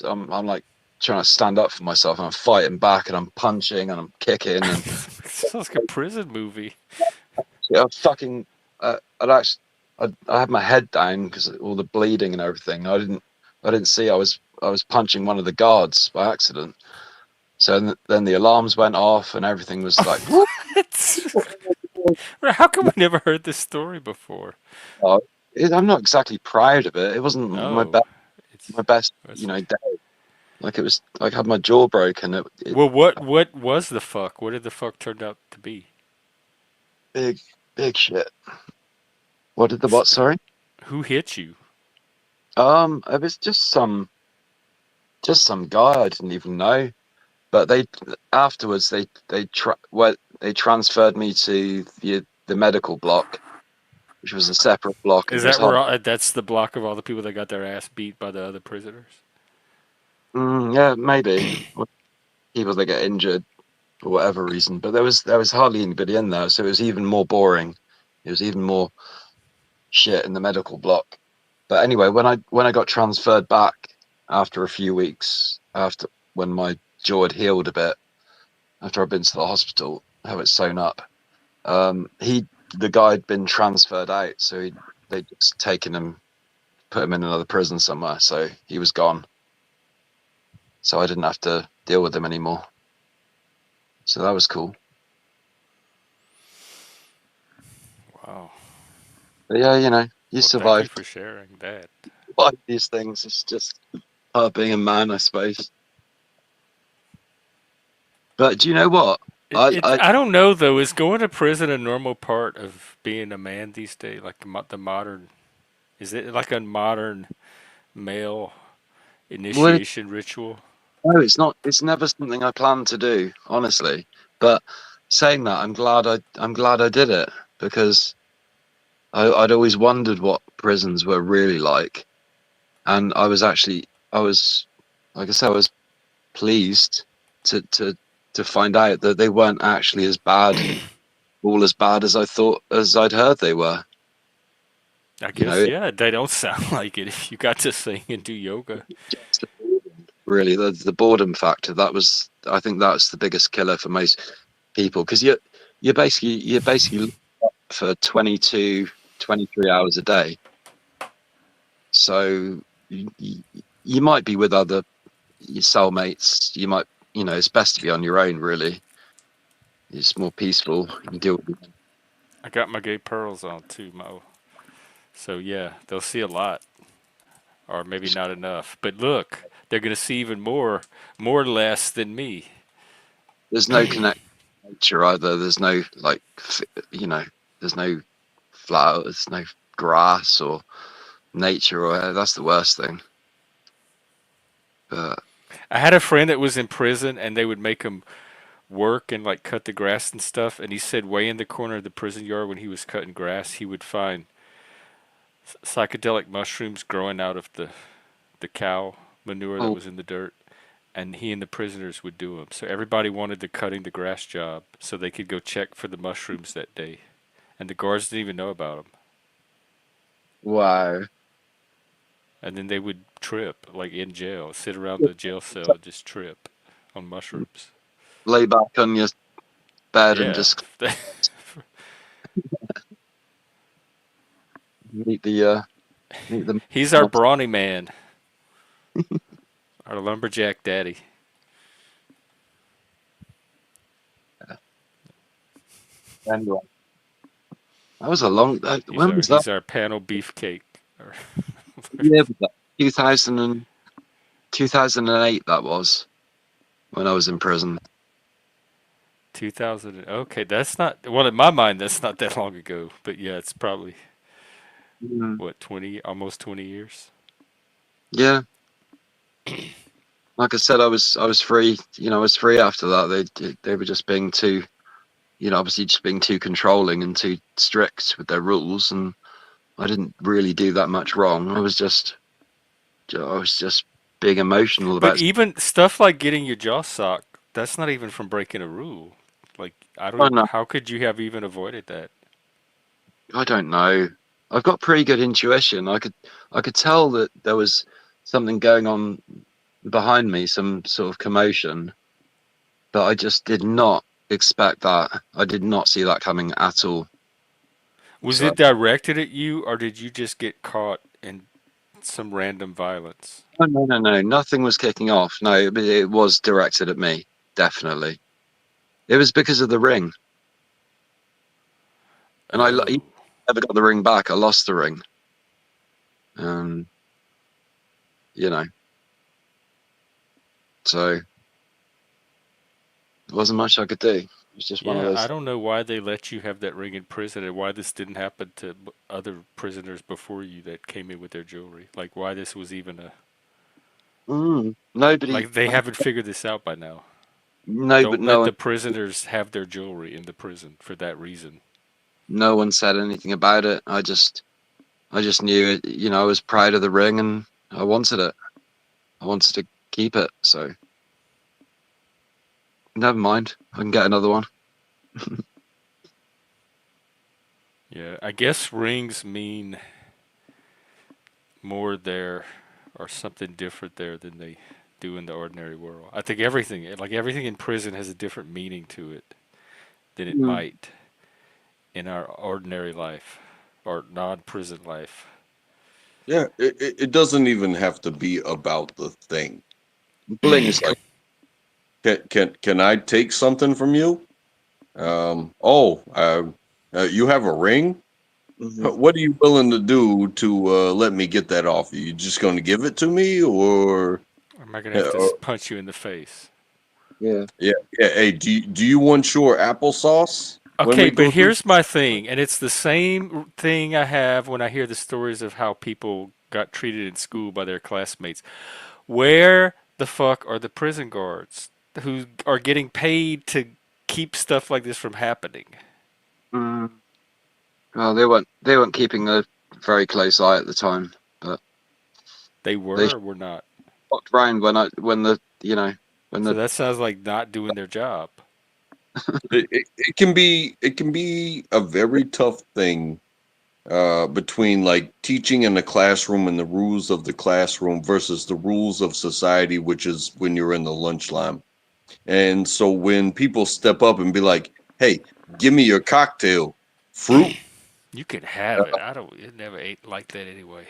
I'm like trying to stand up for myself, and I'm fighting back, and I'm punching and I'm kicking, and Sounds like a prison movie. yeah, fucking. I had my head down because all the bleeding and everything. I didn't see. I was punching one of the guards by accident. So then the alarms went off and everything was like. How come we never heard this story before? I'm not exactly proud of it. It wasn't Oh, my best, day. Like it was like I had my jaw broken. Well, what was the fuck? What did the fuck turn out to be? Big shit. What did the what? Sorry. Who hit you? It was just some guy I didn't even know. But they afterwards they transferred me to the medical block, which was a separate block, and Is it was that hard. that's the block of all the people that got their ass beat by the other prisoners? Yeah, maybe people that get injured for whatever reason. But there was hardly anybody in there, so it was even more boring. It was even more shit in the medical block. But anyway, when I got transferred back after a few weeks, after when my jaw had healed a bit, after I'd been to the hospital, have it sewn up, the guy had been transferred out, so they'd just taken him, put him in another prison somewhere, so he was gone. So I didn't have to deal with him anymore. So that was cool. Wow. But yeah, you know, you Well, survive. thank you for sharing that. Like these things, it's just part of being a man, I suppose. But do you know what? I don't know though. Is going to prison a normal part of being a man these days? Like the modern, is it like a modern male Well, initiation ritual? no, it's not. It's never something I plan to do, honestly. But saying that, I'm glad I did it because I'd always wondered what prisons were really like, and I was, like I said, I was pleased to find out that they weren't actually all as bad as I thought, as I'd heard they were. I You guess know, yeah. They don't sound like it. If you got to sing and do yoga, really, the boredom factor, I think that's the biggest killer for most people, because you're basically for 22, 23 hours a day. So you might be with your cellmates. You might, you know, it's best to be on your own, really. It's more peaceful. You can deal with it. I got my gay pearls on too, Mo. So yeah, they'll see a lot, or maybe not enough. But look, they're gonna see even more less than me. There's no connection to nature either. There's no, like, you know, there's no flowers, no grass or nature, or that's the worst thing. But I had a friend that was in prison, and they would make him work and like cut the grass and stuff. And he said, way in the corner of the prison yard, when he was cutting grass, he would find psychedelic mushrooms growing out of the cow manure that oh, was in the dirt. And he and the prisoners would do them. So everybody wanted the cutting the grass job, so they could go check for the mushrooms that day. And the guards didn't even know about them. wow. And then they would trip, like in jail, sit around the jail cell and just trip on mushrooms. Lay back on your bed and Yeah. just meet the. He's our brawny man, our lumberjack daddy. Anyway, that was a long. When was that? He's our panel beefcake. Or Yeah, 2008. That was when I was in prison. 2000. Okay, that's not well in my mind. That's not that long ago. But yeah, it's probably Mm. what 20, almost 20 years. Yeah, like I said, I was free. You know, I was free after that. They were just being too, you know, obviously just being too controlling and too strict with their rules, and I didn't really do that much wrong. I was just being emotional But about. even stuff like getting your jaw socked, that's not even from breaking a rule. Like I Oh don't. no, How could you have even avoided that? I don't know. I've got pretty good intuition. I could tell that there was something going on behind me, some sort of commotion, but I just did not expect that. I did not see that coming at all. Was So it directed at you, or did you just get caught in some random violence? no, nothing was kicking off. No, it was directed at me, definitely. It was because of the ring, and I Oh, never got the ring back. I lost the ring. Um, you know, so There wasn't much I could do. It was just one of Yeah, I those. don't know why they let you have that ring in prison and why this didn't happen to other prisoners before you that came in with their jewelry. Like why this was even a Nobody, like they haven't figured this out by now. no, but Don't let the prisoners have their jewelry in the prison for that reason. no one said anything about it. I just knew it. I was proud of the ring and I wanted it. I wanted to keep it. So never mind. I can get another one. Yeah, I guess rings mean more there or something different there than they do in the ordinary world. I think everything in prison has a different meaning to it than it Mm. might in our ordinary life or non-prison life. Yeah, it doesn't even have to be about the thing. Bling It's is like, can I take something from you? You have a ring? What are you willing to do to let me get that off you? You just going to give it to me, or Am I gonna have to punch you in the face? Yeah. Yeah. Hey, do you want your applesauce when Okay, we but go through? here's my thing, and it's the same thing I have when I hear the stories of how people got treated in school by their classmates. Where the fuck are the prison guards who are getting paid to keep stuff like this from happening? Mm. Well, they weren't keeping a very close eye at the time, but They they were or were not. walked around when the when So the that sounds like not doing their job. It can be a very tough thing between like teaching in the classroom and the rules of the classroom versus the rules of society, which is when you're in the lunch line. And so when people step up and be like, "Hey, give me your cocktail, fruit," You could have it. I don't. It never ate like that anyway.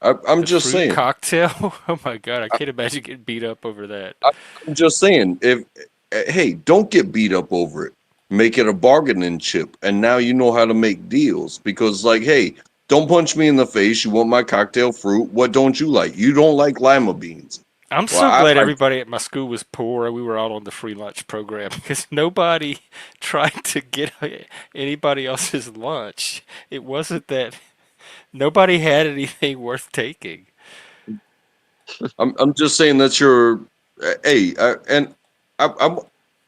I'm The just fruit saying. cocktail. Oh my god! I can't imagine getting beat up over that. I'm just saying. If Hey, don't get beat up over it. Make it a bargaining chip, and now you know how to make deals. Because like, hey, don't punch me in the face. You want my cocktail fruit? What don't you like? You don't like lima beans. I'm Well, so I glad like. everybody at my school was poor and we were out on the free lunch program because nobody tried to get anybody else's lunch. It wasn't that nobody had anything worth taking. I'm just saying that's your. Hey, and I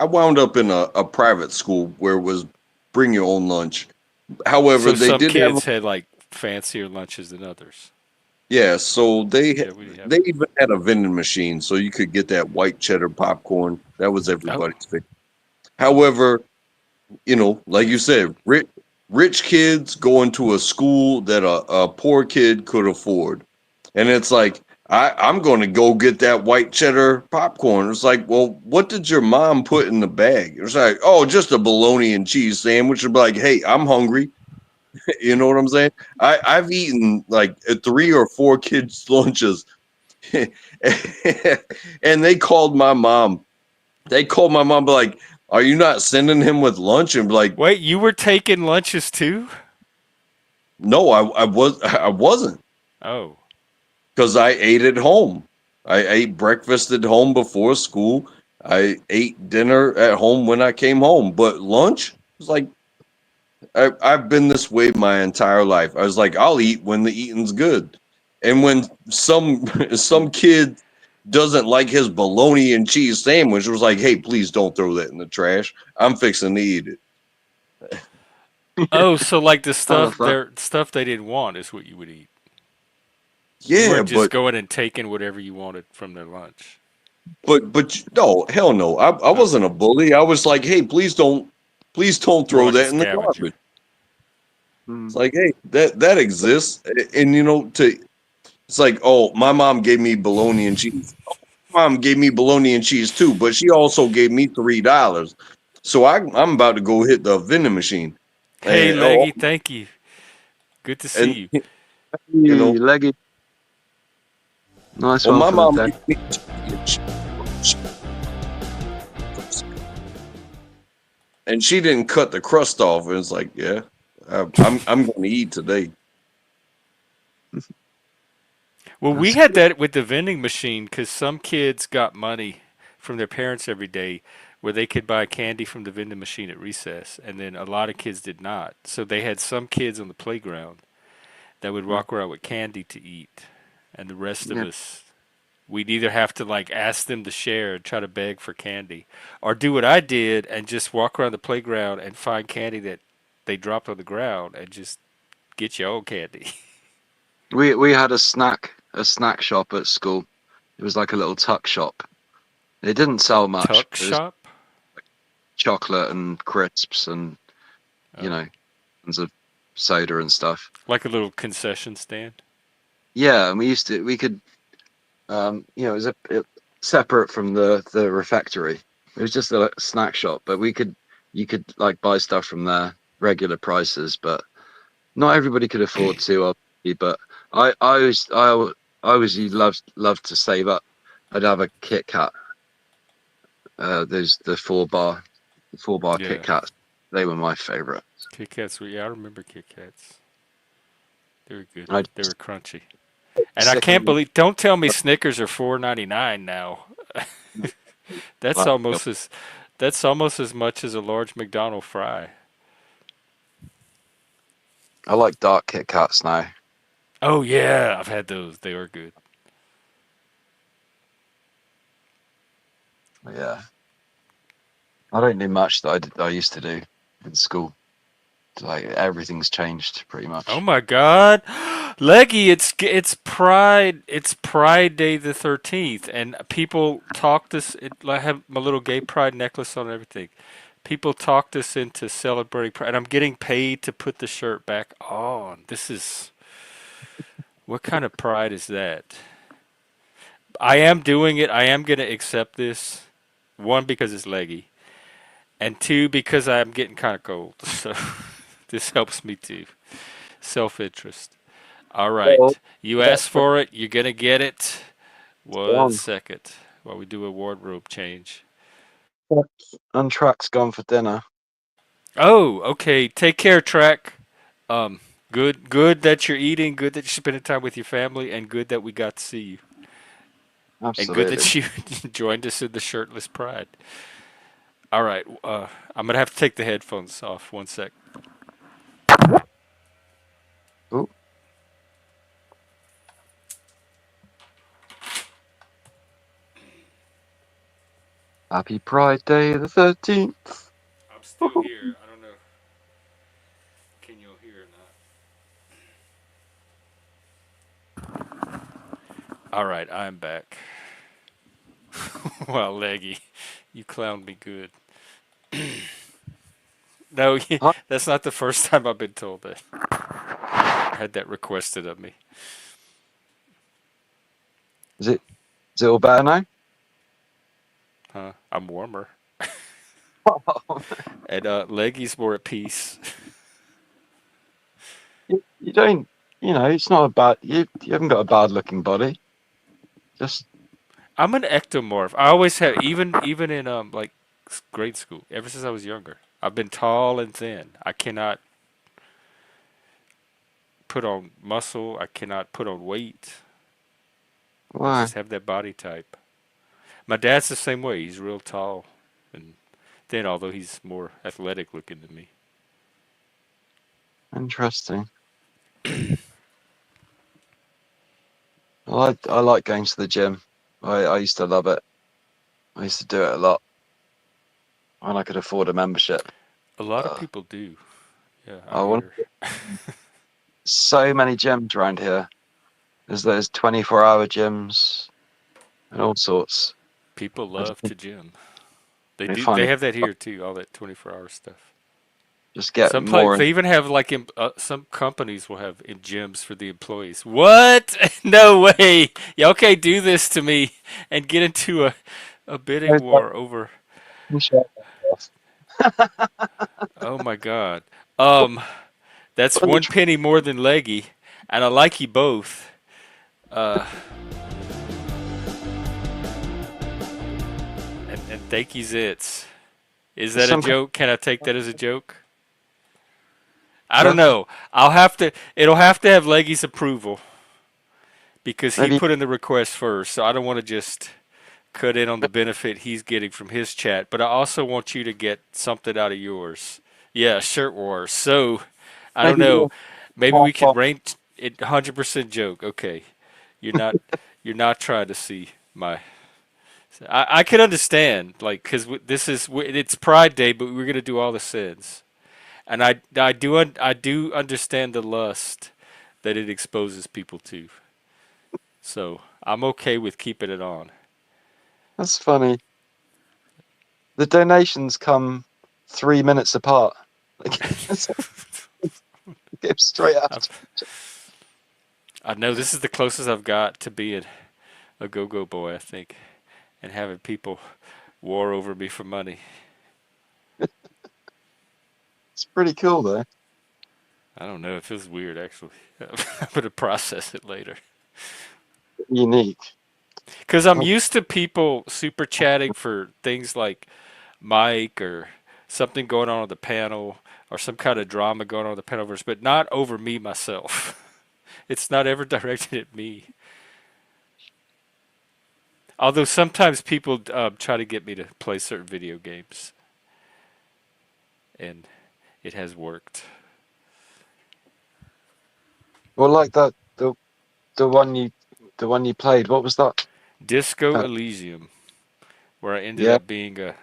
I wound up in a private school where it was bring your own lunch. However, So they some did have. kids had like fancier lunches than others. Yeah, so Yeah, we didn't have they that. even had a vending machine, so you could get that white cheddar popcorn. That was Oh, everybody's favorite. However, like you said, rich kids going to a school that a poor kid could afford, and it's like I'm going to go get that white cheddar popcorn. It's like, well, what did your mom put in the bag? It's like, oh, just a bologna and cheese sandwich. It'd be like, hey, I'm hungry. You know what I'm saying? I've eaten like 3 or 4 kids' lunches, and they called my mom. They called my mom, be like, "Are you not sending him with lunch?" And be like, wait, you were taking lunches too? "No, I wasn't, Oh, because I ate at home. I ate breakfast at home before school. I ate dinner at home when I came home. But lunch was like I've been this way my entire life. I was like, I'll eat when the eating's good. And when some kid doesn't like his bologna and cheese sandwich, it was like, hey, please don't throw that in the trash. I'm fixing to eat it. oh, so like the I love that. stuff they didn't want is what you would eat. You Yeah, weren't just but going and taking whatever you wanted from their lunch. no, hell no. I Okay. wasn't a bully. I was like, hey, please don't You were throw like a that in the scavenger. garbage. It's like, hey, that exists. And it's like, oh, my mom gave me bologna and cheese. Mom gave me bologna and cheese too, but she also gave me $3. So I'm about to go hit the vending machine, Hey, and Leggy, thank you. Good to see and you. you know, Hey, Leggy. Nice well, one my for the mom deck. gave me turkey and she didn't cut the crust off. And it's like, yeah, I'm going to eat today. Well, we That's had that with the vending machine because some kids got money from their parents every day where they could buy candy from the vending machine at recess, and then a lot of kids did not. So they had some kids on the playground that would walk around with candy to eat, and the rest of Yeah. us, we'd either have to like ask them to share and try to beg for candy, or do what I did and just walk around the playground and find candy that they dropped on the ground and just get your own candy. We had a snack shop at school. It was like a little tuck shop. It didn't sell much. Tuck It was shop? chocolate and crisps and you know, tons of soda and stuff. Like a little concession stand? Yeah, and we could you know, separate from the refectory. It was just a snack shop, but you could like buy stuff from there, regular prices, but not everybody could afford to, obviously, but I always loved to save up. I'd have a Kit Kat. There's the four bar Yeah. Kit Kats. They were my favorite. Kit Kats were, yeah, I remember Kit Kats. They were good. I They were crunchy. And I can't believe, don't tell me Snickers are $4.99 now. That's almost as much as a large McDonald fry. I like dark Kit Kats now. Oh yeah, I've had those. They are good. Yeah. I don't do much that I used to do in school. Like everything's changed pretty much. Oh my God, Leggy! It's Prrride-day the 13th, and people talked us. I have my little gay pride necklace on and everything. People talked us into celebrating Pride, and I'm getting paid to put the shirt back on. This is what kind of pride is that? I am doing it. I am gonna accept this. One, because it's Leggy, and two, because I'm getting kind of cold. So. This helps me too. Self-interest. All right. You asked for it. You're going to get it. 1 second while we do a wardrobe change. And Track's gone for dinner. Oh, okay. Take care, Track. Good that you're eating. Good that you're spending time with your family. And good that we got to see you. Absolutely. And good that you joined us in the Shirtless Pride. All right. I'm going to have to take the headphones off. 1 sec. Ooh. Happy Pride Day the 13th. I'm still here. I don't know. Can you hear or not? All right, I'm back. Wow, Leggy, you clowned me good. No, that's not the first time I've been told that. I had that requested of me. Is it all better now? Huh? I'm warmer. And Leggy's more at peace. You don't, you know, it's not a bad, you haven't got a bad looking body. Just. I'm an ectomorph. I always have, even in like grade school, ever since I was younger. I've been tall and thin. I cannot put on muscle. I cannot put on weight. Why? I just have that body type. My dad's the same way. He's real tall and thin, although he's more athletic looking than me. Interesting. I like going to the gym. I used to love it. I used to do it a lot when I could afford a membership. A lot of people do. Yeah, I want so many gyms around here. There's 24-hour gyms and all sorts. People love to gym. They finally- have that here too. All that 24-hour stuff. Just get Some more. they even have like some companies will have in gyms for the employees. What? No way! Y'all can't do this to me and get into a bidding war over. Oh my God. That's one penny more than Leggy, and I like you both. And thank you, Zits. Is that a joke? Can I take that as a joke? I don't know. It'll have to have Leggy's approval because he put in the request first. So I don't want to just cut in on the benefit he's getting from his chat, but I also want you to get something out of yours. Yeah, shirt wars. So, I Maybe don't know. we'll Maybe we half could off. rank it 100% joke. Okay. You're not you're not trying to see my I can understand like cuz it's Pride Day, but we're going to do all the sins. And I do understand the lust that it exposes people to. So, I'm okay with keeping it on. That's funny. The donations come 3 minutes apart. Like, give straight after. I know this is the closest I've got to being a go-go boy, I think, and having people war over me for money. It's pretty cool, though. I don't know. It feels weird, actually. I'm going to process it later. Unique. Because I'm used to people super chatting for things like Mike or something going on the panel or some kind of drama going on the panelverse, but not over me myself. It's not ever directed at me. Although sometimes people try to get me to play certain video games, and it has worked. Well, like that the one you played. What was that? Disco Elysium, where I ended Yeah. up being a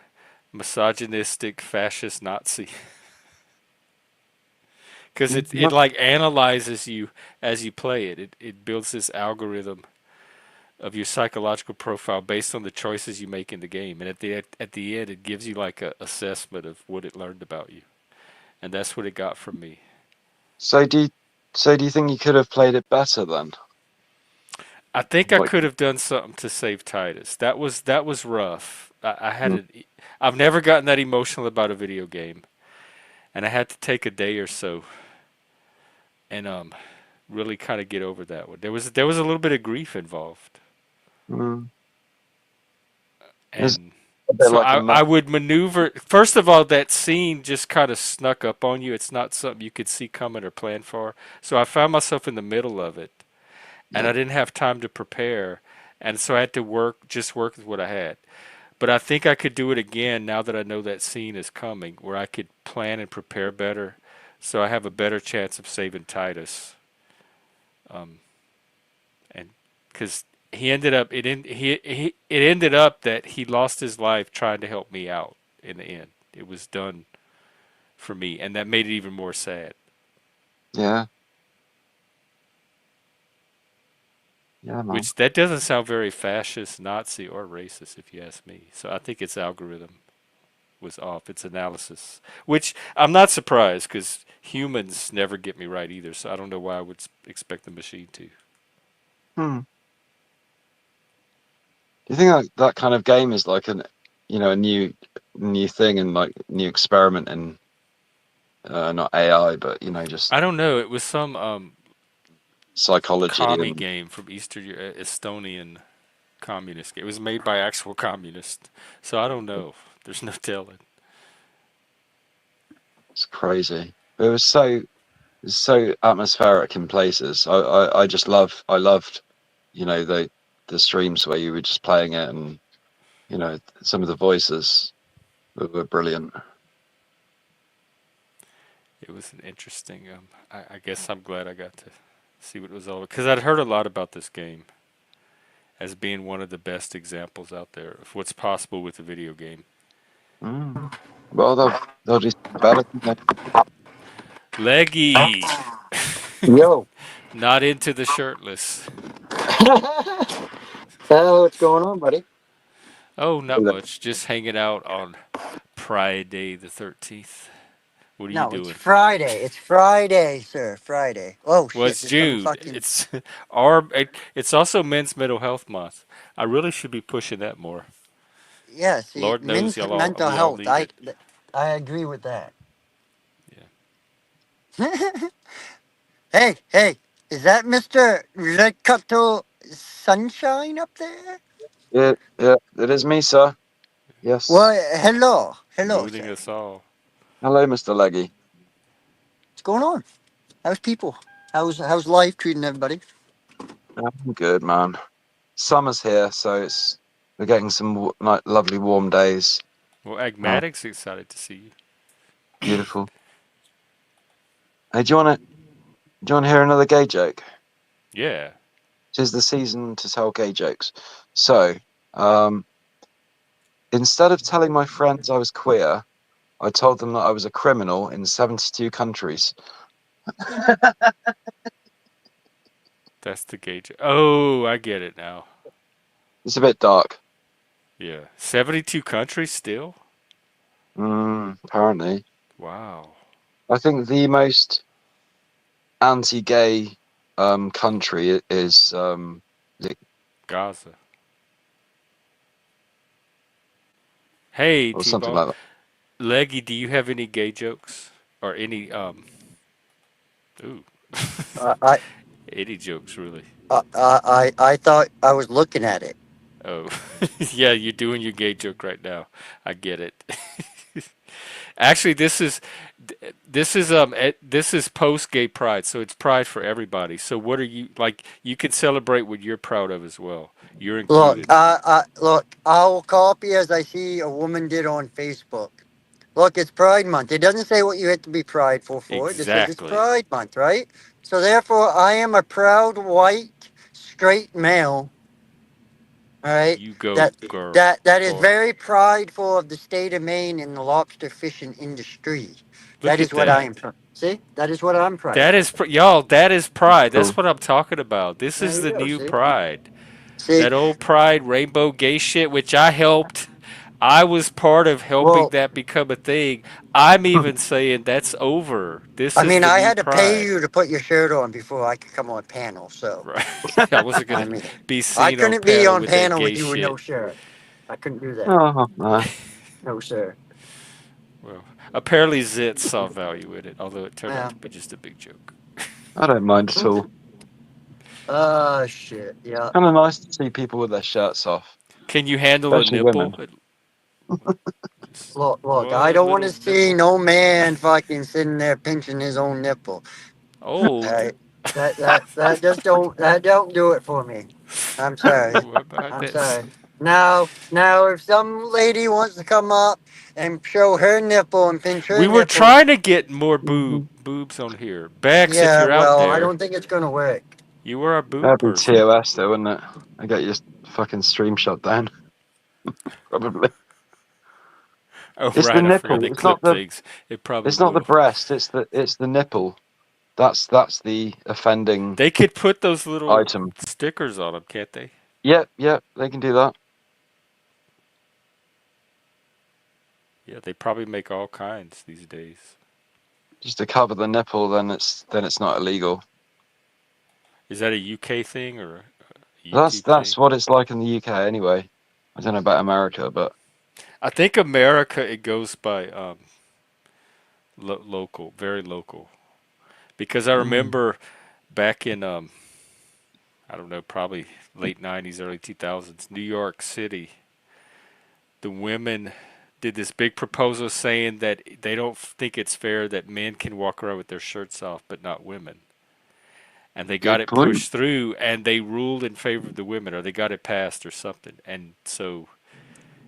misogynistic fascist Nazi. Because it like analyzes you as you play it. It builds this algorithm of your psychological profile based on the choices you make in the game, and at the end, it gives you like a assessment of what it learned about you, and that's what it got from me. So do you think you could have played it better then? I think I Like, could have done something to save Titus. That was rough. I had I've never gotten that emotional about a video game, and I had to take a day or so and really kind of get over that one. There was a little bit of grief involved, mm, it's and a bit so like a I would maneuver. First of all, that scene just kind of snuck up on you. It's not something you could see coming or plan for. So I found myself in the middle of it, and I didn't have time to prepare, and so I had to work with what I had. But I think I could do it again now that I know that scene is coming, where I could plan and prepare better, so I have a better chance of saving Titus. And because he ended up, it ended up that he lost his life trying to help me out. In the end, it was done for me, and that made it even more sad. Yeah. Yeah, man. Which that doesn't sound very fascist, Nazi, or racist, if you ask me. So I think its algorithm was off, its analysis. Which I'm not surprised, because humans never get me right either. So I don't know why I would expect the machine to. Hmm. Do you think that kind of game is like a new thing and like new experiment in not AI, but just I don't know. It was some psychology commie and game from Eastern Estonian communist game. It was made by actual communists. So I don't know. There's no telling. it's crazy. It was so atmospheric in places. I just loved the streams where you were just playing it, and some of the voices were brilliant. It was an interesting. I guess I'm glad I got to see what it was all because I'd heard a lot about this game as being one of the best examples out there of what's possible with a video game. Mm. Well, they'll just better. Leggy, Yo. not into the shirtless. What's going on, buddy? Oh, not much. Just hanging out on Prrride-day the 13th. What are you No, it's doing? Friday. It's Friday, sir. Friday. Oh Well, shit! it's There's some June. fucking It's also Men's Mental Health Month. I really should be pushing that more. yeah. See, Lord knows mental we all health. need it. I agree with that. Yeah. Hey, is that Mr. Rekato Sunshine up there? Yeah, it is me, sir. Yes. Well, hello, Mooning sir. us all. Hello, Mr. Leggy. What's going on? How's people? How's life treating everybody? I'm good, man. Summer's here, so it's We're getting some lovely warm days. Well, Agmatic's excited to see you. Beautiful. Hey, do you want to hear another gay joke? Yeah. 'Tis the season to tell gay jokes. So, instead of telling my friends I was queer, I told them that I was a criminal in 72 countries. That's the gauge. Oh, I get it now. It's a bit dark. Yeah. 72 countries still? Apparently. Wow. I think the most anti-gay country is Gaza. Hey, or something T-Ball. like that. Leggy, do you have any gay jokes? Or any, ooh. I Any jokes, really? I thought I was looking at it. Oh. Yeah, you're doing your gay joke right now. I get it. Actually, this is post gay pride, so it's pride for everybody. So what are you like? You can celebrate what you're proud of as well. You're Look, included. look, I'll copy as I see a woman did on Facebook. Look, it's Pride Month. It doesn't say what you have to be prideful for. It just says it's Exactly. Pride Month, right? So therefore, I am a proud white straight male. All right, You go, that girl, that is boy. very prideful of the state of Maine and the lobster fishing industry. Look That is at what I that. am. See, that is what I'm That prideful. is y'all. That is pride. That's Cool. what I'm talking about. This There is you the go. new See, pride. see. That old pride, rainbow gay shit, which I helped. I was part of helping Well, that become a thing. I'm even saying that's over. This I is mean, the I new had to pay pride. you to put your shirt on before I could come on panel. So, Right. I wasn't I gonna mean, be I seen on couldn't be panel on with that panel gay with you with no shit. shirt. I couldn't do that. Oh, no. No, sir. Well, apparently Zit saw value in it, although it turned out Yeah. to be just a big joke. I don't mind at all. Shit. Yeah. Kind of nice to see people with their shirts off, Can you handle a especially women. nipple? Just Look. I one don't want to little see nipple. no man fucking sitting there pinching his own nipple. Oh, All right. That just don't do it for me. I'm sorry. what about I'm this? sorry. Now, if some lady wants to come up and show her nipple and pinch her We were nipple, trying to get more Mm-hmm. boobs on here. Bex, if yeah, you're out well, I there, don't think it's gonna work. you were our boob That'd be person. TOS though, wouldn't it? I get your fucking stream shut down. Probably. Oh, It's the right. I forgot nipple. they clip things. It probably It's not the will. breast. It's the nipple. That's the offending They could put those little item. stickers on them, can't they? Yep, they can do that. Yeah, they probably make all kinds these days. Just to cover the nipple, then it's not illegal. Is that a UK thing or a That's YouTube thing? that's what it's like in the UK anyway. I don't know about America, but I think America it goes by local, very local. Because I remember back in I don't know, probably late 90s, early 2000s, New York City, the women did this big proposal saying that they don't think it's fair that men can walk around with their shirts off, but not women. And they got good it point. pushed through, and they ruled in favor of the women, or they got it passed, or something. And so,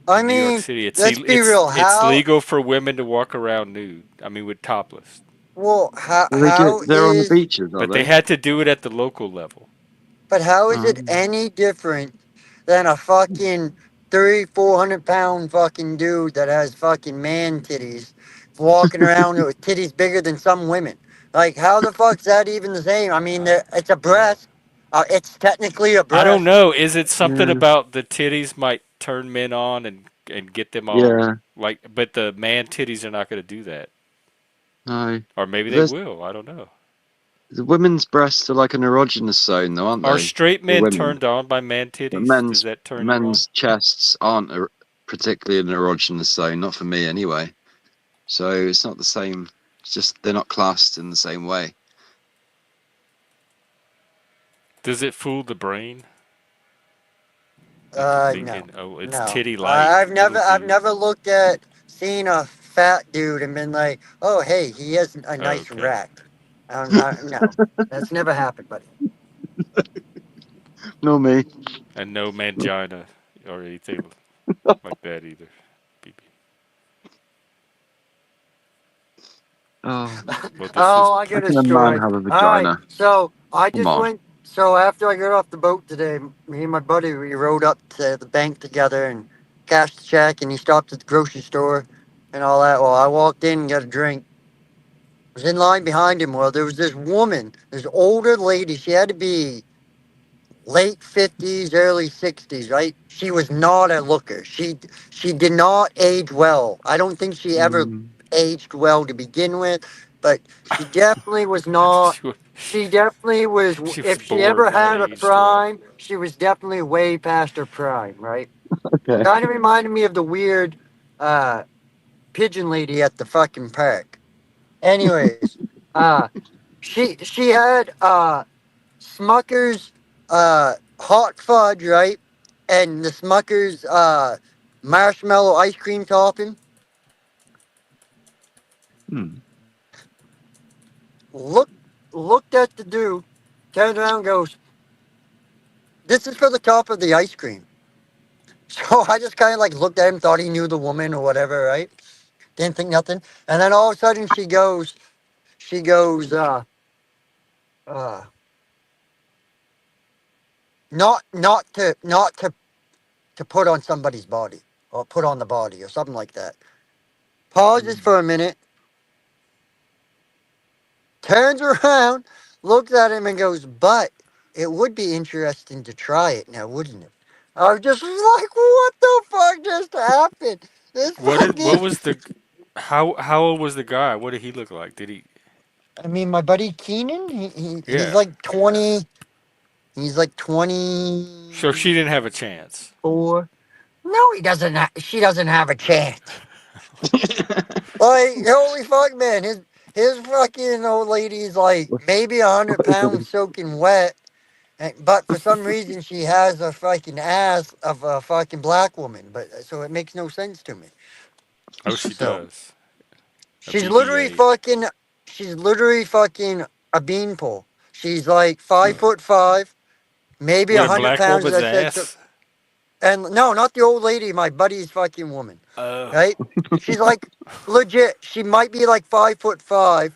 I in New York mean, City, let's be real. it's How legal for women to walk around nude. I mean, with topless. well? Well, they're on the Is beaches, But aren't they they? had to do it at the local level. but how is it Um, any different than a fucking 300-400 pound fucking dude that has fucking man titties walking around with titties bigger than some women? Like, how the fuck's that even the same? I mean, it's a Yeah. breast. It's technically a I don't breast. know. Is it something yeah, about the titties might turn men on and get them all yeah, like? But the man titties are not going to do that, no. or maybe they There's will. I don't know. the women's breasts are like an erogenous zone, though, aren't Are they? straight For men women, turned on by man but titties? Does that turn you on? men's chests aren't particularly an erogenous zone. Not for me, anyway. So it's not the same. It's just they're not classed in the same way. Does it fool the brain into No, thinking, oh, it's no. titty light, little I've dude? never looked at seen a fat dude and been like, oh, hey, he has a nice Okay. rack. No, that's never happened, buddy. No me. And no mangina or anything like that either. BB. Oh, Well, this is Oh, I how got a can a man story. have a All right, vagina? so I Come just on. went. So after I got off the boat today, me and my buddy we rode up to the bank together and cashed the check, and he stopped at the grocery store and all that. Well, I walked in and got a drink. Was in line behind him. Well, there was this woman, this older lady. She had to be late 50s, early 60s, right? She was not a looker. She did not age well. I don't think she ever Mm. aged well to begin with, but she definitely was not. she, wa- She definitely was. she was If she born ever not had a aged well. prime, she was definitely way past her prime, right? Okay. Kind of reminded me of the weird uh, pigeon lady at the fucking park. Anyways, uh, she had Smucker's hot fudge, right? And the Smucker's marshmallow ice cream topping. Hmm. Look looked at the dude, turned around and goes, "This is for the top of the ice cream." So I just kind of like looked at him, thought he knew the woman or whatever, right? Didn't think nothing. And then all of a sudden she goes, uh, not to put on somebody's body or put on the body or something like that. Pauses for a minute, turns around, looks at him and goes, "But it would be interesting to try it now, wouldn't it?" I was just like, what the fuck just happened? This What fucking. was the how old was the guy? What did he look like? Did he? I mean, my buddy Keenan, he's Yeah. like 20. He's like 24. So she didn't have a chance. No, he doesn't. She doesn't have a chance. Like, holy fuck, man. His fucking old lady's like maybe 100 pounds soaking wet. But for some reason, she has a fucking ass of a fucking black woman. But so it makes no sense to me. Oh, she So does. A she's literally BBA. fucking. She's literally fucking a beanpole. She's like 5'5", maybe With a a hundred black pounds, as woman's I said. So, ass. and no, not the old lady. My buddy's fucking woman. Oh. Right? She's like legit. She might be like 5'5",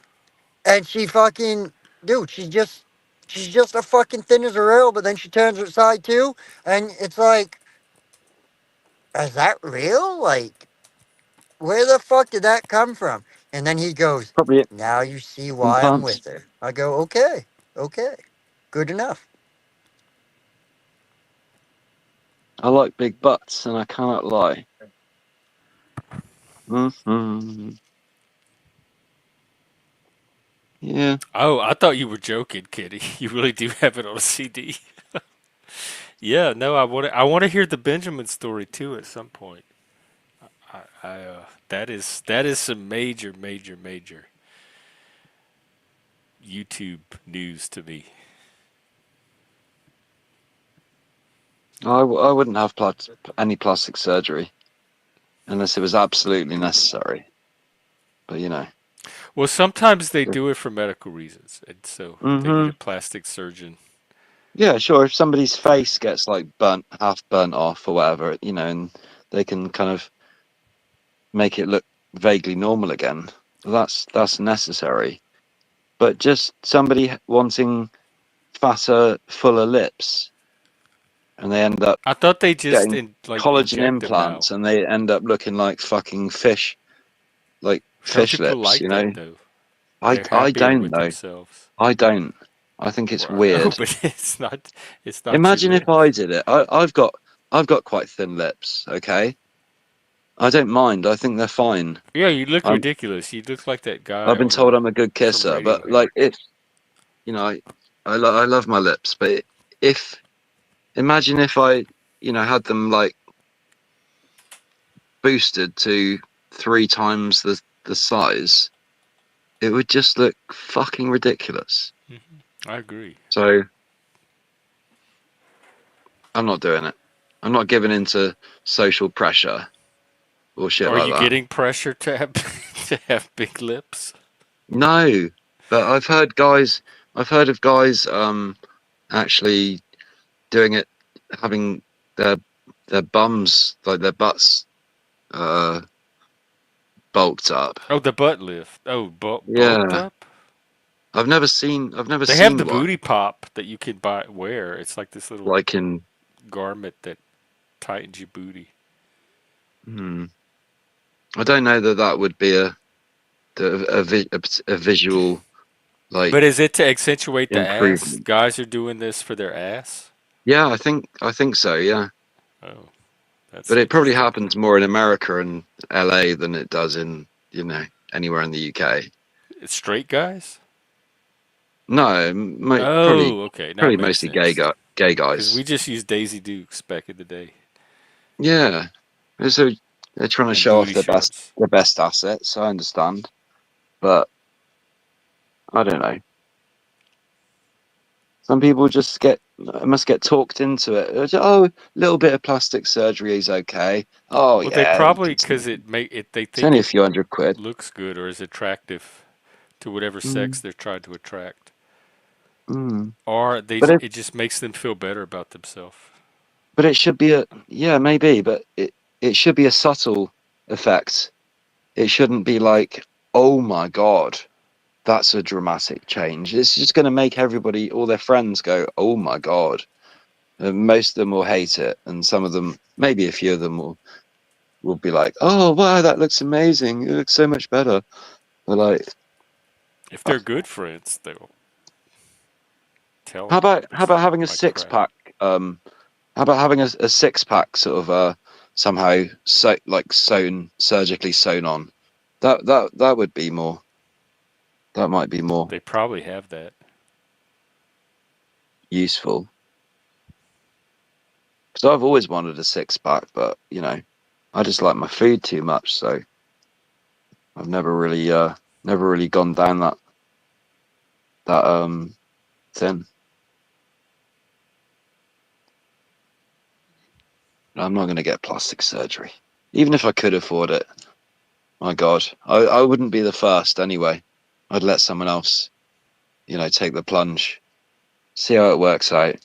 and she fucking dude. She's just a fucking thin as a rail. But then she turns her side too, and it's like, is that real? Like, where the fuck did that come from? And then he goes, Probably "Now you see why I'm implants. with her." I go, okay, okay, good enough. I like big butts, and I cannot lie. Hmm. Yeah. Oh, I thought you were joking, Kitty. You really do have it on a CD. Yeah, no, I want to hear the Benjamin story too at some point. That is some major YouTube news to me. I wouldn't have any plastic surgery unless it was absolutely necessary. But you know. Well, sometimes they do it for medical reasons, and so they need Hmm. a plastic surgeon. Yeah, sure. If somebody's face gets like half burnt off or whatever, you know, and they can kind of make it look vaguely normal again, that's necessary. But just somebody wanting fatter, fuller lips, and they end up I thought they just getting like collagen inject them now. implants, and they end up looking like fucking fish, like Some fish people lips. like You that know, though. I They're I happier don't with know. themselves. I don't. I think it's Well, I know, weird. but it's not your Imagine if I lips. did it. I've got quite thin lips. Okay, I don't mind. I think they're fine. Yeah, you look I'm, ridiculous. You look like that guy I've been told on I'm a good from kisser, but Radiohead. like if you know, I love my lips, but if imagine if I had them like boosted to 3 times the size, it would just look fucking ridiculous. I agree. So I'm not doing it. I'm not giving into social pressure or shit Are like you that. getting pressure to have to have big lips? No, but I've heard of guys actually doing it, having their their bums, like their butts, bulked up. Oh, the butt lift. Oh, bulked Yeah, up. I've never seen They have the one booty pop that you can wear. It's like this little like in. garment that tightens your booty. I don't know that would be a visual like But is it to accentuate the ass? improvement. Guys are doing this for their ass. Yeah, I think so. Yeah, Oh, that's but it probably interesting. happens more in America and LA than it does in anywhere in the UK. It's straight guys. No, Oh, okay. Now it probably makes mostly sense. gay Because guys. we just used Daisy Dukes back in the day. Yeah, so they're trying to And show off booty shorts. their best assets. I understand, but I don't know. Some people just must get talked into it. Oh, a little bit of plastic surgery is okay. Oh Well, they yeah, probably because they it's think only a it few £100. looks good or is attractive to whatever sex Mm, they're trying to attract, mm. or But it just makes them feel better about themselves. it should be maybe, but it should be a subtle effect. It shouldn't be like, oh my god, that's a dramatic change. It's just going to make all their friends go, oh my god. Most of them will hate it, and some of them, maybe a few of them, will be like, oh wow, that looks amazing. It looks so much better. But like, If they're good friends, they'll tell how them about having a like six crap. pack? How about having a six pack sort of somehow surgically sewn on? That would be more. That might be more They probably have that. useful. Because I've always wanted a six pack, but I just like my food too much, so I've never really gone down that thing. I'm not going to get plastic surgery, even if I could afford it. My God, I wouldn't be the first anyway. I'd let someone else, take the plunge, see how it works out.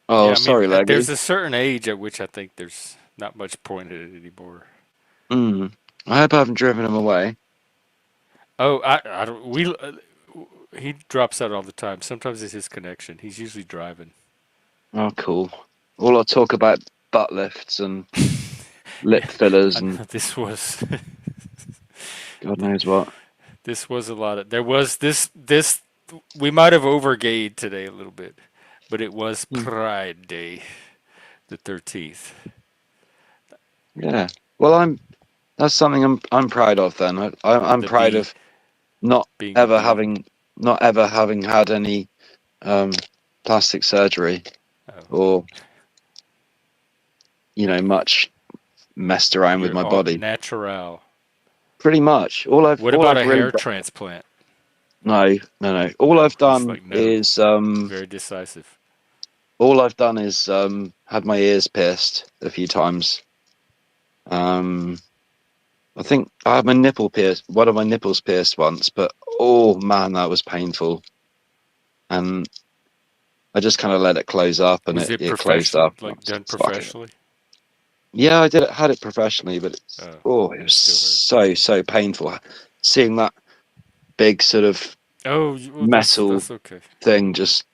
Oh, Yeah, I mean, sorry, there's Leggy. a certain age at which I think there's not much point in it anymore. I hope I haven't driven him away. Oh, I don't. He drops out all the time. Sometimes it's his connection. He's usually driving. Oh, cool. All I talk about butt lifts and Yeah, lip fillers I and know this was. God knows what. This was a lot of. There was this. We might have overgained today a little bit, but it was Prrride-day, the 13th. Yeah. Well, that's something I'm proud of. Then I'm The proud bee of not being the ever bee. having had any plastic surgery Oh, or much messed around with you're my all body. natural. Pretty much What about a really hair transplant? no. All Oh, I've he's done like no, is very decisive. had my ears pierced a few times. I think I had one of my nipples pierced once, but oh man, that was painful. And I just kind of let it close up, and Was it it closed up. And I like was done like, fuck it. professionally? Yeah, had it professionally, but it was Still hurt. so painful. Seeing that big sort of Oh, well, metal that's okay. thing, just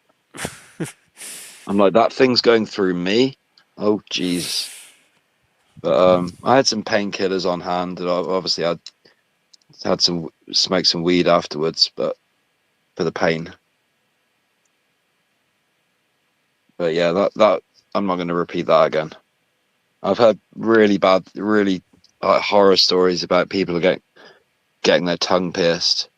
I'm like, that thing's going through me. Oh Jesus. But I had some painkillers on hand, and obviously I had smoked some weed afterwards, but for the pain. But yeah, that I'm not going to repeat that again. I've heard really bad, really horror stories about people getting their tongue pierced,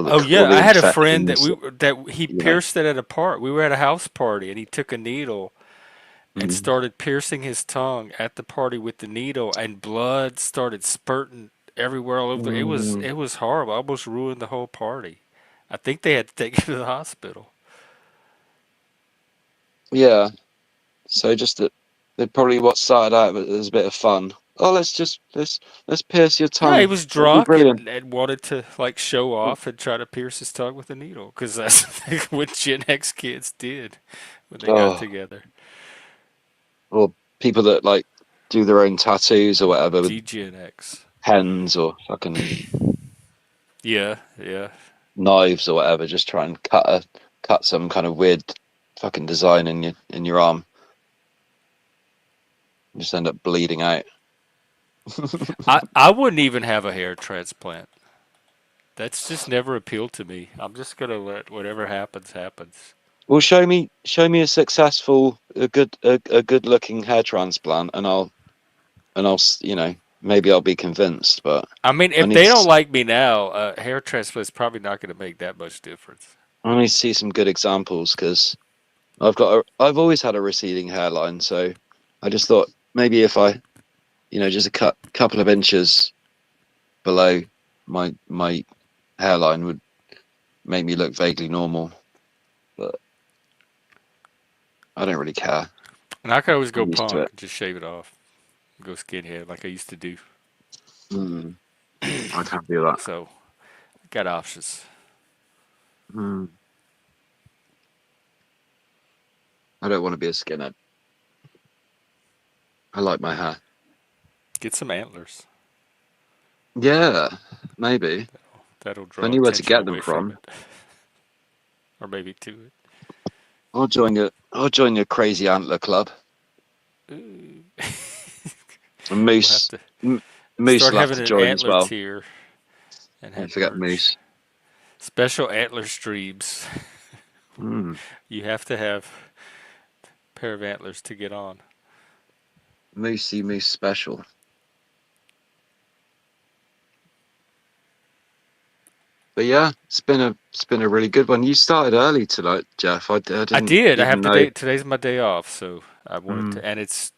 Oh all yeah, the I had a friend infections. that he pierced it at a part. We were at a house party, and he took a needle and Mm. started piercing his tongue at the party with the needle, and blood started spurting everywhere all over. Mm. It was horrible. Almost ruined the whole party. I think they had to take him to the hospital. Yeah, so just that they probably what started out as a bit of fun oh, let's pierce your Yeah, he tongue. was That'd be drunk brilliant. and wanted to like show off and try to pierce his tongue with a needle because that's what Gen X kids did when they got Oh, together. or people that like do their own tattoos or whatever with Gen X. pens or fucking Yeah, yeah. knives or whatever, just try and cut some kind of weird fucking design in your arm. You just end up bleeding out. I wouldn't even have a hair transplant. That's just never appealed to me. I'm just gonna let whatever happens happens. Well, show me a successful, a good looking hair transplant, and maybe I'll be convinced. But I mean, I if need they don't to, like me now, hair transplant is probably not going to make that much difference. I need to see some good examples because I've always had a receding hairline, so I just thought maybe if I, just a couple of inches below my hairline would make me look vaguely normal, but I don't really care. And I could always go I'm used to punk it. and just shave it off, go skinhead like I used to do. I can't do that. So, got options. Mm. I don't want to be a skinhead. I like my hair. Get some antlers. Yeah, maybe. That'll If I draw knew where to attention get them away from from, it, or maybe to it. I'll join your crazy antler club. Ooh. And We'll have to Moose start will have having to an join as antler well. tier and Don't have forget merch. Moose. Special antler streams. You have to have a pair of antlers to get on. Moose special. But yeah, it's been a really good one. You started early tonight, Jeff. I I didn't did. I even have know. today. Today's my day off, so I wanted to, and it's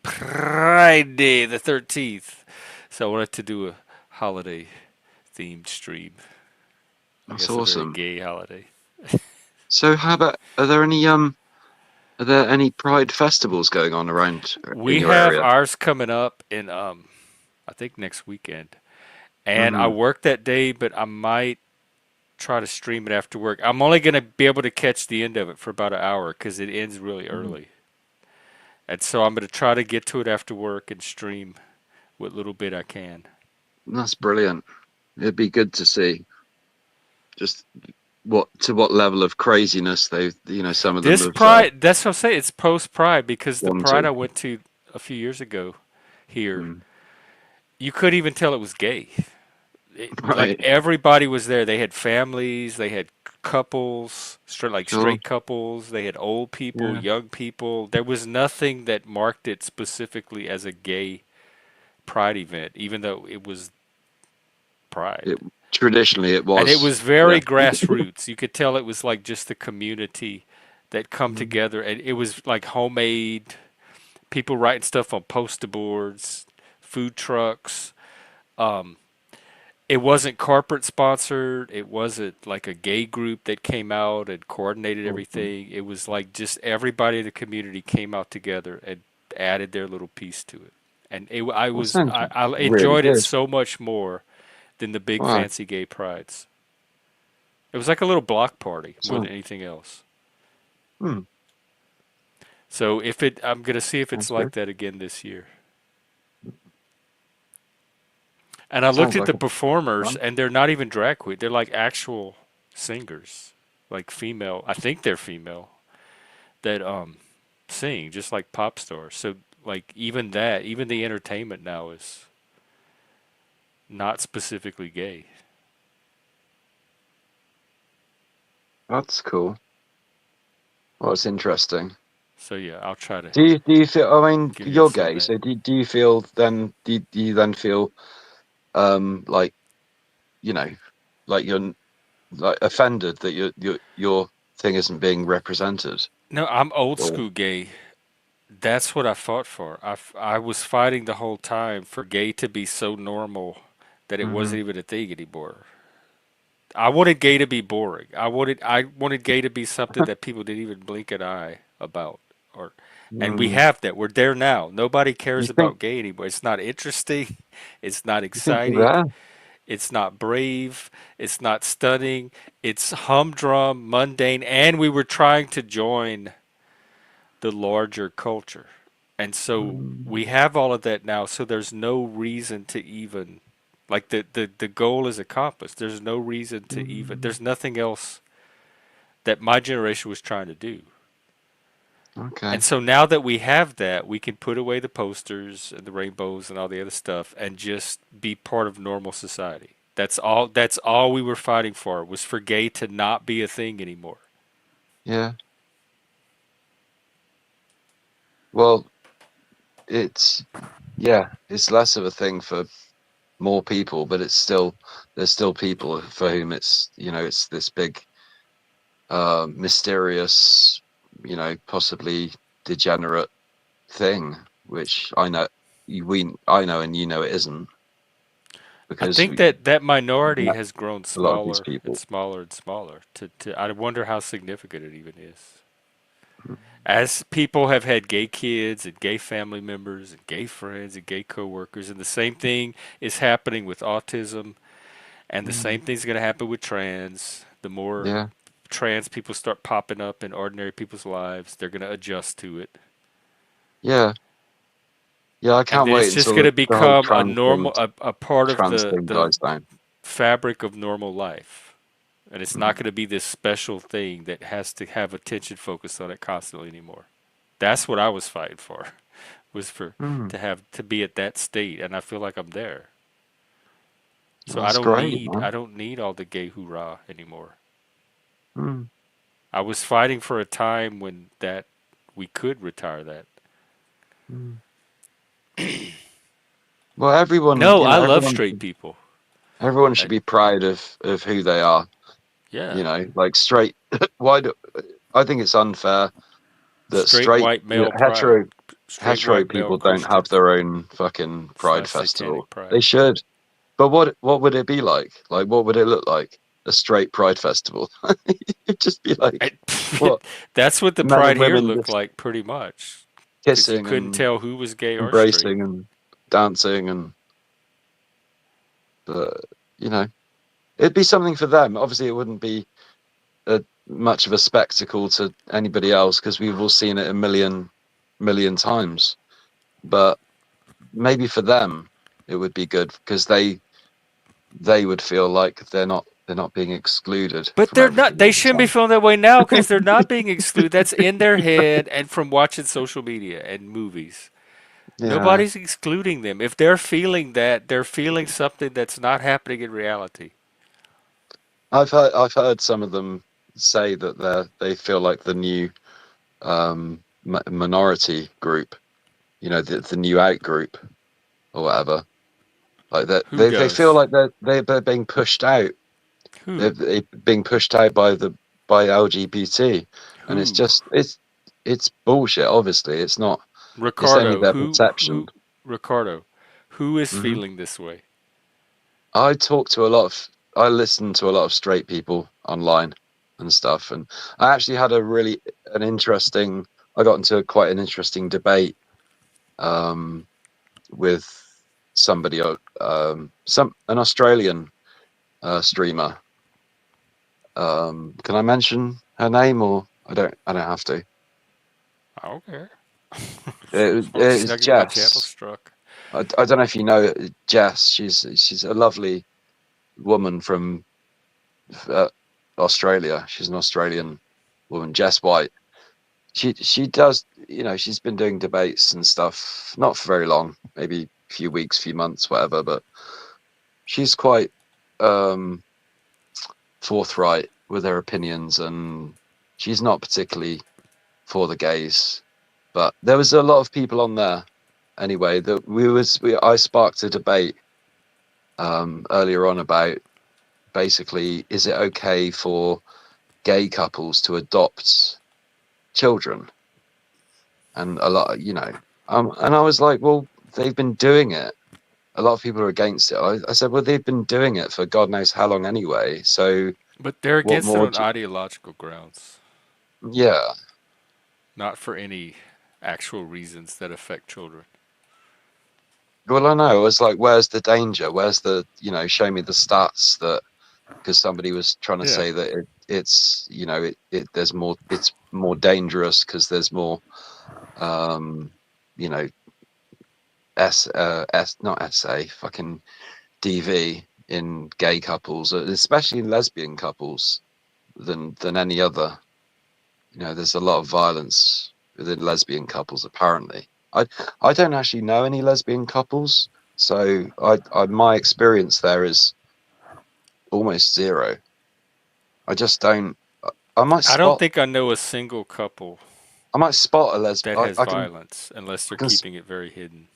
Prrride-day, the 13th. So I wanted to do a holiday themed stream. I That's guess a very awesome. gay holiday. So how about are there any Pride festivals going on around in We your have area? ours coming up in I think next weekend. And I Mm-hmm. work that day, but I might try to stream it after work. I'm only going to be able to catch the end of it for about an hour because it ends really early. And so I'm going to try to get to it after work and stream what little bit I can. That's brilliant. It'd be good to see just what level of craziness some of them This have Pride, that's what I'm saying. It's post Pride because the gone Pride to. I went to a few years ago here, you couldn't even tell it was gay. Like Right. everybody was there. They had families, they had couples, Sure. straight couples. They had old people, Yeah. young people. There was nothing that marked it specifically as a gay Pride event, even though it was Pride. Traditionally it And it was. was very Yeah. grassroots. You could tell it was like just the community that come together, and it was like homemade. People writing stuff on poster boards, food trucks. Um, it wasn't corporate sponsored. It wasn't like a gay group that came out and coordinated everything. It was like just everybody in the community came out together and added their little piece to it. And That sounds I really enjoyed it good. so much more than the big Wow. fancy gay prides. It was like a little block party more So, than anything else. hmm. So I'm gonna see if it's That's like good. that again this year. And I looked Sounds at like the performers, fun. and they're not even drag queen. They're like actual singers, like female. I think they're female that sing just like pop stars. So like even that, even the entertainment now is not specifically gay. That's cool. Well, it's interesting. So yeah, I'll try to Do you feel? I mean, give you you're some of gay, that. so do you feel then? Do you then feel like you know like you're like offended that your thing isn't being represented? No, I'm old Or school gay. That's what I fought for. I was fighting the whole time for gay to be so normal that it Mhm. wasn't even a thing anymore. I wanted gay to be boring. I wanted gay to be something that people didn't even blink an eye about. Or And we Mm. have that. We're there now. Nobody cares You think about gay anymore. It's not interesting. It's not you think you're exciting. there? It's not brave. It's not stunning. It's humdrum, mundane, and we were trying to join the larger culture. And so Mm. we have all of that now, so there's no reason to even like the goal is accomplished. There's no reason to even Mm. there's nothing else that my generation was trying to do. And Okay. so now that we have that, we can put away the posters and the rainbows and all the other stuff and just be part of normal society. That's all we were fighting for was for gay to not be a thing anymore. Yeah. Well, it's it's less of a thing for more people, but there's still people for whom it's this big, mysterious, possibly degenerate thing, which I know and it isn't I because think we that minority met has grown a lot of these smaller and people. smaller and smaller. I wonder how significant it even is. As people have had gay kids and gay family members and gay friends and gay coworkers, and the same thing is happening with autism, and the Mm. same thing's going to happen with trans. The more Yeah, trans people start popping up in ordinary people's lives, they're going to adjust to it. yeah, yeah. I And can't then wait it's just until going to the whole become a normal, a part of trans the thing dies down. fabric of normal life. And it's not Mm. going to be this special thing that has to have attention focused on it constantly anymore. That's what I was fighting for, was for Mm. to be at that state, and I feel like I'm there. So That's great, man. I don't need all the gay hoorah anymore. Mm. I was fighting for a time when that we could retire that. Mm. Well, everyone, No, I love straight people. everyone should I, be proud of who they are. yeah, Like straight. Why do I think it's unfair that straight white male pride, straight hetero white male people don't have Christians their own fucking pride slash festival? satanic pride. They should. But what would it be like? Like, what would it look like? A straight pride festival? It'd just be like what That's what the men pride and here women looked just like, pretty much, because you kissing couldn't and tell who was gay or straight. embracing and dancing and uh, you know, it'd be something for them. Obviously, it wouldn't be much of a spectacle to anybody else because we've all seen it a million times. But maybe for them, it would be good because they would feel like they're not being excluded But from they're not. everything They all the shouldn't be time. feeling that way now because they're not being excluded. That's in their head and from watching social media and movies. Yeah, Nobody's excluding them. If they're feeling that, they're feeling something that's not happening in reality. I've heard some of them say that they feel like the new minority group, the new out group or whatever. Like that, Who they feel does? like they're being pushed out. Who? They're being pushed out by LGBT, and Who? it's bullshit. Obviously, it's not. It's only Ricardo. their perception. Ricardo. Who is Hmm. feeling this way? I listen to a lot of straight people online and stuff, and I actually had an interesting. I got into quite an interesting debate um, with somebody, an Australian streamer. Can I mention her name, or I don't? I don't have to. I don't care. It She's was not getting my channel Jess. struck. I don't know if you know Jess. She's a lovely woman from uh, Australia. She's an Australian woman, Jess White. She does, she's been doing debates and stuff, not for very long, maybe a few weeks, few months, whatever. But she's quite um, forthright with her opinions, and she's not particularly for the gays. But there was a lot of people on there anyway that I sparked a debate earlier on about basically, is it okay for gay couples to adopt children? And a lot, and I was like, well, they've been doing it. A lot of people are against it. I said, well, they've been doing it for God knows how long anyway. So But they're what against it more? on ideological grounds, Yeah, not for any. actual reasons that affect children. Well, I know. It's like, where's the danger? Where's the, show me the stats that, because somebody was trying to Yeah. say that it's, there's more, it's more dangerous because there's more, you know, not SA, fucking DV in gay couples, especially in lesbian couples, than any other. There's a lot of violence within lesbian couples, apparently. I don't actually know any lesbian couples, so my experience there is almost zero. I just don't. I might I don't spot. think I know a single couple I might spot a that lesbian. has violence unless I they're can. keeping it very hidden.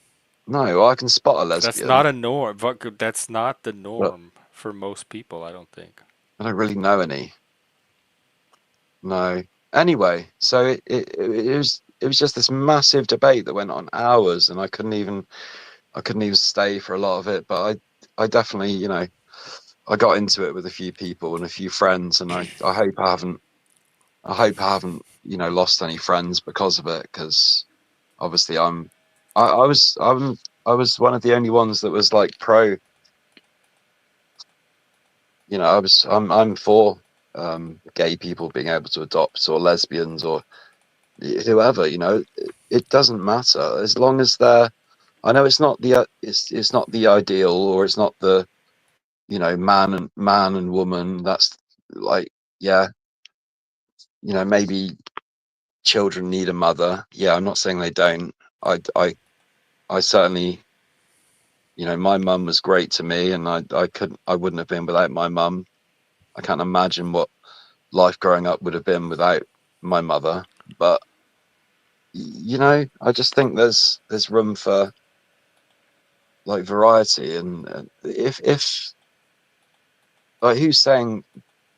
No, I can spot a That's lesbian, not a norm. That's not the but norm for most people, I don't think. I don't really know any. No. Anyway, so it was just this massive debate that went on hours, and I couldn't even stay for a lot of it. But I definitely, I got into it with a few people and a few friends, and I hope I haven't lost any friends because of it, because obviously I was one of the only ones that was like pro. I'm for gay people being able to adopt, or lesbians, or whoever. It doesn't matter as long as they're. I know it's not it's not the ideal, or it's not the man and woman. That's like, yeah, maybe children need a mother. Yeah, I'm not saying they don't. I certainly, my mum was great to me, and I wouldn't have been without my mum. I can't imagine what life growing up would have been without my mother. But I just think there's room for like variety, and if like, who's saying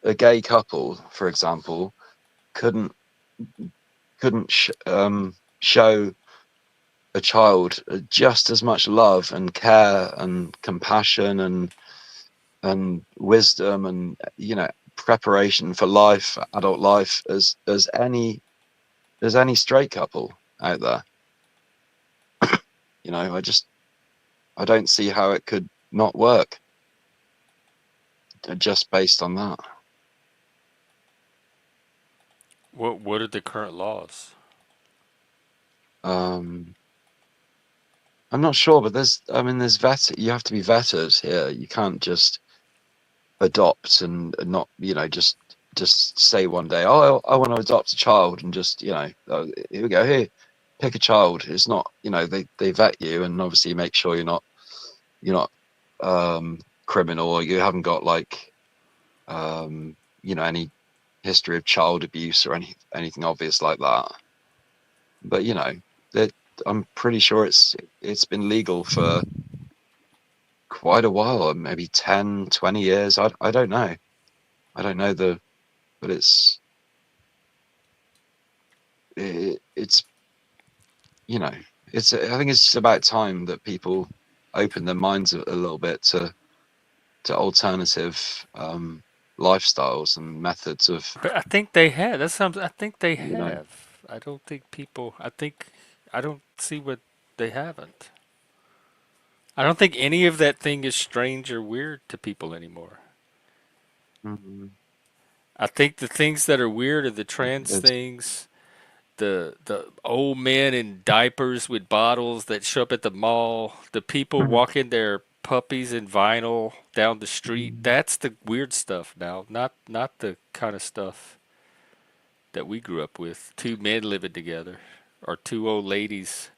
a gay couple, for example, couldn't show a child just as much love and care and compassion and wisdom and preparation for life, adult life, as any straight couple out there. I don't see how it could not work just based on that. What are the current laws? I'm not sure, but there's you have to be vetted here. You can't just adopt and not, just say one day, oh, I want to adopt a child, and just, oh, here we go, here, pick a child. It's not, they vet you, and obviously make sure you're not criminal, or you haven't got like any history of child abuse or anything obvious like that. But that I'm pretty sure it's been legal for quite a while, or maybe 10, 20 years. I don't know. I don't know but it's it's I think it's just about time that people open their minds a little bit to alternative lifestyles and methods of, But I think they have. That's something I think they you know. have. I don't think people. I don't see what they haven't. I don't think any of that thing is strange or weird to people anymore. Mhm. I think the things that are weird are the trans It's things, the old men in diapers with bottles that show up at the mall, the people walking their puppies in vinyl down the street. That's the weird stuff now, not the kind of stuff that we grew up with. Two men living together, or two old ladies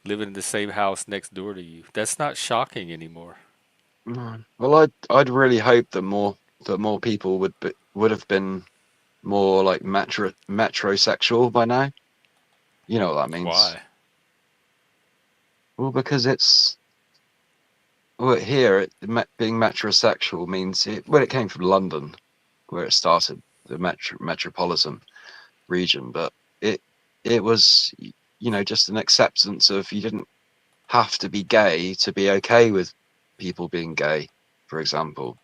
living in the same house next door to you. That's not shocking anymore. No. Well, I'd really hope that more people would have been more like metrosexual by now. You know what that means? Why? Well, because here being metrosexual means it came from London, where it started, the metropolitan region. But it it was just an acceptance of, you didn't have to be gay to be okay with people being gay, for example.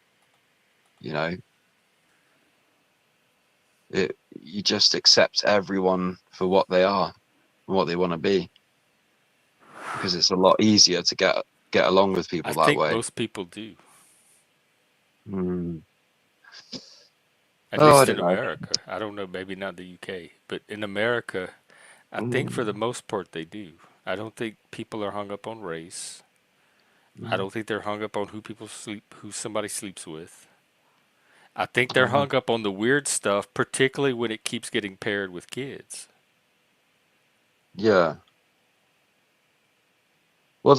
You know, you just accept everyone for what they are. and what they want to be, because it's a lot easier to get along with people I that think way. most people do. Hmm. At Oh, I least in don't know. America. I don't know, maybe not the UK, but in America, I think for the Mm, most part they do. I don't think people are hung up on race. I mm, don't think they're hung up on who somebody sleeps with. I think I they're don't know. hung up on the weird stuff, particularly when it keeps getting paired with kids. Yeah. Well,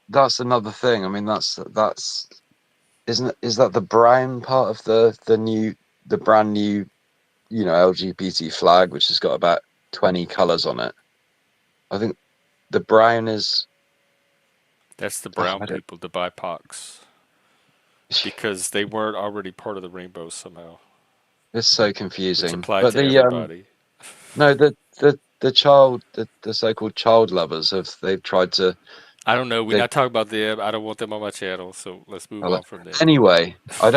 that's another thing. I mean, that's is that the brown part of the brand new, LGBT flag, which has got about 20 colors on it. I think the brown is. That's the Oh, brown I don't. people, the BIPOCs, because they weren't already part of the rainbow somehow, It's so which confusing. applied But to everybody. no, the so-called child lovers they've tried to I don't know. We're they not talking about them. I don't want them on my channel, so let's move on from them. anyway. I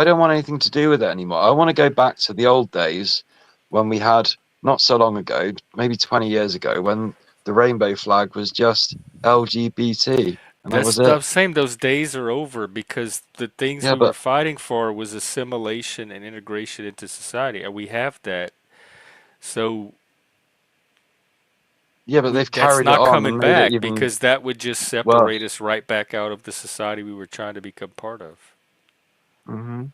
don't want anything to do with it anymore. I want to go back to the old days when we had, not so long ago, maybe 20 years ago, when the rainbow flag was just LGBT and that was it. I'm saying those days are over because the things Yeah, we were but fighting for was assimilation and integration into society, and we have that. So they've that's carried it not on coming and made it back even because that would just separate worse. us right back out of the society we were trying to become part of. Hmm.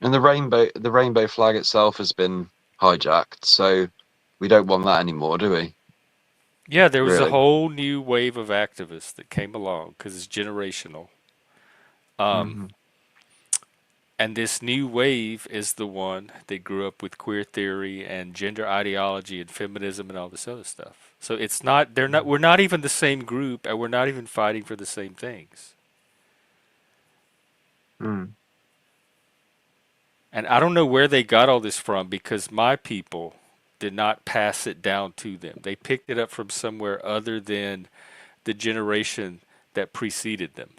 And the rainbow flag itself has been hijacked, so we don't want that anymore, do we? Yeah, there was a Really? whole new wave of activists that came along because it's generational. Um, Hmm. and this new wave is the one that grew up with queer theory and gender ideology and feminism and all this other stuff. So it's not, we're not even the same group and we're not even fighting for the same things. Mm. And I don't know where they got all this from because my people did not pass it down to them. They picked it up from somewhere other than the generation that preceded them.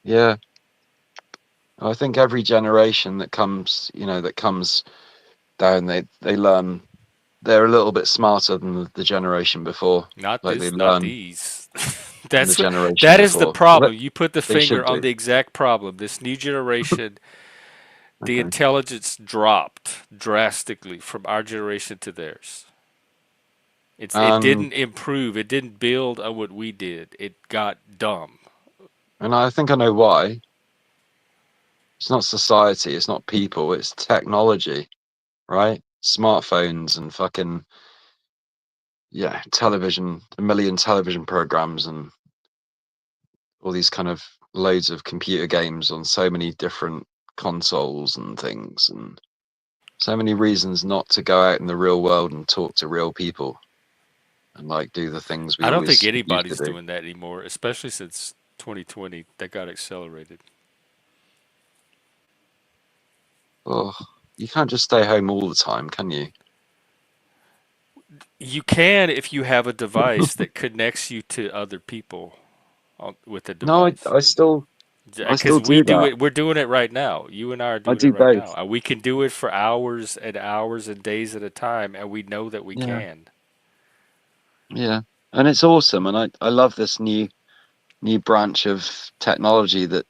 Yeah, I think every generation that comes down, they learn. They're a little bit smarter than the generation before. Like they Not learn these. from the generation That is the before. Well, problem. You put the they should finger on do. the exact problem. This new generation, the Okay. intelligence dropped drastically from our generation to theirs. It And didn't improve. It didn't build on what we did. It got dumb. I think I know why. It's not society. It's not people. It's technology, right? Smartphones and fucking television, a million television programs and all these kind of loads of computer games on so many different consoles and things, and so many reasons not to go out in the real world and talk to real people and like do the things we I don't think always used to anybody's do. doing that anymore, especially since 2020 that got accelerated. Oh, you can't just stay home all the time, can you? You can if you have a device that connects you to other people with a No, device. I Because still we do do that. it, we're doing it right now. You and I are I doing it do right both. now. And we can do it for hours and hours and days at a time, and we know that we Yeah, can. yeah, and it's awesome, and I love this new branch of technology that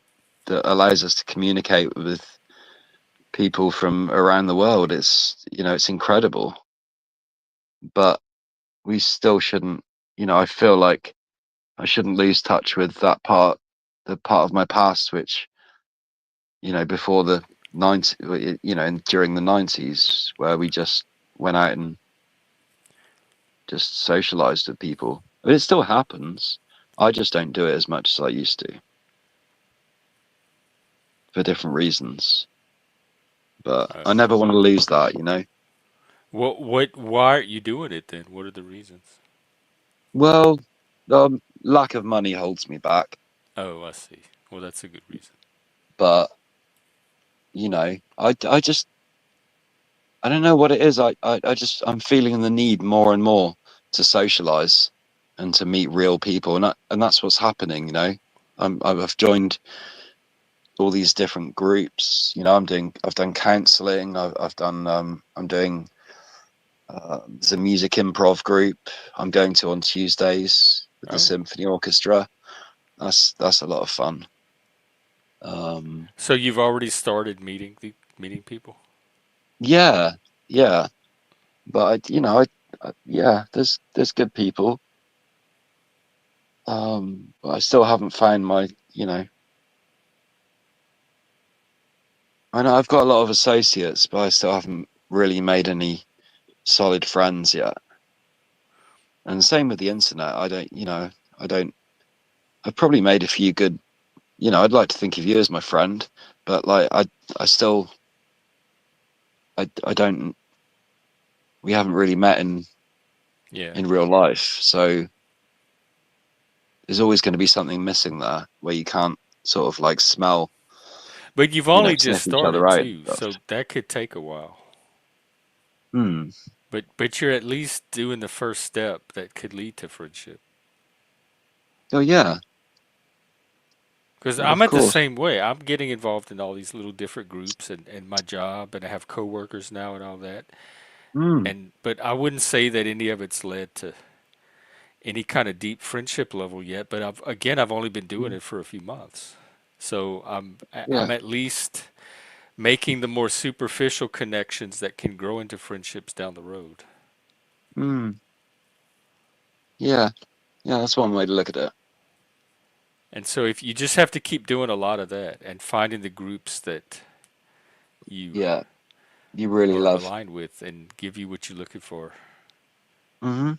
allows us to communicate with people from around the world. It's incredible, but we still shouldn't. I feel like I shouldn't lose touch with the part of my past, which before the 90s, and during the 90s, where we just went out and just socialized with people. I mean, it still happens. I just don't do it as much as I used to for different reasons. But Uh, I never want to lose that. why aren't you doing it then? What are the reasons? Well, lack of money holds me back, Oh, I see. Well, that's a good reason. but I don't know what it is. I'm feeling the need more and more to socialize and to meet real people, and that's what's happening. I've joined all these different groups. I've done counseling. I'm doing There's a music improv group I'm going to on Tuesdays with the Oh. symphony orchestra. That's a lot of fun. So you've already started meeting people? Yeah, yeah. But yeah, there's good people. But I still haven't found my, I know I've got a lot of associates, but I still haven't really made any solid friends yet. And same with the internet. I've probably made a few good, I'd like to think of you as my friend, but like I still, I don't, we haven't really met in Yeah. real life. So there's always going to be something missing there where you can't sort of like smell, But you've only just sniff each other started out and too, stuff. so that could take a while. Hmm. But you're at least doing the first step that could lead to friendship. Oh yeah. Because Yeah, I'm of at the course. same way. I'm getting involved in all these little different groups and my job, and I have coworkers now and all that. Hmm. But I wouldn't say that any of it's led to any kind of deep friendship level yet. But I've only been doing it for a few months, so Yeah. I'm at least making the more superficial connections that can grow into friendships down the road. Hmm. Yeah. Yeah, that's one way to look at it. And so if you just have to keep doing a lot of that and finding the groups that you Yeah. You really are love. aligned with and give you what you're looking for. Hmm.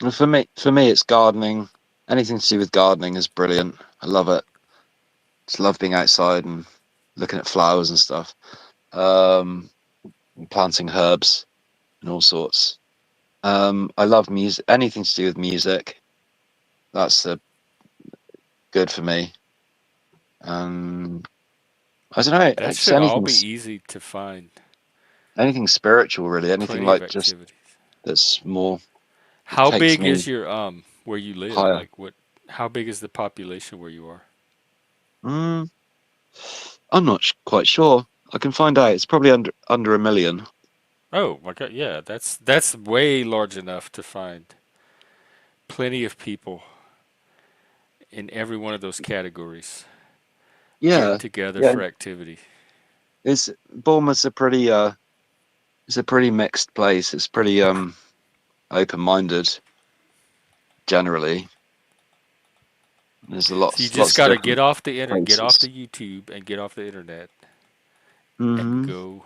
And for me, it's gardening. Anything to do with gardening is brilliant. I love it. Just love being outside and looking at flowers and stuff. Um, and planting herbs and all sorts. I love music. Anything to do with music. That's good for me. I don't know. That Just should all be easy to find. anything spiritual, really. Anything Plenty of like just activities. that's more. It How takes big me is your where you live? higher. Like what? How big is the population where you are? Mm, I'm not quite sure. I can find out. It's probably under a million. Oh my God! Yeah, that's way large enough to find plenty of people in every one of those categories getting Yeah, together yeah. for activity. It's Bournemouth's a pretty it's a pretty mixed place. It's pretty open-minded generally. There's So you just lots of got to different get off places. the YouTube and get off the internet and Hmm. go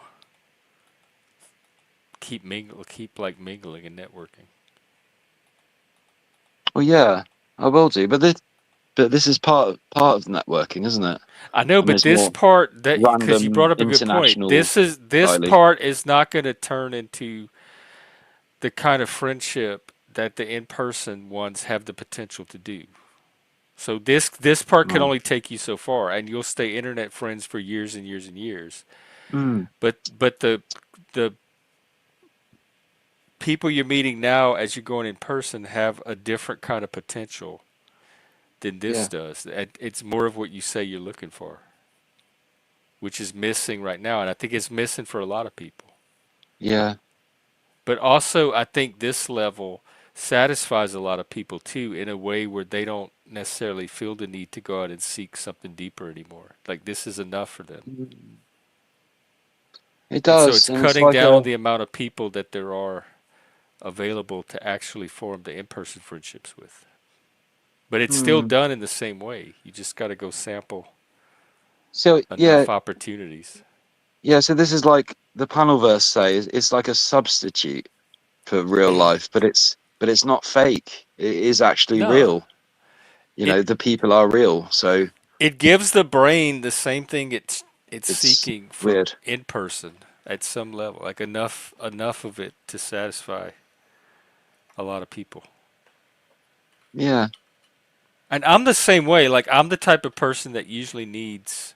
keep like mingling and networking. Well, yeah, I will do. But this is part of networking, isn't it? I know, And but there's this more part that because you random brought up a good point. international This Kylie. part is not going to turn into the kind of friendship that the in-person ones have the potential to do. So this part can Right. only take you so far, and you'll stay internet friends for years and years and years. Mm, But the people you're meeting now as you're going in person have a different kind of potential than this yeah. does. It's more of what you say you're looking for, which is missing right now, and I think it's missing for a lot of people. Yeah. But also, I think this level satisfies a lot of people too in a way where they don't necessarily feel the need to go out and seek something deeper anymore. Like this is enough for them. Mm. It And so does, it's and it's cutting like down a on the amount of people that there are available to actually form the in-person friendships with. But it's still hmm. done in the same way. You just got to go sample So yeah, enough opportunities. yeah. So this is like the panel verse says. It's like a substitute for real life, but it's not fake. It is actually No, real. it The people are real. So it gives the brain the same thing it's it's seeking from weird. in person at some level, like enough of it to satisfy a lot of people. Yeah. And I'm the same way. Like I'm the type of person that usually needs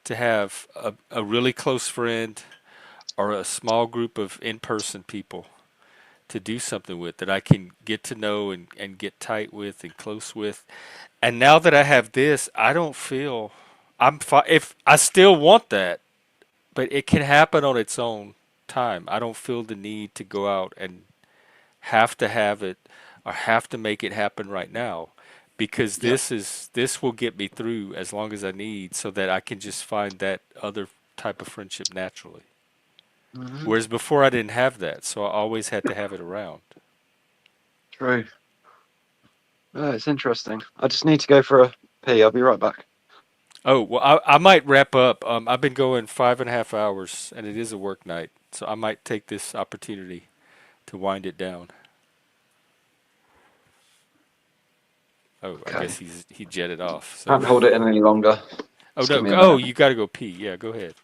to have a really close friend or a small group of in-person people to do something with that I can get to know and get tight with and close with. And now that I have this, I don't feel if I still want that, but it can happen on its own time. I don't feel the need to go out and have to have it or have to make it happen right now, because Yeah. this will get me through as long as I need, so that I can just find that other type of friendship naturally. Mhm. Whereas before I didn't have that, so I always had to have it around. True. It's interesting. I just need to go for a pee. I'll be right back. Oh, well, I might wrap up. I've been going 5.5 hours, and it is a work night, so I might take this opportunity to wind it down. Oh, I Okay. guess he jetted off. So, Can't hold it in any longer. oh Just give no, me a oh minute. you got to go pee. Yeah, go ahead,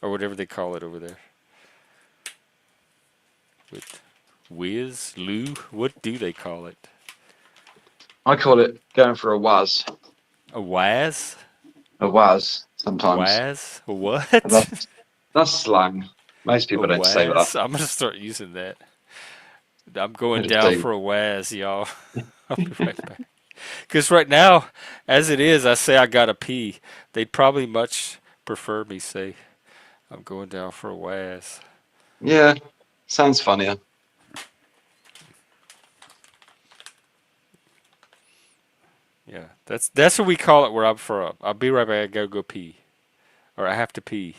or whatever they call it over there. With whiz, loo, what do they call it? I call it going for a waz. A waz? A waz sometimes. Waz? A But what? that's slang. Most A people don't say that. waz? I'm gonna start using that. I'm going I just down do. for a waz, y'all. I'll be right back. Because right now, as it is, I say I gotta pee. They'd probably much prefer me say I'm going down for a waz. Yeah, sounds funnier. Yeah, that's what we call it where I'm from. I'll be right back. I gotta go pee, or I have to pee.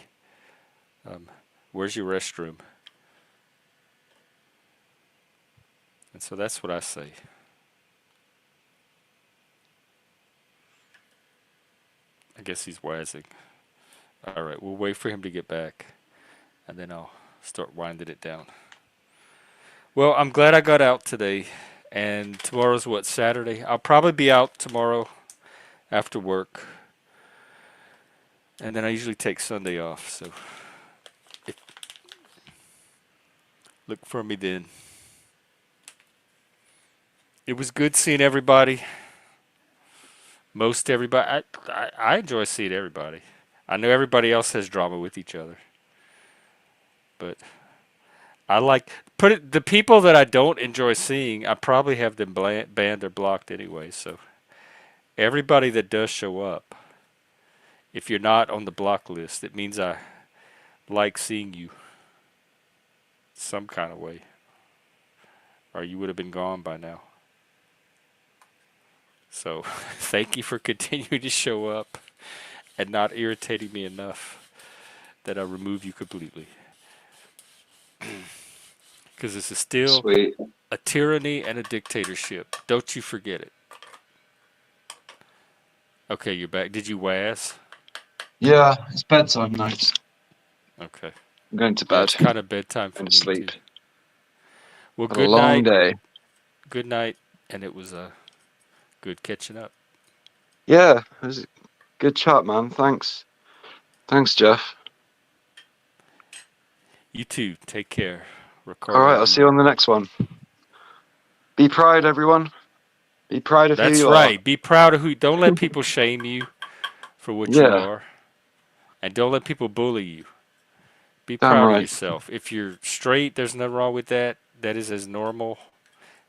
Um, where's your restroom? And so that's what I say. I guess he's wazzing. All right, we'll wait for him to get back, and then I'll start winding it down. Well, I'm glad I got out today, and tomorrow's what, Saturday? I'll probably be out tomorrow after work, and then I usually take Sunday off, so if, look for me then. It was good seeing everybody. Most everybody. I enjoy seeing everybody. I know everybody else has drama with each other, but I like put it. The people that I don't enjoy seeing, I probably have them banned or blocked anyway. So everybody that does show up, if you're not on the block list, it means I like seeing you some kind of way, or you would have been gone by now. So thank you for continuing to show up and not irritating me enough that I remove you completely. Because this is still Sweet. a tyranny and a dictatorship. Don't you forget it. Okay, you're back. Did you waz? Yeah, it's bedtime night. Okay. I'm going to Yeah, bed. it's kind of bedtime for And me sleep. too. Well, Had a good long night. day. Good night, and it was good catching up. Yeah, it was a good chat, man. Thanks. Thanks, Jeff. You too. Take care, All right, Ricardo. I'll And see you on the next one. Be proud, everyone. Be proud of who that's you are. right. Be proud of who. Don't let people shame you for what you Yeah, are, and don't let people bully you. Be damn proud of right. yourself. If you're straight, there's nothing wrong with that. That is as normal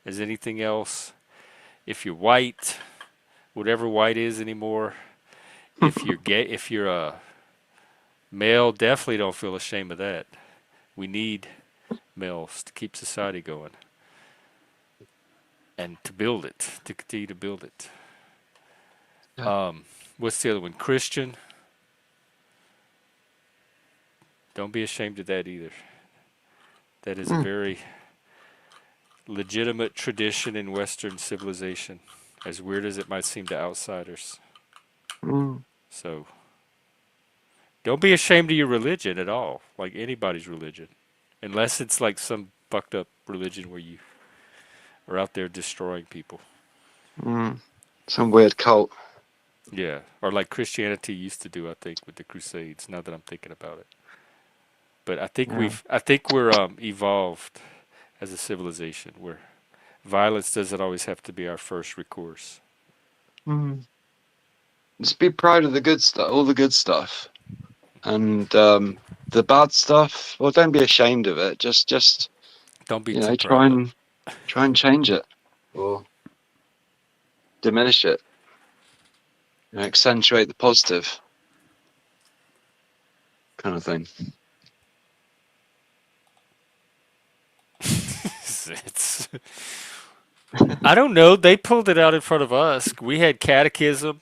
as anything else. If you're white, whatever white is anymore. If you're gay, if you're a male, definitely don't feel ashamed of that. We need males to keep society going and to build it, to continue to build it. Yeah. What's the other one? Christian. Don't be ashamed of that either. That is a Mm, very legitimate tradition in Western civilization, as weird as it might seem to outsiders. mm, So don't be ashamed of your religion at all, like anybody's religion, unless it's like some fucked up religion where you are out there destroying people. mm. Some weird cult. Yeah, or like Christianity used to do, I think, with the Crusades. Now that I'm thinking about it, but Yeah. I think we're evolved as a civilization where violence doesn't always have to be our first recourse. Mm. Just be proud of the good stuff, all the good stuff, and the bad stuff. Well, don't be ashamed of it. Just Don't be you too know, proud of it. try and change it or diminish it. You know, accentuate the positive kind of thing. nonsense. I don't know. They pulled it out in front of us. We had catechism,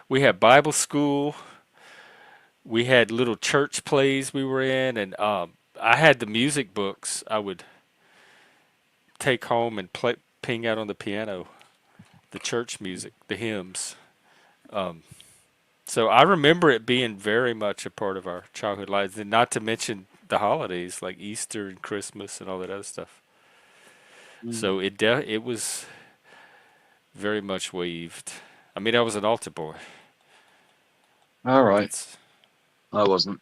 we had Bible school, we had little church plays we were in, and I had the music books I would take home and play, ping out on the piano, the church music, the hymns. Um, so I remember it being very much a part of our childhood lives, and not to mention the holidays like Easter and Christmas and all that other stuff. So it was very much waved. I mean, I was an altar boy. All right. That's I wasn't.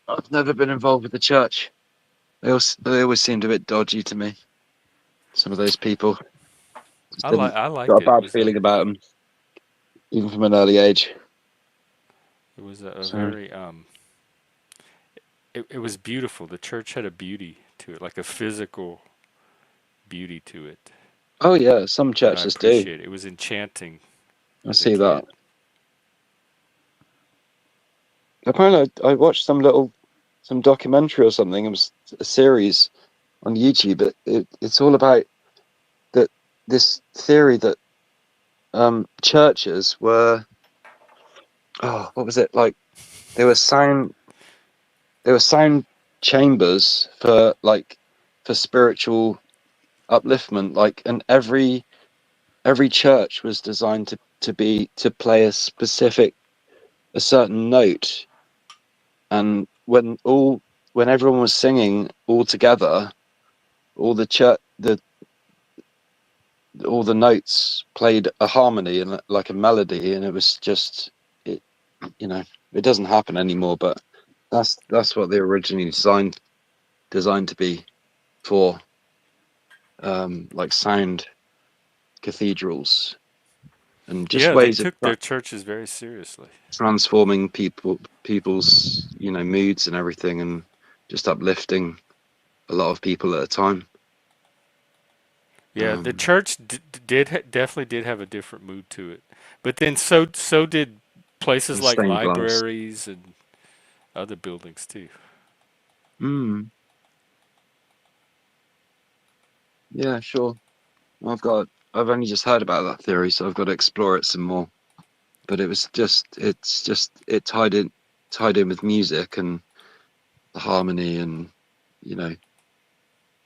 I've never been involved with the church. They always seemed a bit dodgy to me. Some of those people. Just I got liked a it. It bad was feeling about them, even from an early age. a So, very it was beautiful. The church had a beauty to it, like a physical beauty to it oh yeah, some that I churches do. appreciate. It was enchanting I as a see that. kid. Apparently, I watched some documentary or something. It was a series on YouTube. But it's all about that this theory that churches were what was it like? They were sound chambers for spiritual upliftment. Like, and every church was designed to play a certain note, and when everyone was singing all together, all the notes played a harmony and like a melody, and it was just it. It doesn't happen anymore, but that's what they originally designed to be for, like sound cathedrals and just Yeah, they ways of took their churches very seriously. transforming people's moods and everything, and just uplifting a lot of people at a time. Yeah, the church definitely did have a different mood to it, but then so did places And like stained glass. libraries and other buildings too. Yeah, sure. I've only just heard about that theory, so I've got to explore it some more. But it tied in with music and the harmony, and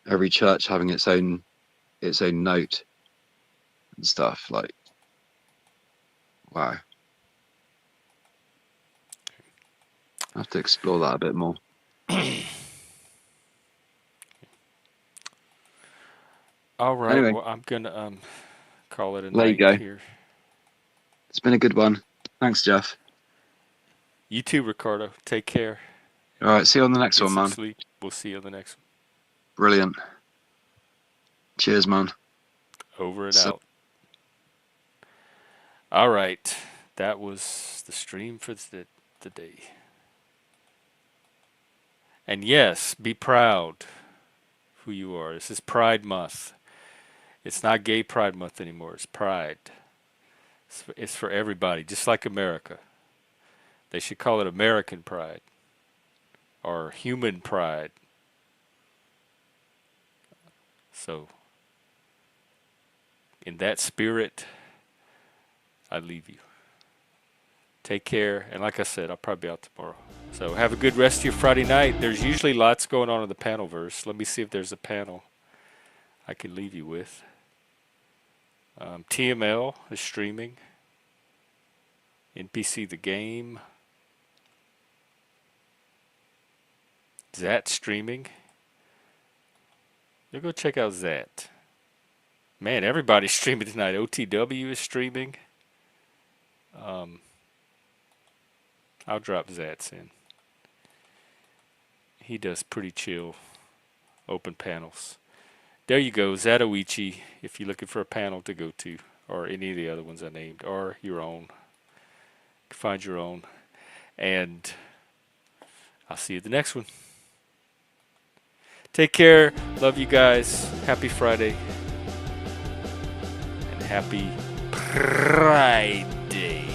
every church having its own note and stuff. Like, wow, I have to explore that a bit more. All right, Anyway, well, I'm gonna call it a there you night go. here. It's been a good one. Thanks, Jeff. You too, Ricardo. Take care. All right, see you on the next Get one, some man. sleep. We'll see you on the next one. Brilliant. Cheers, man. Over and out. All right, that was the stream for the day. And yes, be proud who you are. This is Pride Month. It's not Gay Pride Month anymore. It's Pride. It's for everybody, just like America. They should call it American Pride or Human Pride. So, in that spirit, I leave you. Take care, and like I said, I'll probably be out tomorrow. So have a good rest of your Friday night. There's usually lots going on in the panelverse. Let me see if there's a panel I can leave you with. TML is streaming. NPC the game. Zat streaming. You go check out Zat. Man, everybody's streaming tonight. OTW is streaming. I'll drop Zats in. He does pretty chill open panels. There you go, Zatoichi, if you're looking for a panel to go to, or any of the other ones I named, or your own. Find your own. And I'll see you at the next one. Take care. Love you guys. Happy Friday. And happy Pride Day.